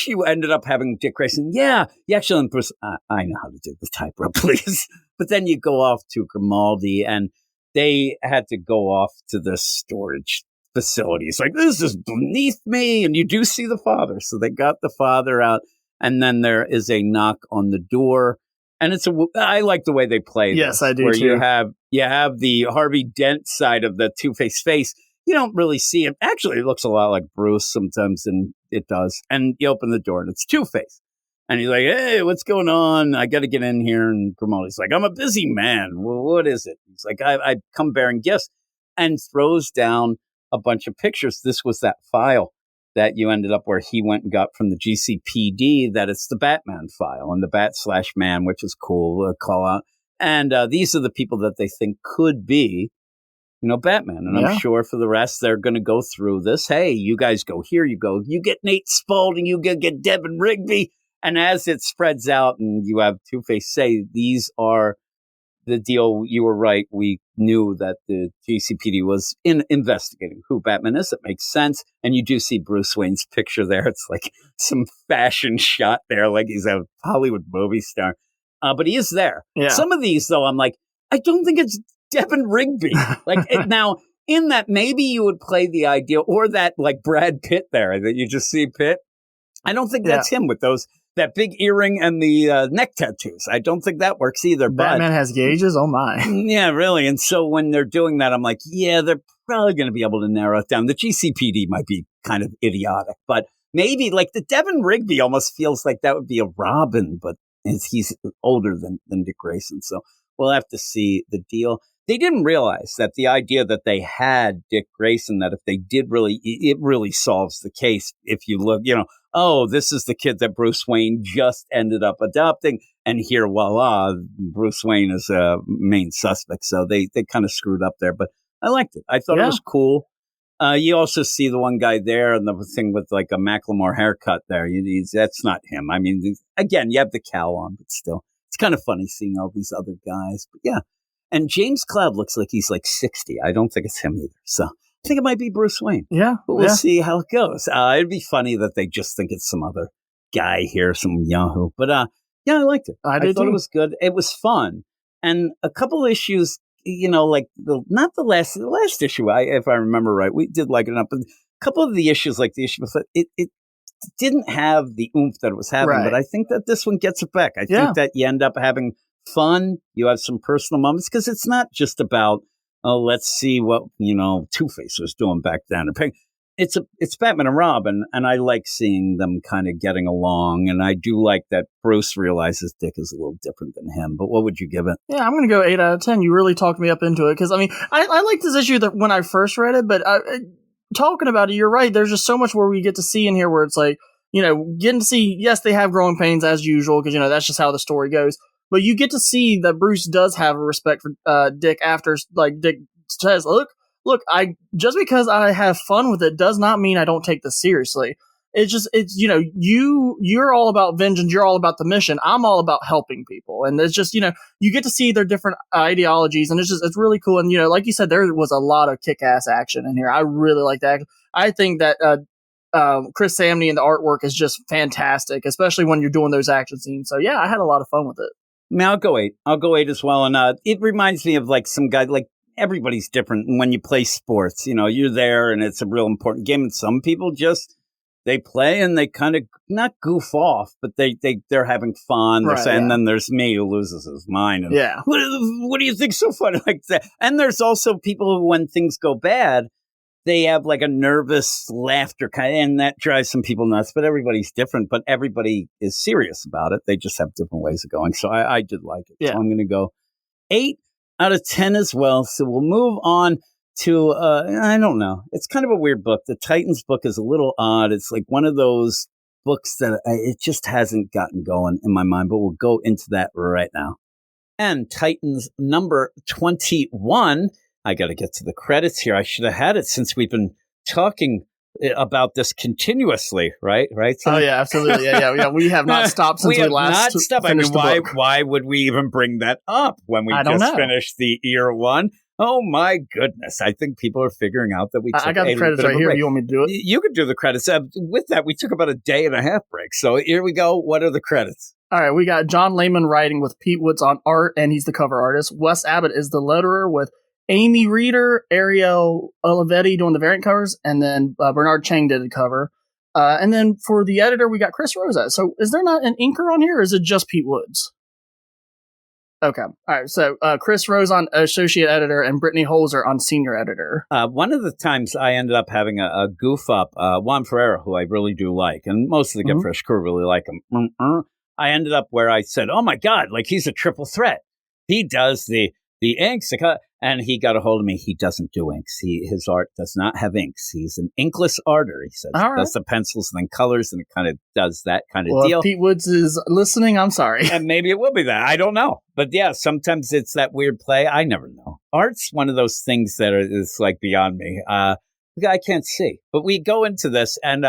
you ended up having Dick Grayson. Yeah, actually, and Bruce, I know how to do the tightrope, please. But then you go off to Grimaldi, and they had to go off to the storage facility. It's like, this is beneath me. And you do see the father. So they got the father out, and then there is a knock on the door. And I like the way they play this. Yes, I do where too. You have the Harvey Dent side of the Two-Face face. You don't really see it. Actually, it looks a lot like Bruce sometimes, and it does. And you open the door, and it's Two-Face. And he's like, hey, what's going on? I got to get in here. And Grimaldi's like, I'm a busy man. Well, what is it? He's like, I come bearing gifts. And throws down a bunch of pictures. This was that file that you ended up where he went and got from the GCPD, that it's the Batman file and the Bat/Man, which is cool, call out. And these are the people that they think could be, Batman. And I'm sure for the rest, they're going to go through this. Hey, you guys go here, you get Nate Spaulding, you get Devin Rigby. And as it spreads out and you have Two-Face say, these are the deal, you were right. We knew that the GCPD was investigating who Batman is. It makes sense. And you do see Bruce Wayne's picture there. It's like some fashion shot there, like he's a Hollywood movie star. But he is there. Yeah. Some of these, though, I'm like, I don't think it's Devin Rigby. Now, in that, maybe you would play the idea, or that like Brad Pitt there, that you just see Pitt. I don't think that's him with that big earring and the neck tattoos. I don't think that works either. Batman has gauges? Oh, my. Yeah, really. And so when they're doing that, I'm like, yeah, they're probably going to be able to narrow it down. The GCPD might be kind of idiotic, but maybe like the Devin Rigby almost feels like that would be a Robin, but he's older than Dick Grayson. So we'll have to see the deal. they didn't realize that the idea that they had Dick Grayson, that if they did really, it really solves the case. If you look, oh, this is the kid that Bruce Wayne just ended up adopting. And here, voila, Bruce Wayne is a main suspect. So they kind of screwed up there. But I liked it. I thought it was cool. You also see the one guy there and the thing with like a Macklemore haircut there. That's not him. I mean, again, you have the cowl on, but still. It's kind of funny seeing all these other guys. But yeah. And James Cloud looks like he's like 60. I don't think it's him either. So I think it might be Bruce Wayne. Yeah. But we'll see how it goes. It'd be funny that they just think it's some other guy here, some Yahoo. But yeah, I liked it. I thought it was good. It was fun. And a couple issues, like the last issue, if I remember right, we did like it up. But a couple of the issues, like the issue before, it didn't have the oomph that it was having. Right. But I think that this one gets it back. I think that you end up having fun. You have some personal moments because it's not just about, let's see what, Two-Face was doing back then. It's Batman and Robin, and I like seeing them kind of getting along. And I do like that Bruce realizes Dick is a little different than him. But what would you give it? Yeah, I'm going to go 8 out of 10. You really talked me up into it because, I mean, I liked this issue that when I first read it, but talking about it, you're right. There's just so much where we get to see in here where it's like, getting to see, yes, they have growing pains as usual because, that's just how the story goes. But you get to see that Bruce does have a respect for Dick after, like, Dick says, look, just because I have fun with it does not mean I don't take this seriously. It's you're all about vengeance. You're all about the mission. I'm all about helping people. And it's just, you get to see their different ideologies, and it's really cool. And, like you said, there was a lot of kick-ass action in here. I really like that. I think that Chris Samney and the artwork is just fantastic, especially when you're doing those action scenes. So, yeah, I had a lot of fun with it. I mean, I'll go 8. I'll go 8 as well. And it reminds me of like some guy, like everybody's different. And when you play sports, you're there and it's a real important game. And some people they play and they kind of not goof off, but they're having fun. Right, and then there's me who loses his mind. And, what do you think's so funny like that? And there's also people who, when things go bad, they have like a nervous laughter kind of, and that drives some people nuts, but everybody's different, but everybody is serious about it. They just have different ways of going. So I did like it. Yeah. So I'm going to go 8 out of 10 as well. So we'll move on to, I don't know. It's kind of a weird book. The Titans book is a little odd. It's like one of those books that it just hasn't gotten going in my mind, but we'll go into that right now. And Titans number 21. I got to get to the credits here. I should have had it since we've been talking about this continuously, right? Oh yeah, absolutely. Yeah. We have not stopped since we last stopped. I mean, why would we even bring that up when we just finished the year one? Oh my goodness! I think people are figuring out that we. I got the credits right here. You want me to do it? You could do the credits. With that, we took about a day and a half break. So here we go. What are the credits? All right, we got John Layman writing with Pete Woods on art, and he's the cover artist. Wes Abbott is the letterer with Amy Reeder, Ariel Olivetti doing the variant covers, and then Bernard Chang did the cover. And then for the editor, we got Chris Rosa. So is there not an inker on here, or is it just Pete Woods? Okay. All right. So Chris Rose on associate editor and Brittany Holzer on senior editor. One of the times I ended up having a goof up, Juan Ferreira, who I really do like, and most of the Get Fresh crew really like him. I ended up where I said, oh my God, like he's a triple threat. He does the inks, and he got a hold of me. He doesn't do inks. His art does not have inks. He's an inkless arter, he says. All right. Does the pencils and then colors, and it kind of does that kind of deal. If Pete Woods is listening, I'm sorry. And maybe it will be that. I don't know. But yeah, sometimes it's that weird play. I never know. Art's one of those things that is like beyond me. I can't see. But we go into this, and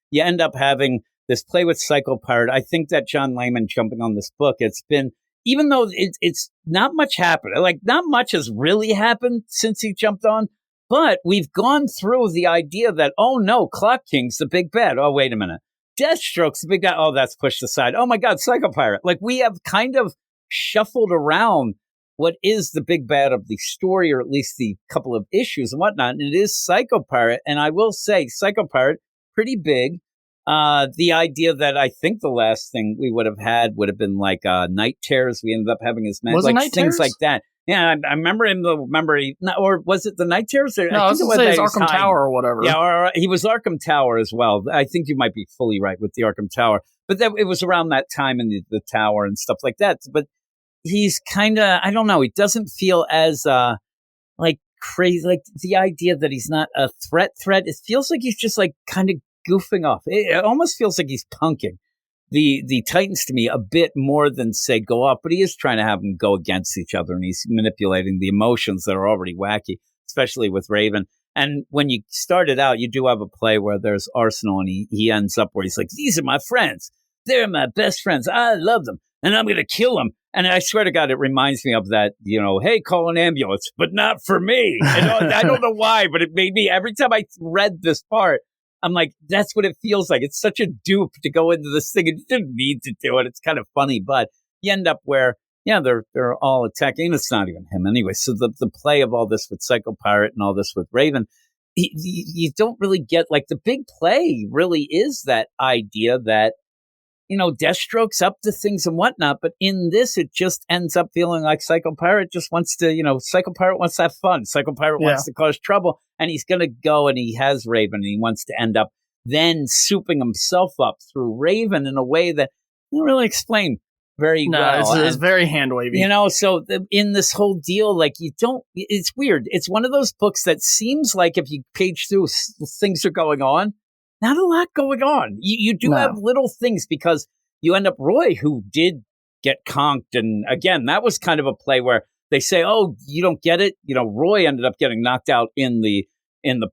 you end up having this play with Psycho Pirate. I think that John Layman jumping on this book, it's been, even though it's not much happened, like not much has really happened since he jumped on, but we've gone through the idea that, oh no, Clock King's the big bad. Oh, wait a minute. Deathstroke's the big guy. Oh, that's pushed aside. Oh my God, Psycho Pirate. Like we have kind of shuffled around what is the big bad of the story, or at least the couple of issues and whatnot. And it is Psycho Pirate. And I will say Psycho Pirate, pretty big. The idea that I think the last thing we would have had would have been like Night Terrors. We ended up having his men, like things like that. Yeah, I remember him. Or was it the Night Terrors? No, I was going to say it's Arkham Tower or whatever. Yeah, or he was Arkham Tower as well. I think you might be fully right with the Arkham Tower, but it was around that time in the tower and stuff like that. But he's kind of, I don't know. He doesn't feel as crazy, like the idea that he's not a threat. It feels like he's just like kind of goofing off. It almost feels like he's punking the Titans to me a bit more than say go off, but he is trying to have them go against each other, and he's manipulating the emotions that are already wacky, especially with Raven. And when you start it out, you do have a play where there's Arsenal, and he ends up where he's like, these are my friends. They're my best friends. I love them, and I'm going to kill them. And I swear to God, it reminds me of that, hey, call an ambulance, but not for me. And I don't know why, but it made me, every time I read this part, I'm like, that's what it feels like. It's such a dupe to go into this thing, and you didn't need to do it. It's kind of funny, but you end up where, they're all attacking. It's not even him anyway. So the play of all this with Psycho Pirate and all this with Raven, you don't really get, like, the big play really is that idea that, Deathstroke's up to things and whatnot, but in this, it just ends up feeling like Psycho Pirate just wants to, Psycho Pirate wants to have fun. Psycho Pirate wants to cause trouble, and he's going to go, and he has Raven, and he wants to end up then souping himself up through Raven in a way that I don't really explain very well. It's very hand-wavy. So in this whole deal, like, it's weird. It's one of those books that seems like if you page through, things are going on. Not a lot going on. You do have little things, because you end up Roy, who did get conked. And again, that was kind of a play where they say, oh, you don't get it. Roy ended up getting knocked out in the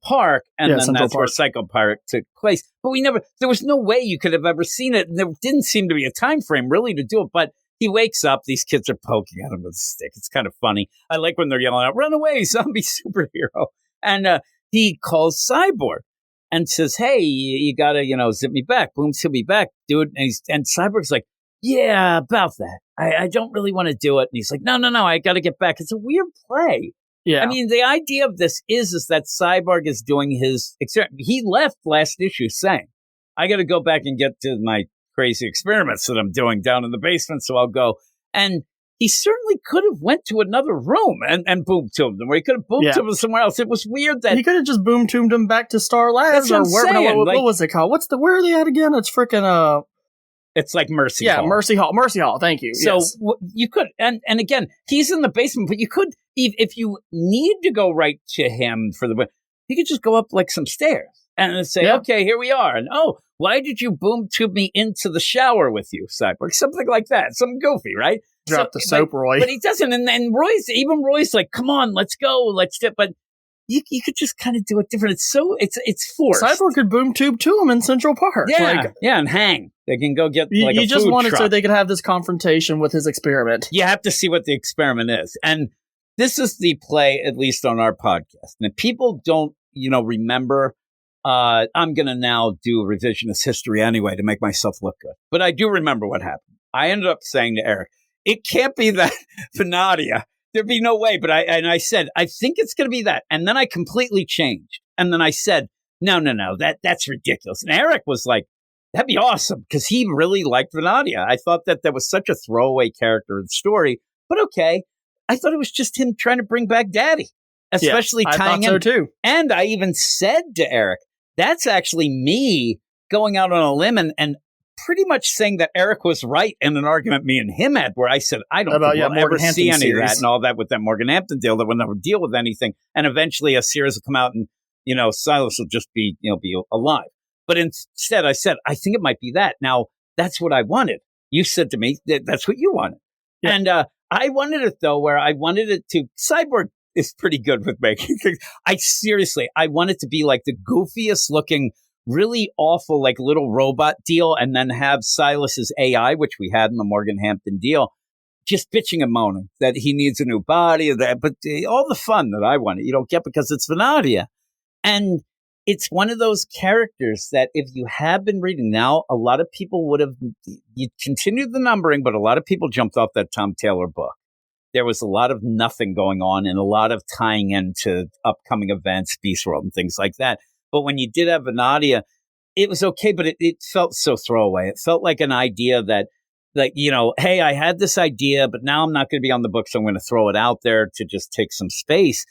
park. And then Central that's Park. Where Psycho Pirate took place. But there was no way you could have ever seen it. And there didn't seem to be a time frame really to do it. But he wakes up. These kids are poking at him with a stick. It's kind of funny. I like when they're yelling out, run away, zombie superhero. And he calls Cyborg and says, hey, you gotta, zip me back. Boom, he'll be back, dude. And Cyborg's like, yeah, about that. I don't really want to do it. And he's like, no, I gotta get back. It's a weird play. Yeah. I mean, the idea of this is that Cyborg is doing his experiment. He left last issue saying, I gotta go back and get to my crazy experiments that I'm doing down in the basement, so I'll go. And he certainly could have went to another room and boom-tombed him, or he could have boom-tombed him somewhere else. It was weird that... He could have just boom-tombed him back to Star Labs, or where, what was it called? Where are they at again? It's freaking... It's like Mercy Hall. Yeah, Mercy Hall, thank you. So you could, and again, he's in the basement, but you could, if you need to go right to him you could just go up like some stairs and say, okay, here we are. And why did you boom-tube me into the shower with you, Cyborg? Something like that. Something goofy, right? Drop the soap, Roy. But he doesn't. And then Roy's like, come on, let's go. Let's do it. But you could just kind of do it different. It's forced. Cyborg could boom tube to him in Central Park. Yeah, and hang. They can go get like a food just want it truck. so they can have this confrontation with his experiment. You have to see what the experiment is. And this is the play, at least on our podcast. And if people don't, remember, I'm going to now do revisionist history anyway to make myself look good. But I do remember what happened. I ended up saying to Eric, it can't be that Venadia. There'd be no way. But I said, I think it's going to be that. And then I completely changed. And then I said, no, that's ridiculous. And Eric was like, that'd be awesome, because he really liked Venadia. I thought that was such a throwaway character in the story. But okay, I thought it was just him trying to bring back Daddy, especially tying in. I thought so too. And I even said to Eric, that's actually me going out on a limb and pretty much saying that Eric was right in an argument me and him had, where I said, I don't think we'll ever see any of that and all that with that Morgan Hampton deal, that we'll never deal with anything. And eventually a series will come out and, Silas will just be alive. But instead I said, I think it might be that. Now, that's what I wanted. You said to me, that's what you wanted. Yeah. And I wanted it, though, where I wanted it to, Cyborg is pretty good with making things. I want it to be like the goofiest looking, really awful, like little robot deal, and then have Silas's AI, which we had in the Morgan Hampton deal, just bitching and moaning that he needs a new body, but all the fun that I wanted, you don't get because it's Venadia. And it's one of those characters that if you have been reading now, a lot of people would have, you continued the numbering, but a lot of people jumped off that Tom Taylor book. There was a lot of nothing going on and a lot of tying into upcoming events, Beast World and things like that. But when you did have Venadia, it was okay, but it felt so throwaway. It felt like an idea that, like, hey, I had this idea, but now I'm not going to be on the book, so I'm going to throw it out there to just take some space.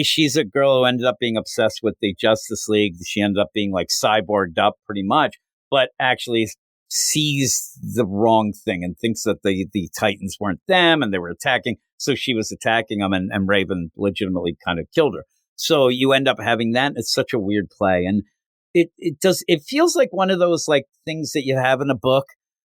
She's a girl who ended up being obsessed with the Justice League. She ended up being like cyborged up pretty much, but actually sees the wrong thing and thinks that the Titans weren't them and they were attacking. So she was attacking him, and Raven legitimately kind of killed her. So you end up having that. It's such a weird play. And it feels like one of those like things that you have in a book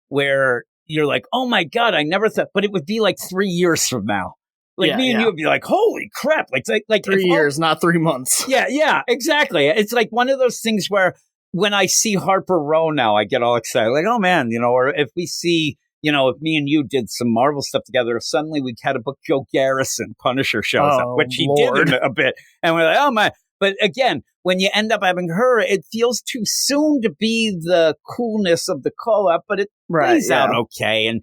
where you're like, oh my God, I never thought, but it would be like 3 years from now. Like me and you would be like, holy crap. Like 3 years, not 3 months. Yeah, exactly. It's like one of those things where when I see Harper Row now, I get all excited. Like, oh man, or if we see, if me and you did some Marvel stuff together, if suddenly we had a book, Joe Garrison, Punisher shows up, which he did in a bit. And we're like, oh my. But again, when you end up having her, it feels too soon to be the coolness of the call-up, but it plays out okay. And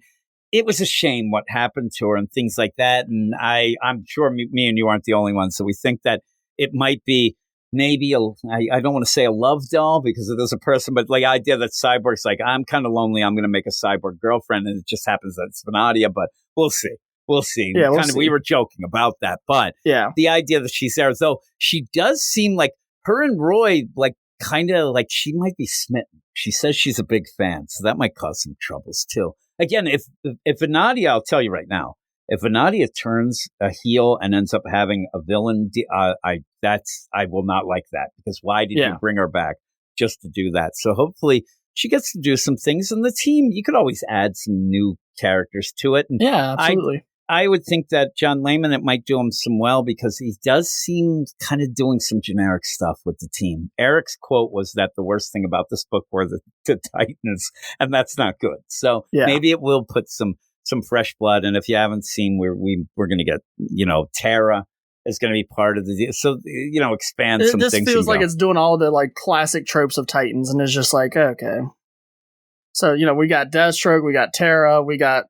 it was a shame what happened to her and things like that. And I'm sure me and you aren't the only ones. So we think that it might be maybe I don't want to say a love doll because it is a person, but the idea that Cyborg's like, I'm kind of lonely. I'm going to make a cyborg girlfriend. And it just happens that it's Venadia, but we'll see. We'll see. Yeah, we'll see. We were joking about that. But the idea that she's there, though, she does seem like her and Roy, like kind of like she might be smitten. She says she's a big fan. So that might cause some troubles too. Again, if Venadia, I'll tell you right now, if Venadia turns a heel and ends up having a villain, I will not like that because why did you bring her back just to do that? So hopefully she gets to do some things in the team. You could always add some new characters to it. And yeah, absolutely. I would think that John Layman, it might do him some well because he does seem kind of doing some generic stuff with the team. Eric's quote was that the worst thing about this book were the Titans, and that's not good. So maybe it will put some fresh blood. And if you haven't seen, we're going to get, Tara is going to be part of the deal. So, expand some things. It just feels like it's doing all the like classic tropes of Titans, and it's just like, okay. So, we got Deathstroke, we got Tara, we got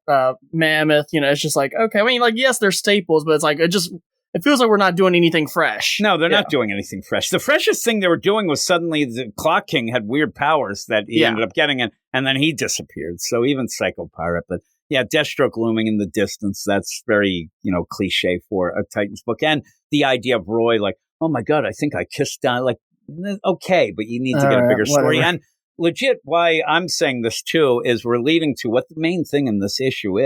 Mammoth, it's just like, okay. I mean, like, yes, they're staples, but it's like, it feels like we're not doing anything fresh. No, they're not doing anything fresh. The freshest thing they were doing was suddenly the Clock King had weird powers that he ended up getting, and then he disappeared. So even Psycho Pirate, but Deathstroke looming in the distance, that's very, cliche for a Titans book. And the idea of Roy, like, oh my God, I think I kissed down, like, okay, but you need to get a bigger story. And legit, why I'm saying this too is we're leading to what the main thing in this issue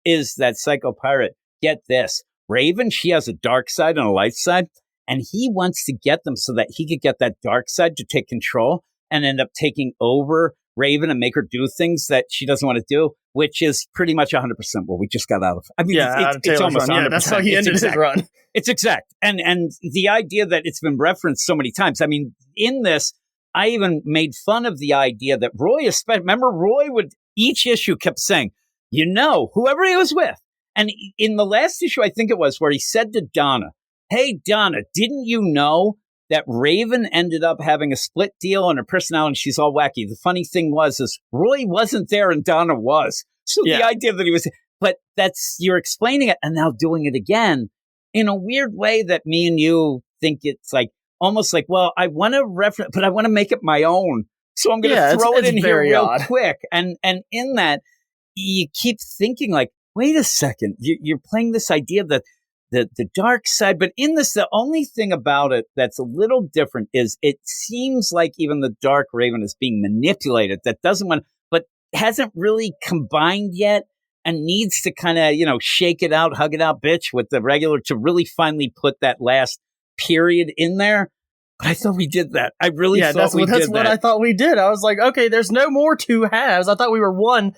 is that Psycho Pirate, get this, Raven, she has a dark side and a light side, and he wants to get them so that he could get that dark side to take control and end up taking over Raven and make her do things that she doesn't want to do, which is pretty much 100% what we just got out of. I mean, it's almost 100%. Yeah, that's how he ended his run. It's exact. And the idea that it's been referenced so many times. I mean, in this, I even made fun of the idea that Roy, remember Roy would, each issue kept saying, whoever he was with. And in the last issue, I think it was, where he said to Donna, hey, Donna, didn't you know that Raven ended up having a split deal on her personality? She's all wacky. The funny thing is Roy wasn't there and Donna was. So the idea that he was, but you're explaining it and now doing it again in a weird way that me and you think it's like, almost like, well, I want to reference, but I want to make it my own. So I'm going to throw it in here real quick. And in that, you keep thinking like, wait a second, you're playing this idea that the dark side. But in this, the only thing about it that's a little different is it seems like even the Dark Raven is being manipulated. That doesn't want, but hasn't really combined yet and needs to kind of, shake it out, hug it out, bitch, with the regular to really finally put that last period in there. But I thought we did that. I really thought that's what I thought we did. I was like, okay, there's no more two halves. I thought we were one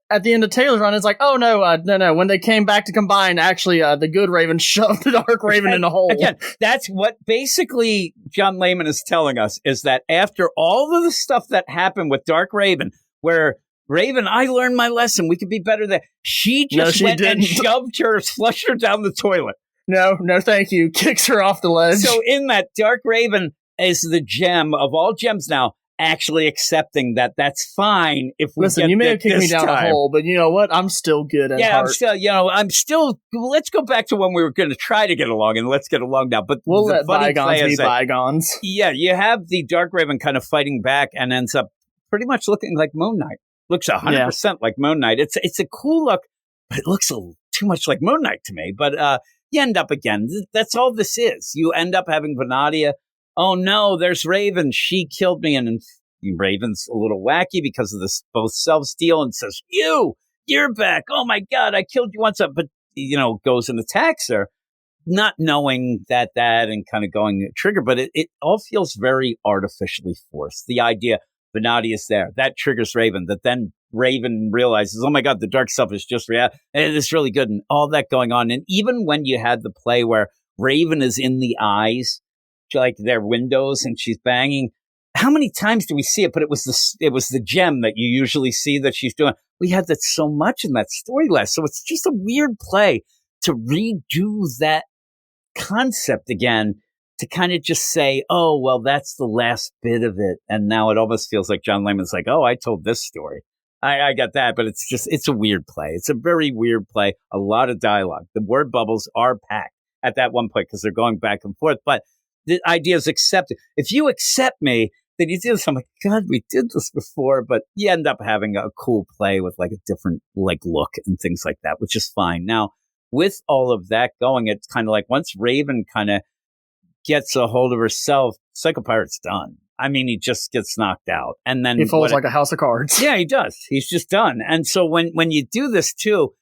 at the end of Taylor's run. It's like, oh no. When they came back to combine, actually, the good Raven shoved the Dark Raven in a hole. Again, that's what basically John Layman is telling us, is that after all of the stuff that happened with Dark Raven, where Raven, I learned my lesson, we could be better than, she went and shoved her, flushed her down the toilet. No, thank you. Kicks her off the ledge. So in that, Dark Raven is the gem of all gems now, actually accepting that that's fine if we listen, you may have kicked me down a hole, but you know what? I'm still good at heart. I'm still, let's go back to when we were going to try to get along, and let's get along now. But we'll let bygones be bygones. Yeah, you have the Dark Raven kind of fighting back and ends up pretty much looking like Moon Knight. Looks 100% like Moon Knight. It's a cool look, but it looks too much like Moon Knight to me. But you end up again. That's all this is. You end up having Venadia. Oh no, there's Raven. She killed me. And Raven's a little wacky because of this both selves deal and says, you're back. Oh my God, I killed you once. But goes and attacks her, not knowing that and kind of going to trigger, but it all feels very artificially forced. The idea Venati is there, that triggers Raven, that then Raven realizes, oh my God, the dark self is just real. And it's really good. And all that going on. And even when you had the play where Raven is in the eyes, like their windows, and she's banging, how many times do we see it? But it was the gem that you usually see that she's doing. We had that so much in that story last. So it's just a weird play to redo that concept again, to kind of just say, oh, well, that's the last bit of it. And now it almost feels like John Layman's like, oh, I told this story. I got that. But it's a weird play. It's a very weird play. A lot of dialogue. The word bubbles are packed at that one point because they're going back and forth. But the idea is accepted. If you accept me, then you do this. I'm like, God, we did this before. But you end up having a cool play with like a different like look and things like that, which is fine. Now, with all of that going, it's kind of like once Raven kind of gets a hold of herself, Psycho Pirate's done. I mean, he just gets knocked out. And then he falls like a house of cards. Yeah, he does. He's just done. And so when you do this too,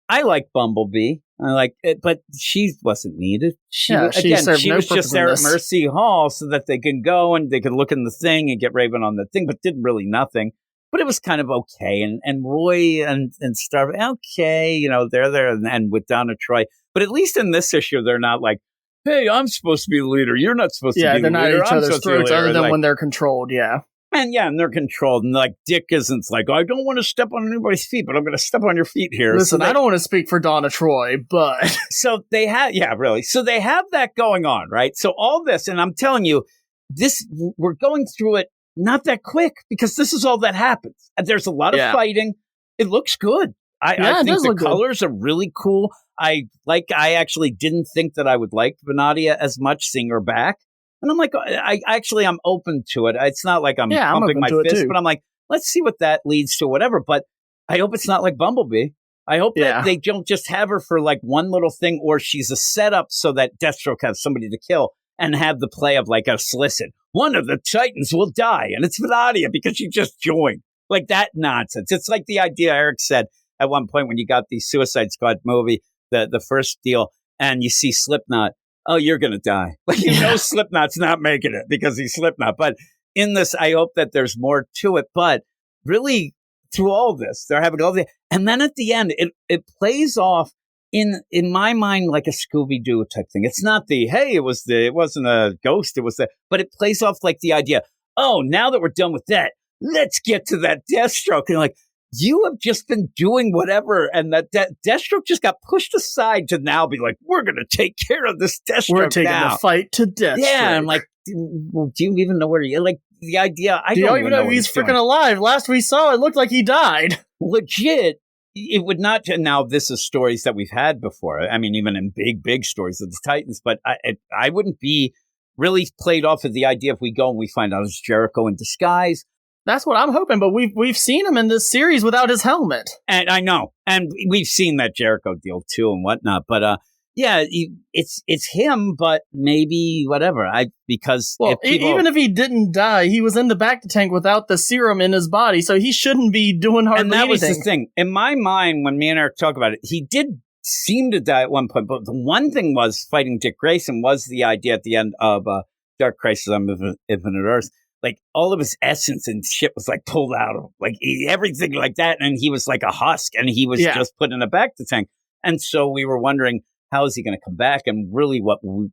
I like Bumblebee. I like it, but she wasn't needed. She was just there at Mercy Hall so that they can go and they could look in the thing and get Raven on the thing, but did really nothing. But it was kind of okay. And Roy and Star, okay, they're there and with Donna Troy. But at least in this issue, they're not like, hey, I'm supposed to be the leader. You're not supposed to be the leader. Yeah, they're not at each other's throats other than when they're controlled, yeah. And they're controlled. And like Dick isn't like, I don't want to step on anybody's feet, but I'm going to step on your feet here. Listen, I don't want to speak for Donna Troy, but... So they have, really. So they have that going on, right? So all this, and I'm telling you, we're going through it not that quick because this is all that happens. And there's a lot of fighting. It looks good. I think the colors are really cool. I actually didn't think that I would like Venatia as much seeing her back. And I'm like, I'm open to it. It's not like I'm pumping my fist, but I'm like, let's see what that leads to, whatever. But I hope it's not like Bumblebee. I hope that they don't just have her for like one little thing, or she's a setup so that Deathstroke has somebody to kill and have the play of like a solicit. One of the Titans will die, and it's Venatia because she just joined. Like that nonsense. It's like the idea Eric said at one point when you got the Suicide Squad movie, the first deal, and you see Slipknot. Oh, you're going to die. Like, Slipknot's not making it because he's Slipknot. But in this, I hope that there's more to it. But really, through all this, they're having all the... And then at the end, it plays off in my mind like a Scooby-Doo type thing. It's not it wasn't a ghost. It was but it plays off like the idea, oh, now that we're done with that, let's get to that Deathstroke. And like, you have just been doing whatever, and that Deathstroke just got pushed aside to now be like, we're going to take care of this Deathstroke. We're taking the fight to Deathstroke. Yeah, I'm like, do you even know where he is? Like, the idea, I don't even know if he's freaking alive. Last we saw, it looked like he died. Legit. It would not. Now, this is stories that we've had before. I mean, even in big stories of the Titans, but I wouldn't be really played off of the idea if we go and we find out it's Jericho in disguise. That's what I'm hoping, but we've seen him in this series without his helmet. And I know, and we've seen that Jericho deal too and whatnot. But it's him, but maybe whatever. Even if he didn't die, he was in the back tank without the serum in his body, so he shouldn't be doing hardly anything. And that was the thing. In my mind, when me and Eric talk about it, he did seem to die at one point. But the one thing was fighting Dick Grayson was the idea at the end of Dark Crisis on Infinite Earths. Like all of his essence and shit was like pulled out of him, like everything like that. And he was like a husk and he was just put in a back to tank. And so we were wondering, how is he going to come back? And really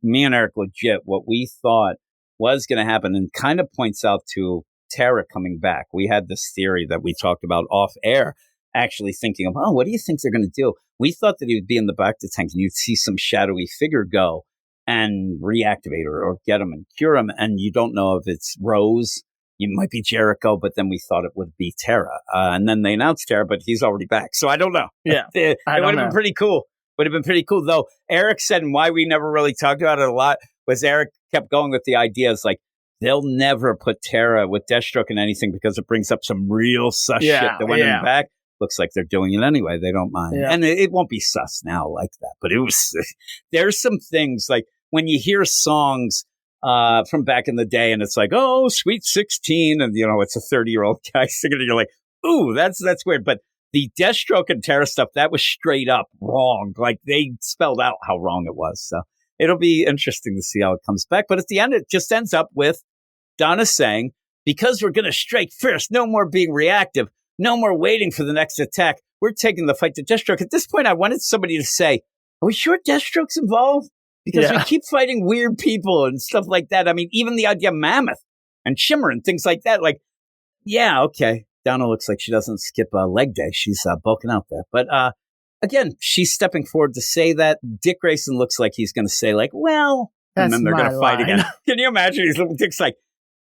me and Eric what we thought was going to happen, and kind of points out to Tara coming back. We had this theory that we talked about off air, actually thinking of, what do you think they're going to do? We thought that he would be in the back to tank and you'd see some shadowy figure go and reactivate her or get him and cure him. And you don't know if it's Rose, you might be Jericho, but then we thought it would be Tara. And then they announced Tara, but he's already back. So I don't know. Yeah. It would have been pretty cool. Would have been pretty cool. Though Eric said, and why we never really talked about it a lot, was Eric kept going with the ideas like, they'll never put Tara with Deathstroke in anything because it brings up some real sus shit that went in the back. Looks like they're doing it anyway. They don't mind. Yeah. And it won't be sus now like that. But it was, there's some things like when you hear songs from back in the day and it's like, oh, Sweet 16. And, it's a 30-year-old guy singing and you're like, ooh, that's weird. But The Deathstroke and Terra stuff, that was straight up wrong. Like, they spelled out how wrong it was. So it'll be interesting to see how it comes back. But at the end, it just ends up with Donna saying, because we're going to strike first, no more being reactive, no more waiting for the next attack. We're taking the fight to Deathstroke. At this point, I wanted somebody to say, are we sure Deathstroke's involved? Because we keep fighting weird people and stuff like that. I mean, even the idea of Mammoth and Shimmer and things like that. Like, yeah, okay. Donna looks like she doesn't skip a leg day. She's bulking out there. But again, she's stepping forward to say that. Dick Grayson looks like he's going to say, like, well, and then they're going to fight again. Can you imagine? He's little Dick's like,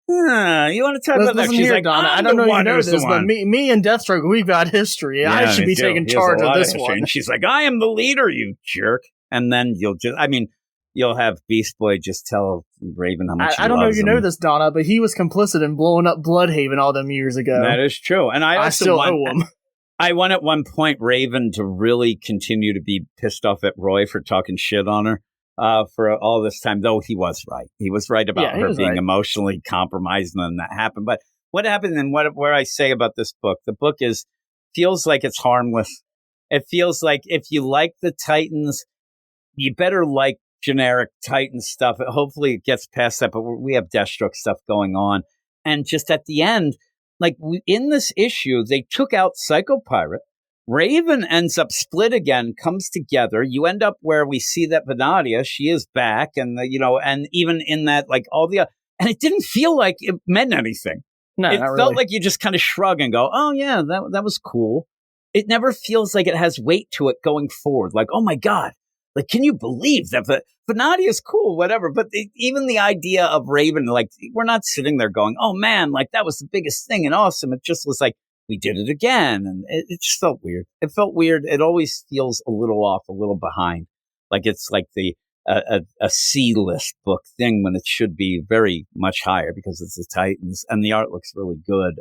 you want to talk about that? She's like, Donna, I don't know if you know this, but me and Deathstroke, we've got history. Yeah, I should be taking charge of this one. And she's like, I am the leader, you jerk. And then you'll have Beast Boy just tell Raven how much he I don't know if you him. know this, Donna, but he was complicit in blowing up Bloodhaven all them years ago. That is true. And I still owe him. I want at one point Raven to really continue to be pissed off at Roy for talking shit on her for all this time, though he was right. He was right about her being emotionally compromised, and then that happened. But what happened and where I say about this book, the book feels like it's harmless. It feels like if you like the Titans, you better like generic Titan stuff. Hopefully it gets past that, but we have Deathstroke stuff going on. And just at the end, like in this issue, they took out Psycho Pirate. Raven ends up split again, comes together. You end up where we see that Venadia, she is back. And, and even in that, like all the, and it didn't feel like it meant anything. No, it felt really. Like you just kind of shrug and go, oh yeah, that was cool. It never feels like it has weight to it going forward. Like, oh my God. Like, can you believe that? Venadia is cool, whatever. But even the idea of Raven, like, we're not sitting there going, oh, man, like, that was the biggest thing and awesome. It just was like, we did it again. And it just felt weird. It felt weird. It always feels a little off, a little behind. Like it's like a C-list book thing when it should be very much higher because it's the Titans. And the art looks really good.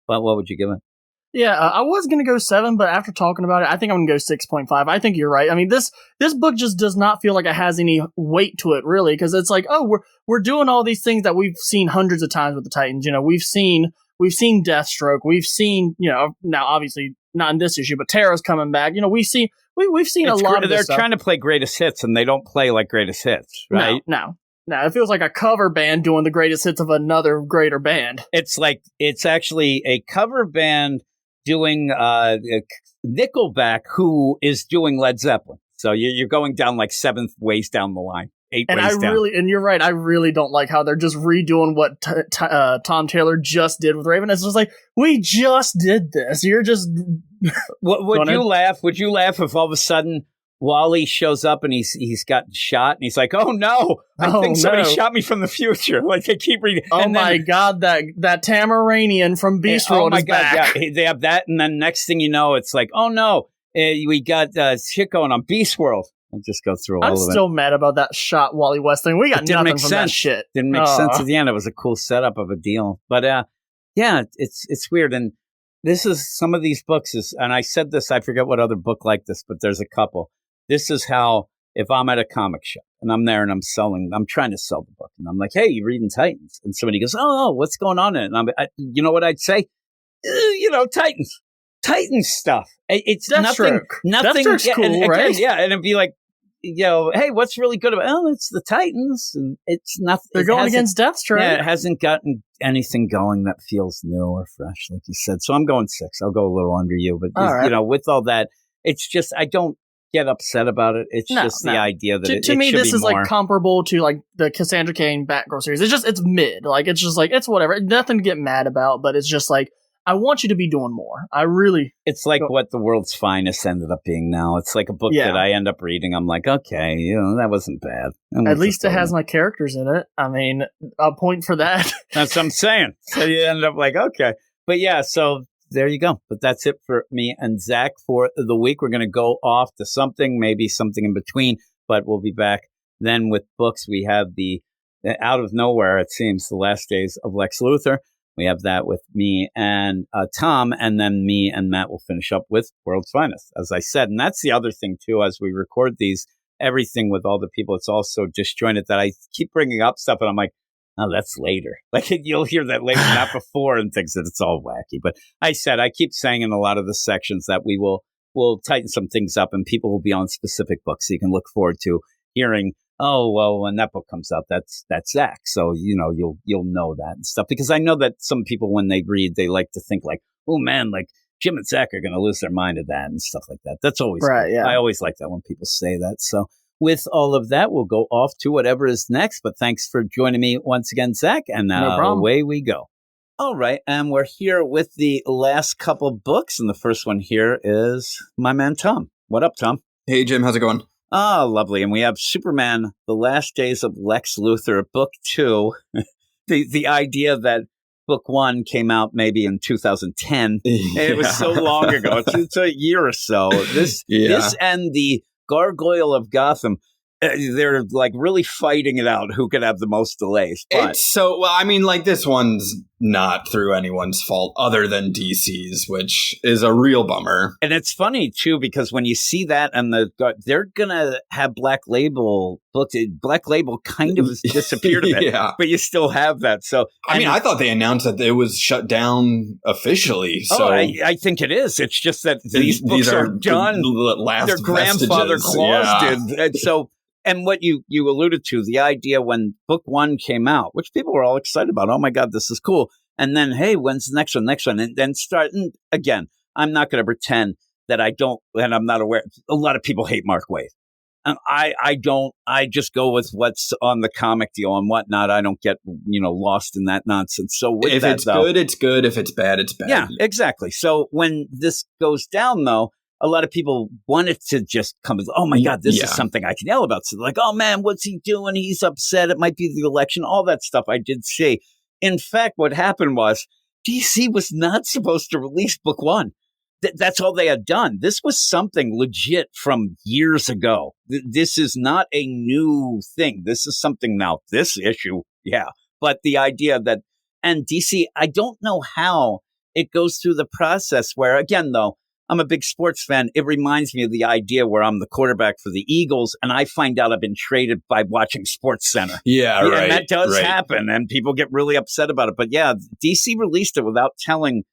But what would you give it? Yeah, I was going to go 7, but after talking about it, I think I'm going to go 6.5. I think you're right. I mean, this book just does not feel like it has any weight to it, really, because it's like, oh, we're doing all these things that we've seen hundreds of times with the Titans. We've seen Deathstroke. We've seen, now obviously not in this issue, but Terra's coming back. We've seen a lot of this They're trying to play greatest hits, and they don't play like greatest hits, right? No, it feels like a cover band doing the greatest hits of another greater band. It's actually a cover band doing Nickelback, who is doing Led Zeppelin. So you're going down like 7th ways down the line, 8 ways down. And you're right, I really don't like how they're just redoing what Tom Taylor just did with Raven. It's just like, we just did this. You're just... Would you laugh? Would you laugh if all of a sudden Wally shows up and he's gotten shot and he's like, oh no, I think somebody shot me from the future. Like they keep reading. Oh my God, that Tamaranian from Beast World is back. Yeah, they have that. And then next thing you know, it's like, oh no, we got shit going on Beast World. I'll just go through all of it. I'm still mad about that shot Wally West thing. We got nothing from that shit. Didn't make sense at the end. It was a cool setup of a deal. But yeah, it's weird. And this is some of these books and I said this, I forget what other book like this, but there's a couple. This is how, if I'm at a comic shop and I'm there and I'm trying to sell the book and I'm like, hey, you reading Titans? And somebody goes, oh, what's going on in it? And you know what I'd say? Titans stuff. It's nothing. Deathstroke's cool, right? Yeah. And it'd be like, hey, what's really good about it? Oh, it's the Titans. And it's nothing. They're going against Deathstroke. Yeah, it hasn't gotten anything going that feels new or fresh, like you said. So I'm going 6. I'll go a little under you. But, with all that, it's just, I don't get upset about it. It's just the idea that to me this is more. Like comparable to like the Cassandra Cain Batgirl series. It's mid. Like it's just like it's whatever. Nothing to get mad about, but it's just like I want you to be doing more. It's like what The World's Finest ended up being now. It's like a book that I end up reading. I'm like, okay, that wasn't bad. At least it has my characters in it. I mean, a point for that. That's what I'm saying. So you end up like, okay. But yeah, so there you go. But that's it for me and Zach for the week. We're going to go off to something, maybe something in between, but we'll be back then with books. We have the out of nowhere, it seems, the last days of Lex Luthor. We have that with me and Tom, and then me and Matt will finish up with World's Finest, as I said. And that's the other thing, too, as we record these, everything with all the people, it's also disjointed that I keep bringing up stuff, and I'm like, Oh, that's later. Like you'll hear that later, not before, and thinks that it's all wacky. But I keep saying in a lot of the sections that we'll tighten some things up, and people will be on specific books, so you can look forward to hearing. Oh well, when that book comes out, that's Zach. So you'll know that and stuff, because I know that some people when they read, they like to think like, oh man, like Jim and Zach are going to lose their mind at that and stuff like that. That's always right. Cool. Yeah, I always like that when people say that. So. With all of that, we'll go off to whatever is next. But thanks for joining me once again, Zach. And away we go. All right. And we're here with the last couple books. And the first one here is my man, Tom. What up, Tom? Hey, Jim. How's it going? Oh, lovely. And we have Superman, The Last Days of Lex Luthor, Book 2. the idea that Book 1 came out maybe in 2010. Yeah. It was so long ago. It's a year or so. This and the Gargoyle of Gotham, they're like really fighting it out who could have the most delays. But this one's not through anyone's fault other than DC's, which is a real bummer. And it's funny too, because when you see that and they're gonna have Black Label books. Black Label kind of disappeared a bit, but you still have that. So I thought they announced that it was shut down officially. So I think it is. It's just that these books are done. Their grandfather Claus did, and so. And what you alluded to, the idea when Book 1 came out, which people were all excited about. Oh, my God, this is cool. And then, hey, when's the next one? And then starting again, I'm not going to pretend that I don't, and I'm not aware. A lot of people hate Mark Waid. And I don't. I just go with what's on the comic deal and whatnot. I don't get, lost in that nonsense. So if it's good, it's good. If it's bad, it's bad. Yeah, exactly. So when this goes down, though, a lot of people wanted to just come and, oh my God, this is something I can yell about. So like, oh man, what's he doing? He's upset. It might be the election. All that stuff I did see. In fact, what happened was DC was not supposed to release Book 1. That's all they had done. This was something legit from years ago. This is not a new thing. This is something now, this issue. Yeah. But the idea that, and DC, I don't know how it goes through the process where, again, though, I'm a big sports fan. It reminds me of the idea where I'm the quarterback for the Eagles and I find out I've been traded by watching SportsCenter. Yeah, right. And that does happen and people get really upset about it. But yeah, DC released it without telling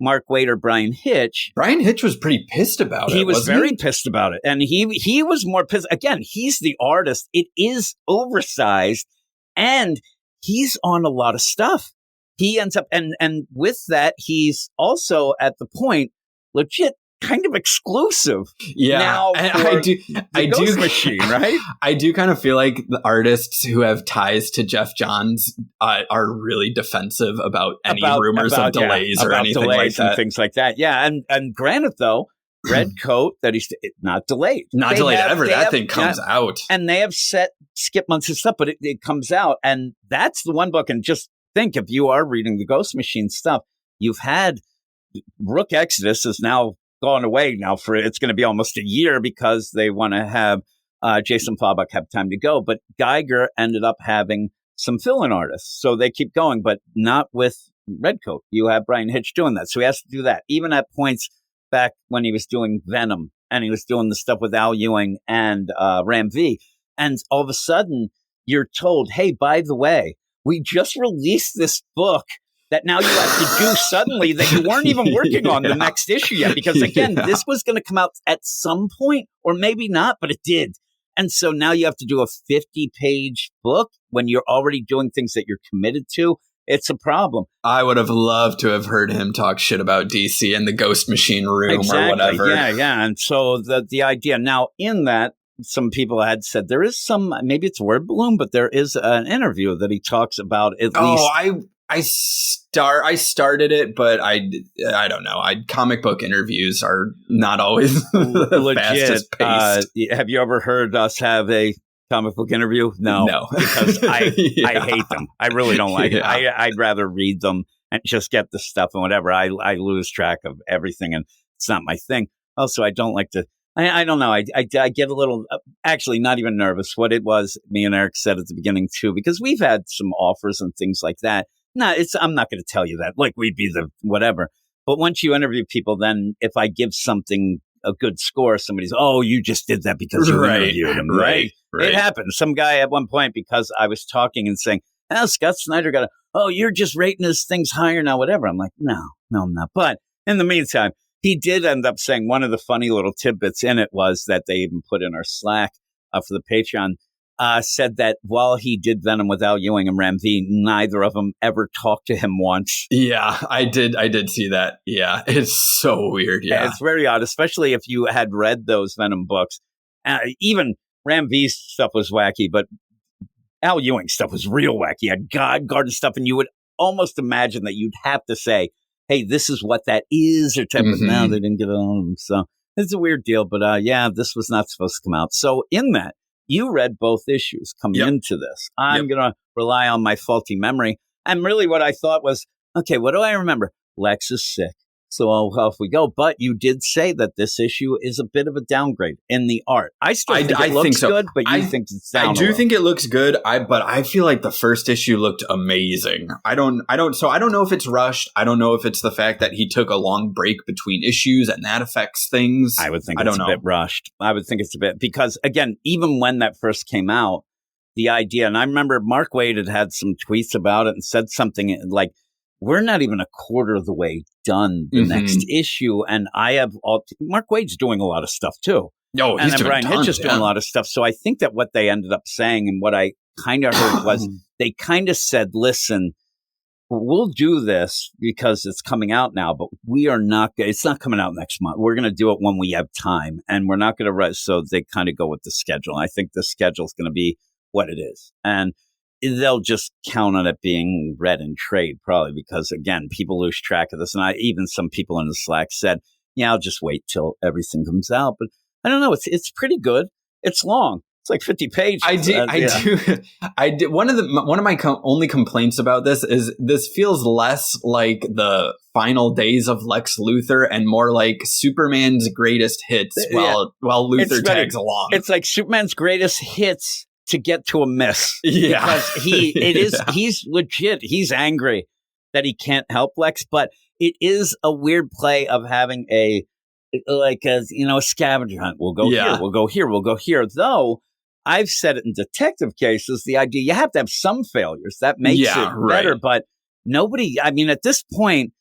Mark Waid or Brian Hitch. Brian Hitch was pretty pissed about it. He was very pissed about it. And he was more pissed. Again, he's the artist. It is oversized and he's on a lot of stuff. He ends up, and with that, he's also at the point, legit kind of exclusive. Yeah. Now I do Machine, right? I do kind of feel like the artists who have ties to Jeff Johns are really defensive about any rumors of delays or anything like that. And things like that. Yeah. And granted though, Red Coat that he's not delayed. Not delayed ever. That thing comes out. And they have skip months of stuff, but it comes out. And that's the one book. And just think, if you are reading the Ghost Machine stuff, you've had Rook Exodus is now gone away now it's going to be almost a year because they want to have Jason Fabok have time to go. But Geiger ended up having some fill-in artists. So they keep going, but not with Redcoat. You have Brian Hitch doing that. So he has to do that. Even at points back when he was doing Venom and he was doing the stuff with Al Ewing and Ram V. And all of a sudden you're told, hey, by the way, we just released this book that now you have to do suddenly that you weren't even working on the next issue yet. Because again, this was going to come out at some point, or maybe not, but it did. And so now you have to do a 50-page book when you're already doing things that you're committed to. It's a problem. I would have loved to have heard him talk shit about DC in the Ghost Machine room or whatever. Yeah. And so the idea now in that, some people had said there is some, maybe it's word balloon, but there is an interview that he talks about at least. I started it, but I don't know. Comic book interviews are not always the fastest paced. Have you ever heard us have a comic book interview? No, because I hate them. I really don't like it. I'd rather read them and just get the stuff and whatever. I lose track of everything, and it's not my thing. Also, I don't like to. I don't know. I get a little, actually not even nervous. What it was, me and Eric said at the beginning too, because we've had some offers and things like that. No, I'm not going to tell you that. Like we'd be the whatever. But once you interview people, then if I give something a good score, somebody's, oh, you just did that because you interviewed him, right? It happened. Some guy at one point, because I was talking and saying, Scott Snyder got you're just rating his things higher now, whatever. I'm like, no, I'm not. But in the meantime, he did end up saying one of the funny little tidbits in it was that they even put in our Slack for the Patreon, said that while he did Venom with Al Ewing and Ram V, neither of them ever talked to him once. Yeah, I did see that. Yeah, it's so weird. Yeah, it's very odd, especially if you had read those Venom books. Even Ram V's stuff was wacky, but Al Ewing stuff was real wacky. He had Garden stuff, and you would almost imagine that you'd have to say, hey, this is what that is, or type of, no, they didn't get it on them. So it's a weird deal, but this was not supposed to come out. So in that, you read both issues coming into this. I'm going to rely on my faulty memory. And really what I thought was, okay, what do I remember? Lex is sick. So off we go. But you did say that this issue is a bit of a downgrade in the art. I still think it looks good, but you think it's down. I do think it looks good. But I feel like the first issue looked amazing. I don't know if it's rushed. I don't know if it's the fact that he took a long break between issues and that affects things. I would think it's a bit rushed. I would think it's a bit, because again, even when that first came out, the idea, and I remember Mark Waid had some tweets about it and said something like, we're not even a quarter of the way done the next issue. And Mark Waid's doing a lot of stuff too. No, and then Brian Hitch is doing a lot of stuff. So I think that what they ended up saying and what I kind of heard was they kind of said, listen, we'll do this because it's coming out now, but it's not coming out next month. We're going to do it when we have time, and we're not going to rush. So they kind of go with the schedule. I think the schedule is going to be what it is. And they'll just count on it being read in trade, probably, because, again, people lose track of this. And even some people in the Slack said, I'll just wait till everything comes out. But I don't know. It's pretty good. It's long. It's like 50 pages. I do. One of my only complaints about this is this feels less like the final days of Lex Luthor and more like Superman's greatest hits while Luthor tags along. It's like Superman's greatest hits to get to a miss. Yeah. Because he's legit. He's angry that he can't help Lex, but it is a weird play of having a scavenger hunt. We'll go here, we'll go here, we'll go here. Though I've said it in detective cases, the idea you have to have some failures. That makes it better, but nobody, at this point,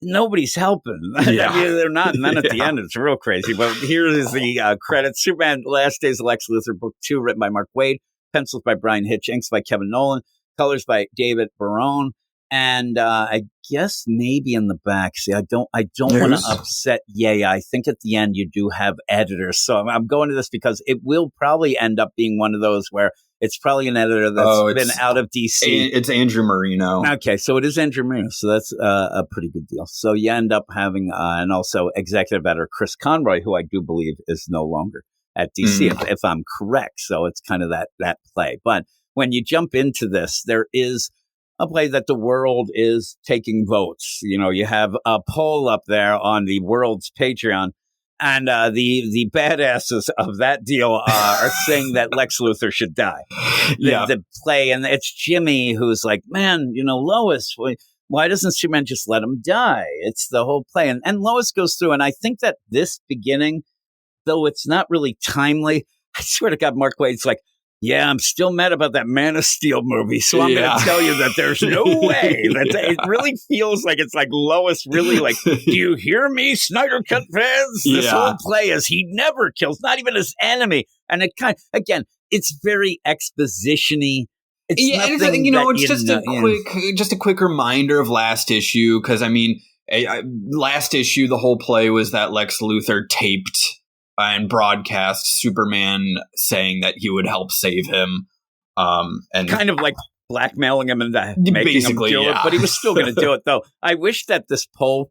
nobody's helping. They're not. And then at the end, it's real crazy. But here is the credits. Superman, Last Days of Lex Luthor, Book 2, written by Mark Waid, pencils by Brian Hitch, inks by Kevin Nolan, colors by David Barone. And I guess maybe in the back. See, I don't want to upset Yay. I think at the end you do have editors. So I'm going to this because it will probably end up being one of those where it's probably an editor that's been out of DC. It's Andrew Marino. Okay, so it is Andrew Marino. So that's a pretty good deal. So you end up having, and also executive editor Chris Conroy, who I do believe is no longer at DC, if I'm correct. So it's kind of that play. But when you jump into this, there is a play that the world is taking votes. You have a poll up there on the world's Patreon, and the badasses of that deal are saying that Lex Luthor should die. The play, and it's Jimmy who's like, man, Lois, why doesn't Superman just let him die? It's the whole play. And Lois goes through, and I think that this beginning, though it's not really timely, I swear to God, Mark Waid's like, I'm still mad about that Man of Steel movie, so I'm going to tell you that there's no way. It really feels like it's like Lois really like, do you hear me, Snyder Cut fans? This whole play is he never kills, not even his enemy. And it it's very exposition-y. It's just a quick reminder of last issue, because last issue, the whole play was that Lex Luthor taped and broadcast Superman saying that he would help save him, and kind of like blackmailing him into making him do it. But he was still going to do it, though. I wish that this poll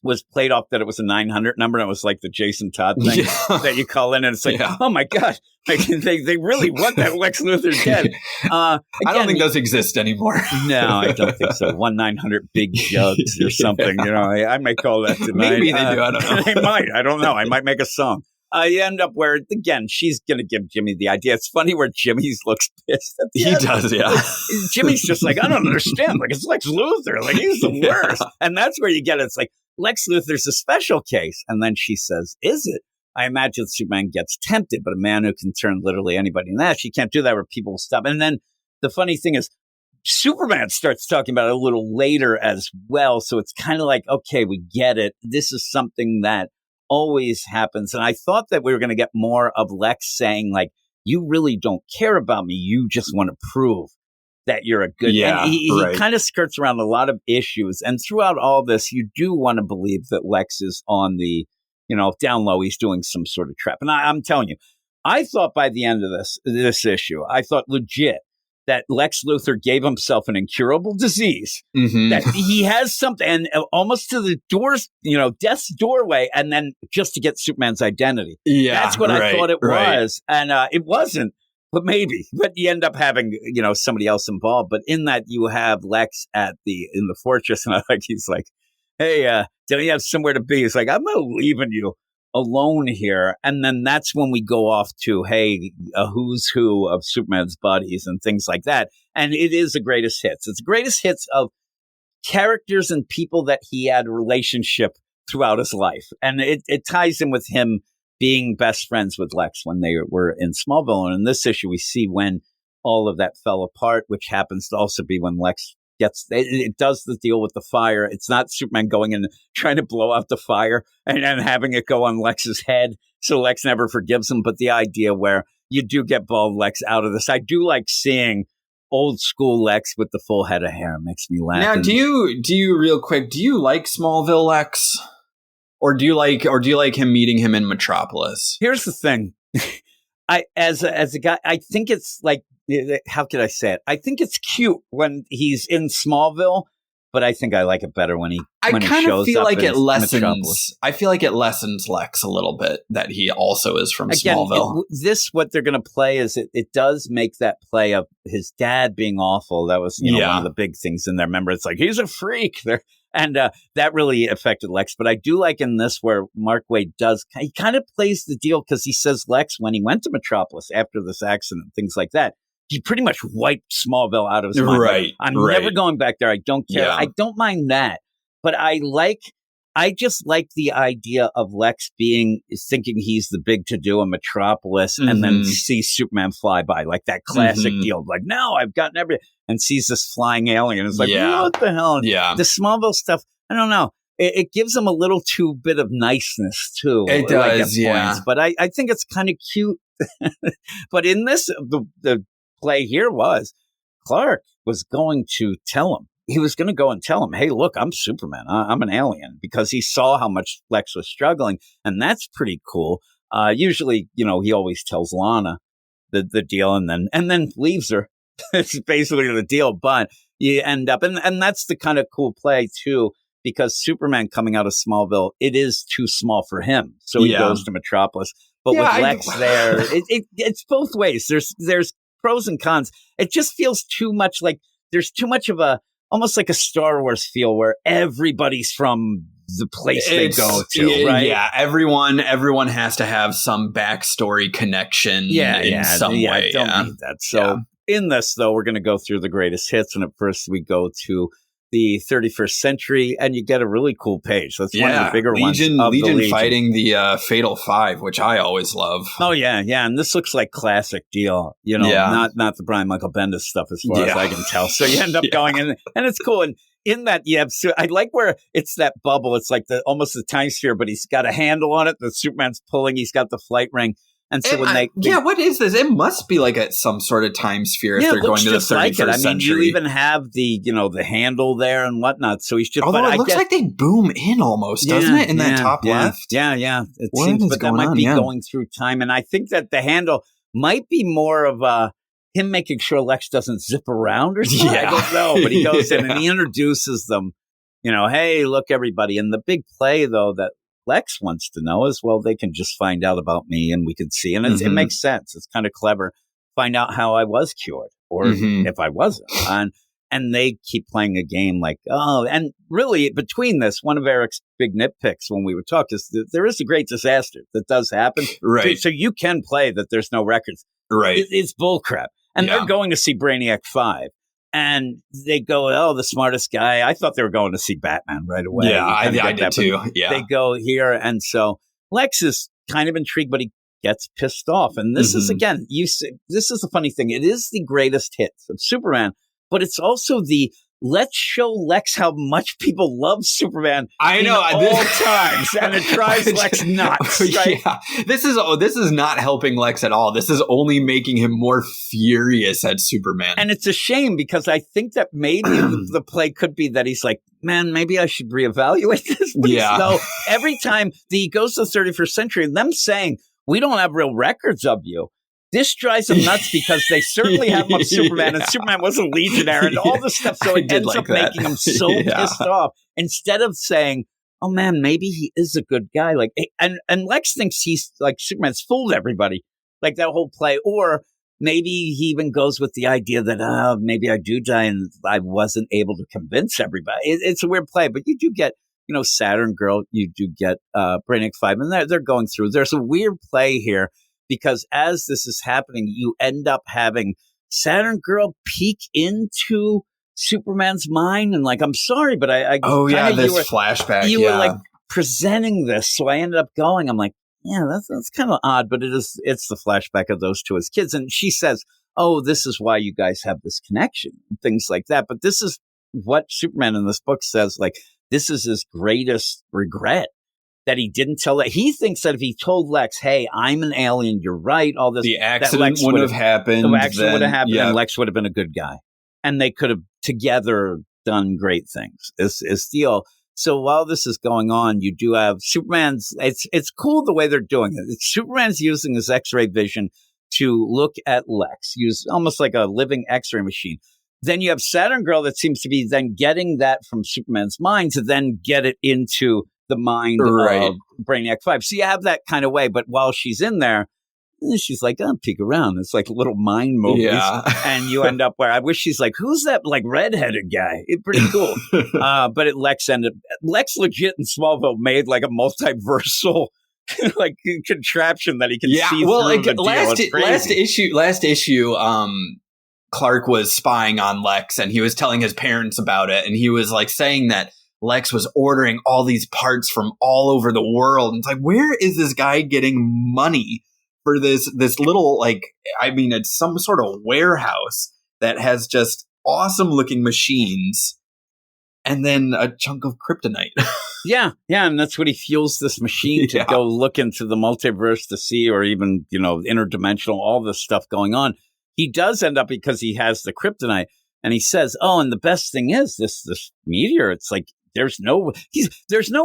was played off that it was a 900 number, and it was like the Jason Todd thing that you call in, and it's like, oh my God, they really want that Lex Luthor dead. I don't think those exist anymore. No, I don't think so. 1-900 big jugs or something. I might call that tonight. Maybe they do. I don't know. They might. I don't know. I might make a song. You end up where, again, she's going to give Jimmy the idea. It's funny where Jimmy looks pissed at the end. He does, yeah. Jimmy's just like, I don't understand. Like, it's Lex Luthor. Like, he's the worst. And that's where you get it. It's like, Lex Luthor's a special case. And then she says, is it? I imagine Superman gets tempted, but a man who can turn literally anybody in that, she can't do that where people will stop. And then the funny thing is, Superman starts talking about it a little later as well. So it's kind of like, okay, we get it. This is something that always happens. And I thought that we were going to get more of Lex saying, like, you really don't care about me. You just want to prove that you're a good. Yeah, and he kind of skirts around a lot of issues. And throughout all this, you do want to believe that Lex is on the, down low. He's doing some sort of trap. And I'm telling you, I thought by the end of this issue, I thought legit that Lex Luthor gave himself an incurable disease, that he has something, and almost to the doors, death's doorway, and then just to get Superman's identity. Yeah, that's what I thought it was, and it wasn't, but maybe. But you end up having, somebody else involved. But in that, you have Lex in the fortress, and he's like, "Hey, don't you have somewhere to be?" He's like, "I'm not leaving you alone here." And then that's when we go off to, hey, a who's who of Superman's buddies and things like that. And it is the greatest hits. It's the greatest hits of characters and people that he had a relationship throughout his life. And it ties in with him being best friends with Lex when they were in Smallville. And in this issue, we see when all of that fell apart, which happens to also be when Lex it does the deal with the fire. It's not Superman going and trying to blow out the fire and having it go on Lex's head, so Lex never forgives him. But the idea where you do get bald Lex out of this, I do like seeing old school Lex with the full head of hair. It makes me laugh. Now, do you real quick? Do you like Smallville Lex, or do you like him meeting him in Metropolis? Here's the thing. As a guy, I think it's like, how could I say it? I think it's cute when he's in Smallville, but I think I like it better when he feel like it lessens. I feel like it lessens Lex a little bit that he also is from Smallville. What they're going to play is it does make that play of his dad being awful. That was one of the big things in there. Remember, it's like he's a freak there. And that really affected Lex. But I do like in this where Mark Waid he kind of plays the deal because he says Lex, when he went to Metropolis after this accident, things like that, he pretty much wiped Smallville out of his mind. Right. I'm never going back there. I don't care. Yeah. I don't mind that. But I just like the idea of Lex thinking he's the big to-do in Metropolis and then see Superman fly by, like that classic deal. Like, no, I've gotten everything. And sees this flying alien. It's like, what the hell? Yeah. The Smallville stuff, I don't know. It gives him a little too bit of niceness, too. It does, points. But I think it's kind of cute. But in this, the play here was, Clark was going to tell him. He was going to go and tell him, hey, look, I'm Superman. I'm an alien. Because he saw how much Lex was struggling. And that's pretty cool. Usually, he always tells Lana the deal and then leaves her. It's basically the deal, but you end up, and that's the kind of cool play too, because Superman coming out of Smallville, it is too small for him, so he goes to Metropolis. But with Lex there, it's both ways. There's pros and cons. It just feels too much like there's too much of almost like a Star Wars feel where everybody's from the place they go to, right? Yeah, everyone has to have some backstory connection in some way. I don't need that. So. In this, though, we're going to go through the greatest hits. And at first, we go to the 31st century, and you get a really cool page. That's one of the bigger ones. Legion fighting the Fatal Five, which I always love. Oh, yeah. And this looks like classic deal. Not the Brian Michael Bendis stuff as far as I can tell. So you end up going in, and it's cool. And in that, I like where it's that bubble. It's like almost the time sphere, but he's got a handle on it. The Superman's pulling. He's got the flight ring. And so what is this? It must be like some sort of time sphere if they're going to the 31st century. You even have the handle there and whatnot. So he's just. Although it looks like they boom in almost, doesn't it? In that top left. Yeah. It seems, but that might be going through time. And I think that the handle might be more of him making sure Lex doesn't zip around or something. I don't know, but he goes in and he introduces them. Hey, look, everybody. And the big play though that Lex wants to know is, well, they can just find out about me and we can see. And it makes sense. It's kind of clever. Find out how I was cured or if I wasn't. And they keep playing a game like, and really between this, one of Eric's big nitpicks when we would talk is that there is a great disaster that does happen. Right. So you can play that there's no records. Right. It's bullcrap. And they're going to see Brainiac 5. And they go, the smartest guy. I thought they were going to see Batman right away. Yeah, I did too. Yeah. They go here. And so Lex is kind of intrigued, but he gets pissed off. And this is, again, this is the funny thing. It is the greatest hits of Superman, but it's also the let's show Lex how much people love Superman. I know all times, and it drives Lex nuts. Right? Yeah, this is not helping Lex at all. This is only making him more furious at Superman. And it's a shame because I think that maybe the play could be that he's like, man, maybe I should reevaluate this. Yeah. So every time he goes to the 31st century, them saying we don't have real records of you. This drives them nuts because they certainly have him of Superman, and Superman was a legionnaire and all this stuff. So it ends up making him so pissed off. Instead of saying, "Oh man, maybe he is a good guy," like, and Lex thinks he's like Superman's fooled everybody, like that whole play, or maybe he even goes with the idea that maybe I do die and I wasn't able to convince everybody. It's a weird play, but you do get, Saturn Girl, you do get Brainiac 5, and they're going through. There's a weird play here. Because as this is happening, you end up having Saturn Girl peek into Superman's mind, and like, I'm sorry, but this flashback. You were like presenting this, so I ended up going. I'm like, yeah, that's kind of odd, but it's the flashback of those two as kids, and she says, "Oh, this is why you guys have this connection," and things like that. But this is what Superman in this book says. Like, this is his greatest regret. That he didn't tell that. He thinks that if he told Lex, hey, I'm an alien, you're right, all this. The accident wouldn't have happened. The accident would have happened, and Lex would have been a good guy. And they could have together done great things, is deal. So while this is going on, you do have Superman's, it's cool the way they're doing it. Superman's using his X-ray vision to look at Lex, use almost like a living X-ray machine. Then you have Saturn Girl that seems to be then getting that from Superman's mind to then get it into the mind of Brainiac 5. So you have that kind of way, but while she's in there, she's like, peek around. It's like little mind movies. Yeah. And you end up where I wish she's like, who's that like redheaded guy? It's pretty cool. But Lex legit in Smallville made like a multiversal like contraption that he can see through the last issue, Clark was spying on Lex and he was telling his parents about it. And he was like saying that Lex was ordering all these parts from all over the world. And it's like, where is this guy getting money for this little, like, I mean, it's some sort of warehouse that has just awesome looking machines and then a chunk of kryptonite. Yeah. And that's what he fuels this machine to go look into the multiverse to see, or even, interdimensional, all this stuff going on. He does end up because he has the kryptonite. And he says, and the best thing is this meteor, it's like, there's no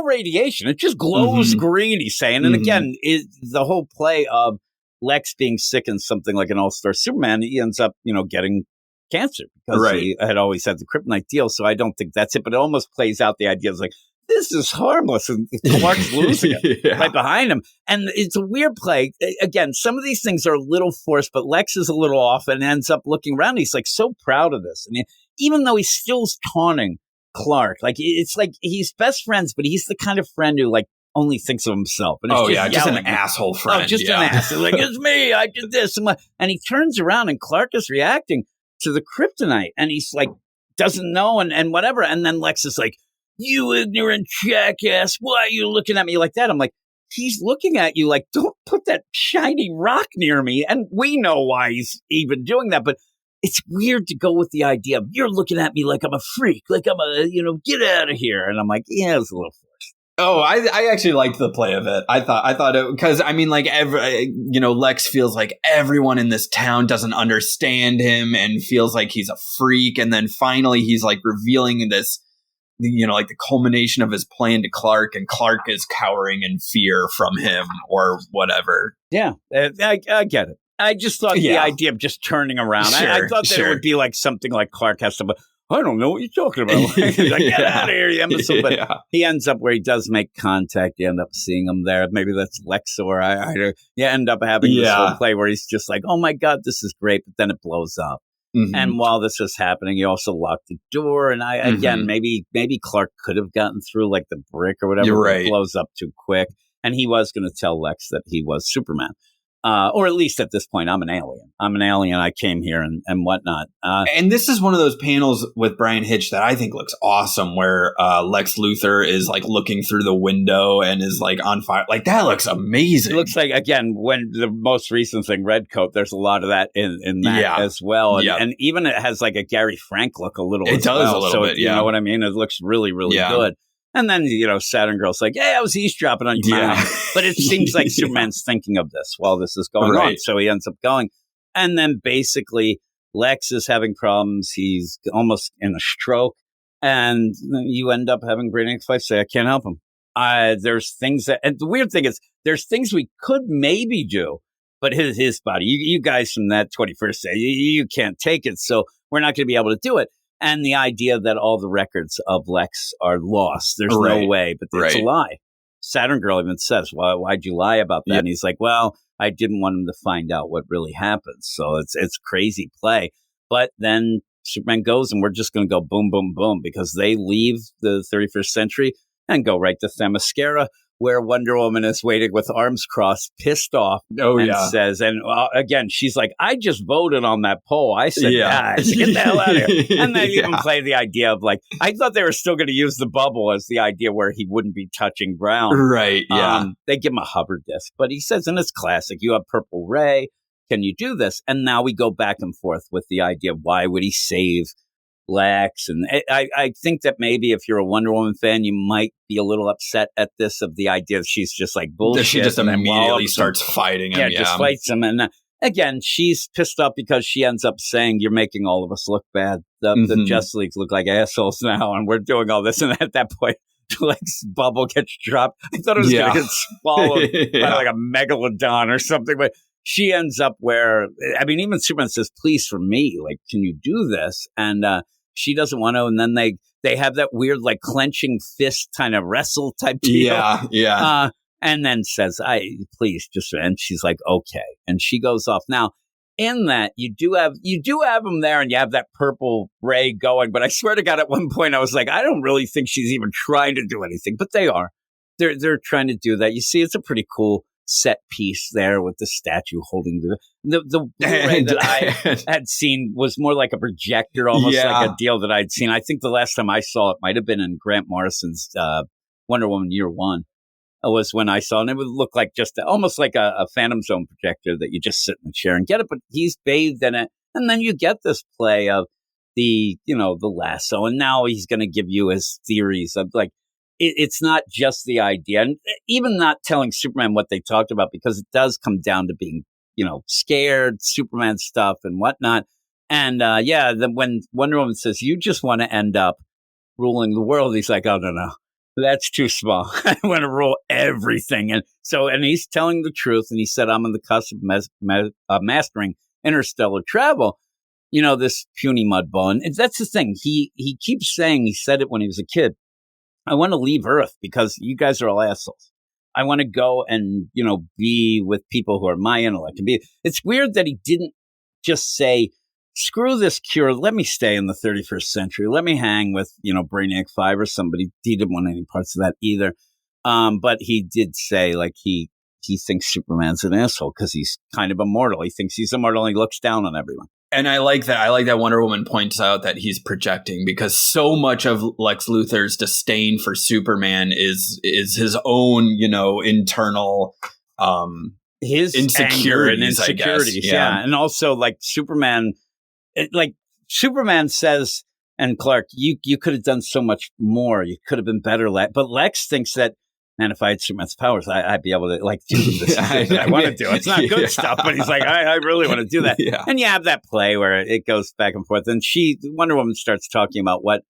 radiation. It just glows green, he's saying. And again, the whole play of Lex being sick in something like an all-star Superman, he ends up, getting cancer because he had always had the kryptonite deal. So I don't think that's it. But it almost plays out the idea of like, this is harmless. And Clark's losing it right behind him. And it's a weird play. Again, some of these things are a little forced, but Lex is a little off and ends up looking around. He's like so proud of this. And even though he's still taunting Clark, like it's like he's best friends, but he's the kind of friend who like only thinks of himself. And just an asshole friend. An ass. Like, it's me, I did this. And he turns around and Clark is reacting to the kryptonite and he's like, doesn't know and whatever. And then Lex is like, you ignorant jackass, why are you looking at me like that? I'm like, he's looking at you like, don't put that shiny rock near me. And we know why he's even doing that, but it's weird to go with the idea of you're looking at me like I'm a freak, like I'm get out of here. And I'm like, yeah, it's a little forced. Oh, I actually liked the play of it. I thought it, because I mean, like Lex feels like everyone in this town doesn't understand him and feels like he's a freak. And then finally he's like revealing this, like the culmination of his plan to Clark, and Clark is cowering in fear from him or whatever. Yeah, I get it. I just thought the idea of just turning around. I thought that it would be like something like Clark has to, but I don't know what you're talking about. He's like, get out of here, you imbecile. But he ends up where he does make contact. You end up seeing him there. Maybe that's Lexor. You end up having this whole play where he's just like, oh my God, this is great. But then it blows up. Mm-hmm. And while this is happening, you also lock the door. And again, maybe Clark could have gotten through like the brick or whatever. You're right. It blows up too quick. And he was going to tell Lex that he was Superman. Or at least at this point, I'm an alien. I came here and whatnot. And this is one of those panels with Brian Hitch that I think looks awesome, where Lex Luthor is like looking through the window and is like on fire. Like that looks amazing. It looks like, again, when the most recent thing, Red Coat, there's a lot of that in that as well. And even it has like a Gary Frank look a little. It does a little bit. You know what I mean? It looks really, really good. And then, Saturn Girl's like, hey, I was eavesdropping on your mind. But it seems like Superman's thinking of this while this is going on. So he ends up going. And then basically, Lex is having problems. He's almost in a stroke. And you end up having Brainiac's wife say, I can't help him. There's things that, and the weird thing is, there's things we could maybe do, but his body, you guys from that 21st say, you can't take it. So we're not going to be able to do it. And the idea that all the records of Lex are lost. There's no way, but it's a lie. Saturn Girl even says, well, why'd you lie about that? And he's like, well, I didn't want him to find out what really happened. So it's crazy play. But then Superman goes and we're just going to go boom, boom, boom, because they leave the 31st century and go right to Themyscira, where Wonder Woman is waiting with arms crossed, pissed off, and says, and again, she's like, I just voted on that poll. I said, guys, get the hell out of here. And they even play the idea of like, I thought they were still going to use the bubble as the idea where he wouldn't be touching Brown. Right, they give him a hover disc, but he says, and it's classic, you have Purple Ray, can you do this? And now we go back and forth with the idea of why would he save Lex, and I think that maybe if you're a Wonder Woman fan, you might be a little upset at this, of the idea that she's just like bullshit. She just immediately starts fighting him. Just fights him. And again, she's pissed off because she ends up saying, you're making all of us look bad. The Justice League look like assholes now, and we're doing all this. And at that point, Lex bubble gets dropped. I thought it was going to get swallowed by like a megalodon or something, but she ends up where, I mean, even Superman says, please, for me, like, can you do this? And she doesn't want to, and then they have that weird like clenching fist kind of wrestle type deal. And then says, please just, and she's like, okay. And she goes off. Now, in that, you do have them there, and you have that Purple Ray going, but I swear to God, at one point I was like, I don't really think she's even trying to do anything, but they are. They're trying to do that. You see, it's a pretty cool set piece there with the statue holding the Blu-ray that I had seen was more like a projector, almost like a deal that I'd seen. I think the last time I saw it might have been in Grant Morrison's Wonder Woman Year One. It was when I saw it, and it would look like just almost like a Phantom Zone projector that you just sit in the chair and get it, but he's bathed in it. And then you get this play of the lasso, and now he's going to give you his theories of like, it's not just the idea, and even not telling Superman what they talked about, because it does come down to being, scared, Superman stuff and whatnot. And then when Wonder Woman says, you just want to end up ruling the world, he's like, oh, no, that's too small. I want to rule everything. And he's telling the truth. And he said, I'm on the cusp of mastering interstellar travel. This puny mudball. And that's the thing. He keeps saying, he said it when he was a kid, I want to leave Earth because you guys are all assholes. I want to go and, be with people who are my intellect. It's weird that he didn't just say, screw this cure. Let me stay in the 31st century. Let me hang with, Brainiac 5 or somebody. He didn't want any parts of that either. But he did say, like, he thinks Superman's an asshole because he's kind of immortal. He thinks he's immortal and he looks down on everyone. And I like that. I like that Wonder Woman points out that he's projecting, because so much of Lex Luthor's disdain for Superman is his own, internal his insecurities, I guess. Yeah. And also, like, Superman says, and Clark, you could have done so much more. You could have been better. But Lex thinks that, man, if I had Superman's powers, I'd be able to do this. I want to do. It's not good stuff, but he's like, I really want to do that. And you have that play where it goes back and forth. And Wonder Woman starts talking about what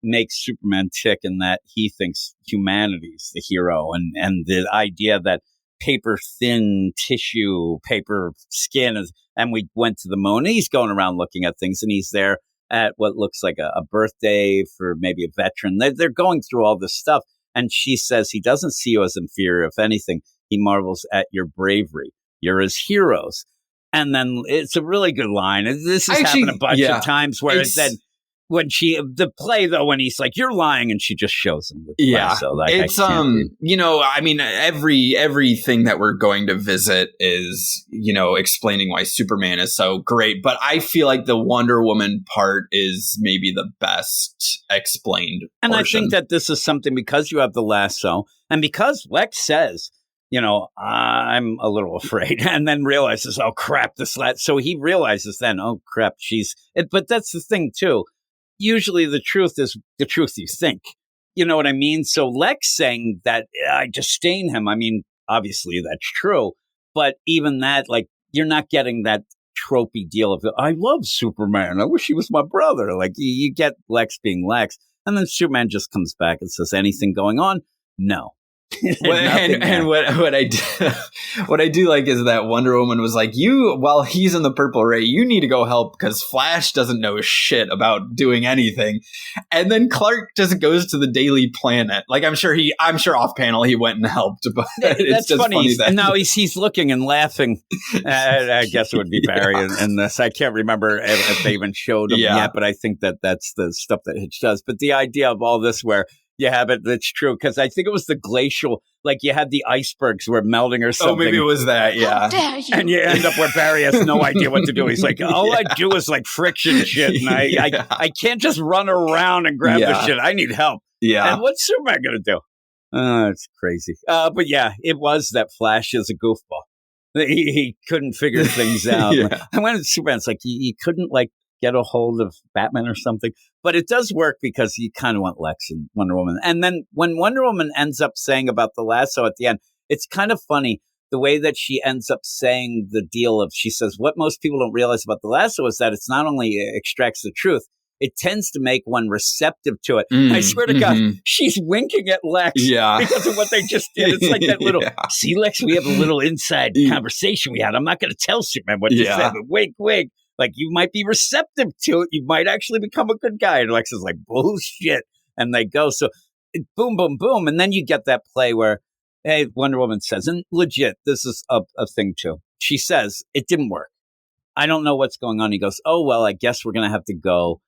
makes Superman tick, and that he thinks humanity's the hero, and the idea that paper thin tissue, paper skin is. And we went to the moon. And he's going around looking at things, and he's there at what looks like a birthday for maybe a veteran. They're going through all this stuff. And she says he doesn't see you as inferior. If anything, he marvels at your bravery. You're his heroes. And then it's a really good line. This has happened a bunch of times where it said, when the play though, when he's like, "You're lying," and she just shows him the play, so like, it's everything that we're going to visit is explaining why Superman is so great, but I feel like the Wonder Woman part is maybe the best explained and portion. I think that this is something because you have the lasso and because Lex says, I'm a little afraid, and then realizes, oh crap, so he realizes then, oh crap, but that's the thing too. Usually the truth is the truth you think. You know what I mean? So Lex saying that I disdain him, I mean, obviously that's true. But even that, like, you're not getting that tropey deal of, I love Superman. I wish he was my brother. Like, you get Lex being Lex. And then Superman just comes back and says, anything going on? No. and what I do like is that Wonder Woman was like, while he's in the Purple Ray, you need to go help because Flash doesn't know shit about doing anything. And then Clark just goes to the Daily Planet. Like I'm sure off panel he went and helped, but it's just funny that now he's looking and laughing. I guess it would be Barry in this. I can't remember if they even showed him yet, but I think that's the stuff that Hitch does. But the idea of all this where you have it. That's true. Because I think it was the glacial, like you had the icebergs were melting or something. Oh, maybe it was that. Yeah. How dare you? And you end up where Barry has no idea what to do. He's like, all I do is like friction shit. And I can't just run around and grab the shit. I need help. Yeah. And what's Superman going to do? It's crazy. But yeah, it was that Flash is a goofball. He couldn't figure things out. And when Superman's like, you couldn't like get a hold of Batman or something. But it does work because you kind of want Lex and Wonder Woman. And then when Wonder Woman ends up saying about the lasso at the end, it's kind of funny the way that she ends up saying the deal of, she says, what most people don't realize about the lasso is that it's not only extracts the truth, it tends to make one receptive to it. I swear to God, she's winking at Lex because of what they just did. It's like that little, see, Lex, we have a little inside conversation we had. I'm not going to tell Superman what you said, but wink, wink. Like, you might be receptive to it. You might actually become a good guy. And Lex is like, bullshit. And they go. So, boom, boom, boom. And then you get that play where, hey, Wonder Woman says, and legit, this is a thing too. She says, it didn't work. I don't know what's going on. He goes, oh, well, I guess we're going to have to go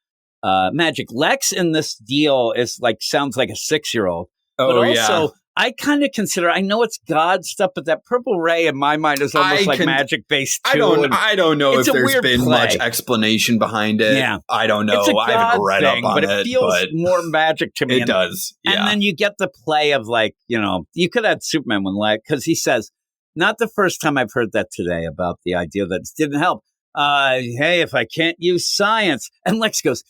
magic. Lex in this deal is like, sounds like a 6-year-old. Oh, but also, I kind of consider, I know it's God stuff, but that purple ray in my mind is almost magic based too. I don't know if there's been much explanation behind it. Yeah. I don't know. I haven't read up on it. But it feels more magic to me. It does. Yeah. And then you get the play of like, you could have Superman when like, because he says, not the first time I've heard that today about the idea that it didn't help. Hey, if I can't use science. And Lex goes,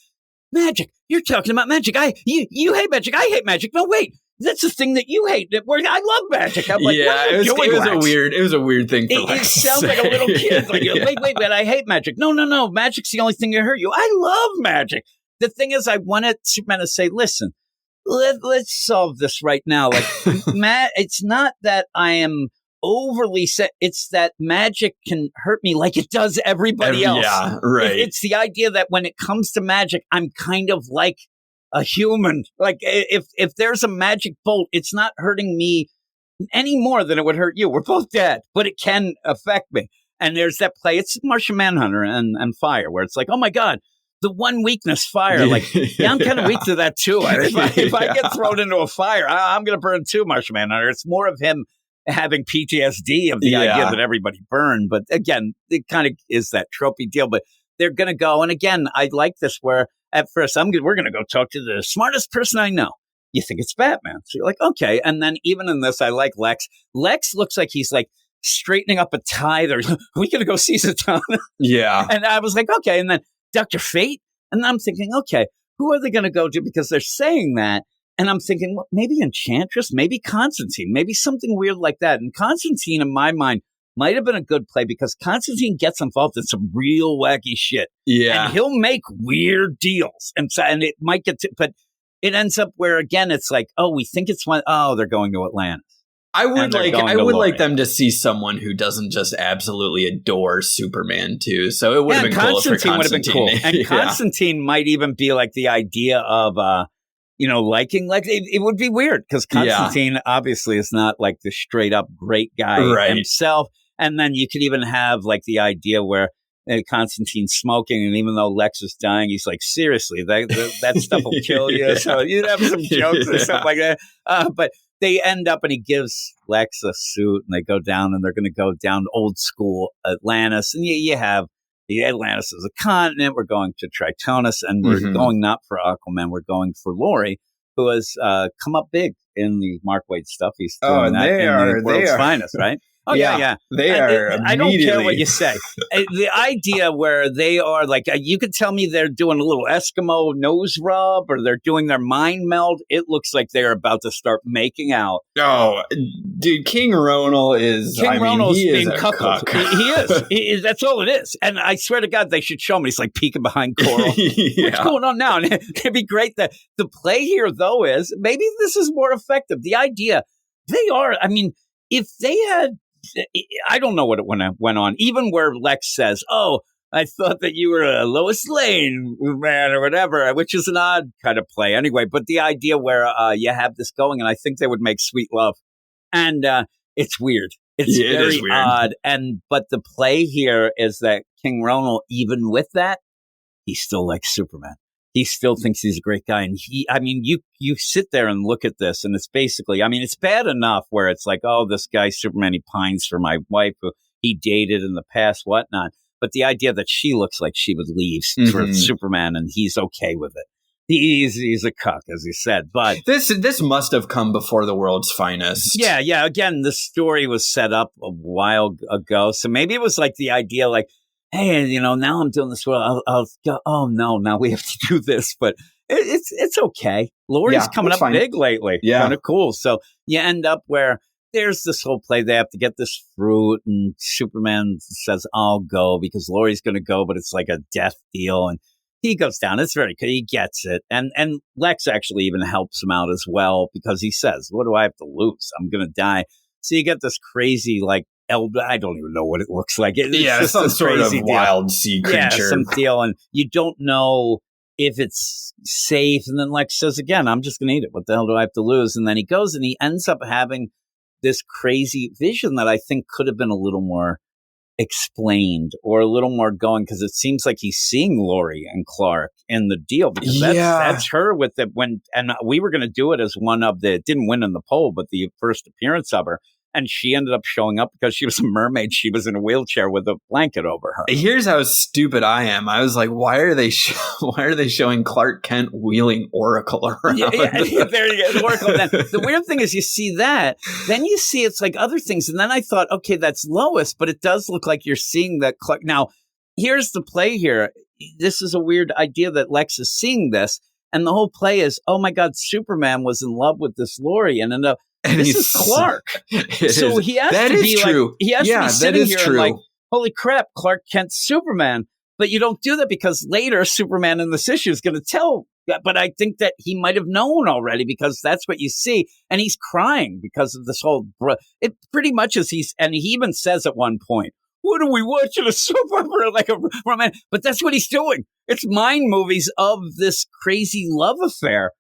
magic. You're talking about magic. You hate magic. I hate magic. No, wait. That's the thing that you hate. I love magic. I'm like, it was a weird thing for Lex. It sounds like a little kid. Like, wait, I hate magic. No. Magic's the only thing that hurt you. I love magic. The thing is, I wanted Superman to say, listen, let's solve this right now. Like, it's not that I am overly set. It's that magic can hurt me like it does everybody else. Yeah, right. It's the idea that when it comes to magic, I'm kind of like a human. Like if there's a magic bolt, it's not hurting me any more than it would hurt you. We're both dead, but it can affect me. And there's that play. It's Martian Manhunter and fire, where it's like, oh my God, the one weakness, fire. Like, I'm kind of weak to that too. If I get thrown into a fire, I'm going to burn too, Martian Manhunter. It's more of him having PTSD of the idea that everybody burned. But again, it kind of is that tropey deal. But they're going to go. And again, I like this where at first we're going to go talk to the smartest person I know. You think it's Batman. So you're like, okay. And then even in this, I like Lex. Lex looks like he's like straightening up a tie. Are we going to go see Zatanna? Yeah. And I was like, okay. And then Dr. Fate. And I'm thinking, okay, who are they going to go to? Because they're saying that. And I'm thinking, well, maybe Enchantress, maybe Constantine, maybe something weird like that. And Constantine, in my mind, might have been a good play because Constantine gets involved in some real wacky shit. Yeah. And he'll make weird deals. And it might get to, but it ends up where, again, it's like, oh, we think it's one. Oh, they're going to Atlantis. I would like them to see someone who doesn't just absolutely adore Superman too. So it would have been cool for Constantine. Would have been cool. And Constantine might even be like the idea of, liking, like it would be weird because Constantine obviously is not like the straight up great guy himself. And then you could even have like the idea where Constantine's smoking, and even though Lex is dying, he's like, seriously, that stuff will kill you. So you'd have some jokes or something like that. But they end up, and he gives Lex a suit, and they go down, and they're going to go down old school Atlantis. And you have the Atlantis as a continent. We're going to Tritonus, and we're going not for Aquaman. We're going for Laurie, who has come up big in the Mark Waid stuff. He's doing that in the world's finest, right? Oh, yeah. They are. I don't care what you say. The idea where they are like, you could tell me they're doing a little Eskimo nose rub or they're doing their mind meld. It looks like they're about to start making out. Oh, dude, King Ronal is. Ronal's being coupled. He is. That's all it is. And I swear to God, they should show him. He's like peeking behind Coral. What's going on now? And it'd be great. The play here, though, is maybe this is more effective. The idea, they are. I mean, if they had. I don't know what it went on. Even where Lex says, "Oh, I thought that you were a Lois Lane man or whatever," which is an odd kind of play anyway. But the idea where you have this going, and I think they would make sweet love, and it's weird. It's very weird. Odd. But the play here is that King Ronal, even with that, he still likes Superman. He still thinks he's a great guy. And you sit there and look at this, and it's basically, it's bad enough where it's like, oh, this guy, Superman, he pines for my wife who he dated in the past, whatnot. But the idea that she looks like she would leave for Superman and he's okay with it. He's a cuck, as you said. But this must have come before the world's finest. Yeah. Again, the story was set up a while ago. So maybe it was like the idea like, hey, now I'm doing this. Well, I'll go. Oh no, now we have to do this. But it's okay. Laurie's coming up big lately. Yeah, kind of cool. So you end up where there's this whole play. They have to get this fruit, and Superman says, "I'll go," because Laurie's going to go, but it's like a death deal, and he goes down. It's very good. He gets it, and Lex actually even helps him out as well because he says, "What do I have to lose? I'm going to die." So you get this crazy I don't even know what it looks like. It's just some sort of wild sea creature. Yeah, some deal, and you don't know if it's safe. And then Lex says again, "I'm just going to eat it. What the hell do I have to lose?" And then he goes and he ends up having this crazy vision that I think could have been a little more explained or a little more going, because it seems like he's seeing Laurie and Clark in the deal, because that's her with the and we were going to do it as one of the, didn't win in the poll, but the first appearance of her. And she ended up showing up because she was a mermaid. She was in a wheelchair with a blanket over her. Here's how stupid I am. I was like, why are they showing Clark Kent wheeling Oracle around? Yeah, there you go. Oracle. Then the weird thing is you see that, then you see it's like other things. And then I thought, okay, that's Lois, but it does look like you're seeing that Clark. Now, here's the play here. This is a weird idea that Lex is seeing this. And the whole play is, oh my God, Superman was in love with this Laurie and ended up, this is Clark. So he has to be true. Like, he has to be sitting here and like, holy crap, Clark Kent's Superman. But you don't do that because later Superman in this issue is going to tell. But I think that he might have known already because that's what you see. And he's crying because of this whole, it pretty much is and he even says at one point, what are we watching? A soap opera, like a romance? But that's what he's doing. It's mind movies of this crazy love affair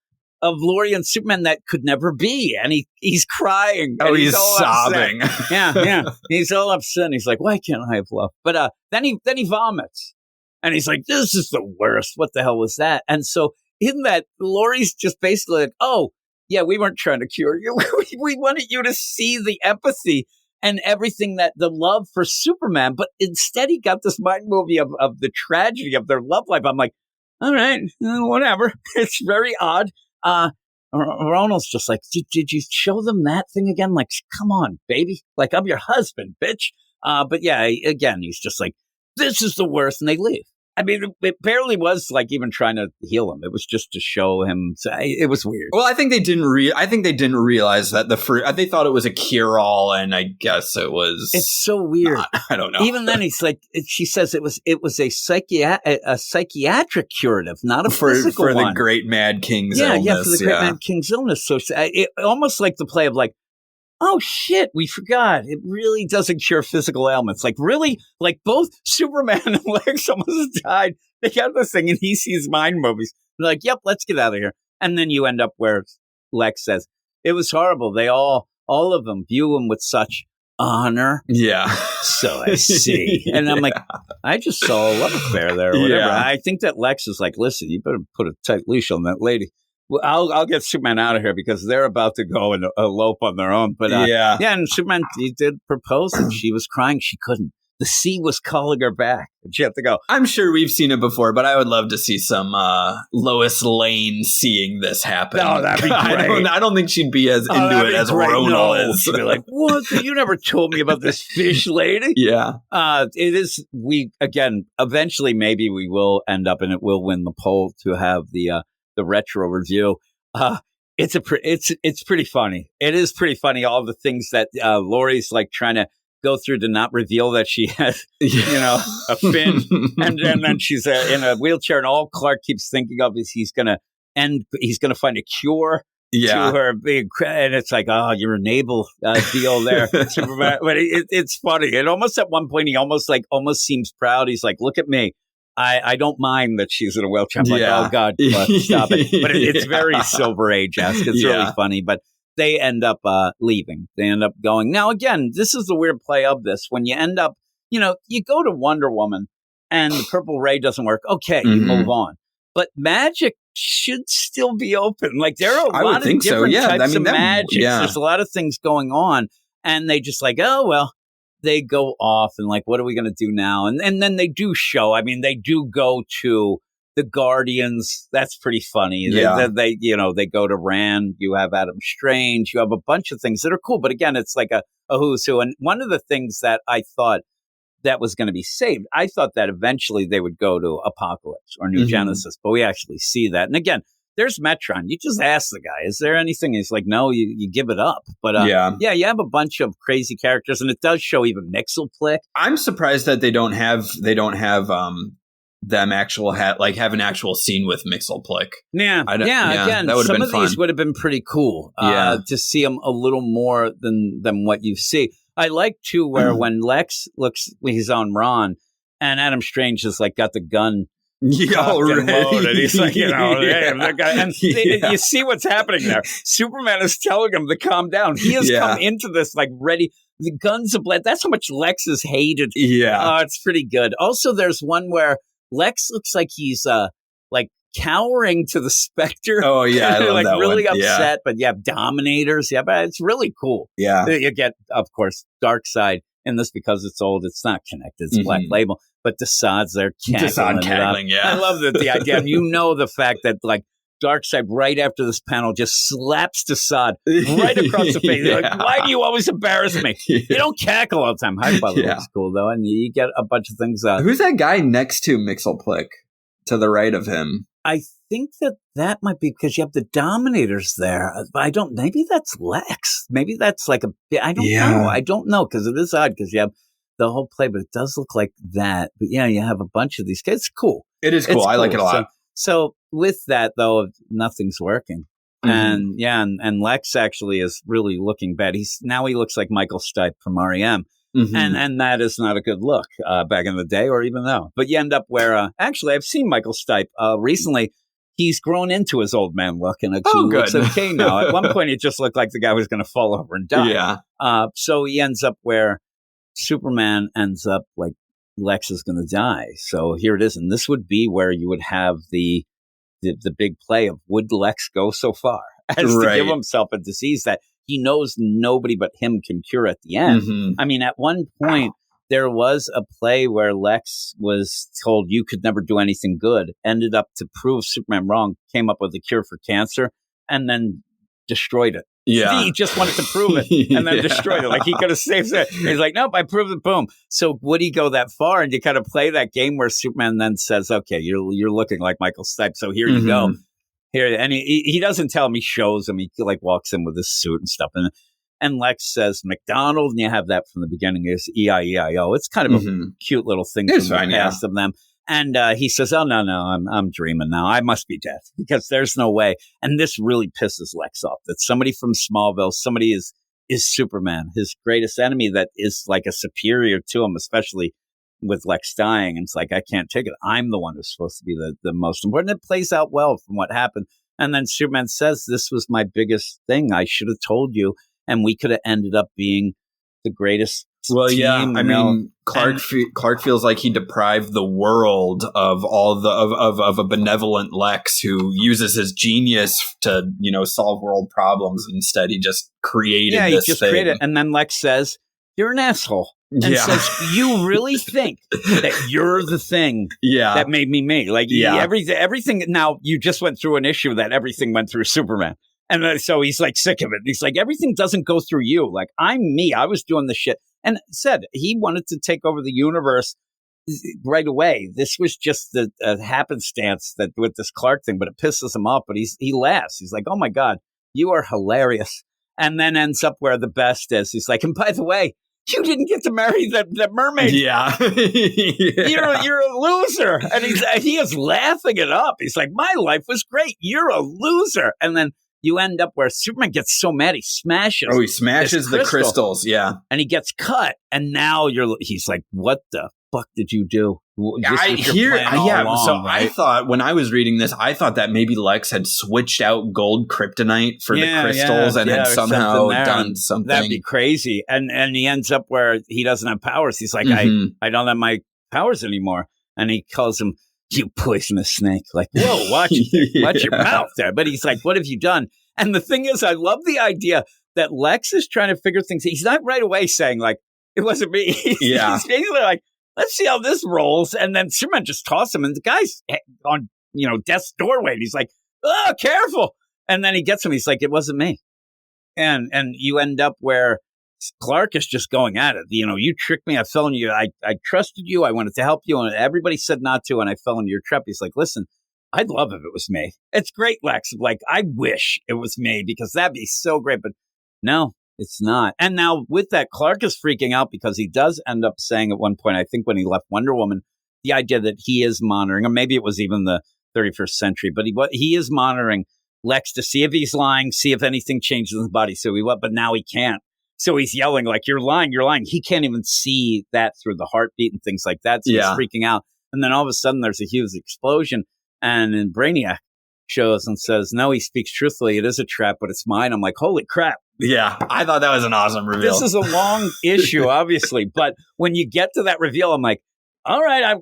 of Laurie and Superman that could never be. And he's crying. Oh, he's sobbing. Yeah. He's all upset. He's like, why can't I have love? But then he vomits. And he's like, this is the worst. What the hell was that? And so in that, Laurie's just basically like, oh, yeah, we weren't trying to cure you. We wanted you to see the empathy and everything, that the love for Superman. But instead, he got this mind movie of the tragedy of their love life. I'm like, all right, whatever. It's very odd. Ronald's just like, did you show them that thing again? Like, come on, baby. Like, I'm your husband, bitch. But yeah, again, he's just like, this is the worst. And they leave. I mean, it barely was like even trying to heal him. It was just to show him. It was weird. Well, I think they didn't realize that they thought it was a cure-all, and I guess it was. It's so weird. I don't know. Even then, he's like, she says it was a psychiatric curative, not a physical one. For the Great Mad King's illness. Yeah, for the Great Mad King's illness. So it almost like the play of like, oh shit, we forgot. It really doesn't cure physical ailments. Like really, like both Superman and Lex almost died. They got this thing and he sees mind movies. They're like, yep, let's get out of here. And then you end up where Lex says, it was horrible. They all of them view him with such honor. Yeah. So I see. And I'm like, I just saw a love affair there or whatever. Yeah. I think that Lex is like, listen, you better put a tight leash on that lady. Well, I'll get Superman out of here because they're about to go and elope on their own. But yeah, and Superman, he did propose and she was crying. She couldn't. The sea was calling her back. She had to go. I'm sure we've seen it before, but I would love to see some Lois Lane seeing this happen. Oh, that'd be great. I don't think she'd be as into it as Ronal is. She'd be like, what? You never told me about this fish lady. Yeah. It is, eventually maybe we will end up and it will win the poll to have the retro review. It's pretty funny. It is pretty funny. All the things that Lori's like trying to go through to not reveal that she has, a fin, and then she's in a wheelchair, and all Clark keeps thinking of is he's gonna find a cure to her big, and it's like, oh, your enable deal there, Superman. But it's funny. And almost at one point, he almost seems proud. He's like, look at me. I don't mind that she's in a wheelchair. I'm like, oh God, stop it. But it's very Silver Age-esque. It's really funny. But they end up leaving. They end up going. Now, again, this is the weird play of this. When you end up, you go to Wonder Woman and the purple ray doesn't work. Okay, you move on. But magic should still be open. Like, there are a lot of different types of magic. Yeah. There's a lot of things going on. And they just like, oh, well, they go off and like, what are we going to do now? And then they do show. I mean, they do go to the Guardians. That's pretty funny. Yeah. They they go to Rand. You have Adam Strange. You have a bunch of things that are cool. But again, it's like a who's who. And one of the things that I thought that was going to be saved, I thought that eventually they would go to Apocalypse or New Genesis. But we actually see that. And again, there's Metron. You just ask the guy, is there anything? He's like, no, you give it up. But you have a bunch of crazy characters, and it does show even Mixelplick. I'm surprised that they don't have them have an actual scene with Mixelplick. Yeah. Again, some of these would have been pretty cool. To see them a little more than what you see. I like too where when Lex he's on Ron, and Adam Strange has like got the gun. Yeah, and he's like, you see what's happening there. Superman is telling him to calm down. He has come into this like ready. The guns of bled. That's how much Lex is hated. Yeah, it's pretty good. Also, there's one where Lex looks like he's like cowering to the Spectre. Oh yeah, I love like that really one. upset. But you have Dominators. Yeah, but it's really cool. Yeah, you get, of course, Darkseid in this because it's old. It's not connected. It's Black Label. But Desaad's there cackling. Yeah. I love the idea. And the fact that like Darkseid right after this panel just slaps Desaad right across the face. Like, why do you always embarrass me? You don't cackle all the time. High Father looks cool though, and you get a bunch of things. Who's that guy next to Mixelplick to the right of him? I think that might be because you have the Dominators there. Maybe that's Lex. Maybe that's like I don't know. I don't know because it is odd because you have the whole play, but it does look like that. But yeah, you have a bunch of these guys. It's cool. It is cool. I like it a lot. So with that though, nothing's working. And Lex actually is really looking bad. He looks like Michael Stipe from REM. And that is not a good look back in the day or even now. But you end up where actually I've seen Michael Stipe recently. He's grown into his old man look and actually looks okay now. At one point, it just looked like the guy was going to fall over and die. Yeah. So he ends up where Superman ends up like Lex is going to die. So here it is. And this would be where you would have the big play of would Lex go so far as to give himself a disease that he knows nobody but him can cure at the end. I mean, at one point, there was a play where Lex was told you could never do anything good, ended up to prove Superman wrong, came up with a cure for cancer, and then destroyed it. Yeah. He just wanted to prove it and then destroyed it. Like he could have saved it. He's like, nope, I proved it. Boom. So would he go that far? And you kind of play that game where Superman then says, okay, you're looking like Michael Stipe. So here you go. Here. And he doesn't tell him, he shows him. He like walks in with his suit and stuff. And Lex says McDonald, and you have that from the beginning. Is E-I-E-I-O. It's kind of a cute little thing from the past of them. And he says, oh, no, I'm dreaming now. I must be dead because there's no way. And this really pisses Lex off that somebody from Smallville, somebody is Superman, his greatest enemy that is like a superior to him, especially with Lex dying. And it's like, I can't take it. I'm the one who's supposed to be the most important. It plays out well from what happened. And then Superman says, this was my biggest thing. I should have told you. And we could have ended up being the greatest. Well, team, yeah. I mean, Clark feels like he deprived the world of all of a benevolent Lex who uses his genius to solve world problems. Instead, he just created this thing. Created, and then Lex says, "You're an asshole," and says, "You really think that you're the thing that made me me? Like everything. Now you just went through an issue that everything went through Superman." And so he's like sick of it. He's like, everything doesn't go through you. Like, I'm me. I was doing the shit. And said he wanted to take over the universe right away. This was just the happenstance that with this Clark thing, but it pisses him off. But he laughs. He's like, oh my God, you are hilarious. And then ends up where the best is. He's like, and by the way, you didn't get to marry the mermaid. Yeah. You're a loser. And he is laughing it up. He's like, my life was great. You're a loser. And then you end up where Superman gets so mad he smashes. Oh, he smashes the crystals, yeah, and he gets cut. And now he's like, "What the fuck did you do?" I thought when I was reading this, I thought that maybe Lex had switched out gold kryptonite for the crystals and had somehow done something. That'd be crazy. And he ends up where he doesn't have powers. He's like, I don't have my powers anymore. And he calls him, "You poisonous snake." Like, whoa, watch your mouth there. But he's like, what have you done? And the thing is, I love the idea that Lex is trying to figure things. He's not right away saying, like, it wasn't me. Yeah. He's basically like, let's see how this rolls. And then Superman just tosses him. And the guy's on, death's doorway. And he's like, oh, careful. And then he gets him. He's like, it wasn't me. And you end up where Clark is just going at it. You tricked me. I fell into you. I trusted you. I wanted to help you. And everybody said not to. And I fell into your trap. He's like, listen, I'd love if it was me. It's great, Lex. Like, I wish it was me because that'd be so great. But no, it's not. And now with that, Clark is freaking out because he does end up saying at one point, I think when he left Wonder Woman, the idea that he is monitoring, or maybe it was even the 31st century, but he is monitoring Lex to see if he's lying, see if anything changes in his body. So but now he can't. So he's yelling like, you're lying, you're lying. He can't even see that through the heartbeat and things like that. So he's freaking out. And then all of a sudden there's a huge explosion. And then Brainiac shows and says, no, he speaks truthfully. It is a trap, but it's mine. I'm like, holy crap. Yeah, I thought that was an awesome reveal. This is a long issue, obviously. But when you get to that reveal, I'm like, all right.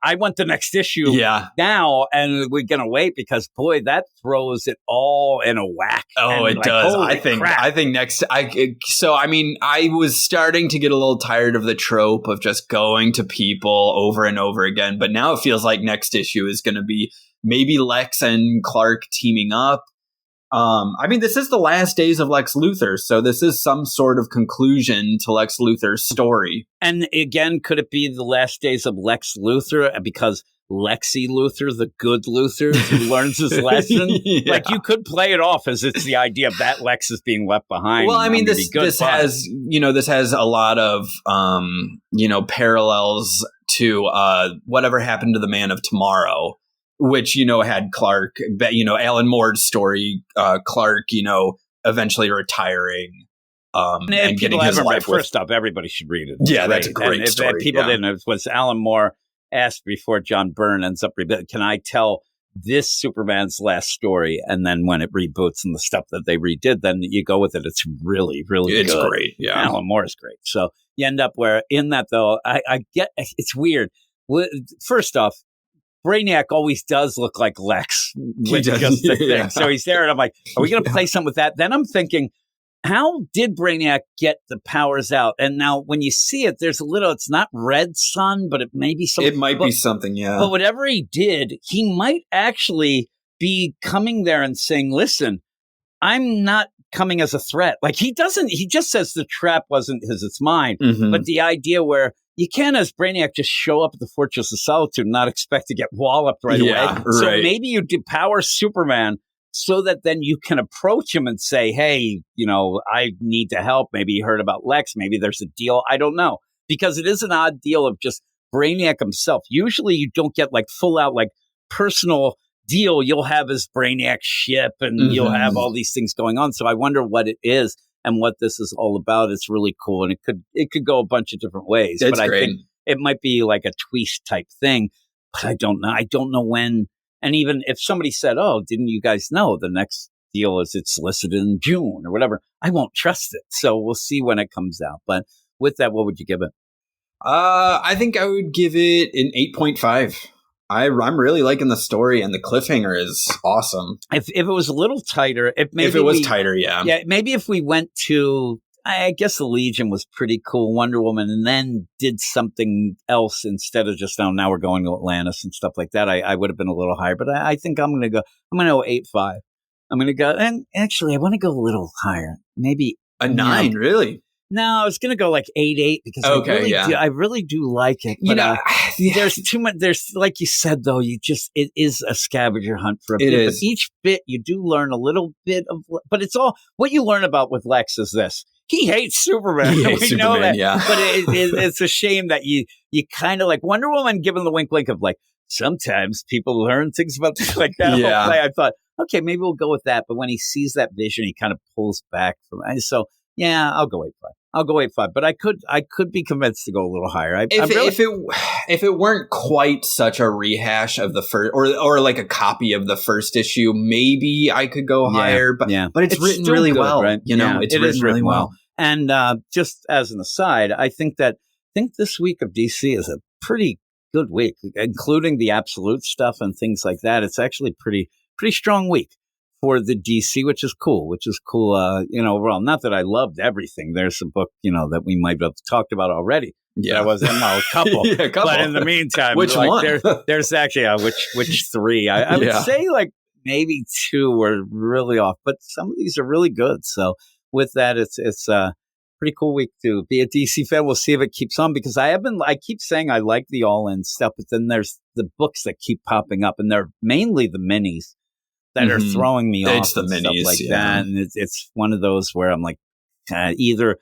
I want the next issue now, and we're going to wait because, boy, that throws it all in a whack. Oh, it does. I think next. I was starting to get a little tired of the trope of just going to people over and over again. But now it feels like next issue is going to be maybe Lex and Clark teaming up. This is the last days of Lex Luthor, so this is some sort of conclusion to Lex Luthor's story. And again, could it be the last days of Lex Luthor because Lexi Luthor, the good Luthor, who learns his lesson? Like, you could play it off as it's the idea of that Lex is being left behind. Well, this has a lot of parallels to whatever happened to the Man of Tomorrow, which, had Clark, Alan Moore's story, Clark, eventually retiring and getting his life. First up, everybody should read it. Yeah, that's a great story. If people didn't, it was Alan Moore asked before John Byrne ends up rebooting, can I tell this Superman's last story? And then when it reboots and the stuff that they redid, then you go with it. It's really, really good. It's great, yeah. Alan Moore is great. So you end up where in that, though, I get, it's weird. First off, Brainiac always does look like Lex. With just the thing. So he's there, and I'm like, are we going to play something with that? Then I'm thinking, how did Brainiac get the powers out? And now when you see it, there's it's not red sun, but it may be something. It might be something, yeah. But whatever he did, he might actually be coming there and saying, listen, I'm not coming as a threat. Like, he just says the trap wasn't his, it's mine. Mm-hmm. But the idea where you can't, as Brainiac, just show up at the Fortress of Solitude and not expect to get walloped right away. Right. So maybe you depower Superman so that then you can approach him and say, hey, I need to help. Maybe you heard about Lex. Maybe there's a deal. I don't know. Because it is an odd deal of just Brainiac himself. Usually you don't get like full out like personal deal. You'll have his Brainiac ship and you'll have all these things going on. So I wonder what it is and what this is all about. It's really cool. And it could go a bunch of different ways. But I think it might be like a twist type thing. But I don't know. I don't know when. And even if somebody said, oh, didn't you guys know the next deal is it's listed in June or whatever. I won't trust it. So we'll see when it comes out. But with that, what would you give it? I think I would give it an 8.5. I'm really liking the story, and the cliffhanger is awesome. If it was a little tighter, yeah, maybe if we went to, I guess the Legion was pretty cool, Wonder Woman, and then did something else instead of just now we're going to Atlantis and stuff like that. I would have been a little higher, but I think I'm going to go 8.5. I'm going to go, and actually I want to go a little higher, maybe a 9. Really? No, I was going to go like 8.8 because I really do like it. But, there's too much. There's, like you said, though, it is a scavenger hunt for a bit. But each bit you do learn a little bit of, but it's all, what you learn about with Lex is this. He hates Superman. We know that. Yeah. But it's a shame that you kind of like Wonder Woman, given the wink of like, sometimes people learn things about things like that. Yeah. I thought, okay, maybe we'll go with that. But when he sees that vision, he kind of pulls back from it. So, yeah, I'll go 8.5. I'll go 8.5, but I could be convinced to go a little higher. If it weren't quite such a rehash of the first, or like a copy of the first issue, maybe I could go higher. But it's written really good, well, right? It's written really well. And just as an aside, I think this week of DC is a pretty good week, including the Absolute stuff and things like that. It's actually pretty strong week for the DC, which is cool. Overall, not that I loved everything. There's a book, that we might have talked about already. Yeah, I was in a couple. But in the meantime, which one? there's actually which 3? I would say like maybe 2 were really off, but some of these are really good. So with that, it's a pretty cool week to be a DC fan. We'll see if it keeps on because I keep saying I like the all-in stuff, but then there's the books that keep popping up, and they're mainly the minis that are throwing me off. It's the minis, like that. And it's one of those where I'm like, either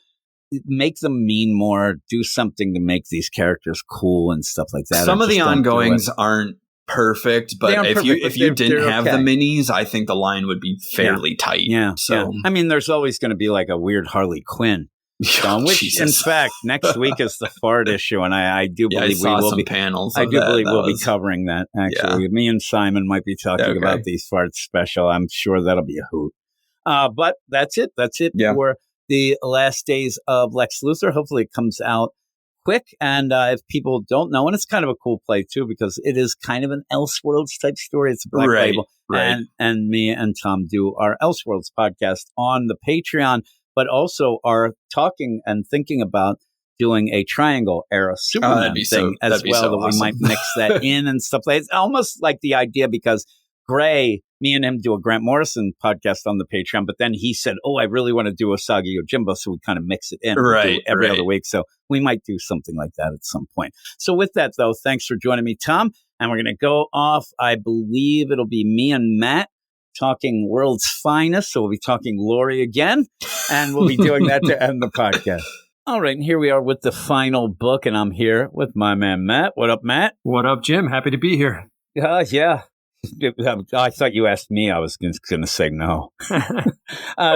make them mean more, do something to make these characters cool and stuff like that. Some of the ongoings aren't perfect, but if you didn't have the minis, I think the line would be fairly tight. Yeah. So I mean, there's always going to be like a weird Harley Quinn. Which, in fact, next week is the fart issue, and I do believe we will be panels. I do believe we'll be covering that. Actually, me and Simon might be talking about these farts special. I'm sure that'll be a hoot. But that's it. That's it for the last days of Lex Luthor. Hopefully, it comes out quick. And if people don't know, and it's kind of a cool play too, because it is kind of an Elseworlds type story. It's a Black Label, and me and Tom do our Elseworlds podcast on the Patreon, but also are talking and thinking about doing a Triangle era Superman thing as well, that we might mix that in and stuff like that. It's almost like the idea, because Gray, me and him do a Grant Morrison podcast on the Patreon, but then he said, I really want to do a Saga Yojimbo, so we kind of mix it in every other week. So we might do something like that at some point. So with that, though, thanks for joining me, Tom. And we're going to go off. I believe it'll be me and Matt talking World's Finest. So we'll be talking Lori again, and we'll be doing that to end the podcast. All right, and here we are with the final book, and I'm here with my man, Matt. What up, Matt? What up, Jim? Happy to be here. Yeah. I thought you asked me. I was going to say no.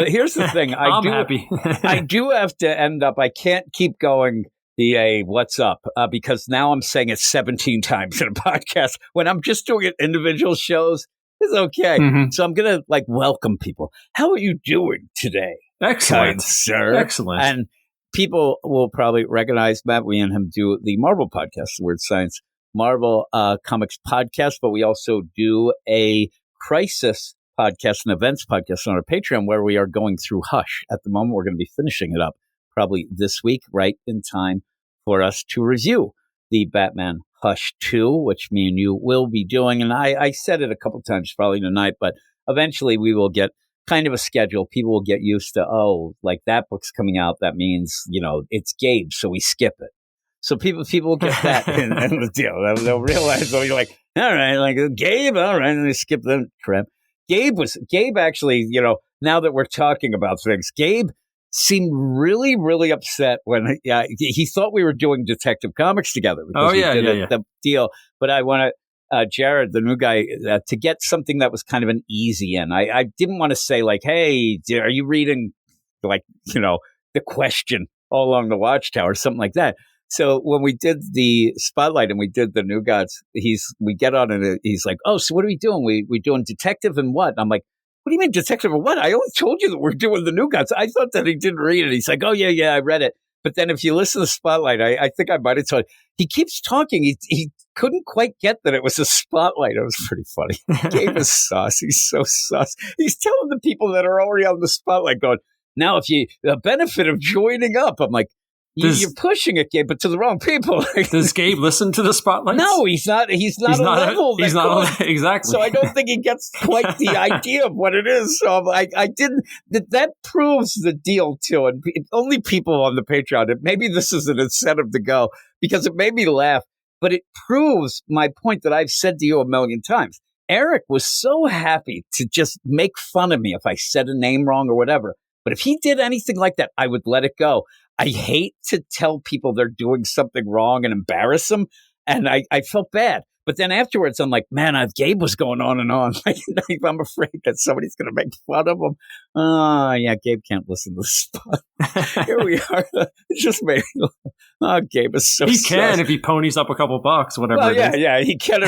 Here's the thing. I'm happy. I do have to end up. I can't keep going the what's up, because now I'm saying it 17 times in a podcast. When I'm just doing it individual shows, it's okay. Mm-hmm. So I'm going to welcome people. How are you doing today? Excellent, kind sir. Excellent. And people will probably recognize Matt. We and him do the Marvel podcast, the Weird Science Marvel Comics podcast, but we also do a Crisis podcast and events podcast on our Patreon, where we are going through Hush. At the moment, we're going to be finishing it up probably this week, right in time for us to review the Batman Hush 2, which me and you will be doing. And I said it a couple times probably tonight, but eventually we will get kind of a schedule. People will get used to, like that book's coming out. That means, it's Gabe, so we skip it. So people will get that in the deal. They'll realize, they'll be like, all right, like Gabe, all right, and they skip the crap. Gabe actually, now that we're talking about things, Gabe seemed really, really upset when he thought we were doing Detective Comics together. Because the deal. But I want Jared, the new guy, to get something that was kind of an easy in. I didn't want to say hey, are you reading The Question all along the Watchtower, something like that. So when we did the Spotlight and we did the New Gods, we get on and he's like, so what are we doing? We doing detective and what? And I'm like, what do you mean, Detective or what? I only told you that we're doing the New Gods. I thought that he didn't read it. He's like, oh, yeah, I read it. But then if you listen to Spotlight, I think I might have told you. He keeps talking. He couldn't quite get that it was a Spotlight. It was pretty funny. Gabe is sus. He's so sus. He's telling the people that are already on the Spotlight going, now, if you, the benefit of joining up, I'm like, you're pushing it, Gabe, but to the wrong people. Does Gabe listen to the Spotlight? No, he's not a level. He's not exactly. So I don't think he gets quite the idea of what it is. So I didn't. That proves the deal too. And only people on the Patreon. Maybe this is an incentive to go because it made me laugh. But it proves my point that I've said to you a million times. Eric was so happy to just make fun of me if I said a name wrong or whatever. But if he did anything like that, I would let it go. I hate to tell people they're doing something wrong and embarrass them. And I felt bad. But then afterwards, I'm like, man, Gabe was going on and on. I'm afraid that somebody's going to make fun of him. Yeah, Gabe can't listen to this stuff. Here we are. It just made me laugh. Oh, Gabe is so He can if he ponies up a couple bucks, whatever. Well, yeah, he can.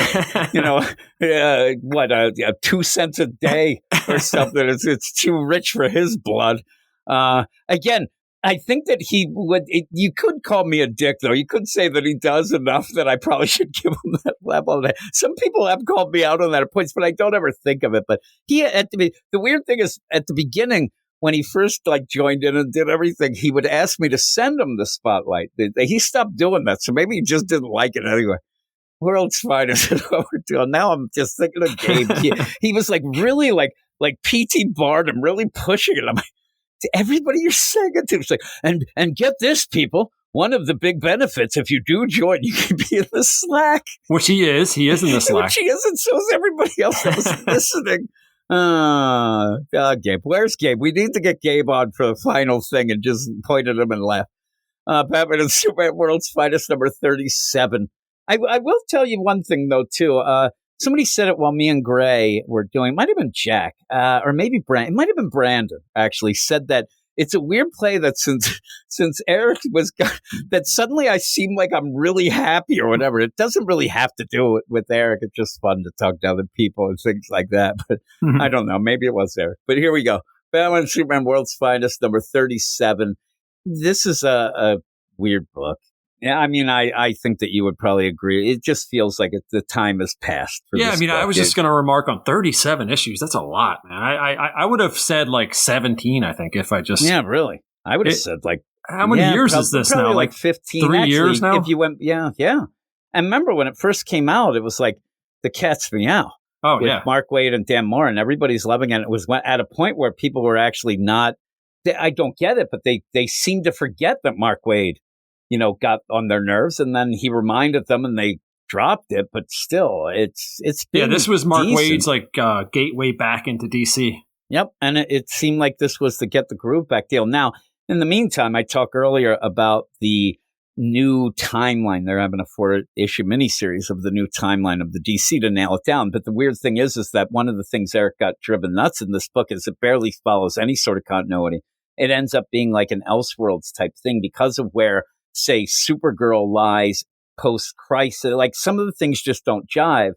2 cents a day or something. It's too rich for his blood. Again, I think that he would. You could call me a dick, though. You could say that he does enough that I probably should give him that level. Some people have called me out on that at points, but I don't ever think of it. But the weird thing is, at the beginning, when he first joined in and did everything, he would ask me to send him the Spotlight. He stopped doing that, so maybe he just didn't like it anyway. World's finest. Now I'm just thinking of Gabe. He was really like P.T. Barnum, really pushing it. I'm like, to everybody you're saying it to, it's like, and get this, people. One of the big benefits, if you do join, you can be in the Slack. Which he is. He is in the Slack. Which he is, and so is everybody else that was listening. Gabe. Where's Gabe? We need to get Gabe on for the final thing and just point at him and laugh. Batman and Superman World's Finest, number 37. I will tell you one thing, though, too. Somebody said it while me and Gray were doing, it might have been Jack, or maybe Brandon. It might have been Brandon, actually, said that it's a weird play that since Eric was gone, that suddenly I seem like I'm really happy or whatever. It doesn't really have to do with Eric. It's just fun to talk to other people and things like that. But I don't know. Maybe it was Eric. But here we go. Batman and Superman World's Finest, number 37. This is a weird book. Yeah, I mean, I think that you would probably agree. It just feels like the time has passed. I was just going to remark on 37 issues. That's a lot, man. I would have said 17, I think, if I just... Yeah, really. I would have said How many years is this now? 15. 3 years now? If you went, yeah. And remember when it first came out, it was like The Cat's Meow. Oh, with Mark Waid and Dan Moore, and everybody's loving it. It was at a point where people were actually not... I don't get it, but they seemed to forget that Mark Waid got on their nerves, and then he reminded them and they dropped it, but still it's been this was Mark decent. Waid's gateway back into DC. Yep. And it seemed like this was the get the groove back deal. Now, in the meantime, I talked earlier about the new timeline. They're having a 4-issue miniseries of the new timeline of the DC to nail it down. But the weird thing is that one of the things Eric got driven nuts in this book is it barely follows any sort of continuity. It ends up being like an Elseworlds type thing because of where, say, Supergirl lies post-crisis. Some of the things just don't jive,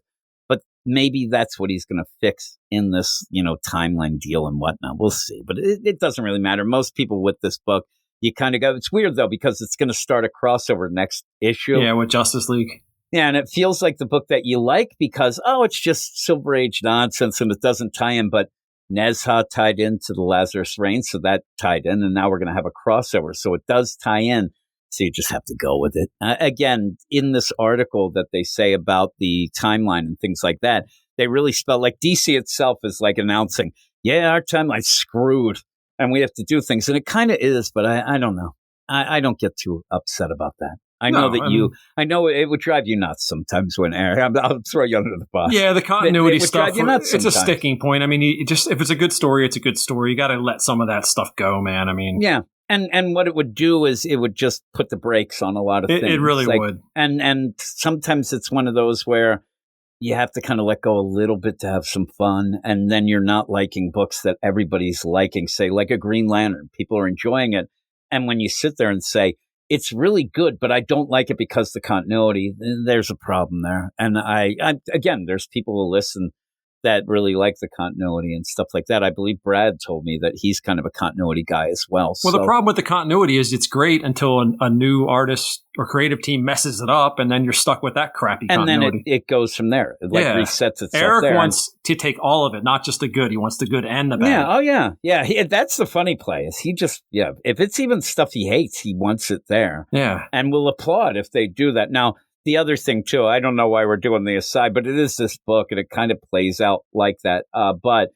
but maybe that's what he's going to fix in this, timeline deal and whatnot. We'll see. But it doesn't really matter. Most people with this book, you kind of go, it's weird, though, because it's going to start a crossover next issue. Yeah, with Justice League. Yeah, and it feels like the book that you like because, it's just Silver Age nonsense and it doesn't tie in, but Nezha tied into the Lazarus Reign, so that tied in, and now we're going to have a crossover. So it does tie in. So you just have to go with it. Again, in this article that they say about the timeline and things like that, they really spell DC itself is announcing, our timeline's screwed and we have to do things. And it kind of is, but I don't know. I don't get too upset about that. I know it would drive you nuts sometimes when Eric, I'll throw you under the bus. Yeah, the continuity stuff, it's a sticking point. I mean, if it's a good story, it's a good story. You got to let some of that stuff go, man. I mean, yeah. And what it would do is it would just put the brakes on a lot of things. It really would. And sometimes it's one of those where you have to kind of let go a little bit to have some fun. And then you're not liking books that everybody's liking, say, like a Green Lantern. People are enjoying it. And when you sit there and say, it's really good, but I don't like it because the continuity, there's a problem there. And I again, there's people who listen that really like the continuity and stuff like that. I believe Brad told me that he's kind of a continuity guy as well. Well, the problem with the continuity is it's great until a new artist or creative team messes it up, and then you're stuck with that crappy continuity. And then it goes from there. It resets itself. Eric wants to take all of it, not just the good. He wants the good and the bad. Yeah, oh yeah. Yeah, that's the funny play. Is he just, if it's even stuff he hates, he wants it there. Yeah. And we'll applaud if they do that. Now, the other thing, too, I don't know why we're doing the aside, but it is this book, and it kind of plays out like that. But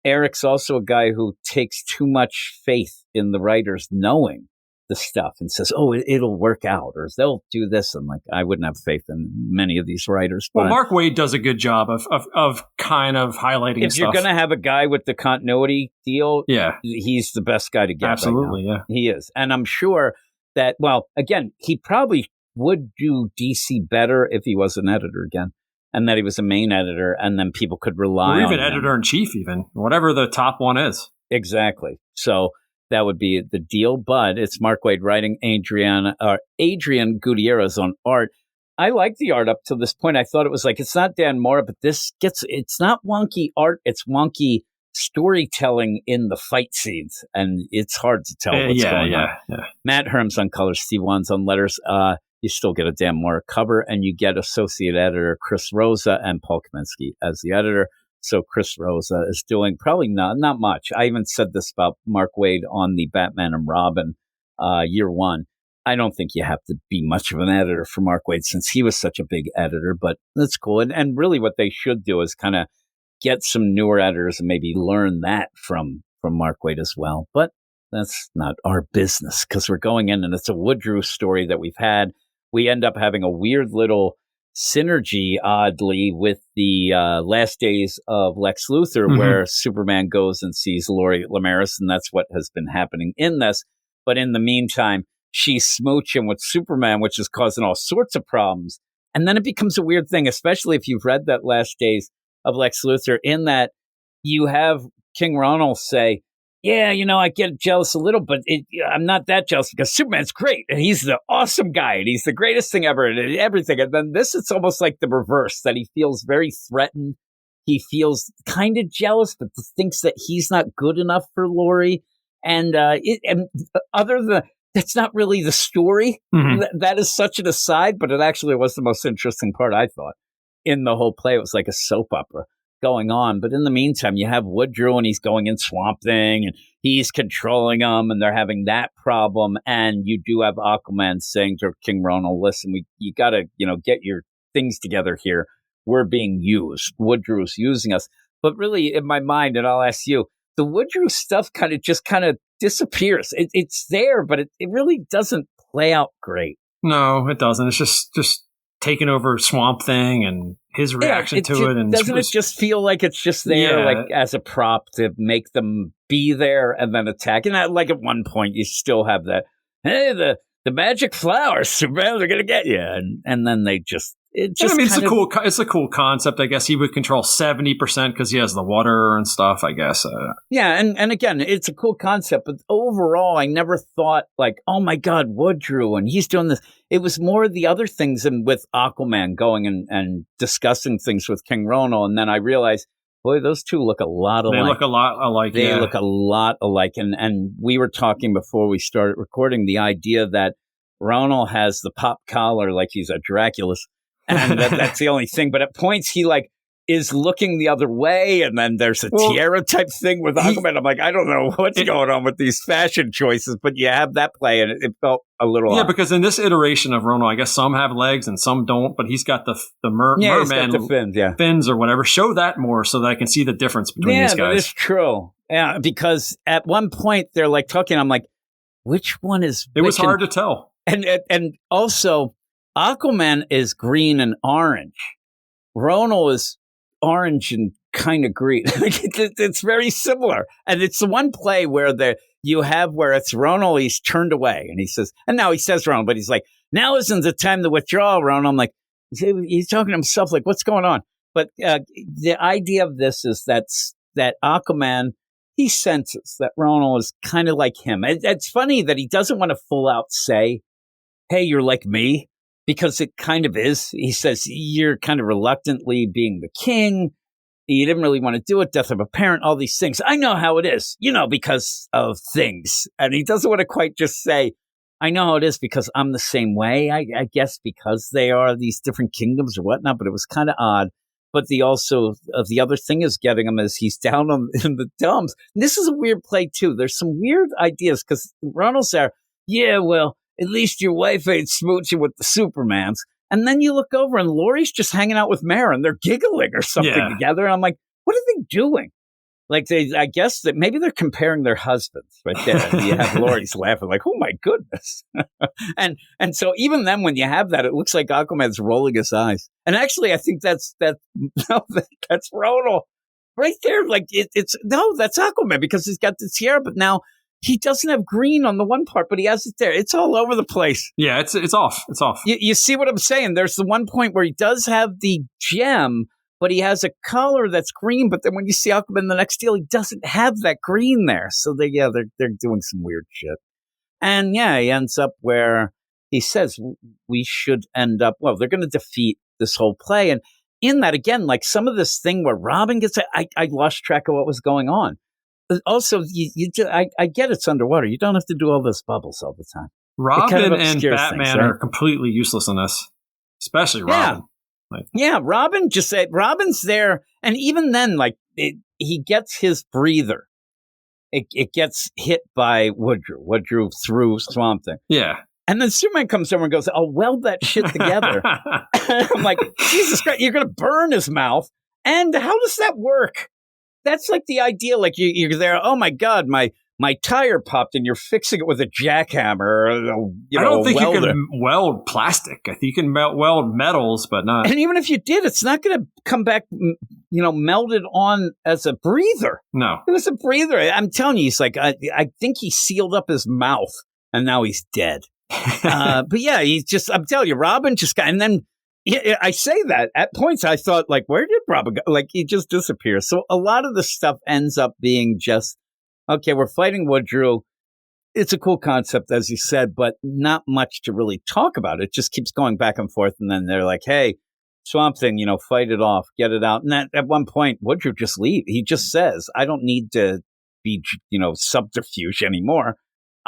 Eric's also a guy who takes too much faith in the writers knowing the stuff and says, it'll work out, or they'll do this. And I wouldn't have faith in many of these writers. But well, Mark Waid does a good job of kind of highlighting if stuff. You're going to have a guy with the continuity deal, he's the best guy to get. Absolutely, right now. He is. And I'm sure that, again, he probably would do DC better if he was an editor again, and that he was a main editor, and then people could rely on even editor-in-chief, even whatever the top one is. Exactly. So that would be the deal. But it's Mark Waid writing, Adrian Gutierrez on art. I like the art up to this point. I thought it was it's not Dan Mora, but it's not wonky art. It's wonky storytelling in the fight scenes, and it's hard to tell what's going on. Yeah. Matt Herms on colors, Steve Wands on letters. You still get a Dan Mora cover, and you get associate editor Chris Rosa and Paul Kaminsky as the editor. So Chris Rosa is doing probably not much. I even said this about Mark Waid on the Batman and Robin year one. I don't think you have to be much of an editor for Mark Waid since he was such a big editor, but that's cool. And really what they should do is kind of get some newer editors and maybe learn that from Mark Waid as well. But that's not our business because we're going in and it's a Woodrue story that we've had. We end up having a weird little synergy, oddly, with the last days of Lex Luthor, where Superman goes and sees Lori Lemaris, and that's what has been happening in this. But in the meantime, she's smooching with Superman, which is causing all sorts of problems. And then it becomes a weird thing, especially if you've read that last days of Lex Luthor, in that you have King Ronald say, I get jealous a little, but I'm not that jealous because Superman's great and he's the awesome guy and he's the greatest thing ever and everything. And then it's almost like the reverse, that he feels very threatened. He feels kind of jealous, but thinks that he's not good enough for Lori. And other than that's not really the story. That is such an aside, but it actually was the most interesting part, I thought, in the whole play. It was like a soap opera going on. But in the meantime, you have Woodrue and he's going in Swamp Thing and he's controlling them and they're having that problem. And you do have Aquaman saying to King Ronald, listen, you got to, get your things together here. We're being used. Woodrue's using us. But really, in my mind, and I'll ask you, the Woodrue stuff kind of disappears. It's there, but it really doesn't play out great. No, it doesn't. It's just taking over Swamp Thing and his reaction to it. And doesn't it just feel like it's just there, as a prop to make them be there and then attack? And at one point, you still have that, hey, the magic flowers, Superman, they're going to get you. And then they just... It's a cool concept. I guess he would control 70% because he has the water and stuff, I guess. And again, it's a cool concept, but overall, I never thought oh my God, Woodrue, and he's doing this. It was more the other things, and with Aquaman going and discussing things with King Ronald, and then I realized, boy, those two look a lot alike. They look a lot alike. They look a lot alike, and we were talking before we started recording the idea that Ronald has the pop collar like he's a Dracula's. And that's the only thing. But at points, he is looking the other way. And then there's a tiara type thing with Aquaman. I'm I don't know what's going on with these fashion choices. But you have that play, and it felt a little odd. Because in this iteration of Ronald, I guess some have legs and some don't. But he's got the merman he's got the fins or whatever. Show that more so that I can see the difference between these guys. Yeah, that is true. Yeah, because at one point, they're talking. I'm which one is which? It was hard to tell. And also... Aquaman is green and orange. Ronald is orange and kind of green. It's very similar. And it's the one play where where it's Ronald, he's turned away. And he says, and now he says Ronald, but he's now isn't the time to withdraw, Ronald. I'm he's talking to himself, what's going on? But the idea of this is that Aquaman, he senses that Ronald is kind of like him. It's funny that he doesn't want to full out say, hey, you're like me. Because it kind of is. He says, you're kind of reluctantly being the king. he didn't really want to do it, death of a parent, all these things. I know how it is, because of things. And he doesn't want to quite just say, I know how it is because I'm the same way, I guess, because they are these different kingdoms or whatnot, but it was kind of odd. But the other thing is getting him is he's down in the dumps. And this is a weird play, too. There's some weird ideas because Ronald's there. Yeah, well, at least your wife ain't smooching with the Supermans. And then you look over and Laurie's just hanging out with Mara and they're giggling or something together. And I'm like, what are they doing? Like I guess that maybe they're comparing their husbands right there. And you have Laurie's laughing like, oh my goodness. and so even then when you have that, it looks like Aquaman's rolling his eyes. And actually, I think that's Ronald right there. Like that's Aquaman because he's got the tiara, but now he doesn't have green on the one part, but he has it there. It's all over the place. Yeah, it's off. It's off. You see what I'm saying? There's the one point where he does have the gem, but he has a color that's green. But then when you see Aquaman in the next deal, he doesn't have that green there. So they're doing some weird shit. And he ends up where he says we should end up. Well, they're going to defeat this whole play, and in that again, like some of this thing where Robin gets, I lost track of what was going on. Also, I get it's underwater. You don't have to do all those bubbles all the time. Robin and Batman are completely useless in this, especially Robin. Robin just said Robin's there, and even then, like he gets his breather. It gets hit by Woodrow through Swamp Thing. Yeah. And then Superman comes over and goes, I'll weld that shit together. I'm like, Jesus Christ, you're going to burn his mouth. And how does that work? That's like the idea. Like you're there. Oh, my God, my tire popped and you're fixing it with a jackhammer. I don't think you can weld plastic. I think you can weld metals, but not. And even if you did, it's not going to come back, melded on as a breather. No. It was a breather. I'm telling you, he's like, I think he sealed up his mouth and now he's dead. But yeah, I'm telling you, Robin just got, and then I say that at points I thought, like, where did Robin go? Like, he just disappears. So a lot of the stuff ends up being just, okay, we're fighting Woodrow. It's a cool concept, as you said, but not much to really talk about. It just keeps going back and forth. And then they're like, hey, Swamp Thing, fight it off, get it out. And at one point, Woodrow just leaves. He just says, I don't need to be, subterfuge anymore.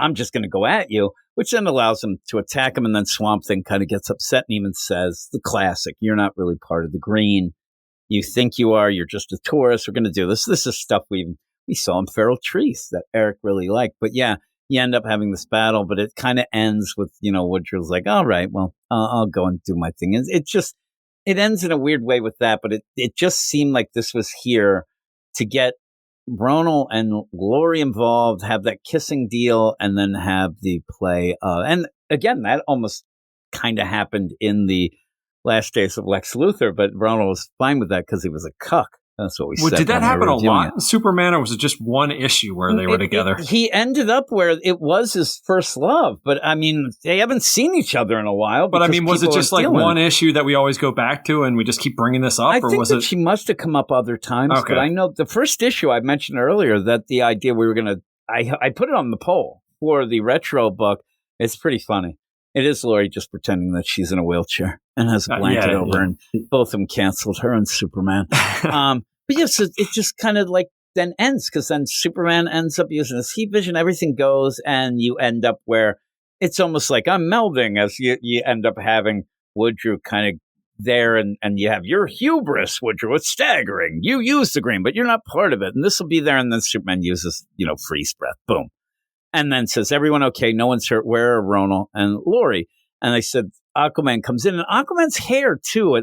I'm just going to go at you, which then allows him to attack him. And then Swamp Thing kind of gets upset and even says, the classic, you're not really part of the green. You think you are. You're just a tourist. We're going to do this. This is stuff we saw in Feral Trees that Eric really liked. But yeah, you end up having this battle, but it kind of ends with, Woodrow's like, all right, well, I'll go and do my thing. It ends in a weird way with that, but it just seemed like this was here to get Ronald and Laurie involved, have that kissing deal, and then have the play. And again, that almost kind of happened in the last days of Lex Luthor, but Ronald was fine with that because he was a cuck. That's what we said. Did that happen a lot in Superman, or was it just one issue where they were together? He ended up where it was his first love, but I mean, they haven't seen each other in a while. But I mean, was it just like one issue that we always go back to and we just keep bringing this up? I think that she must have come up other times, okay. But I know the first issue I mentioned earlier that the idea we were going to, I put it on the poll for the retro book. It's pretty funny. It is Laurie just pretending that she's in a wheelchair and has a blanket over, and both of them canceled her and Superman. But yes, it just kind of like then ends because then Superman ends up using his heat vision. Everything goes, and you end up where it's almost like I'm melding as you end up having Woodrow kind of there, and you have your hubris, Woodrow. It's staggering. You use the green, but you're not part of it. And this will be there, and then Superman uses freeze breath. Boom. And then says, everyone okay, no one's hurt. Where are Ronald and Laurie? And I said, Aquaman comes in, and Aquaman's hair, too.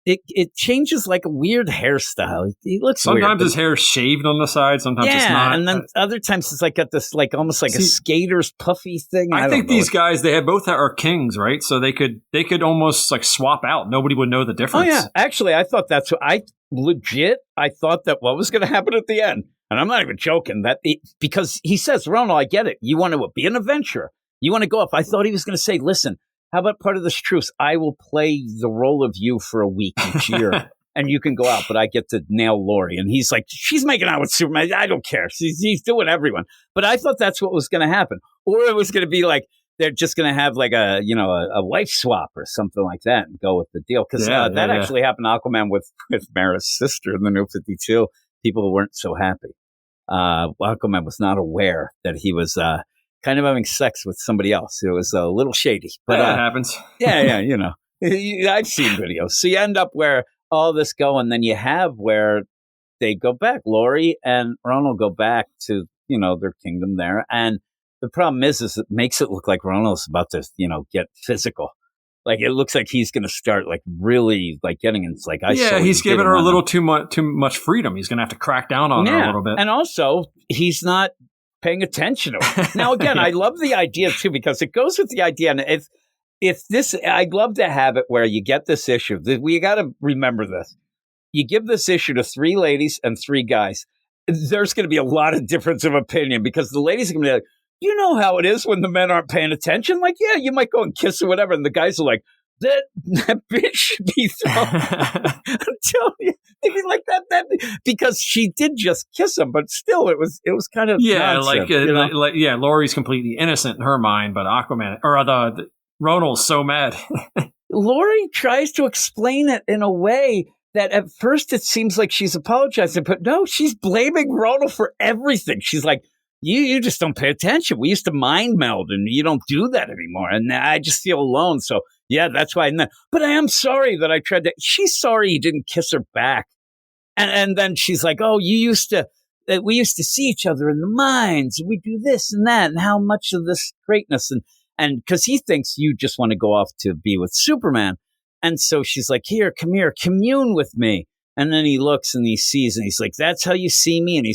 It changes like a weird hairstyle. He looks sometimes weird, his hair is shaved on the side, sometimes it's not. And then other times it's like got this like almost like a skater's puffy thing. I think these guys, they both are kings, right? So they could almost like swap out. Nobody would know the difference. Oh yeah, actually, I thought that's what I thought that what was going to happen at the end. And I'm not even joking, because he says, Ronald, I get it. You want to be an adventurer. You want to go off. I thought he was going to say, listen, how about part of this truce? I will play the role of you for a week each year, and you can go out, but I get to nail Laurie. And he's like, she's making out with Superman. I don't care. He's doing everyone. But I thought that's what was going to happen. Or it was going to be like, they're just going to have like a wife swap or something like that and go with the deal. Because that actually happened to Aquaman with Mara's sister in the New 52. People weren't so happy. Aquaman was not aware that he was kind of having sex with somebody else. It was a little shady. But that happens. Yeah, I've seen videos. So you end up where all this go, and then you have where they go back. Laurie and Ronald go back to, their kingdom there. And the problem is it makes it look like Ronald's about to, get physical. Like it looks like he's going to start like really like getting in. It's like he's giving her a little too much freedom. He's going to have to crack down on her a little bit. And also, he's not paying attention to her. Now, again, I love the idea too because it goes with the idea. And if this, I'd love to have it where you get this issue. We got to remember this. You give this issue to 3 ladies and 3 guys. There's going to be a lot of difference of opinion because the ladies are going to be like, you know how it is when the men aren't paying attention? Like, yeah, you might go and kiss or whatever. And the guys are like, that bitch should be thrown. I'm telling you, they'd be like that because she did just kiss him, but still it was kind of nonsense, Laurie's completely innocent in her mind, but Aquaman or the Ronald's so mad. Laurie tries to explain it in a way that at first it seems like she's apologizing, but no, she's blaming Ronald for everything. She's like, You just don't pay attention. We used to mind meld, and you don't do that anymore. And I just feel alone. So, yeah, that's why. But I am sorry that I tried to. She's sorry he didn't kiss her back. And then she's like, oh, we used to see each other in the mines. We do this and that, and how much of this greatness. And because he thinks you just want to go off to be with Superman. And so she's like, here, come here, commune with me. And then he looks and he sees, and he's like, that's how you see me? And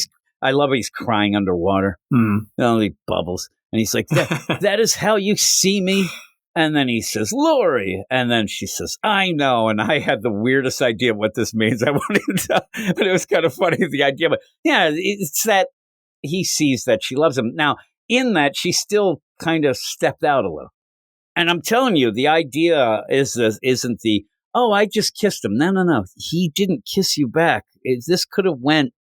I love he's crying underwater. He bubbles. And he's like, that is how you see me? And then he says, Laurie. And then she says, I know. And I had the weirdest idea what this means. I wanted to, but it was kind of funny, the idea. But yeah, it's that he sees that she loves him. Now, in that, she still kind of stepped out a little. And I'm telling you, the idea isn't the, oh, I just kissed him. No. He didn't kiss you back. This could have went,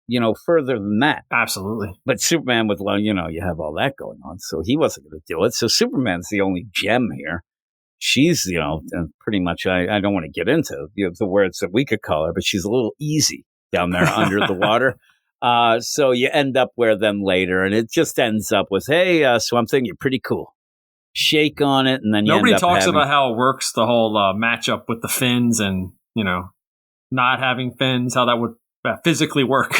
further than that. Absolutely. But Superman with, you have all that going on. So he wasn't going to do it. So Superman's the only gem here. She's, pretty much, I don't want to get into the words that we could call her, but she's a little easy down there under the water. So you end up where then later, and it just ends up with, hey, Swamp Thing, you're pretty cool. Shake on it, and then nobody talks about how it works, the whole matchup with the fins and not having fins, how that would physically work.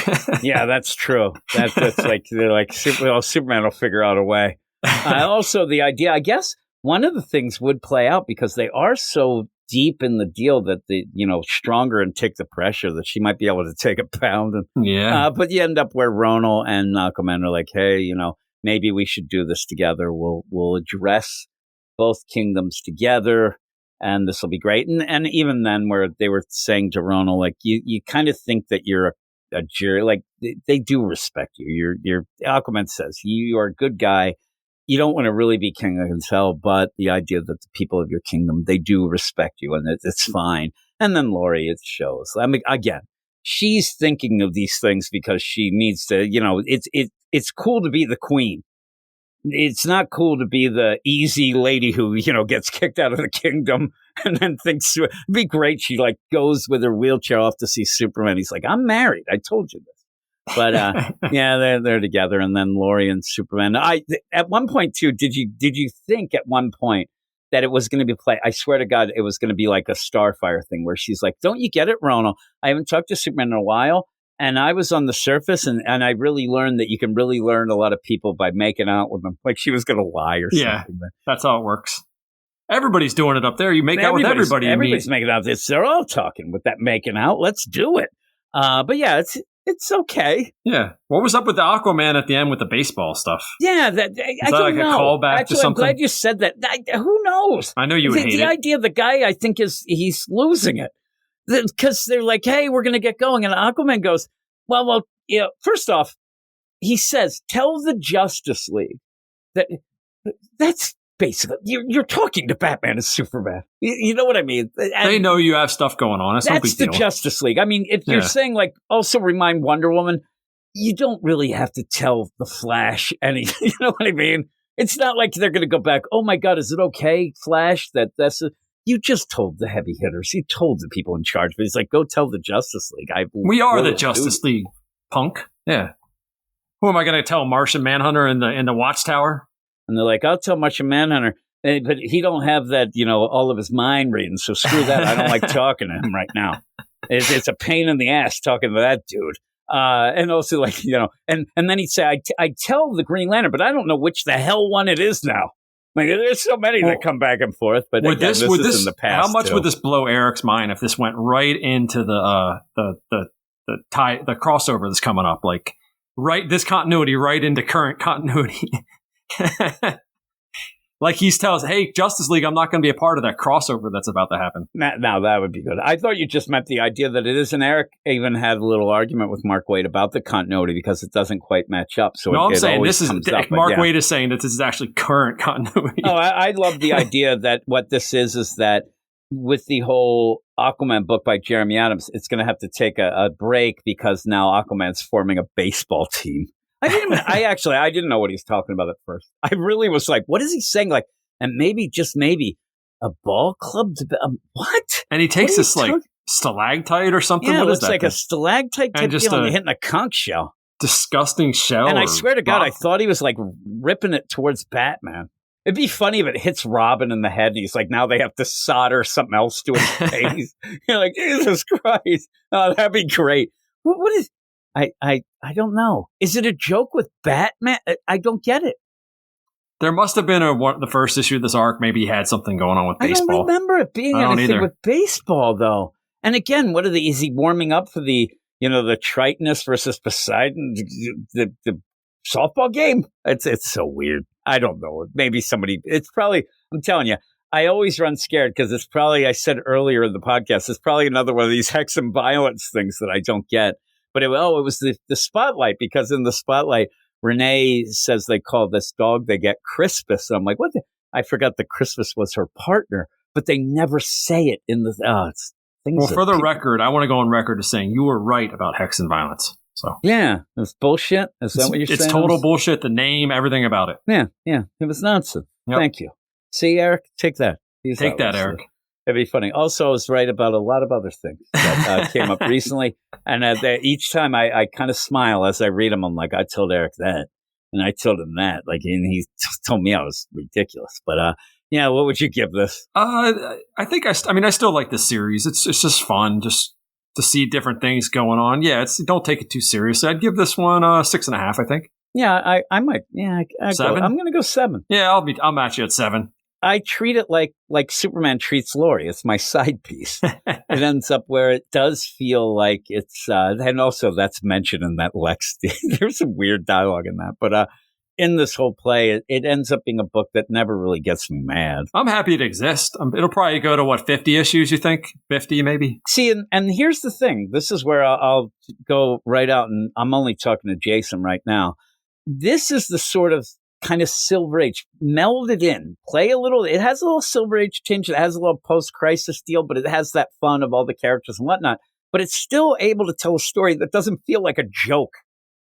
Yeah, that's true. That's like they're like Superman will figure out a way. Also, the idea, I guess, one of the things would play out because they are so deep in the deal that the stronger and take the pressure that she might be able to take a pound. And, but you end up where Ronald and Aquaman are like, hey, maybe we should do this together. We'll address both kingdoms together, and this will be great. And even then, where they were saying to Ronald, like, you kind of think that you're a jury, like they do respect you. You're Aquaman says you are a good guy. You don't want to really be king, I can tell, but the idea that the people of your kingdom, they do respect you, and it's fine. And then Laurie, it shows. I mean, again, she's thinking of these things because she needs to. It's cool to be the queen. It's not cool to be the easy lady who, gets kicked out of the kingdom and then thinks it'd be great. She like goes with her wheelchair off to see Superman. He's like, I'm married. I told you this. But yeah, they're together. And then Laurie and Superman. At one point too, did you think at one point that it was going to be I swear to God, it was going to be like a Starfire thing where she's like, don't you get it, Ronald? I haven't talked to Superman in a while. And I was on the surface, and I really learned that you can really learn a lot of people by making out with them. Like she was going to lie or something. Yeah, that's how it works. Everybody's doing it up there. You make out with everybody. Everybody's making out. They're all talking with that making out. Let's do it. But yeah, it's okay. Yeah. What was up with the Aquaman at the end with the baseball stuff? Yeah, I don't know. A callback to something? I'm glad you said that. Who knows? I know you would hate it. The idea of the guy, I think, he's losing it. Because they're like, hey, we're going to get going. And Aquaman goes, well, first off, he says, tell the Justice League that's basically, you're talking to Batman and Superman. You know what I mean? And they know you have stuff going on. That's the Justice League. I mean, if you're saying, like, also remind Wonder Woman, you don't really have to tell the Flash anything. You know what I mean? It's not like they're going to go back. Oh my God, is it okay, Flash? You just told the heavy hitters. You told the people in charge. But he's like, go tell the Justice League. We are the Justice League, punk. Yeah. Who am I going to tell? Martian Manhunter in the Watchtower? And they're like, I'll tell Martian Manhunter. But he don't have that, all of his mind reading. So screw that. I don't like talking to him right now. It's a pain in the ass talking to that dude. And also, and then he'd say, I tell the Green Lantern, but I don't know which the hell one it is now. Like, there's so many that come back and forth. But again, this is in the past. How much would this blow Eric's mind if this went right into the crossover that's coming up? Like, right, this continuity right into current continuity. Like he tells, hey, Justice League, I'm not going to be a part of that crossover that's about to happen. Now, that would be good. I thought you just meant the idea that it isn't. Eric even had a little argument with Mark Waid about the continuity because it doesn't quite match up. So I'm saying this is Mark Waid is saying that this is actually current continuity. Oh, I love the idea that what this is that with the whole Aquaman book by Jeremy Adams, it's going to have to take a break because now Aquaman's forming a baseball team. I didn't know what he was talking about at first. I really was like, what is he saying? Like, and maybe, just maybe, a ball club? What? And he takes this, stalactite or something? Yeah, what it looks like a stalactite type deal, and hitting a conch shell. Disgusting shell. And I swear to God, I thought he was, ripping it towards Batman. It'd be funny if it hits Robin in the head, and he's like, now they have to solder something else to his face. You're like, Jesus Christ. Oh, that'd be great. What is... I don't know. Is it a joke with Batman? I don't get it. There must have been the first issue of this arc. Maybe he had something going on with baseball. I don't remember it being anything with baseball, though. And again, is he warming up for the Tritonus versus Poseidon, the softball game? It's so weird. I don't know. Maybe it's probably, I'm telling you, I always run scared because it's probably, I said earlier in the podcast, it's probably another one of these hex and violence things that I don't get. But it was the Spotlight, because in the Spotlight, Renee says they call this dog they get Crispus. And I'm like, what? I forgot that Crispus was her partner, but they never say it in the. It's things. Well, for the record, I want to go on record as saying you were right about hex and violence. So yeah, it was bullshit. Is that what you're saying? It's total bullshit. The name, everything about it. Yeah, it was nonsense. Yep. Thank you. See, Eric, take that. Take that, Eric. It'd be funny. Also, I was right about a lot of other things that came up recently. And each time I kind of smile as I read them. I'm like, I told Eric that. And I told him that. And he told me I was ridiculous. But, what would you give this? I think I still like this series. It's just fun just to see different things going on. Yeah, don't take it too seriously. I'd give this one 6.5, I think. Yeah, I might. Yeah, 7? I'm going to go 7. Yeah, I'll match you at 7. I treat it like Superman treats Laurie. It's my side piece. It ends up where it does feel like it's, and also that's mentioned in that Lex. There's some weird dialogue in that, but in this whole play, it ends up being a book that never really gets me mad. I'm happy it exists. It'll probably go to 50 issues, you think? 50 maybe? See, and here's the thing. This is where I'll go right out, and I'm only talking to Jason right now. This is the sort of kind of Silver Age, melded in, play a little. It has a little Silver Age tinge. It has a little post-crisis deal, but it has that fun of all the characters and whatnot. But it's still able to tell a story that doesn't feel like a joke.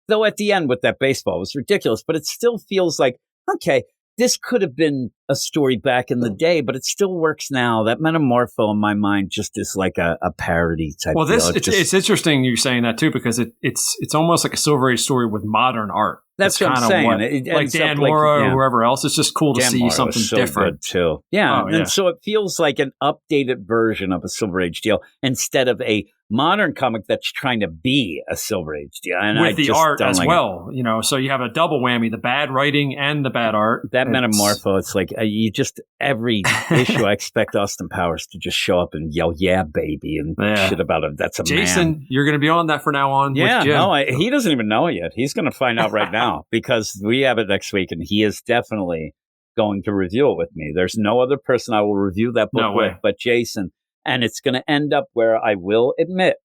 Though at the end with that baseball, it was ridiculous, but it still feels like, okay, this could have been a story back in the day, but it still works now. That Metamorpho in my mind just is like a parody type. Well, it's interesting you're saying that too, because it's almost like a Silver Age story with modern art. That's what I'm saying. Like Dan Mora or whoever else. It's just cool to see Mora something so different too. Yeah, and so it feels like an updated version of a Silver Age deal instead of a modern comic that's trying to be a Silver Age deal. And with the art as well, so you have a double whammy: the bad writing and the bad art. That Metamorpho, it's like you just every issue I expect Austin Powers to just show up and yell, "Yeah, baby," and shit about it. That's a Jason. Man. You're going to be on that from now on. Yeah, he doesn't even know it yet. He's going to find out right now because we have it next week, and he is definitely going to review it with me. There's no other person I will review that book with but Jason. And it's going to end up where I will admit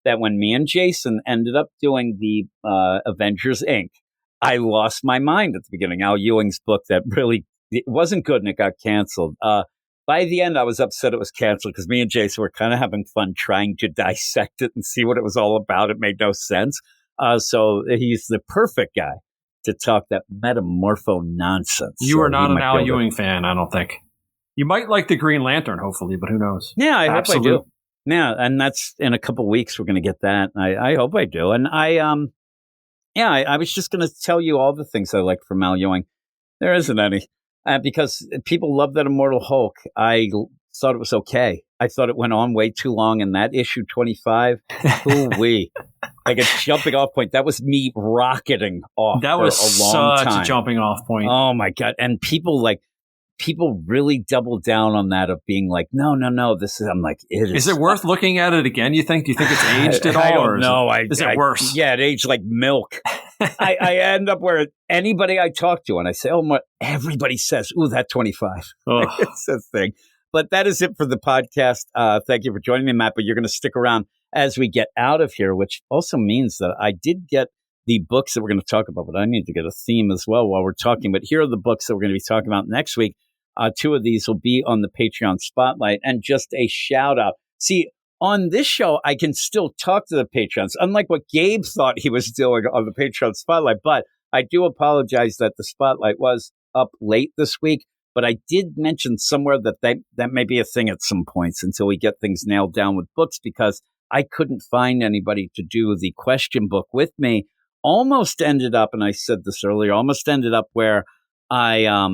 that when me and Jason ended up doing the Avengers Inc., I lost my mind at the beginning. Al Ewing's book that really it wasn't good and it got canceled. By the end, I was upset it was canceled because me and Jason were kind of having fun trying to dissect it and see what it was all about. It made no sense. So he's the perfect guy to talk that metamorpho nonsense. You are not an Al Ewing fan, I don't think. You might like the Green Lantern, hopefully, but who knows? Yeah, I hope I do. Yeah, and that's in a couple weeks. We're going to get that. I hope I do. And I was just going to tell you all the things I like from Al Ewing. There isn't any. Because people love that Immortal Hulk. I thought it was okay. I thought it went on way too long. And that issue 25, ooh-wee. Like a jumping off point. That was me rocketing off. That was a long such time. A jumping off point. Oh, my God. And people really double down on that of being like, no, this is, I'm like, it is. Is it worth looking at it again, you think? Do you think it's aged at all? I don't know. Is it worse? Yeah, it aged like milk. I end up where anybody I talk to and I say, everybody says, ooh, that 25. It's a thing. But that is it for the podcast. Thank you for joining me, Matt, but you're going to stick around as we get out of here, which also means that I did get the books that we're going to talk about, but I need to get a theme as well while we're talking. But here are the books that we're going to be talking about next week. 2 of these will be on the Patreon Spotlight. And just a shout out. See, on this show, I can still talk to the Patreons, unlike what Gabe thought he was doing on the Patreon Spotlight. But I do apologize that the Spotlight was up late this week. But I did mention somewhere that may be a thing at some points until we get things nailed down with books, because I couldn't find anybody to do the question book with me. Almost ended up, and I said this earlier, where I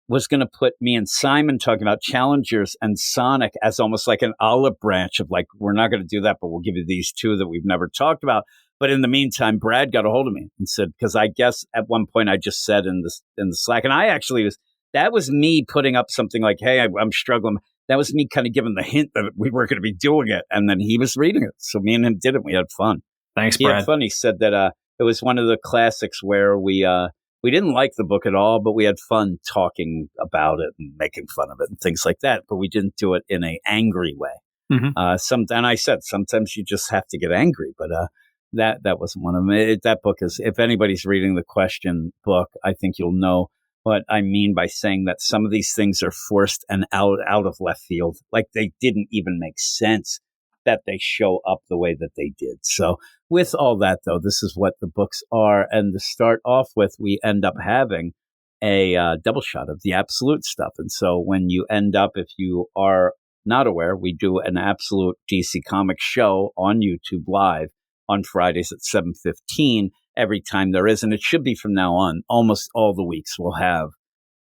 was going to put me and Simon talking about Challengers and Sonic as almost like an olive branch of like, we're not going to do that, but we'll give you these 2 that we've never talked about. But in the meantime, Brad got a hold of me and said, because I guess at one point I just said in the Slack, and I actually that was me putting up something like, hey, I'm struggling. That was me kind of giving the hint that we were going to be doing it. And then he was reading it. So me and him did it. We had fun. Thanks, Brad. He had fun. He said that it was one of the classics where we didn't like the book at all, but we had fun talking about it and making fun of it and things like that. But we didn't do it in an angry way. Mm-hmm. And I said, sometimes you just have to get angry. But that wasn't one of them. That book is, if anybody's reading the question book, I think you'll know what I mean by saying that some of these things are forced and out of left field. Like they didn't even make sense that they show up the way that they did. So with all that, though, this is what the books are. And to start off with, we end up having a double shot of the Absolute stuff. And so when you end up, if you are not aware, we do an Absolute DC Comics show on YouTube live on Fridays at 7:15 every time there is. And it should be from now on. Almost all the weeks we'll have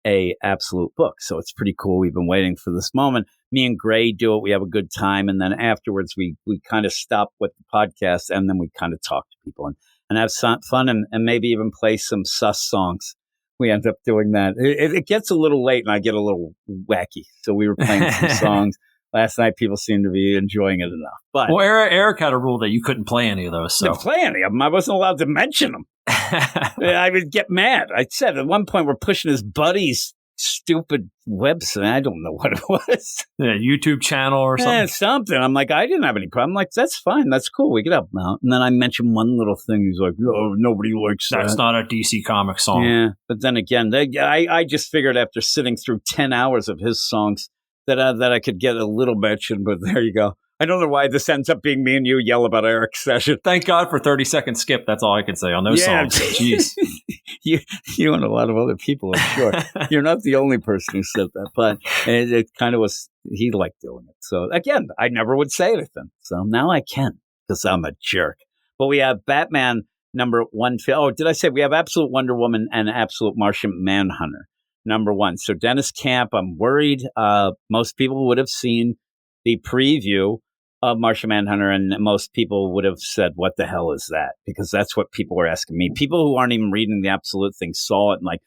a Absolute book. So it's pretty cool. We've been waiting for this moment. Me and Gray do it. We have a good time. And then afterwards, we kind of stop with the podcast and then we kind of talk to people and have fun and maybe even play some sus songs. We end up doing that. It gets a little late and I get a little wacky. So we were playing some songs. Last night, people seem to be enjoying it enough. But Eric had a rule that you couldn't play any of those. So play any of them. I wasn't allowed to mention them. I would get mad. I said at one point we're pushing his buddy's stupid website. I don't know what it was. Yeah, YouTube channel or something. Yeah, something. I'm like, I didn't have any problem. I'm like, that's fine. That's cool. We get up now. And then I mentioned one little thing. He's like, oh, nobody likes that. That's not a DC Comics song. Yeah. But then again, I just figured after sitting through 10 hours of his songs that I could get a little mention. But there you go. I don't know why this ends up being me and you yell about Eric's session. Thank God for 30-second skip. That's all I can say on those songs. Jeez. you and a lot of other people, I'm sure. You're not the only person who said that, but it kind of was, he liked doing it. So again, I never would say anything. So now I can because I'm a jerk. But we have Batman number 1. Oh, did I say we have Absolute Wonder Woman and Absolute Martian Manhunter number 1. So Dennis Camp, I'm worried. Most people would have seen the preview of Martian Manhunter, and most people would have said, what the hell is that? Because that's what people were asking me. People who aren't even reading the Absolute thing saw it and like,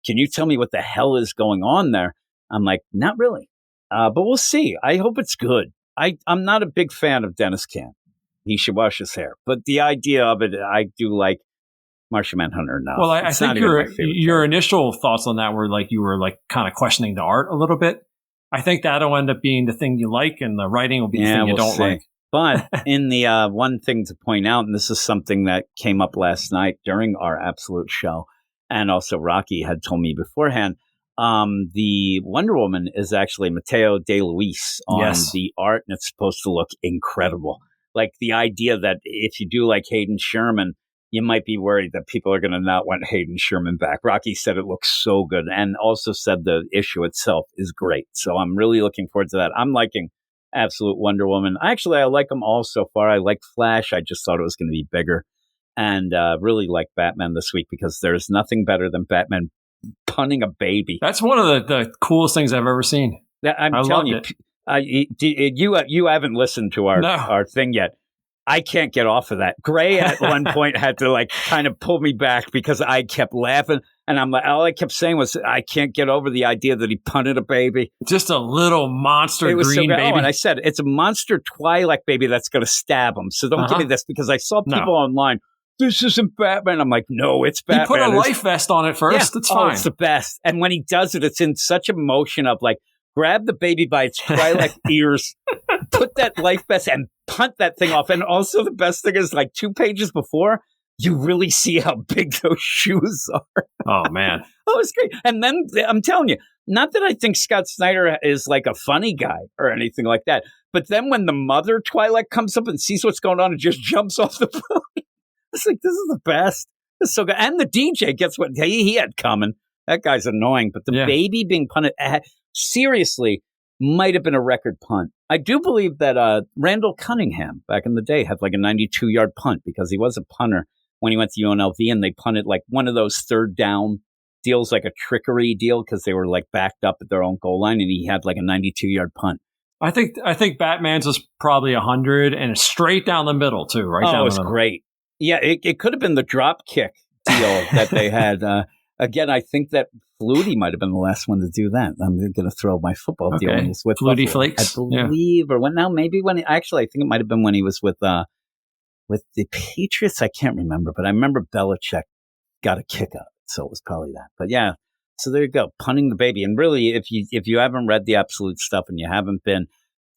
can you tell me what the hell is going on there? I'm like, not really. But we'll see. I hope it's good. I'm not a big fan of Dennis Camp. He should wash his hair. But the idea of it, I do like Martian Manhunter now. Well, I think your initial thoughts on that were like, you were like kind of questioning the art a little bit. I think that'll end up being the thing you like, and the writing will be the thing you don't like. But in the one thing to point out, and this is something that came up last night during our Absolute show, and also Rocky had told me beforehand, the Wonder Woman is actually Mateo De Luis on the art, and it's supposed to look incredible. Like the idea that if you do like Hayden Sherman, you might be worried that people are going to not want Hayden Sherman back. Rocky said it looks so good and also said the issue itself is great. So I'm really looking forward to that. I'm liking Absolute Wonder Woman. Actually, I like them all so far. I like Flash. I just thought it was going to be bigger. And really like Batman this week because there's nothing better than Batman punning a baby. That's one of the coolest things I've ever seen. I'm telling you, you haven't listened to our thing yet. I can't get off of that. Gray at one point had to like kind of pull me back because I kept laughing. And I'm like, all I kept saying was, I can't get over the idea that he punted a baby. Just a little monster green baby. Oh, and I said, it's a monster Twi'lek baby that's going to stab him. So don't give me this because I saw people online. This isn't Batman. I'm like, no, it's Batman. He put a life vest on it first. Yeah. It's fine. It's the best. And when he does it, it's in such a motion of like, grab the baby by its Twi'lek ears, put that life vest and punt that thing off. And also the best thing is like 2 pages before, you really see how big those shoes are. Oh, man. Oh, it's great. And then I'm telling you, not that I think Scott Snyder is like a funny guy or anything like that. But then when the mother Twi'lek comes up and sees what's going on and just jumps off the boat, it's like, this is the best. It's so good. And the DJ gets what he had coming. That guy's annoying. But the baby being punted, seriously, might have been a record punt. I do believe that Randall Cunningham back in the day had like a 92-yard punt because he was a punter when he went to UNLV and they punted like one of those third down deals, like a trickery deal because they were like backed up at their own goal line and he had like a 92-yard punt. I think Batman's was probably 100 and straight down the middle too, right? Oh, it was great. Yeah, it could have been the drop kick deal that they had. Again, I think that Flutie might have been the last one to do that. I'm going to throw my football deal with Flutie Flakes, I believe, or when now maybe when actually I think it might have been when he was with the Patriots. I can't remember, but I remember Belichick got a kick out, so it was probably that. But yeah, so there you go, punting the baby. And really, if you haven't read the Absolute stuff and you haven't been,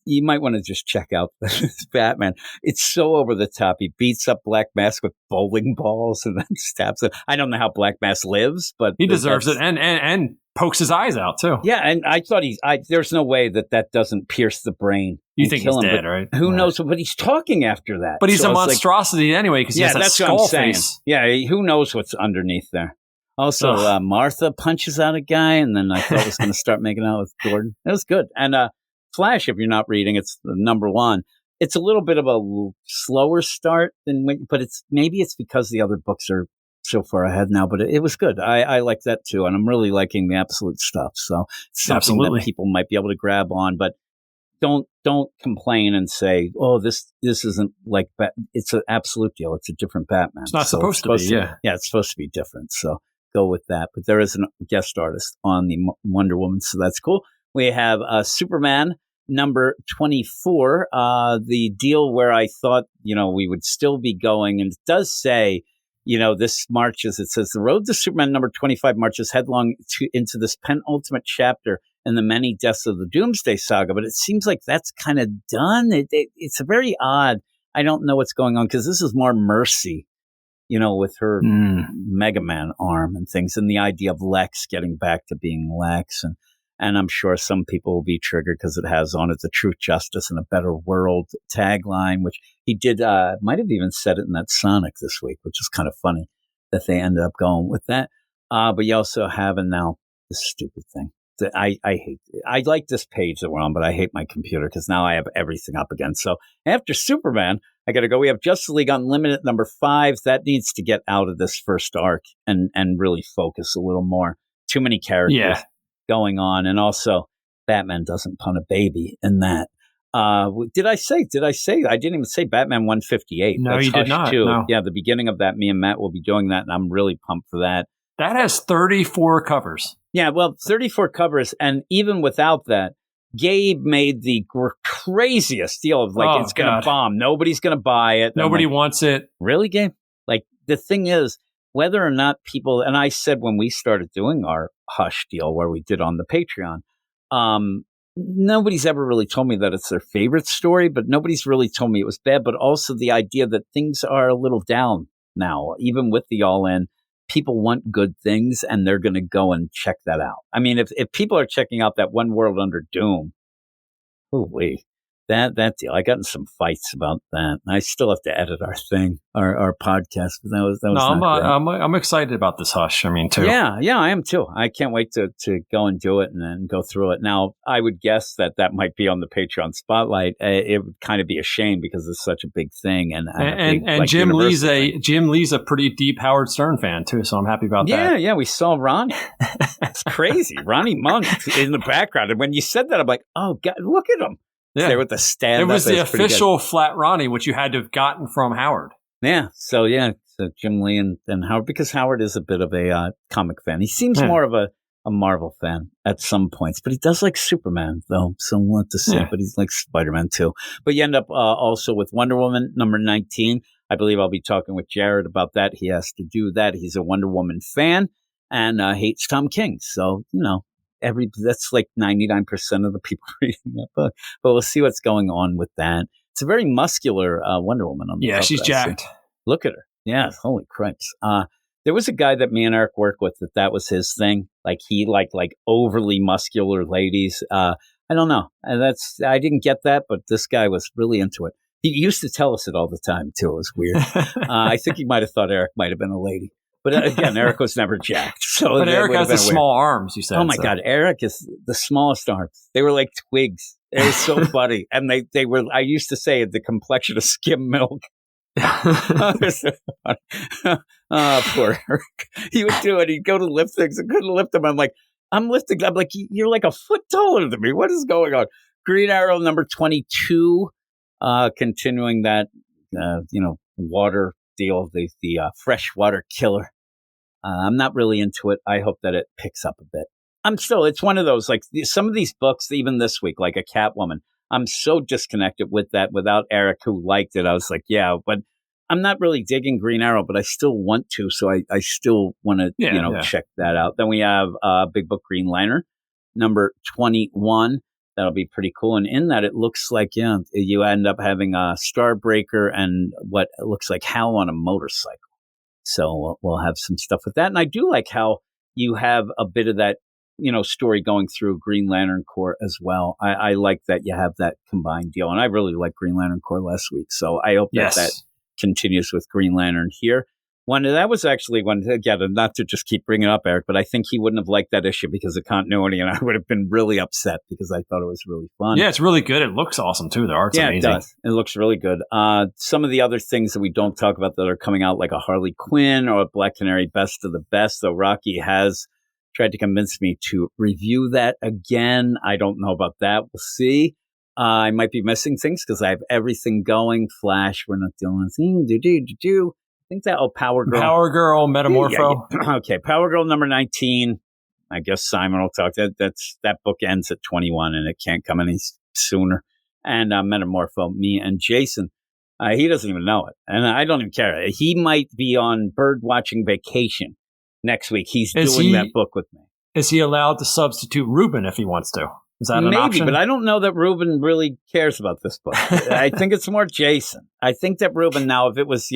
you might want to just check out this Batman. It's so over the top. He beats up Black Mask with bowling balls and then stabs it. I don't know how Black Mask lives, but he deserves it and pokes his eyes out too. Yeah, and I thought there's no way that doesn't pierce the brain. You think he's dead, right? Who knows? But he's talking after that. But he's a monstrosity anyway because he has that skull face. Yeah, who knows what's underneath there? Also, Martha punches out a guy, and then I thought was going to start making out with Gordon. It was good. And Flash, if you're not reading, it's the number one. It's a little bit of a slower start but maybe it's because the other books are so far ahead now. But it was good. I like that too, and I'm really liking the Absolute stuff. So it's something that people might be able to grab on, but don't complain and say, "Oh, this isn't like it's an Absolute deal. It's a different Batman." It's not supposed to be. Yeah, it's supposed to be different. So go with that. But there is a guest artist on the Wonder Woman, so that's cool. We have Superman number 24, the deal where I thought, we would still be going. And it does say, this marches, it says the road to Superman number 25 marches headlong into this penultimate chapter in the many deaths of the Doomsday Saga. But it seems like that's kind of done. It's very odd. I don't know what's going on because this is more Mercy, with her Mega Man arm and things, and the idea of Lex getting back to being Lex. And I'm sure some people will be triggered because it has on it the Truth, Justice, and a Better World tagline, which he did, might have even said it in that Sonic this week, which is kind of funny that they ended up going with that. But you also have, and now this stupid thing that I hate. I like this page that we're on, but I hate my computer because now I have everything up again. So after Superman, I got to go. We have Justice League Unlimited number 5. That needs to get out of this first arc and really focus a little more. Too many characters going on. And also Batman doesn't punt a baby in that. Did I say? I didn't even say Batman 158. No, you did not. No. Yeah, the beginning of that, me and Matt will be doing that, and I'm really pumped for that. That has 34 covers. Yeah, well, 34 covers, and even without that, Gabe made the craziest deal of it's going to bomb. Nobody's going to buy it. Nobody wants it. Really, Gabe? Like, the thing is, whether or not people, and I said when we started doing our Hush deal where we did on the Patreon, nobody's ever really told me that it's their favorite story, but nobody's really told me it was bad. But also the idea that things are a little down now, even with the all-in, people want good things and they're going to go and check that out. I mean, if people are checking out that One World Under Doom, That deal. I got in some fights about that. I still have to edit our thing, our podcast. But that was I'm excited about this Hush. I mean, too. Yeah, I am too. I can't wait to go and do it and then go through it. Now, I would guess that might be on the Patreon spotlight. It would kind of be a shame because it's such a big thing. And Jim Lee's a pretty deep Howard Stern fan too. So I'm happy about that. Yeah. We saw Ronnie. It's crazy. Ronnie Monk in the background. And when you said that, I'm like, oh God, look at him. Yeah. There with the stand. It was the official Flat Ronnie, which you had to have gotten from Howard. Yeah. So Jim Lee and Howard, because Howard is a bit of a comic fan. He seems more of a Marvel fan at some points, but he does like Superman, though. So we'll have to see. But he's like Spider-Man, too. But you end up also with Wonder Woman, number 19. I believe I'll be talking with Jared about that. He has to do that. He's a Wonder Woman fan and hates Tom King. So, that's like 99% of the people reading that book. But we'll see what's going on with that. It's a very muscular Wonder Woman on the cover, she's jacked. Look at her. Yeah, holy Christ. There was a guy that me and Eric worked with that was his thing. Like he like overly muscular ladies. I don't know. I didn't get that, but this guy was really into it. He used to tell us it all the time too. It was weird. I think he might have thought Eric might have been a lady. But again, Eric was never jacked. But Eric has the small arms, you said. Oh, my God. Eric is the smallest arms. They were like twigs. It was so funny. And they were, I used to say, the complexion of skim milk. Poor Eric. He would do it. He'd go to lift things. I couldn't lift them. I'm like, you're like a foot taller than me. What is going on? Green Arrow, number 22. Continuing that, water deal, the freshwater killer. I'm not really into it. I hope that it picks up a bit. It's one of those, like some of these books, even this week, like a Catwoman, I'm so disconnected with that without Eric, who liked it. I was like, yeah, but I'm not really digging Green Arrow, but I still want to. So I still want to, check that out. Then we have Big Book Green Lantern, number 21. That'll be pretty cool. And in that, it looks like, you end up having a Starbreaker and what looks like Hal on a motorcycle. So we'll have some stuff with that. And I do like how you have a bit of that, story going through Green Lantern Corps as well. I like that you have that combined deal. And I really liked Green Lantern Corps last week. So I hope that continues with Green Lantern here. That was actually one, again, not to just keep bringing it up, Eric, but I think he wouldn't have liked that issue because of continuity, and I would have been really upset because I thought it was really fun. Yeah, it's really good. It looks awesome, too. The art's amazing. It does. It looks really good. Some of the other things that we don't talk about that are coming out, like a Harley Quinn or a Black Canary Best of the Best, though Rocky has tried to convince me to review that again. I don't know about that. We'll see. I might be missing things because I have everything going. Flash, we're not doing anything. I think that Power Girl. Power Girl, Metamorpho. Yeah. Okay, Power Girl number 19. I guess Simon will talk. That book ends at 21, and it can't come any sooner. And Metamorpho, me and Jason. He doesn't even know it, and I don't even care. He might be on bird watching vacation next week. He's doing that book with me. Is he allowed to substitute Ruben if he wants to? Is that an option? Maybe, but I don't know that Ruben really cares about this book. I think it's more Jason. I think that Ruben now, if it was,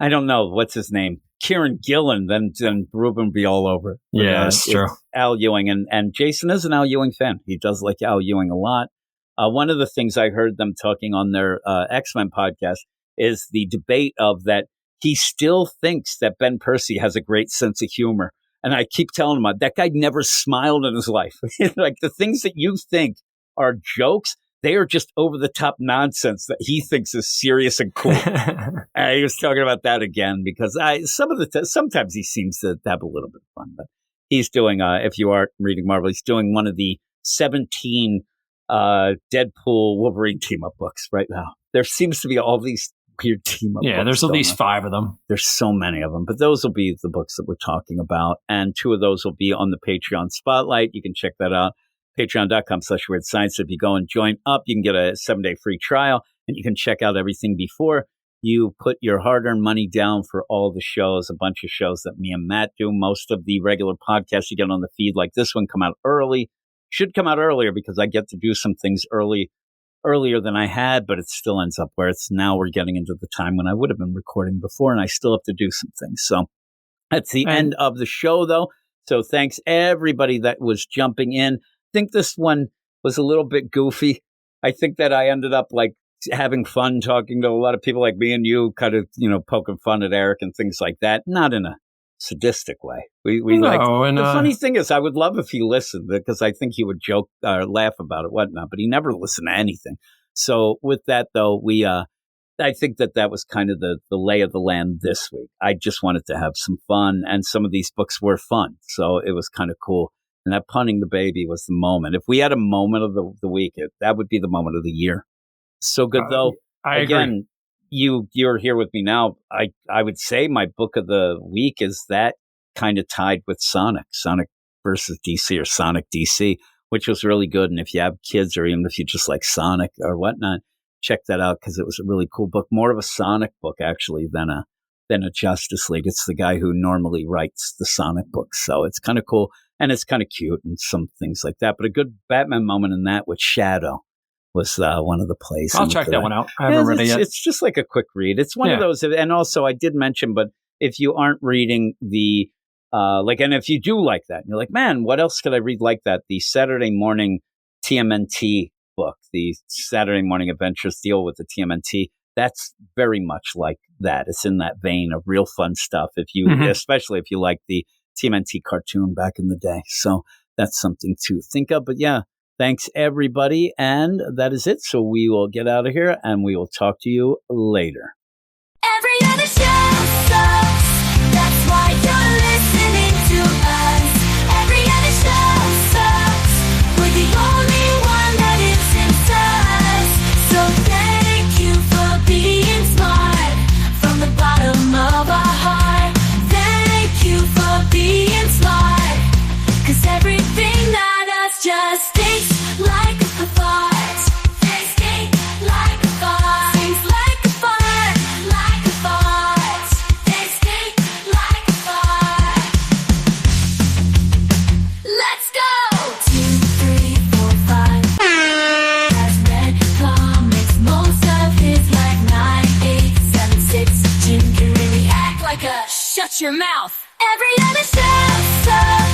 I don't know, what's his name? Kieran Gillen, then Ruben would be all over it. Yeah, that's true. Al Ewing, and Jason is an Al Ewing fan. He does like Al Ewing a lot. One of the things I heard them talking on their X-Men podcast is the debate of that he still thinks that Ben Percy has a great sense of humor. And I keep telling him, that guy never smiled in his life. Like the things that you think are jokes, they are just over-the-top nonsense that he thinks is serious and cool. He was talking about that again because sometimes he seems to have a little bit of fun. But he's doing, if you are reading Marvel, he's doing one of the 17 Deadpool Wolverine team-up books right now. There seems to be all these weird team-up books. Yeah, there's at least 5 of them. There's so many of them. But those will be the books that we're talking about. And 2 of those will be on the Patreon Spotlight. You can check that out. Patreon.com/WeirdScience. If you go and join up, you can get a 7-day free trial, and you can check out everything before you put your hard-earned money down for all the shows, a bunch of shows that me and Matt do. Most of the regular podcasts you get on the feed like this one come out early. Should come out earlier because I get to do some things earlier than I had, but it still ends up where it's now we're getting into the time when I would have been recording before, and I still have to do some things. So that's the end of the show, though. So thanks everybody that was jumping in. I think this one was a little bit goofy. I think that I ended up like having fun talking to a lot of people like me and you, kind of, poking fun at Eric and things like that. Not in a sadistic way. The funny thing is, I would love if he listened, because I think he would joke or laugh about it, whatnot, but he never listened to anything. So with that, though, I think that was kind of the lay of the land this week. I just wanted to have some fun, and some of these books were fun. So it was kind of cool. And that punning the baby was the moment. If we had a moment of the week, that would be the moment of the year. So good, though. Again, you're here with me now. I would say my book of the week is that kind of tied with Sonic versus DC, or Sonic DC, which was really good. And if you have kids, or even if you just like Sonic or whatnot, check that out, because it was a really cool book. More of a Sonic book, actually, than a Justice League. It's the guy who normally writes the Sonic books. So it's kind of cool. And it's kind of cute and some things like that. But a good Batman moment in that with Shadow was one of the plays. I'll check that one out. I haven't read it yet. It's just like a quick read. It's one of those. And also, I did mention, but if you aren't reading the, and if you do like that, and you're like, man, what else could I read like that? The Saturday morning TMNT book, the Saturday Morning Adventures deal with the TMNT. That's very much like that. It's in that vein of real fun stuff. Especially if you like the TMNT cartoon back in the day. So that's something to think of. But yeah, thanks everybody. And that is it. So we will get out of here, and we will talk to you later. Every other show sucks. That's why you're listening to us. Every other show sucks. We're the only one that isn't us. So thank you for being smart. From the bottom of our heart, thank you for being smart. 'Cause everything that us just thinks like a fart. They stink like a fart. Thinks like a fart, like a fart. They stink like a fart. Let's go! 2, 3, 4, 5. Has read comics, most of his life. 9, 8, 7, 6. Jim can really act like a shut your mouth. Every other show sucks.